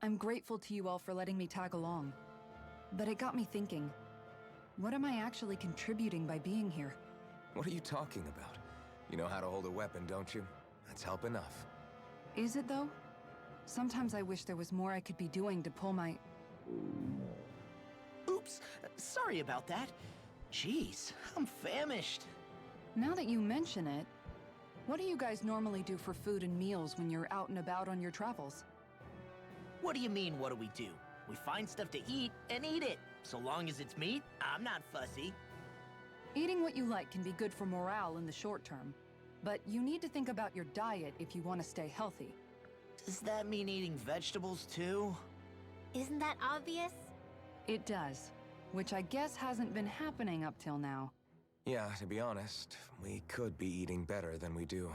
H: I'm grateful to you all for letting me tag along, but it got me thinking, what am I actually contributing by being here?
C: What are you talking about? You know how to hold a weapon, don't you? That's help enough.
H: Is it though? Sometimes I wish there was more I could be doing to pull my...
F: Oops, sorry about that. Jeez, I'm famished.
H: Now that you mention it, what do you guys normally do for food and meals when you're out and about on your travels?
F: What do you mean, what do we do? We find stuff to eat and eat it. So long as it's meat, I'm not fussy.
H: Eating what you like can be good for morale in the short term, but you need to think about your diet if you want to stay healthy.
F: Does that mean eating vegetables too?
G: Isn't that obvious?
H: It does, which I guess hasn't been happening up till now.
C: Yeah, to be honest, we could be eating better than we do.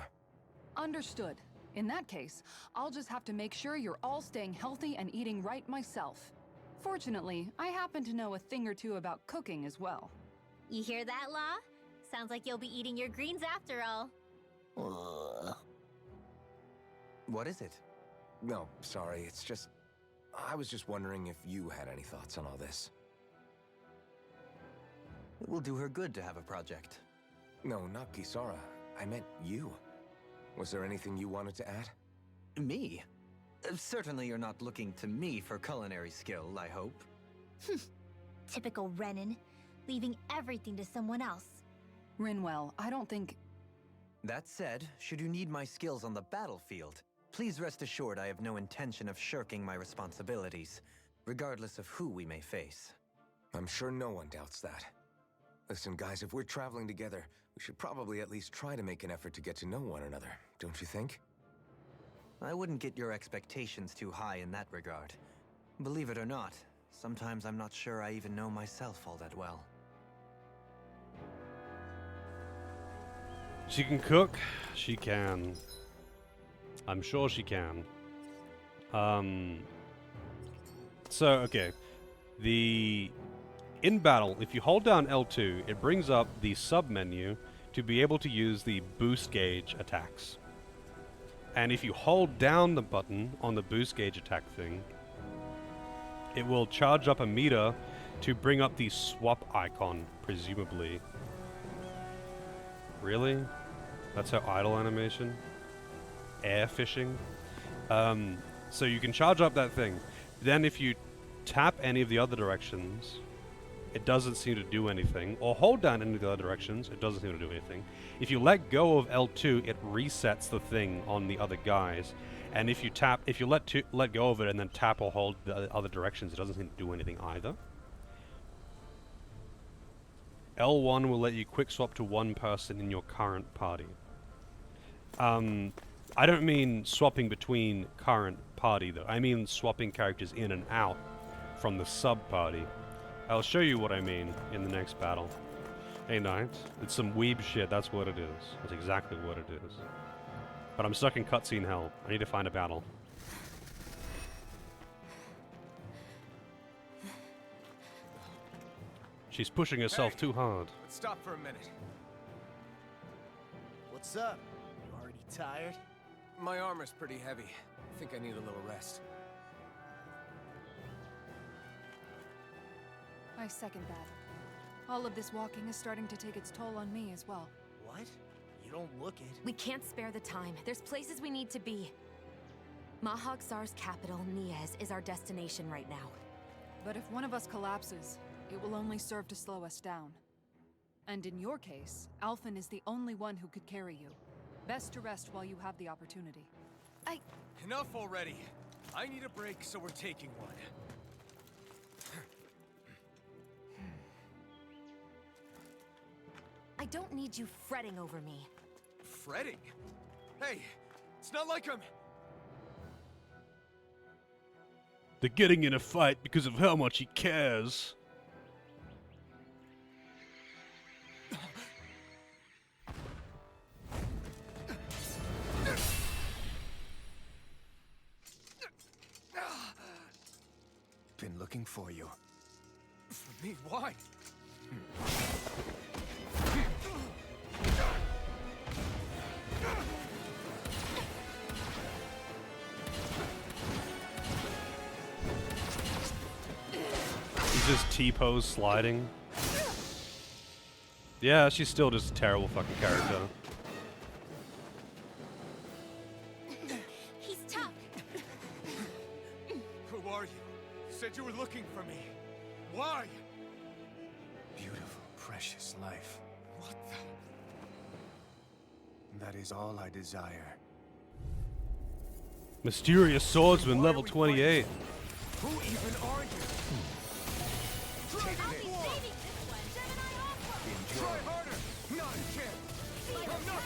H: Understood. In that case, I'll just have to make sure you're all staying healthy and eating right myself. Fortunately, I happen to know a thing or two about cooking as well.
G: You hear that, Law? Sounds like you'll be eating your greens after all.
J: What is it?
C: No, sorry, it's just... I was just wondering if you had any thoughts on all this.
J: It will do her good to have a project.
C: No, not Kisara. I meant you. Was there anything you wanted to add?
J: Me? Certainly you're not looking to me for culinary skill, I hope.
G: Typical Renan, leaving everything to someone else.
H: Rinwell, I don't think...
J: That said, should you need my skills on the battlefield, please rest assured I have no intention of shirking my responsibilities, regardless of who we may face.
C: I'm sure no one doubts that. Listen, guys, if we're traveling together, we should probably at least try to make an effort to get to know one another, don't you think?
J: I wouldn't get your expectations too high in that regard. Believe it or not, sometimes I'm not sure I even know myself all that well.
A: She can cook. She can. I'm sure she can. So, okay. In battle, if you hold down L2, it brings up the sub-menu to be able to use the boost gauge attacks. And if you hold down the button on the boost gauge attack thing, it will charge up a meter to bring up the swap icon, presumably. Really? That's her idle animation? Air fishing? So you can charge up that thing. Then if you tap any of the other directions, it doesn't seem to do anything. Or hold down any of the other directions, it doesn't seem to do anything. If you let go of L2, it resets the thing on the other guys. And if you let go of it and then tap or hold the other directions, it doesn't seem to do anything either. L1 will let you quick swap to one person in your current party. I don't mean swapping between current party though. I mean swapping characters in and out from the sub-party. I'll show you what I mean in the next battle. Hey Knight, it's some weeb shit, that's what it is. That's exactly what it is. But I'm stuck in cutscene hell. I need to find a battle. She's pushing herself too hard.
C: Let's stop for a minute.
F: What's up? You already tired?
C: My armor's pretty heavy. I think I need a little rest.
M: I second that. All of this walking is starting to take its toll on me as well.
F: What? You don't look it.
K: We can't spare the time. There's places we need to be. Mahag Saar's capital, Niez, is our destination right now.
M: But if one of us collapses, it will only serve to slow us down. And in your case, Alphen is the only one who could carry you. Best to rest while you have the opportunity.
C: Enough already. I need a break, so we're taking one.
K: I don't need you fretting over me.
C: Fretting? Hey, it's not like I'm...
A: They're getting in a fight because of how much he cares.
C: been looking for you.
I: For me? Why?
A: He's just T-pose sliding. Yeah, she's still just a terrible fucking character.
B: He's tough.
I: Who are you? You said you were looking for me. Why?
C: Beautiful, precious life.
I: What the?
C: That is all I desire.
A: Mysterious swordsman, level 28.
I: Who even are you?
B: I'll be saving this one.
I: Try harder! Not a chance! I'm not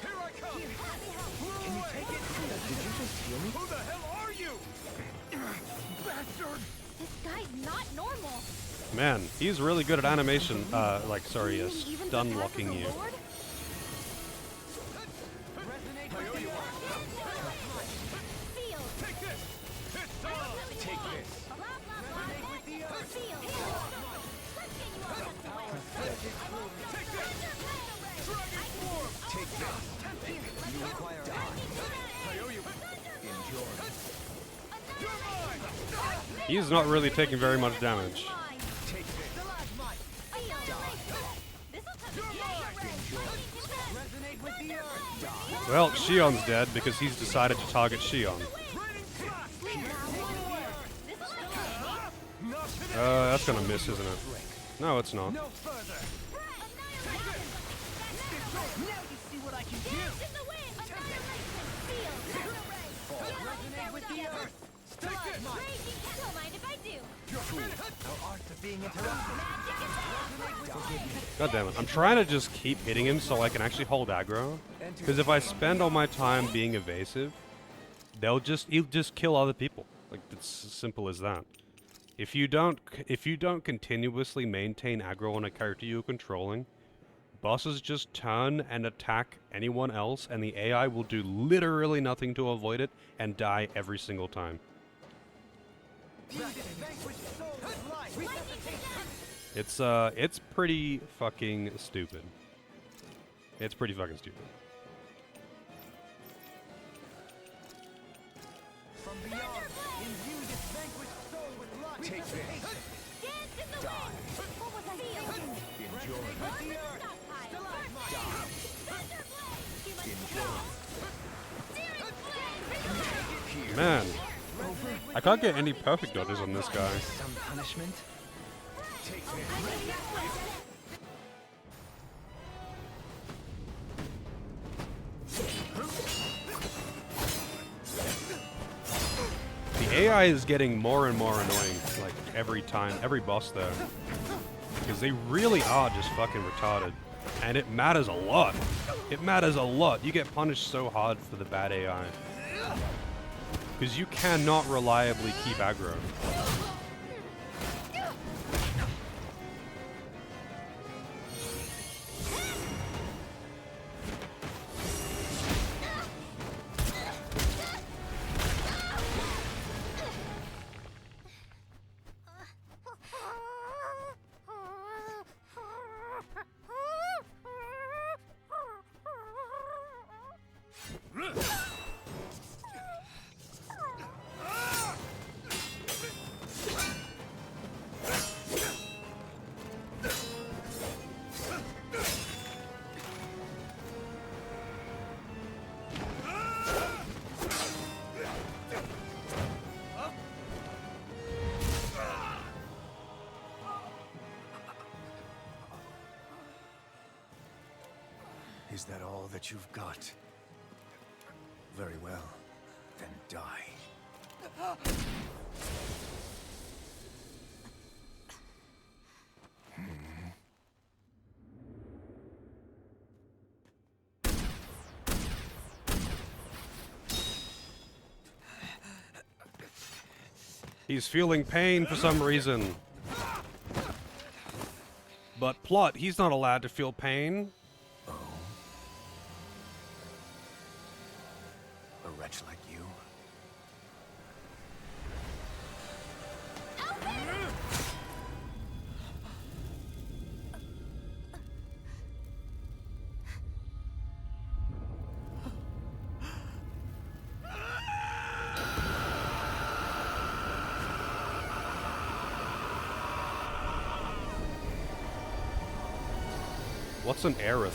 I: Here I come! Can you take it?
C: Did you just heal me?
I: Who the hell are you? Bastard!
B: This guy's not normal.
A: Man, he's really good at animation. Stun locking you.
B: Lord? Feel.
I: Take this! It's on!
B: Take this. Blah, blah, blah. Feel. Let's get you all out the way.
I: Take this! Dragon form!
C: Take this. You require
I: I owe you.
C: enjoy.
I: You're mine!
A: He's not really taking very much damage.
C: Take this.
B: Resonate with the earth.
A: Well, Shion's dead because he's decided to target Shion. That's gonna miss, isn't it? No, it's not.
I: No further!
E: Now you see what I can do. Resonate with the earth.
B: Don't mind if I do.
E: Our arts are being interrupted.
A: God damn it. I'm trying to just keep hitting him so I can actually hold aggro. Because if I spend all my time being evasive, he'll just kill other people. Like, it's as simple as that. If you don't continuously maintain aggro on a character you're controlling, bosses just turn and attack anyone else, and the AI will do literally nothing to avoid it and die every single time. It's pretty fucking stupid. It's pretty fucking stupid.
E: From beyond, imbue this vanquished soul with life.
C: Take this.
B: Dance in the wind. What was I feeling?
C: Enjoy.
E: With the earth.
A: Man, I can't get any perfect dodges on this guy.
C: Some punishment? Take this.
A: The AI is getting more and more annoying, like, every time, every boss though. Because they really are just fucking retarded. And it matters a lot. It matters a lot. You get punished so hard for the bad AI. Because you cannot reliably keep aggro.
C: Is that all that you've got? Very well. Then die.
A: He's feeling pain for some reason. But plot, he's not allowed to feel pain.
C: A wretch like you?
A: What's an Aerith?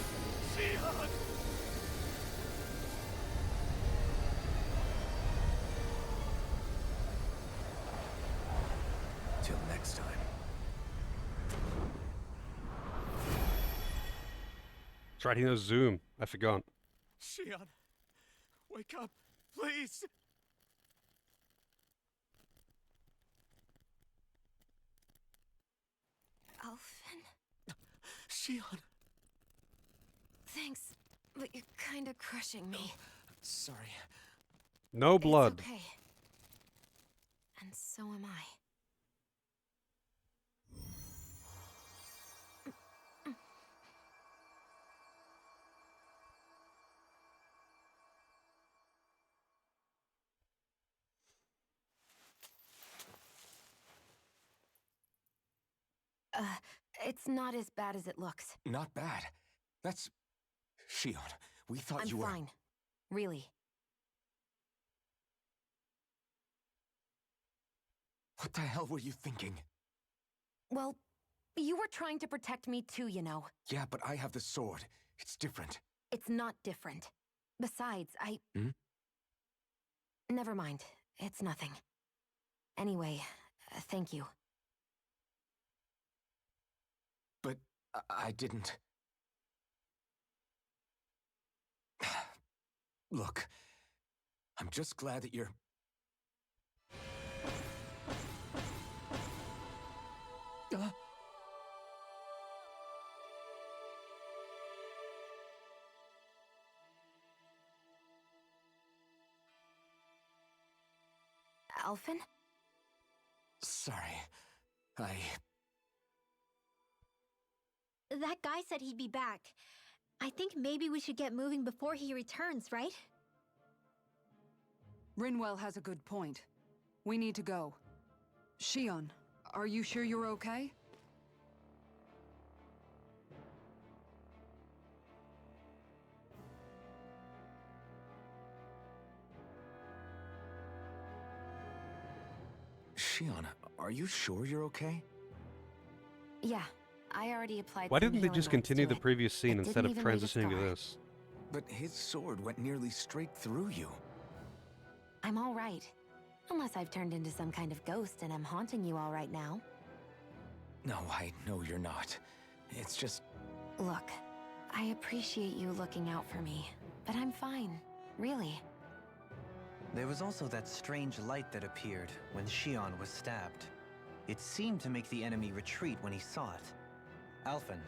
C: Till next time.
A: That's right, he knows Zoom. I forgot.
I: Shion, wake up, please.
K: Alphen?
C: Shion.
K: Thanks, but you're kinda crushing me.
C: Sorry.
A: No blood.
K: It's okay. And so am I. It's not as bad as it looks.
C: Not bad. That's... Shion, we thought you were...
K: I'm fine. Really.
C: What the hell were you thinking?
K: Well, you were trying to protect me too, you know.
C: Yeah, but I have the sword. It's different.
K: It's not different. Besides,
C: Hmm?
K: Never mind. It's nothing. Anyway, thank you.
C: But I didn't... Look, I'm just glad that you're...
K: Alphen?
C: Sorry.
G: That guy said he'd be back. I think maybe we should get moving before he returns, right?
H: Rinwell has a good point. We need to go. Shion, are you sure you're okay?
C: Shion, are you sure you're okay?
K: Yeah, I already applied.
A: Why
K: some
A: didn't they
K: healing
A: just
K: arts
A: continue
K: to
A: the
K: it.
A: previous scene
K: It
A: instead of
K: didn't even leave a
A: transitioning to
K: scar.
A: this?
C: But his sword went nearly straight through you.
K: I'm all right. Unless I've turned into some kind of ghost and I'm haunting you all right now.
C: No, I know you're not. It's just...
K: Look, I appreciate you looking out for me, but I'm fine. Really.
J: There was also that strange light that appeared when Shion was stabbed. It seemed to make the enemy retreat when he saw it. Alphen,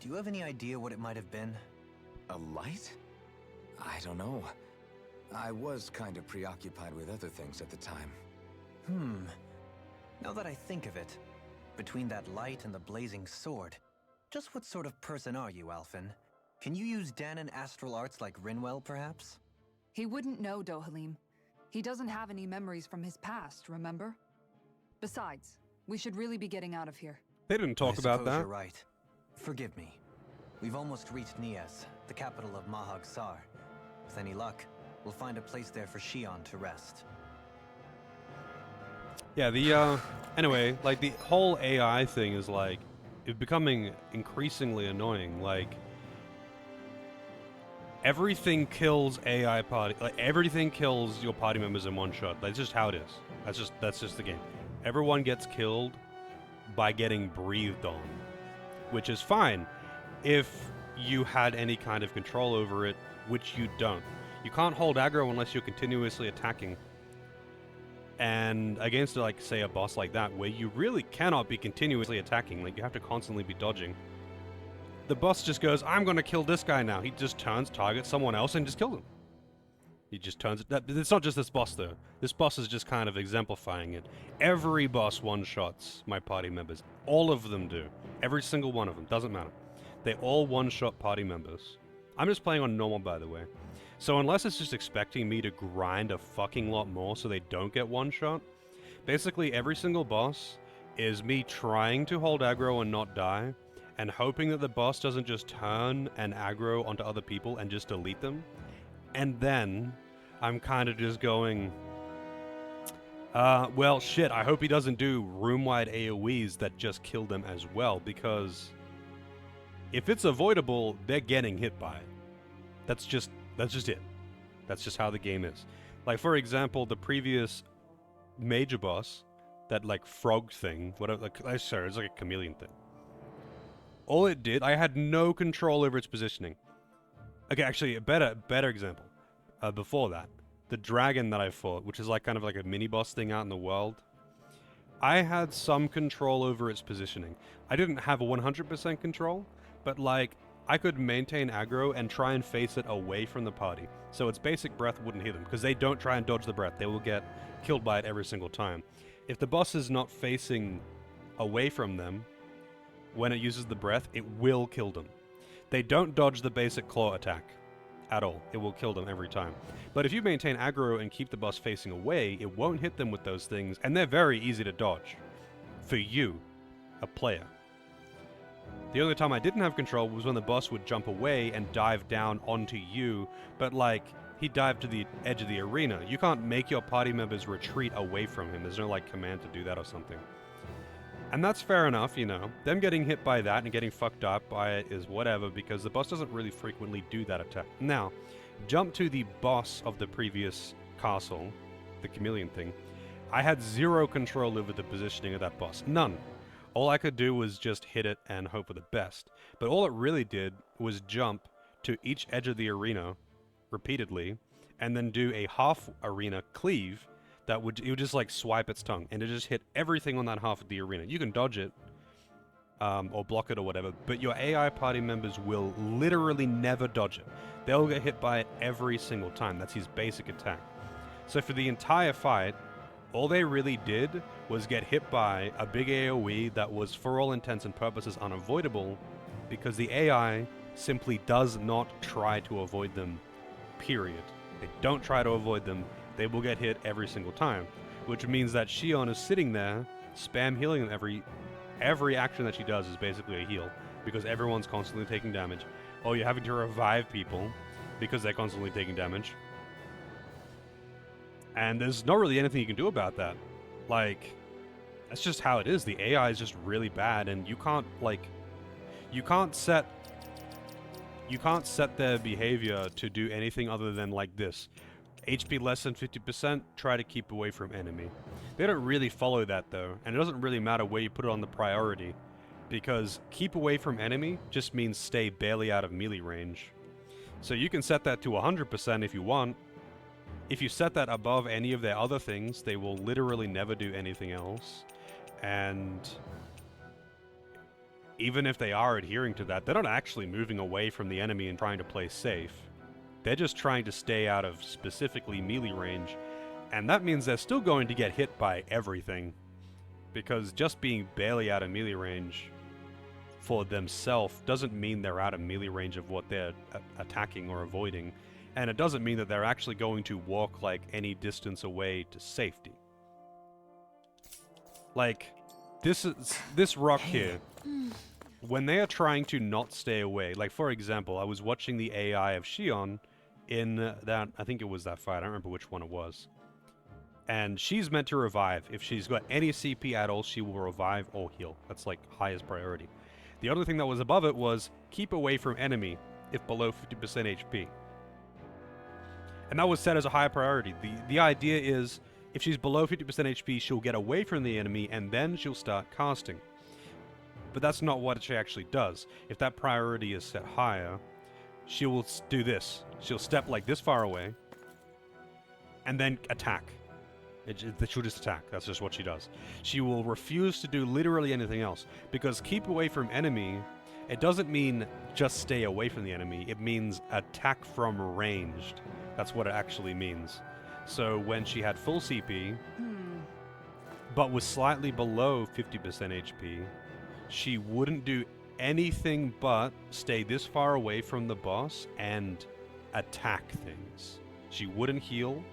J: do you have any idea what it might have been?
C: A light? I don't know. I was kind of preoccupied with other things at the time.
J: Now that I think of it, between that light and the blazing sword, just what sort of person are you, Alphen? Can you use Dahnan astral arts like Rinwell, perhaps?
H: He wouldn't know, Dohalim. He doesn't have any memories from his past, remember? Besides, we should really be getting out of here.
A: They didn't talk
J: I
A: about
J: suppose
A: that.
J: You're right. Forgive me. We've almost reached Nias, the capital of Mahag Sar. With any luck, we'll find a place there for Shion to rest.
A: Yeah, anyway, like, the whole AI thing is, like, it's becoming increasingly annoying. Like, everything kills AI party, like, everything kills your party members in one shot. That's just how it is. That's just the game. Everyone gets killed by getting breathed on, which is fine if you had any kind of control over it, which you don't. You can't hold aggro unless you're continuously attacking. And against, like, say, a boss like that, where you really cannot be continuously attacking, like, you have to constantly be dodging, the boss just goes, I'm gonna kill this guy now. He just turns, targets someone else, and just kills him. He just turns it. It's not just this boss, though. This boss is just kind of exemplifying it. Every boss one-shots my party members. All of them do. Every single one of them. Doesn't matter. They all one-shot party members. I'm just playing on normal, by the way. So unless it's just expecting me to grind a fucking lot more so they don't get one-shot, basically every single boss is me trying to hold aggro and not die, and hoping that the boss doesn't just turn and aggro onto other people and just delete them. And then I'm kind of just going, well, shit, I hope he doesn't do room-wide AoEs that just kill them as well, because If it's avoidable, they're getting hit by it. That's just it. That's just how the game is. Like, for example, the previous major boss, that like frog thing, whatever, like, sorry, it's like a chameleon thing. All it did, I had no control over its positioning. Okay, actually, a better example. Before that, the dragon that I fought, which is like kind of like a mini boss thing out in the world, I had some control over its positioning. I didn't have 100% control, but like I could maintain aggro and try and face it away from the party. So its basic breath wouldn't hit them, because they don't try and dodge the breath. They will get killed by it every single time. If the boss is not facing away from them, when it uses the breath, it will kill them. They don't dodge the basic claw attack at all. It will kill them every time. But if you maintain aggro and keep the boss facing away, it won't hit them with those things, and they're very easy to dodge. For you, a player. The only time I didn't have control was when the boss would jump away and dive down onto you, but like, he dived to the edge of the arena. You can't make your party members retreat away from him. There's no like command to do that or something. And that's fair enough, you know. Them getting hit by that and getting fucked up by it is whatever, because the boss doesn't really frequently do that attack. Now, jump to the boss of the previous castle, the chameleon thing. I had zero control over the positioning of that boss. None. All I could do was just hit it and hope for the best. But all it really did was jump to each edge of the arena repeatedly, and then do a half arena cleave that it would just like swipe its tongue, and it just hit everything on that half of the arena. You can dodge it, or block it or whatever, but your AI party members will literally never dodge it. They'll get hit by it every single time. That's his basic attack. So for the entire fight, all they really did was get hit by a big AoE that was, for all intents and purposes, unavoidable, because the AI simply does not try to avoid them, period. They don't try to avoid them. They will get hit every single time, which means that Xion is sitting there, spam healing them. Every action that she does is basically a heal, because everyone's constantly taking damage. Or you're having to revive people because they're constantly taking damage. And there's not really anything you can do about that. Like, that's just how it is. The AI is just really bad, and you can't set their behavior to do anything other than like this. HP less than 50%, try to keep away from enemy. They don't really follow that though, and it doesn't really matter where you put it on the priority, because keep away from enemy just means stay barely out of melee range. So you can set that to 100% if you want. If you set that above any of their other things, they will literally never do anything else. And even if they are adhering to that, they're not actually moving away from the enemy and trying to play safe. They're just trying to stay out of specifically melee range, and that means they're still going to get hit by everything, because just being barely out of melee range for themselves doesn't mean they're out of melee range of what they're attacking or avoiding, and it doesn't mean that they're actually going to walk like any distance away to safety. Like, this rock here, when they are trying to not stay away, like for example, I was watching the AI of Xion in that, I think it was that fight, I don't remember which one it was. And she's meant to revive. If she's got any CP at all, she will revive or heal. That's like highest priority. The other thing that was above it was keep away from enemy if below 50% HP. And that was set as a high priority. The idea is if she's below 50% HP, she'll get away from the enemy and then she'll start casting. But that's not what she actually does. If that priority is set higher, she will do this. She'll step like this far away, and then attack. She'll just attack. That's just what she does. She will refuse to do literally anything else, because keep away from enemy, it doesn't mean just stay away from the enemy. It means attack from ranged. That's what it actually means. So when she had full CP, but was slightly below 50% HP, she wouldn't do anything but stay this far away from the boss and attack things. She wouldn't heal,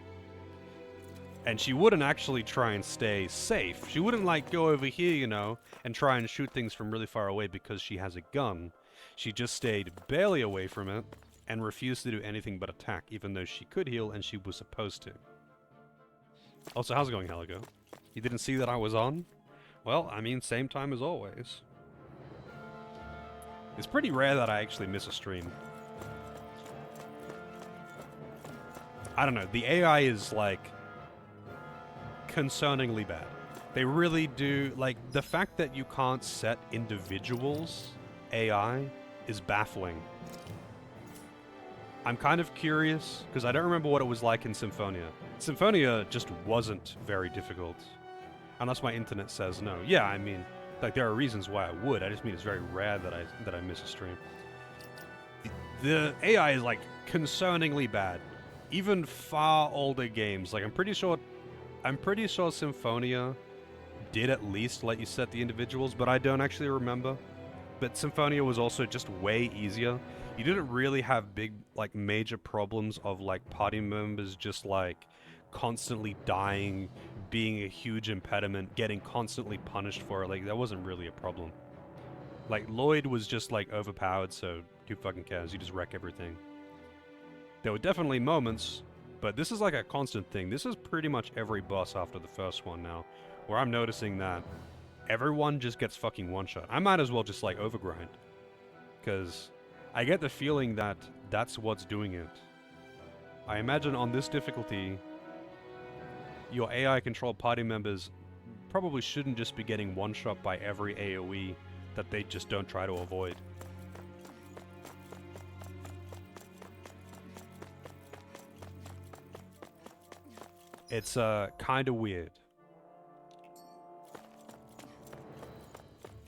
A: and she wouldn't actually try and stay safe. She wouldn't like go over here, you know, and try and shoot things from really far away because she has a gun. She just stayed barely away from it and refused to do anything but attack, even though she could heal and she was supposed to. Also, how's it going, Heligo? You didn't see that I was on? Well, I mean, same time as always. It's pretty rare that I actually miss a stream. I don't know, the AI is, like, concerningly bad. They really do, like, the fact that you can't set individuals AI is baffling. I'm kind of curious, because I don't remember what it was like in Symphonia. Symphonia just wasn't very difficult. Unless my internet says no. Yeah, I mean, like, there are reasons why I would. I just mean it's very rare that I miss a stream. The AI is, like, concerningly bad. Even far older games, like, I'm pretty sure Symphonia did at least let you set the individuals, but I don't actually remember. But Symphonia was also just way easier. You didn't really have big, like, major problems of, like, party members just, like, constantly dying, being a huge impediment, getting constantly punished for it. Like, that wasn't really a problem. Like, Lloyd was just, like, overpowered, so who fucking cares? You just wreck everything. There were definitely moments, but this is like a constant thing. This is pretty much every boss after the first one now, where I'm noticing that everyone just gets fucking one-shot. I might as well just, like, overgrind. Because I get the feeling that that's what's doing it. I imagine on this difficulty, your AI-controlled party members probably shouldn't just be getting one-shot by every AoE that they just don't try to avoid. It's kind of weird.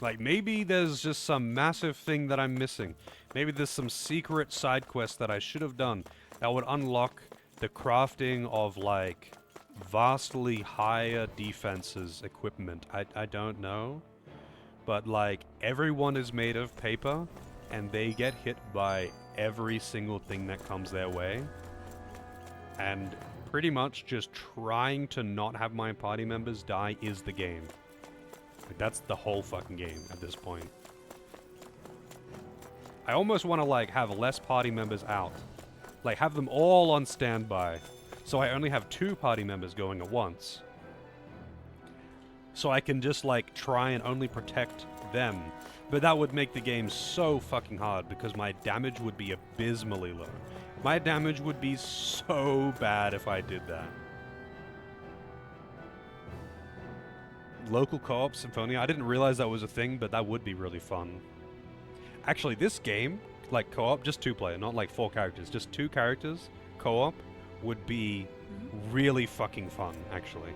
A: Like, maybe there's just some massive thing that I'm missing. Maybe there's some secret side quest that I should have done that would unlock the crafting of, like, vastly higher defenses equipment. I don't know. But, like, everyone is made of paper, and they get hit by every single thing that comes their way. And pretty much just trying to not have my party members die is the game. Like, that's the whole fucking game at this point. I almost want to, like, have less party members out. Like, have them all on standby. So I only have 2 party members going at once. So I can just, like, try and only protect them. But that would make the game so fucking hard because my damage would be abysmally low. My damage would be so bad if I did that. Local co-op Symphonia, I didn't realize that was a thing, but that would be really fun. Actually, this game, like co-op, just 2-player, not like 4 characters, just 2 characters, co-op, would be really fucking fun, actually.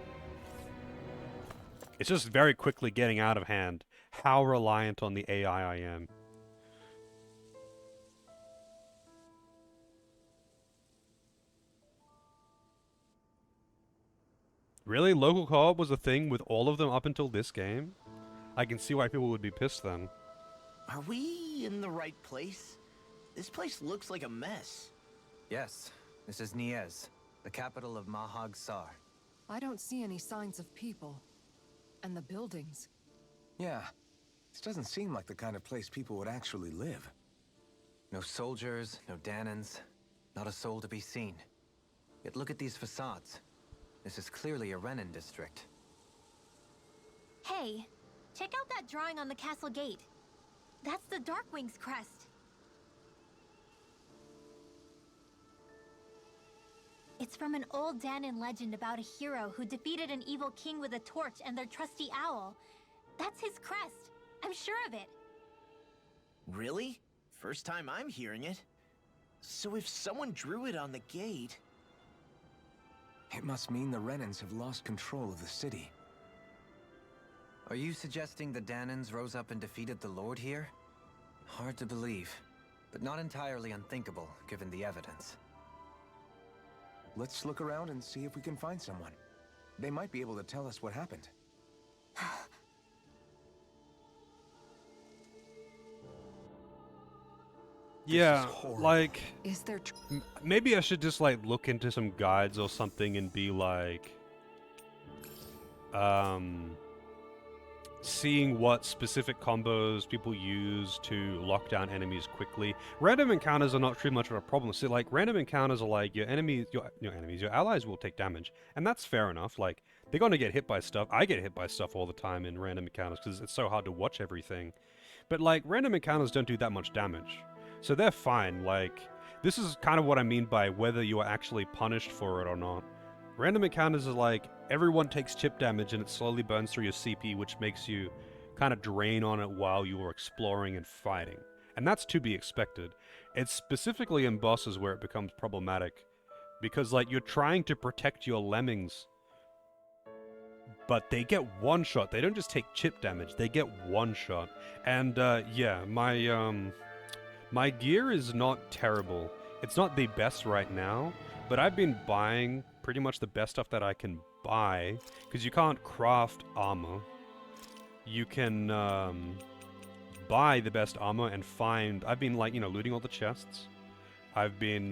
A: It's just very quickly getting out of hand how reliant on the AI I am. Really? Local co-op was a thing with all of them up until this game? I can see why people would be pissed then.
F: Are we in the right place? This place looks like a mess.
J: Yes, this is Niez, the capital of Mahag Sar.
M: I don't see any signs of people. And the buildings.
C: Yeah, this doesn't seem like the kind of place people would actually live.
J: No soldiers, no Danans, not a soul to be seen. Yet look at these facades. This is clearly a Renan district.
G: Hey, check out that drawing on the castle gate. That's the Darkwing's crest. It's from an old Danan legend about a hero who defeated an evil king with a torch and their trusty owl. That's his crest. I'm sure of it.
F: Really? First time I'm hearing it. So if someone drew it on the gate...
C: It must mean the Renans have lost control of the city.
J: Are you suggesting the Danans rose up and defeated the Lord here? Hard to believe, but not entirely unthinkable, given the evidence.
C: Let's look around and see if we can find someone. They might be able to tell us what happened.
A: Yeah, like,
H: Is there
A: maybe I should just, like, look into some guides or something and be like, seeing what specific combos people use to lock down enemies quickly. Random encounters are not too much of a problem. So, like, random encounters are like your allies will take damage, and that's fair enough. Like, they're gonna get hit by stuff. I get hit by stuff all the time in random encounters because it's so hard to watch everything. But, like, random encounters don't do that much damage. So they're fine. Like, this is kind of what I mean by whether you are actually punished for it or not. Random encounters is like, everyone takes chip damage and it slowly burns through your CP, which makes you kind of drain on it while you are exploring and fighting. And that's to be expected. It's specifically in bosses where it becomes problematic. Because, like, you're trying to protect your lemmings, but they get one shot. They don't just take chip damage, they get one shot. And, yeah, my gear is not terrible. It's not the best right now, but I've been buying pretty much the best stuff that I can buy, because you can't craft armor. You can, buy the best armor and find... I've been, like, you know, looting all the chests. I've been,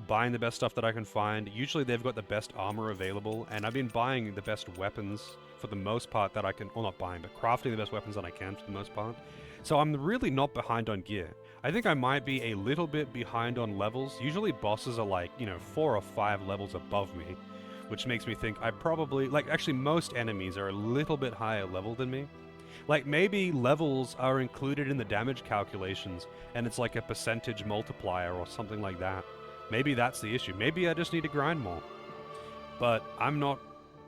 A: buying the best stuff that I can find. Usually they've got the best armor available, and I've been buying the best weapons for the most part that I can... Well, not buying, but crafting the best weapons that I can for the most part. So I'm really not behind on gear. I think I might be a little bit behind on levels. Usually bosses are like, you know, 4 or 5 levels above me, which makes me think I probably... Like, actually, most enemies are a little bit higher level than me. Like, maybe levels are included in the damage calculations, and it's like a percentage multiplier or something like that. Maybe that's the issue. Maybe I just need to grind more. But I'm not...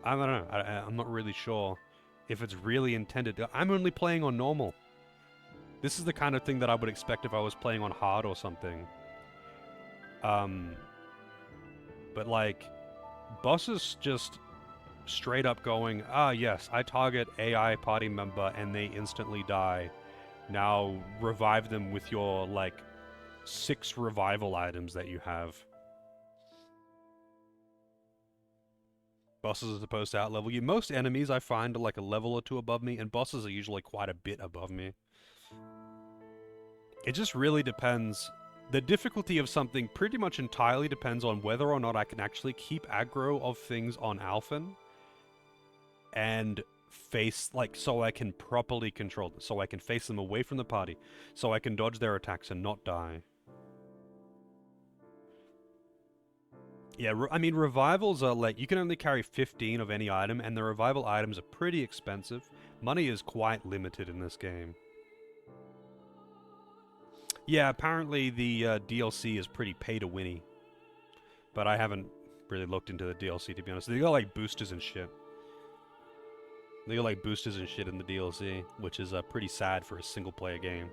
A: I don't know. I'm not really sure if it's really intended. I'm only playing on normal. This is the kind of thing that I would expect if I was playing on hard or something. But, like, bosses just straight up going, ah, yes, I target AI party member and they instantly die. Now revive them with your, like, 6 revival items that you have. Bosses are supposed to outlevel you. Most enemies I find are like a level or 2 above me, and bosses are usually quite a bit above me. It just really depends. The difficulty of something pretty much entirely depends on whether or not I can actually keep aggro of things on Alphen and face, like, so I can properly control them, so I can face them away from the party, so I can dodge their attacks and not die. Yeah, I mean, revivals are like, you can only carry 15 of any item, and the revival items are pretty expensive. Money is quite limited in this game. Yeah, apparently the DLC is pretty pay-to-winny. But I haven't really looked into the DLC, to be honest. They got, like, boosters and shit. They got, like, boosters and shit in the DLC, which is pretty sad for a single-player game.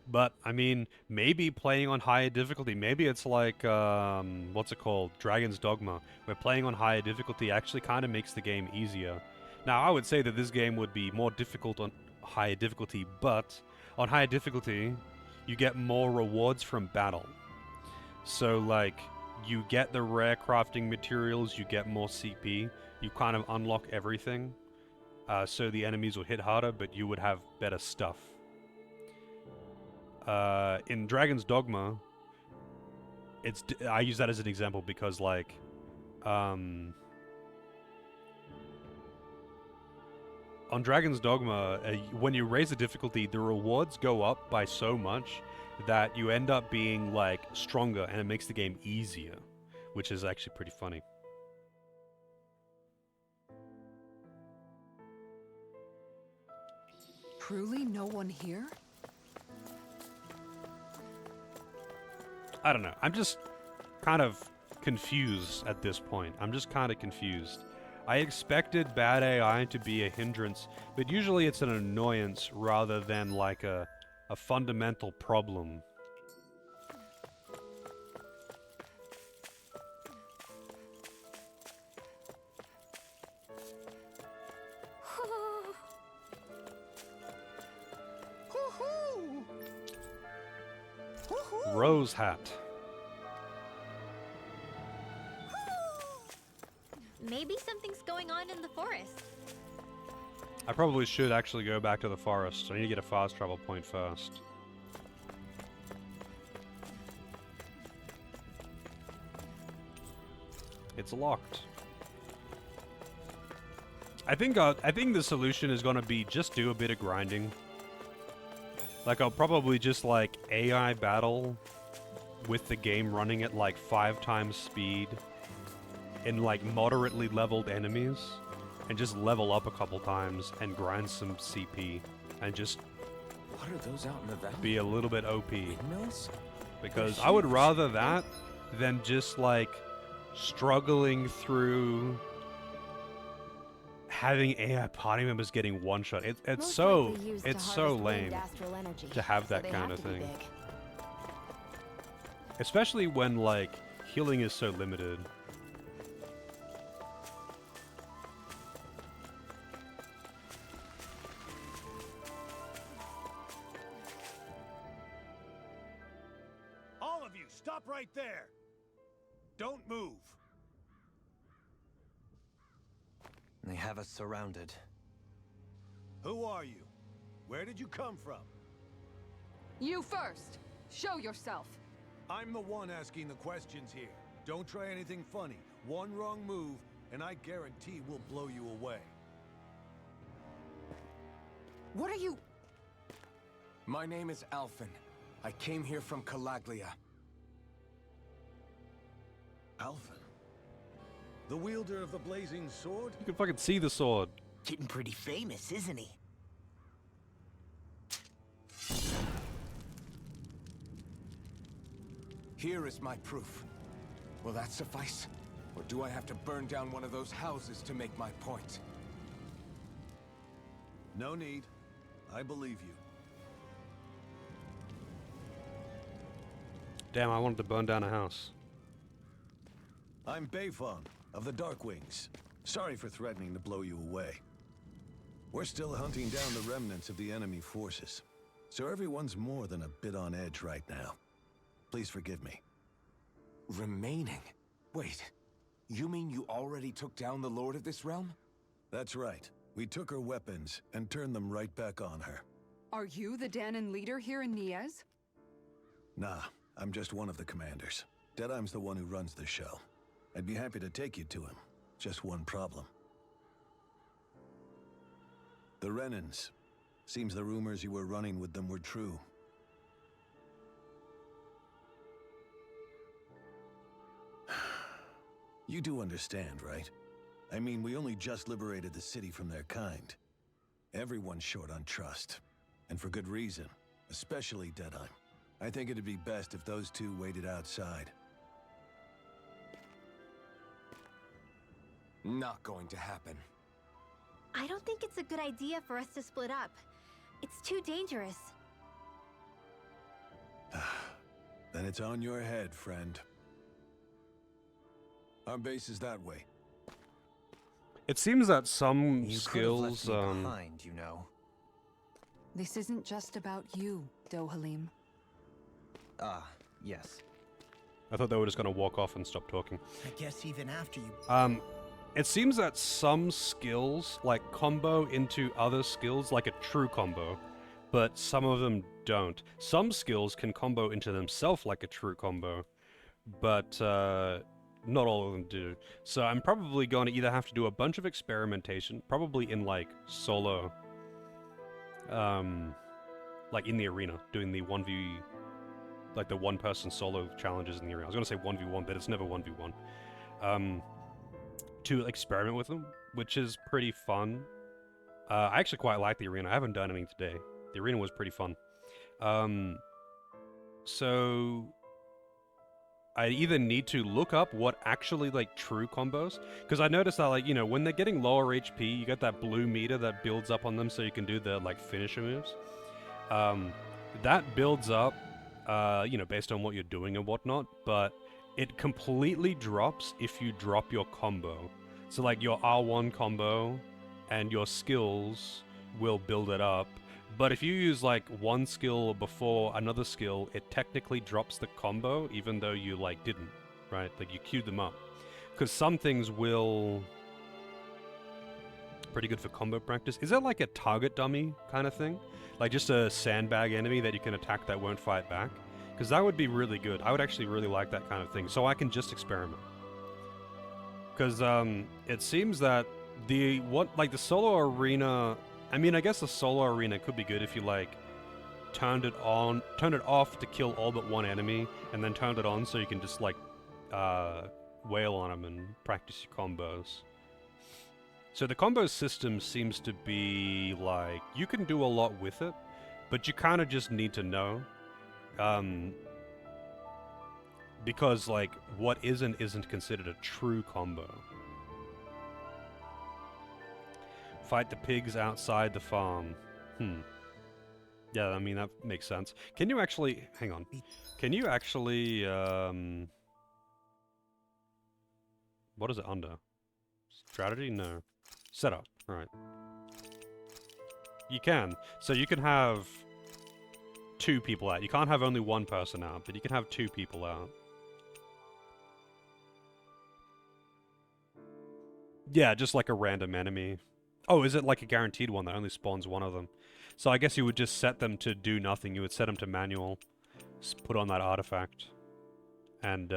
A: But, I mean, maybe playing on higher difficulty, maybe it's like, what's it called? Dragon's Dogma, where playing on higher difficulty actually kind of makes the game easier. Now, I would say that this game would be more difficult on higher difficulty, but on higher difficulty, you get more rewards from battle. So, like, you get the rare crafting materials, you get more CP, you kind of unlock everything. So the enemies will hit harder, but you would have better stuff. In Dragon's Dogma, I use that as an example because, like, on Dragon's Dogma, when you raise the difficulty, the rewards go up by so much that you end up being, like, stronger, and it makes the game easier, which is actually pretty funny.
H: Truly no one here?
A: I don't know. I'm just kind of confused at this point. I'm just kind of confused. I expected bad AI to be a hindrance, but usually it's an annoyance rather than like a fundamental problem. Rose hat.
G: Maybe something's going on in the forest.
A: I probably should actually go back to the forest. I need to get a fast travel point first. It's locked. I think the solution is gonna be just do a bit of grinding. Like, I'll probably just, like, AI battle with the game running at, like, 5 times speed in, like, moderately leveled enemies. and just level up a couple times and grind some CP and just
C: What are those out in the valley?
A: be a little bit OP.
C: Windmills?
A: Because I would rather that than just like struggling through having AI party members getting one shot. It's
K: Most
A: so
K: likely used to
A: it's so
K: harvest wind
A: lame
K: astral energy,
A: to have
K: so
A: that
K: they
A: kind
K: have
A: of
K: to be
A: thing.
K: big.
A: Especially when like healing is so limited.
N: All of you, stop right there! Don't move!
J: They have us surrounded.
N: Who are you? Where did you come from?
M: You first! Show yourself!
N: I'm the one asking the questions here. Don't try anything funny. One wrong move, and I guarantee we'll blow you away.
M: What are you...
C: My name is Alphen. I came here from Calaglia.
N: Alphen? The wielder of the blazing sword?
A: You can fucking see the sword.
F: Getting pretty famous, isn't he?
C: Here is my proof. Will that suffice? Or do I have to burn down one of those houses to make my point?
N: No need. I believe you.
A: Damn, I wanted to burn down a house.
N: I'm Beifong, of the Darkwings. Sorry for threatening to blow you away. We're still hunting down the remnants of the enemy forces, so everyone's more than a bit on edge right now. Please forgive me.
C: Remaining? Wait, you mean you already took down the Lord of this realm?
N: That's right. We took her weapons and turned them right back on her.
M: Are you the Danon leader here in Niez?
N: Nah, I'm just one of the commanders. Deadeye's the one who runs the show. I'd be happy to take you to him. Just one problem. The Renans. Seems the rumors you were running with them were true. You do understand, right? I mean, we only just liberated the city from their kind. Everyone's short on trust. And for good reason. Especially Deadeye. I think it'd be best if those two waited outside.
C: Not going to happen.
G: I don't think it's a good idea for us to split up. It's too dangerous.
N: Then it's on your head, friend. Our base is that way.
A: It seems that some
J: You
A: skills,
J: could have left me behind, you know.
H: This isn't just about you, Dohalim.
J: Ah, yes.
A: I thought they were just gonna walk off and stop talking.
F: I guess even after you...
A: It seems that some skills, like, combo into other skills, like a true combo, but some of them don't. Some skills can combo into themselves like a true combo, but not all of them do. So I'm probably going to either have to do a bunch of experimentation, probably in, like, solo, like in the arena, doing the 1v, like the one-person solo challenges in the arena. I was going to say 1v1, but it's never 1v1. To experiment with them, which is pretty fun. I actually quite like the arena. I haven't done anything today. The arena was pretty fun. So I either need to look up what actually like true combos, because I noticed that like, you know, when they're getting lower HP, you get that blue meter that builds up on them so you can do the like finisher moves. That builds up, you know, based on what you're doing and whatnot, but it completely drops if you drop your combo. So like your R1 combo and your skills will build it up. But if you use like one skill before another skill, it technically drops the combo even though you like didn't, right? Like you queued them up. Because some things will... Pretty good for combo practice. Is that like a target dummy kind of thing? Like just a sandbag enemy that you can attack that won't fight back? Because that would be really good. I would actually really like that kind of thing. So I can just experiment. Because it seems that the solo arena... I mean, I guess the solo arena could be good if you like turned it off to kill all but one enemy, and then turned it on so you can just like wail on them and practice your combos. So the combo system seems to be like, you can do a lot with it, but you kind of just need to know. Because, like, what isn't considered a true combo. Fight the pigs outside the farm. Yeah, I mean, that makes sense. Can you actually... Hang on. Can you actually, what is it under? Strategy? No. Setup. Right. You can. So you can have 2 people out. You can't have only 1 person out, but you can have 2 people out. Yeah, just like a random enemy. Oh, is it like a guaranteed one that only spawns 1 of them? So I guess you would just set them to do nothing. You would set them to manual. Put on that artifact. And,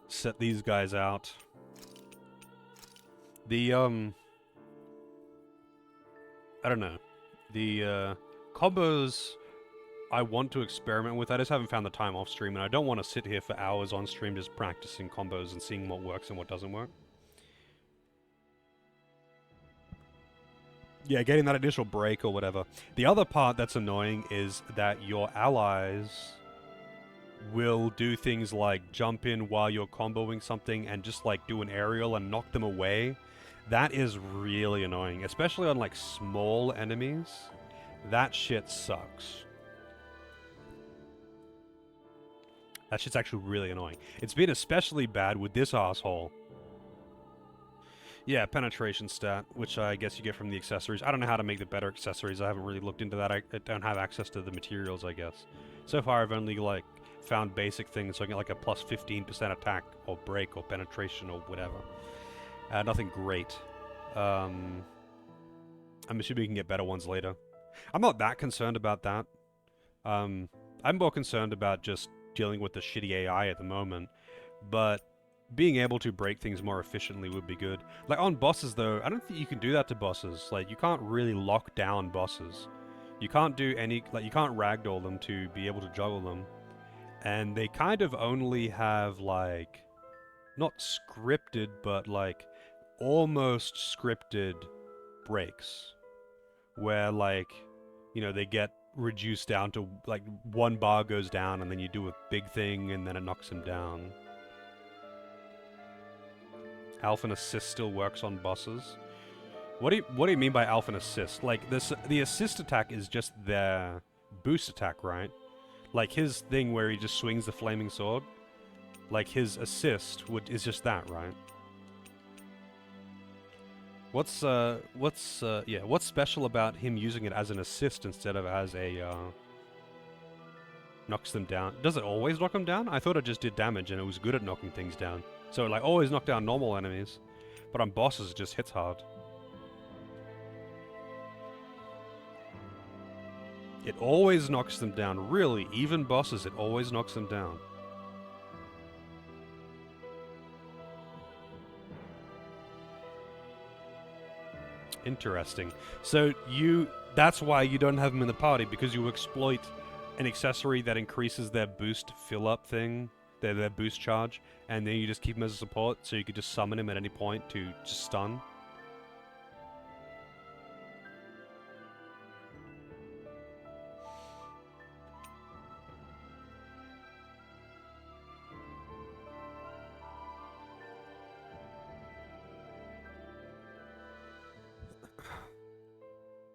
A: set these guys out. The, I don't know. The, combos I want to experiment with. I just haven't found the time off stream, and I don't want to sit here for hours on stream just practicing combos and seeing what works and what doesn't work. Yeah, getting that initial break or whatever. The other part that's annoying is that your allies will do things like jump in while you're comboing something and just like do an aerial and knock them away. That is really annoying, especially on like small enemies. That shit sucks. That shit's actually really annoying. It's been especially bad with this asshole. Yeah, penetration stat, which I guess you get from the accessories. I don't know how to make the better accessories. I haven't really looked into that. I don't have access to the materials, I guess. So far, I've only, like, found basic things, so I get, like, a plus 15% attack, or break, or penetration, or whatever. Nothing great. I'm assuming you can get better ones later. I'm not that concerned about that. I'm more concerned about just dealing with the shitty AI at the moment. But being able to break things more efficiently would be good. Like, on bosses, though, I don't think you can do that to bosses. Like, you can't really lock down bosses. You can't do any... Like, you can't ragdoll them to be able to juggle them. And they kind of only have, like... Not scripted, but, like, almost scripted breaks. Where, like, you know, they get reduced down to, like, 1 bar goes down, and then you do a big thing, and then it knocks them down. Alpha and assist still works on bosses. What do you mean by alpha and assist? Like, the assist attack is just their boost attack, right? Like his thing where he just swings the flaming sword. Like his assist is just that, right? What's special about him using it as an assist instead of as a knocks them down? Does it always knock them down? I thought it just did damage and it was good at knocking things down. So, like, always knock down normal enemies. But on bosses, it just hits hard. It always knocks them down. Really, even bosses, it always knocks them down. Interesting. So, that's why you don't have them in the party, because you exploit an accessory that increases their boost fill-up thing. Their boost charge, and then you just keep him as a support, so you could just summon him at any point to just stun.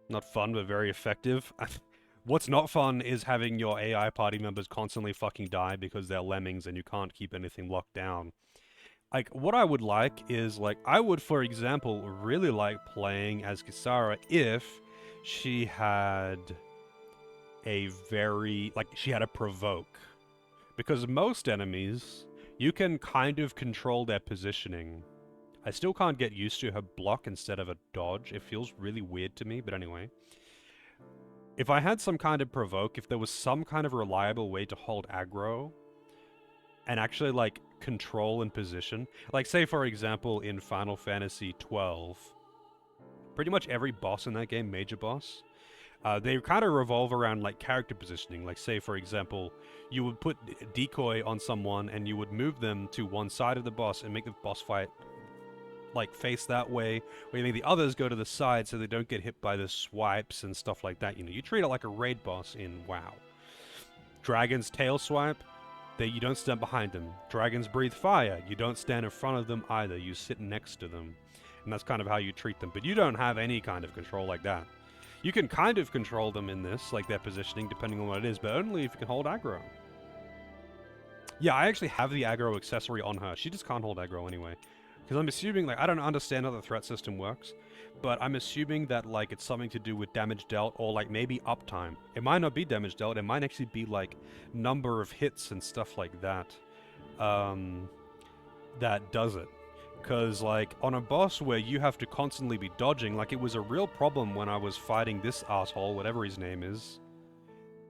A: Not fun, but very effective. What's not fun is having your AI party members constantly fucking die because they're lemmings and you can't keep anything locked down. Like, what I would like is, like, I would, for example, really like playing as Kisara if she had a she had a provoke. Because most enemies, you can kind of control their positioning. I still can't get used to her block instead of a dodge. It feels really weird to me, but anyway. If I had some kind of provoke, if there was some kind of reliable way to hold aggro and actually, like, control and position, like, say, for example, in Final Fantasy XII, pretty much every boss in that game, major boss, They kind of revolve around like character positioning. Like, say for example, you would put decoy on someone and you would move them to one side of the boss and make the boss fight like face that way, or you make the others go to the side so they don't get hit by the swipes and stuff like that. You know, you treat it like a raid boss in WoW. Dragons tail swipe, you don't stand behind them. Dragons breathe fire, you don't stand in front of them either, you sit next to them. And that's kind of how you treat them, but you don't have any kind of control like that. You can kind of control them in this, like their positioning, depending on what it is, but only if you can hold aggro. Yeah, I actually have the aggro accessory on her. She just can't hold aggro anyway. Because I'm assuming, like, I don't understand how the threat system works, but I'm assuming that, like, it's something to do with damage dealt or, like, maybe uptime. It might not be damage dealt, it might actually be, like, number of hits and stuff like that, that does it. Because, like, on a boss where you have to constantly be dodging, like, it was a real problem when I was fighting this asshole, whatever his name is,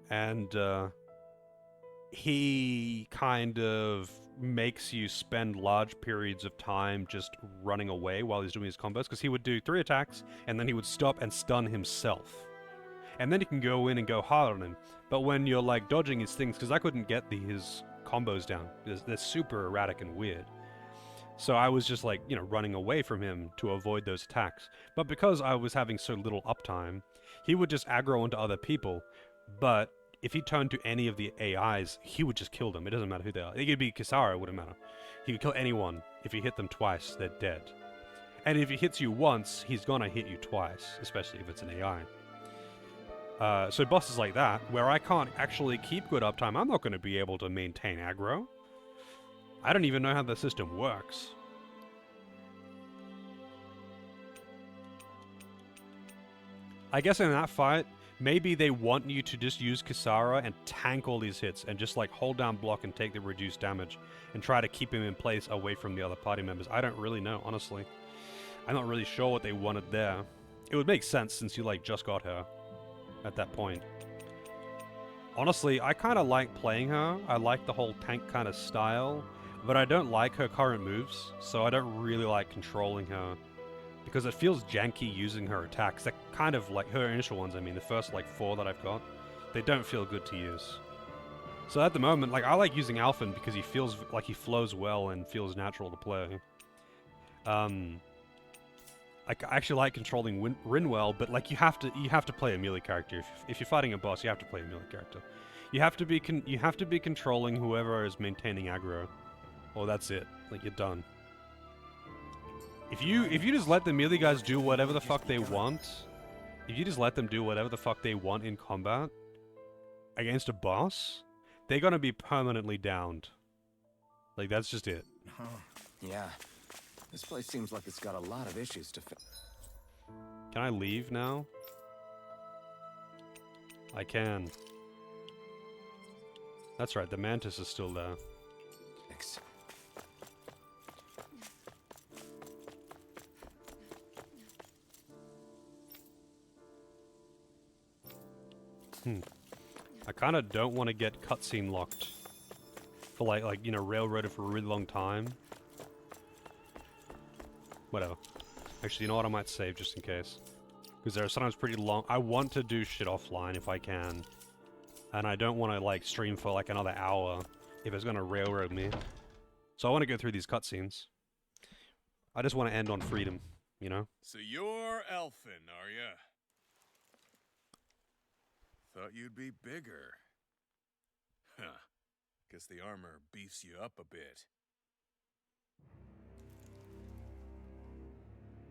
A: and, he kind of makes you spend large periods of time just running away while he's doing his combos, because he would do 3 attacks, and then he would stop and stun himself. And then you can go in and go hard on him. But when you're, like, dodging his things, because I couldn't get his combos down, they're super erratic and weird. So I was just, like, you know, running away from him to avoid those attacks. But because I was having so little uptime, he would just aggro onto other people, but if he turned to any of the AIs, he would just kill them. It doesn't matter who they are. It could be Kisara, it wouldn't matter. He could kill anyone. If he hit them twice, they're dead. And if he hits you once, he's gonna hit you twice, especially if it's an AI. So bosses like that, where I can't actually keep good uptime, I'm not gonna be able to maintain aggro. I don't even know how the system works. I guess in that fight, maybe they want you to just use Kisara and tank all these hits and just like hold down block and take the reduced damage and try to keep him in place away from the other party members. I don't really know, honestly. I'm not really sure what they wanted there. It would make sense since you like just got her at that point. Honestly, I kind of like playing her. I like the whole tank kind of style, but I don't like her current moves, so I don't really like controlling her. Because it feels janky using her attacks. They're kind of like her initial ones, I mean, the first like 4 that I've got. They don't feel good to use. So at the moment, like, I like using Alphen because he feels like he flows well and feels natural to play. I actually like controlling Rin well, but like you have to play a melee character. If you're fighting a boss, you have to play a melee character. You have to be controlling whoever is maintaining aggro, or that's it. Like, you're done. If you just let the melee guys do whatever the fuck they want, if you just let them do whatever the fuck they want in combat against a boss, they're gonna be permanently downed. Like, that's just it.
C: Huh. Yeah. This place seems like it's got a lot of issues to fix.
A: Can I leave now? I can. That's right, the Mantis is still there.
C: Thanks.
A: I kind of don't want to get cutscene locked for like you know, railroaded for a really long time. Whatever. Actually, you know what? I might save just in case, because they're sometimes pretty long. I want to do shit offline if I can, and I don't want to like stream for like another hour if it's gonna railroad me. So I want to go through these cutscenes. I just want to end on freedom, you know?
D: So you're Alphen, are ya? Thought you'd be bigger. Huh. Guess the armor beefs you up a bit.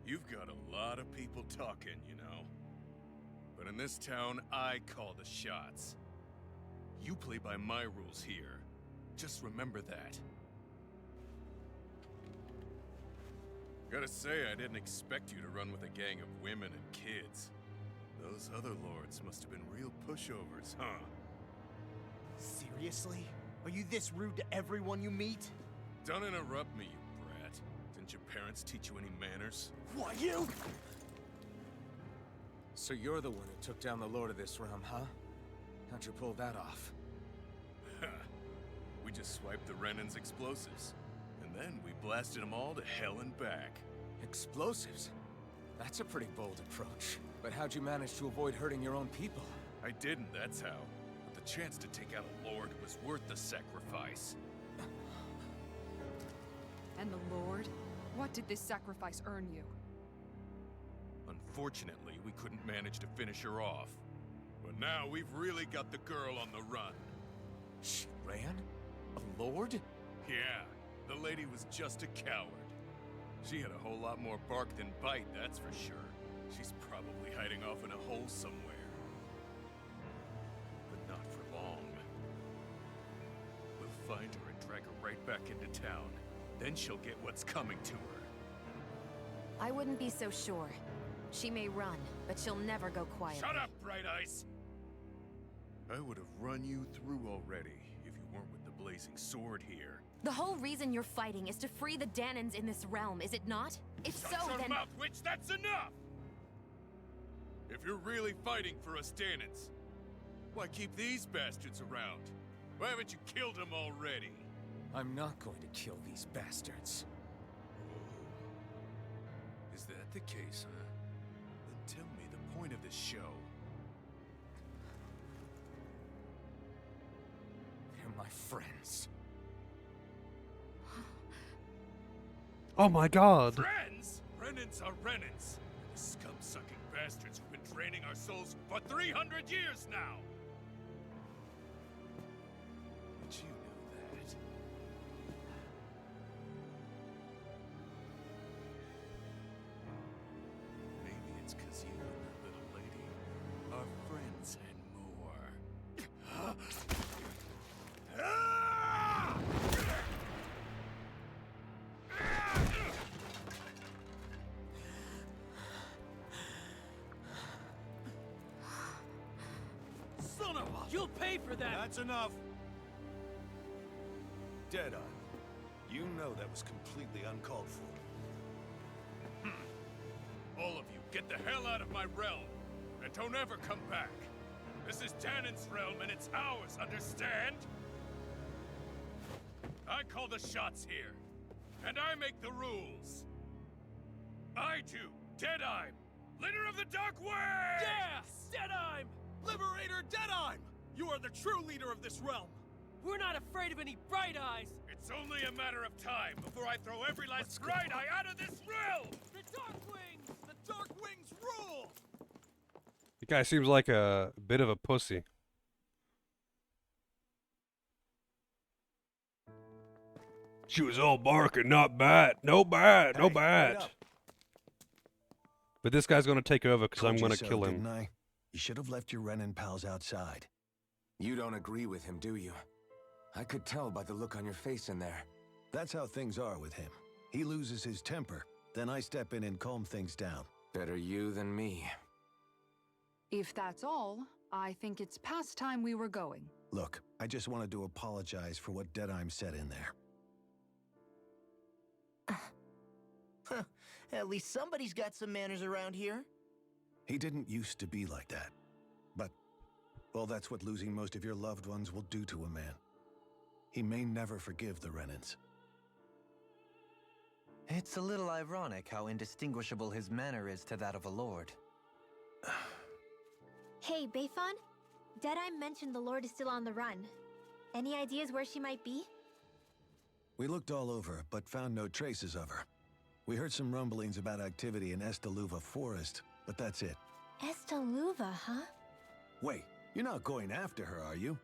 D: You've got a lot of people talking, you know. But in this town, I call the shots. You play by my rules here. Just remember that. Gotta say, I didn't expect you to run with a gang of women and kids. Those other lords must have been real pushovers, huh?
F: Seriously? Are you this rude to everyone you meet?
D: Don't interrupt me, you brat. Didn't your parents teach you any manners?
F: What, you?
C: So you're the one who took down the Lord of this realm, huh? How'd you pull that off?
D: We just swiped the Renan's explosives. And then we blasted them all to hell and back.
C: Explosives? That's a pretty bold approach. But how'd you manage to avoid hurting your own people?
D: I didn't, that's how. But the chance to take out a lord was worth the sacrifice.
M: And the Lord? What did this sacrifice earn you?
D: Unfortunately, we couldn't manage to finish her off. But now we've really got the girl on the run.
C: She ran? A lord?
D: Yeah, the lady was just a coward. She had a whole lot more bark than bite, that's for sure. She's probably hiding off in a hole somewhere. But not for long. We'll find her and drag her right back into town. Then she'll get what's coming to her.
K: I wouldn't be so sure. She may run, but she'll never go quietly.
D: Shut up, Bright Eyes! I would have run you through already if you weren't with the blazing sword here.
K: The whole reason you're fighting is to free the Danans in this realm, is it not? If so,
D: Shut your
K: then...
D: mouth, witch! That's enough! If you're really fighting for us Danans, why keep these bastards around? Why haven't you killed them already?
C: I'm not going to kill these bastards.
D: Is that the case, huh? Then tell me the point of this show.
C: They're my friends.
A: Oh my god!
D: Friends? Renans are Renans. The scum-sucking bastards who've been draining our souls for 300 years now! But you know that. Maybe it's 'cause you and that little lady are friends and more.
I: Son of a... You'll pay for that!
N: That's enough. Deadeye, you know that was completely uncalled for.
D: All of you, get the hell out of my realm! And don't ever come back! This is Danan's realm and it's ours, understand? I call the shots here. And I make the rules. I do, Deadeye, leader of the Dark Way!
I: Yeah! Deadeye! Liberator Deadeye! You are the true leader of this realm! We're not afraid of any Bright Eyes!
D: It's only a matter of time before I throw every last Bright Eye out of this realm!
I: The Dark Wings! The Dark Wings rule!
A: The guy seems like a bit of a pussy. She was all bark and not bad. No bad, no bad. But this guy's gonna take over because I'm gonna kill him.
N: Didn't I? You should have left your Renan pals outside.
C: You don't agree with him, do you? I could tell by the look on your face in there.
N: That's how things are with him. He loses his temper, then I step in and calm things down.
C: Better you than me.
H: If that's all, I think it's past time we were going.
N: Look, I just wanted to apologize for what Deadeye said in there.
F: At least somebody's got some manners around here.
N: He didn't used to be like that. But, well, that's what losing most of your loved ones will do to a man. He may never forgive the Renans.
J: It's a little ironic how indistinguishable his manner is to that of a lord.
G: Hey, Bayfon? Deadeye mentioned the Lord is still on the run. Any ideas where she might be?
N: We looked all over, but found no traces of her. We heard some rumblings about activity in Estaluva Forest, but that's it.
G: Estaluva, huh?
N: Wait, you're not going after her, are you?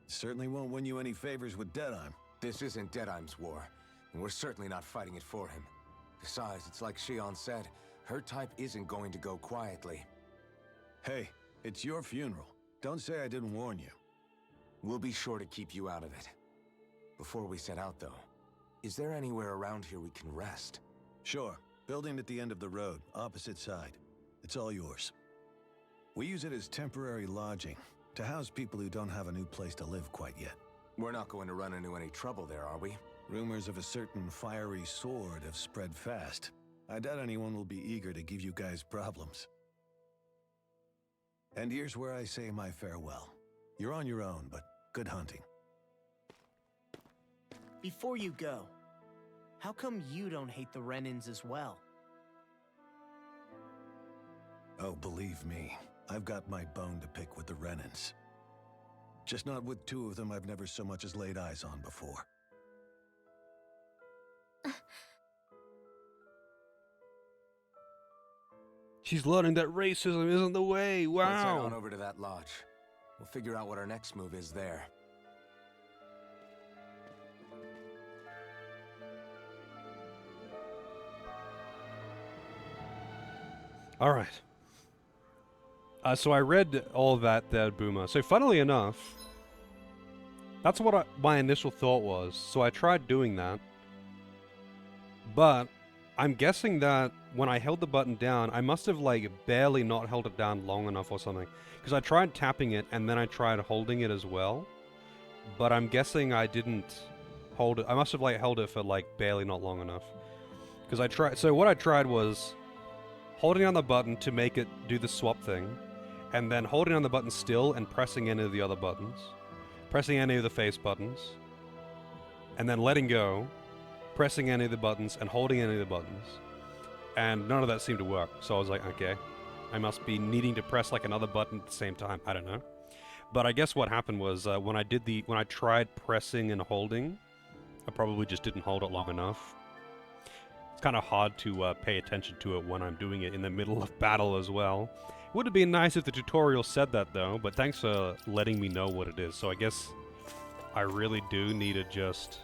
N: Certainly won't win you any favors with Deadeye.
C: This isn't Deadeye's war, and we're certainly not fighting it for him. Besides, it's like Shion said, her type isn't going to go quietly.
N: Hey, it's your funeral. Don't say I didn't warn you.
C: We'll be sure to keep you out of it. Before we set out, though, is there anywhere around here we can rest?
N: Sure. Building at the end of the road, opposite side. It's all yours. We use it as temporary lodging, to house people who don't have a new place to live quite yet.
C: We're not going to run into any trouble there, are we?
N: Rumors of a certain fiery sword have spread fast. I doubt anyone will be eager to give you guys problems. And here's where I say my farewell. You're on your own, but good hunting.
F: Before you go, how come you don't hate the Renans as well?
N: Oh, believe me, I've got my bone to pick with the Renans. Just not with two of them I've never so much as laid eyes on before.
A: She's learning that racism isn't the way.
C: Let's head
A: Wow.
C: on over to that lodge. We'll figure out what our next move is there.
A: All right. So I read all that there, Boomer. So funnily enough, that's what my initial thought was. So I tried doing that. But I'm guessing that when I held the button down, I must have like barely not held it down long enough or something. Because I tried tapping it and then I tried holding it as well. But I'm guessing I didn't hold it. I must have like held it for like barely not long enough. Because I tried. So what I tried was holding down the button to make it do the swap thing, and then holding down the button still and pressing any of the other buttons, pressing any of the face buttons, and then letting go, pressing any of the buttons and holding any of the buttons. And none of that seemed to work, so I was like, okay, I must be needing to press like another button at the same time. I don't know. But I guess what happened was when I tried pressing and holding, I probably just didn't hold it long enough. It's kind of hard to pay attention to it when I'm doing it in the middle of battle as well. Would have been nice if the tutorial said that though, but thanks for letting me know what it is. So I guess I really do need to just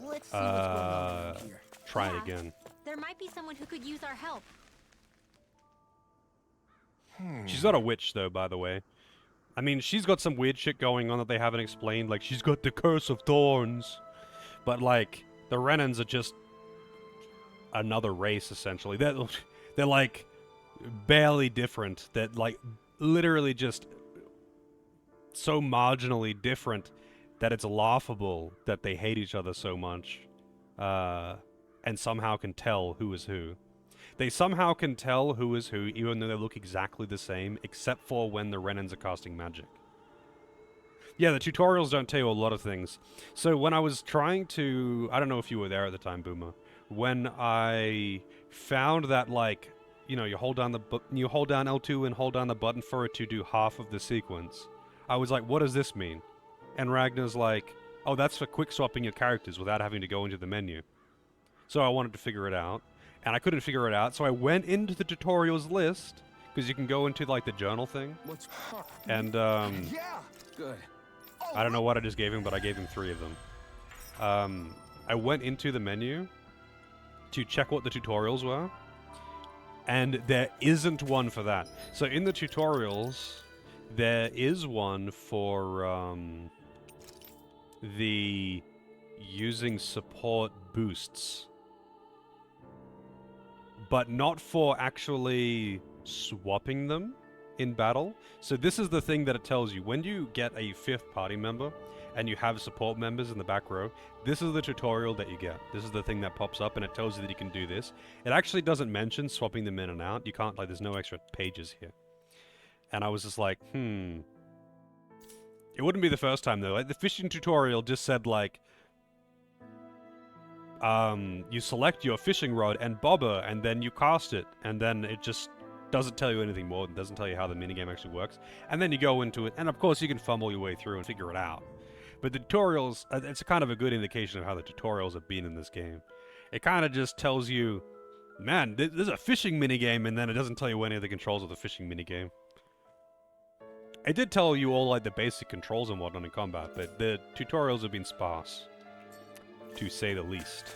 F: Let's see what's going on here.
A: try it again.
G: There might be someone who could use our help.
A: She's not a witch though, by the way. I mean, she's got some weird shit going on that they haven't explained, like she's got the Curse of Thorns. But like, the Renans are just another race, essentially. They're like, barely different. They're like, literally just so marginally different that it's laughable that they hate each other so much. And somehow can tell who is who. They somehow can tell who is who, even though they look exactly the same, except for when the Renans are casting magic. Yeah, the tutorials don't tell you a lot of things. So when I was trying to... I don't know if you were there at the time, Boomer. When I found that, like, you know, you hold down L2 and hold down the button for it to do half of the sequence, I was like, what does this mean? And Ragnar's like, oh, that's for quick swapping your characters without having to go into the menu. So I wanted to figure it out, and I couldn't figure it out, so I went into the tutorials list, because you can go into, like, the journal thing. And,
C: Yeah, good.
A: I don't know what I just gave him, but I gave him 3 of them. I went into the menu to check what the tutorials were, and there isn't one for that. So in the tutorials, there is one for the using support boosts, but not for actually swapping them in battle. So this is the thing that it tells you. When you get a 5th party member and you have support members in the back row, this is the tutorial that you get. This is the thing that pops up and it tells you that you can do this. It actually doesn't mention swapping them in and out. You can't, like, there's no extra pages here. And I was just like, It wouldn't be the first time though. Like, the fishing tutorial just said, like, you select your fishing rod and bobber and then you cast it, and then it just doesn't tell you anything more. It doesn't tell you how the minigame actually works. And then you go into it, and of course you can fumble your way through and figure it out. But the tutorials, it's kind of a good indication of how the tutorials have been in this game. It kind of just tells you, man, there's a fishing minigame, and then it doesn't tell you any of the controls of the fishing minigame. It did tell you all, like, the basic controls and whatnot in combat, but the tutorials have been sparse, to say the least.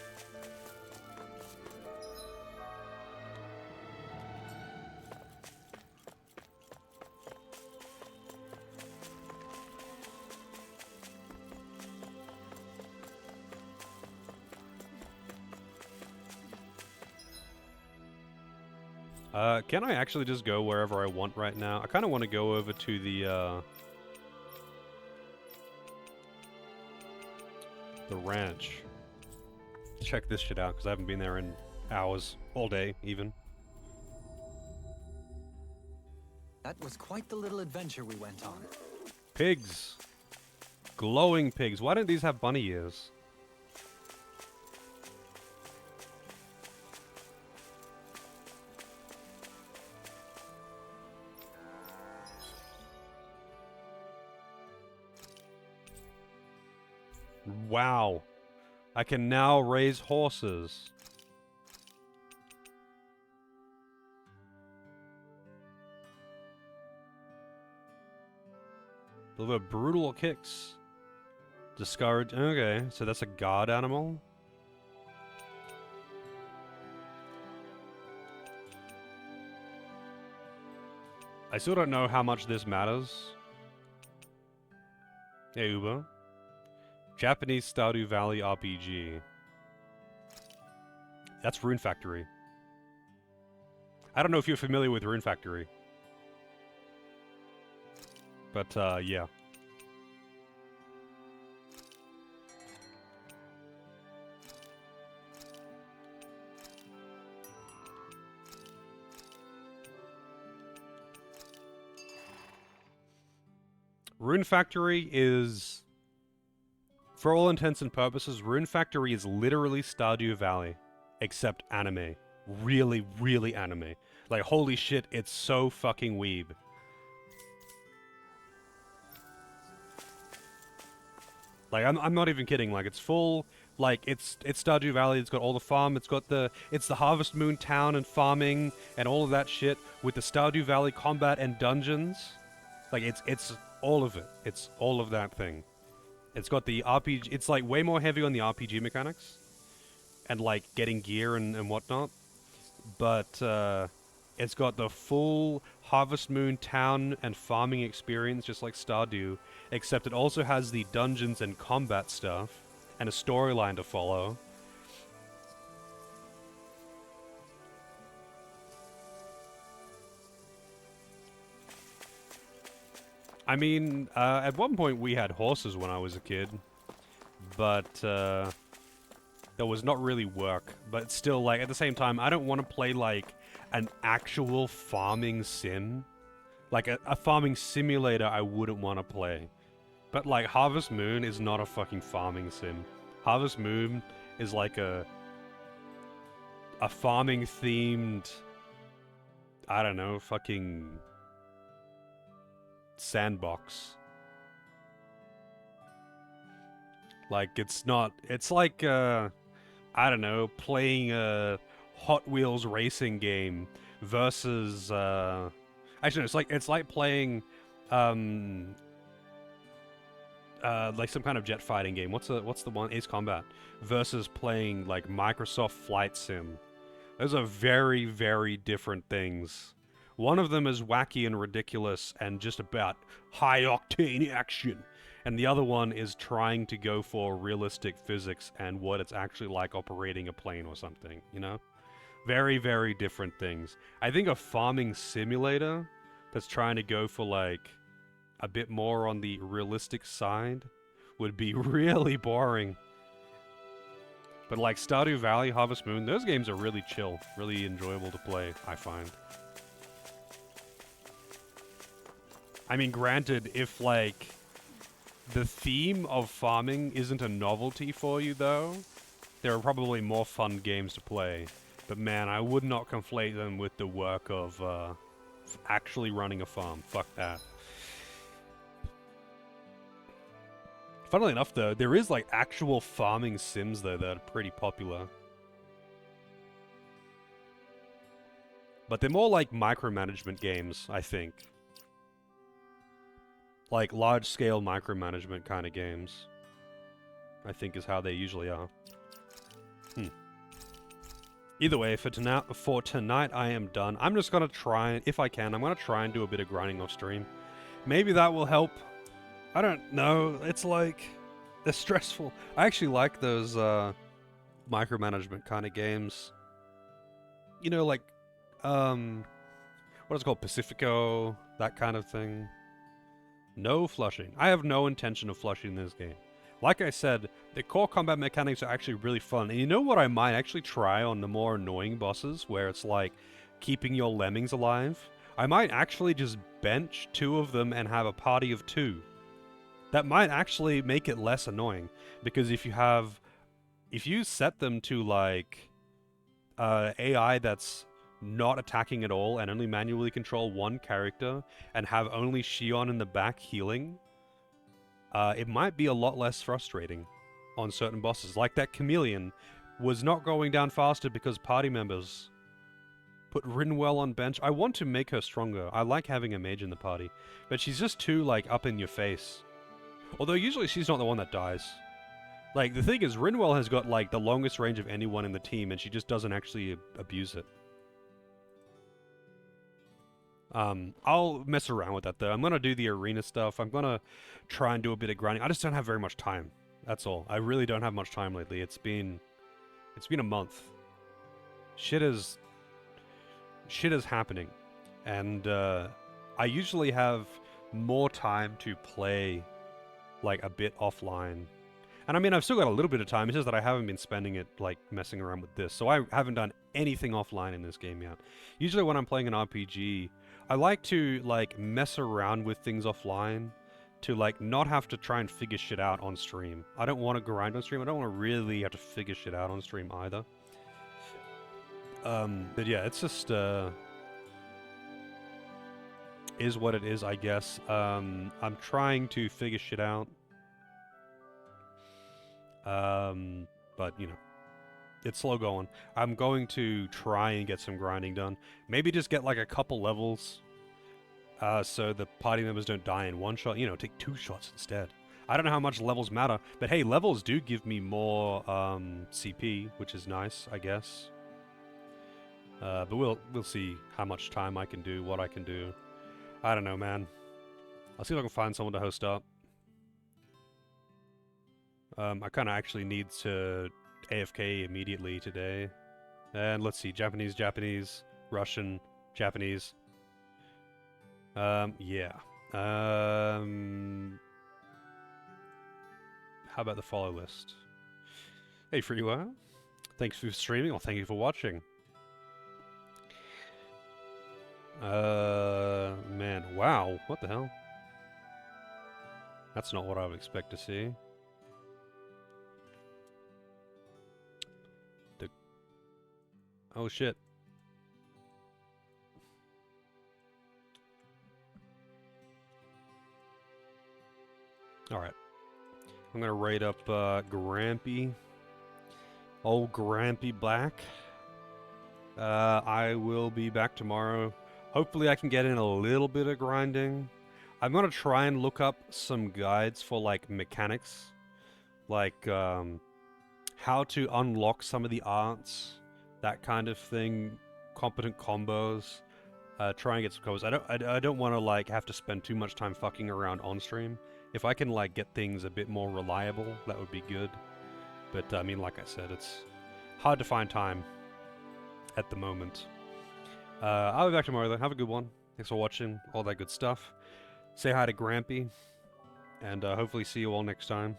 A: Can I actually just go wherever I want right now? I kind of want to go over to the ranch. Check this shit out, because I haven't been there in hours. All day, even.
J: That was quite the little adventure we went on.
A: Pigs. Glowing pigs. Why don't these have bunny ears? Wow. I can now raise horses. Deliver brutal kicks. Discourage. Okay, so that's a guard animal. I still don't know how much this matters. Hey, Uber. Japanese Stardew Valley RPG. That's Rune Factory. I don't know if you're familiar with Rune Factory. But, yeah. Rune Factory is, for all intents and purposes, Rune Factory is literally Stardew Valley, except anime. Really, really anime. Like, holy shit, it's so fucking weeb. Like, I'm not even kidding. Like, it's full. Like, it's Stardew Valley. It's got all the farm. It's the Harvest Moon town and farming and all of that shit with the Stardew Valley combat and dungeons. Like, it's all of it. It's all of that thing. It's got the RPG. It's like way more heavy on the RPG mechanics and like getting gear and whatnot. But it's got the full Harvest Moon town and farming experience, just like Stardew, except it also has the dungeons and combat stuff and a storyline to follow. I mean, at one point we had horses when I was a kid, but that was not really work. But still, like, at the same time, I don't want to play, like, an actual farming sim. Like, a farming simulator I wouldn't want to play. But, like, Harvest Moon is not a fucking farming sim. Harvest Moon is like a farming-themed, I don't know, fucking sandbox. Like, it's not, it's like, I don't know, playing a Hot Wheels racing game versus, actually, it's like playing, like some kind of jet fighting game. What's the one? Ace Combat versus playing like Microsoft Flight Sim. Those are very, very different things. One of them is wacky and ridiculous and just about high-octane action. And the other one is trying to go for realistic physics and what it's actually like operating a plane or something, you know? Very, very different things. I think a farming simulator that's trying to go for, like, a bit more on the realistic side would be really boring. But, like, Stardew Valley, Harvest Moon, those games are really chill, really enjoyable to play, I find. I mean, granted, if, like, the theme of farming isn't a novelty for you, though, there are probably more fun games to play. But man, I would not conflate them with the work of actually running a farm. Fuck that. Funnily enough, though, there is, like, actual farming sims, though, that are pretty popular. But they're more like micromanagement games, I think. Like, large-scale micromanagement kind of games, I think is how they usually are. Either way, for tonight, I am done. I'm just gonna try, if I can, I'm gonna try and do a bit of grinding off stream. Maybe that will help. I don't know. It's like, they're stressful. I actually like those micromanagement kind of games. You know, like, what is it called? Pacifico, that kind of thing. No flushing. I have no intention of flushing this game. Like I said, the core combat mechanics are actually really fun. And you know what I might actually try on the more annoying bosses, where it's like keeping your lemmings alive? I might actually just bench 2 of them and have a party of 2. That might actually make it less annoying. Because if you set them to, like, AI that's not attacking at all and only manually control 1 character and have only Shion in the back healing, it might be a lot less frustrating. on certain bosses. Like that Chameleon was not going down faster because party members put Rinwell on bench. I want to make her stronger. I like having a mage in the party, but she's just too, like, up in your face. Although usually she's not the one that dies. Like, the thing is, Rinwell has got, like, the longest range of anyone in the team, and she just doesn't actually abuse it. I'll mess around with that, though. I'm gonna do the arena stuff. I'm gonna try and do a bit of grinding. I just don't have very much time. That's all. I really don't have much time lately. It's been a month. Shit is happening. And, I usually have more time to play, like, a bit offline. And I mean, I've still got a little bit of time, it's just that I haven't been spending it, like, messing around with this. So I haven't done anything offline in this game yet. Usually when I'm playing an RPG, I like to, like, mess around with things offline to, like, not have to try and figure shit out on stream. I don't want to grind on stream, I don't want to really have to figure shit out on stream either. But yeah, it's just, is what it is, I guess. I'm trying to figure shit out. But, you know, it's slow going. I'm going to try and get some grinding done. Maybe just get, like, a couple levels, so the party members don't die in one shot. You know, take 2 shots instead. I don't know how much levels matter, but hey, levels do give me more, CP, which is nice, I guess. But we'll see how much time I can do, what I can do. I don't know, man. I'll see if I can find someone to host up. I kind of actually need to AFK immediately today. And let's see, Japanese, Russian, Japanese. Yeah. How about the follow list? Hey, Freeware. Thanks for streaming, or thank you for watching. Man, wow, what the hell? That's not what I would expect to see. Oh shit. Alright. I'm gonna rate up Grampy. Old Grampy Black. I will be back tomorrow. Hopefully I can get in a little bit of grinding. I'm gonna try and look up some guides for, like, mechanics. Like, how to unlock some of the arts. That kind of thing, competent combos, try and get some combos. I don't want to, like, have to spend too much time fucking around on stream. If I can, like, get things a bit more reliable, that would be good. But I mean, like I said, it's hard to find time at the moment. I'll be back tomorrow though. Have a good one. Thanks for watching. All that good stuff. Say hi to Grampy, and hopefully see you all next time.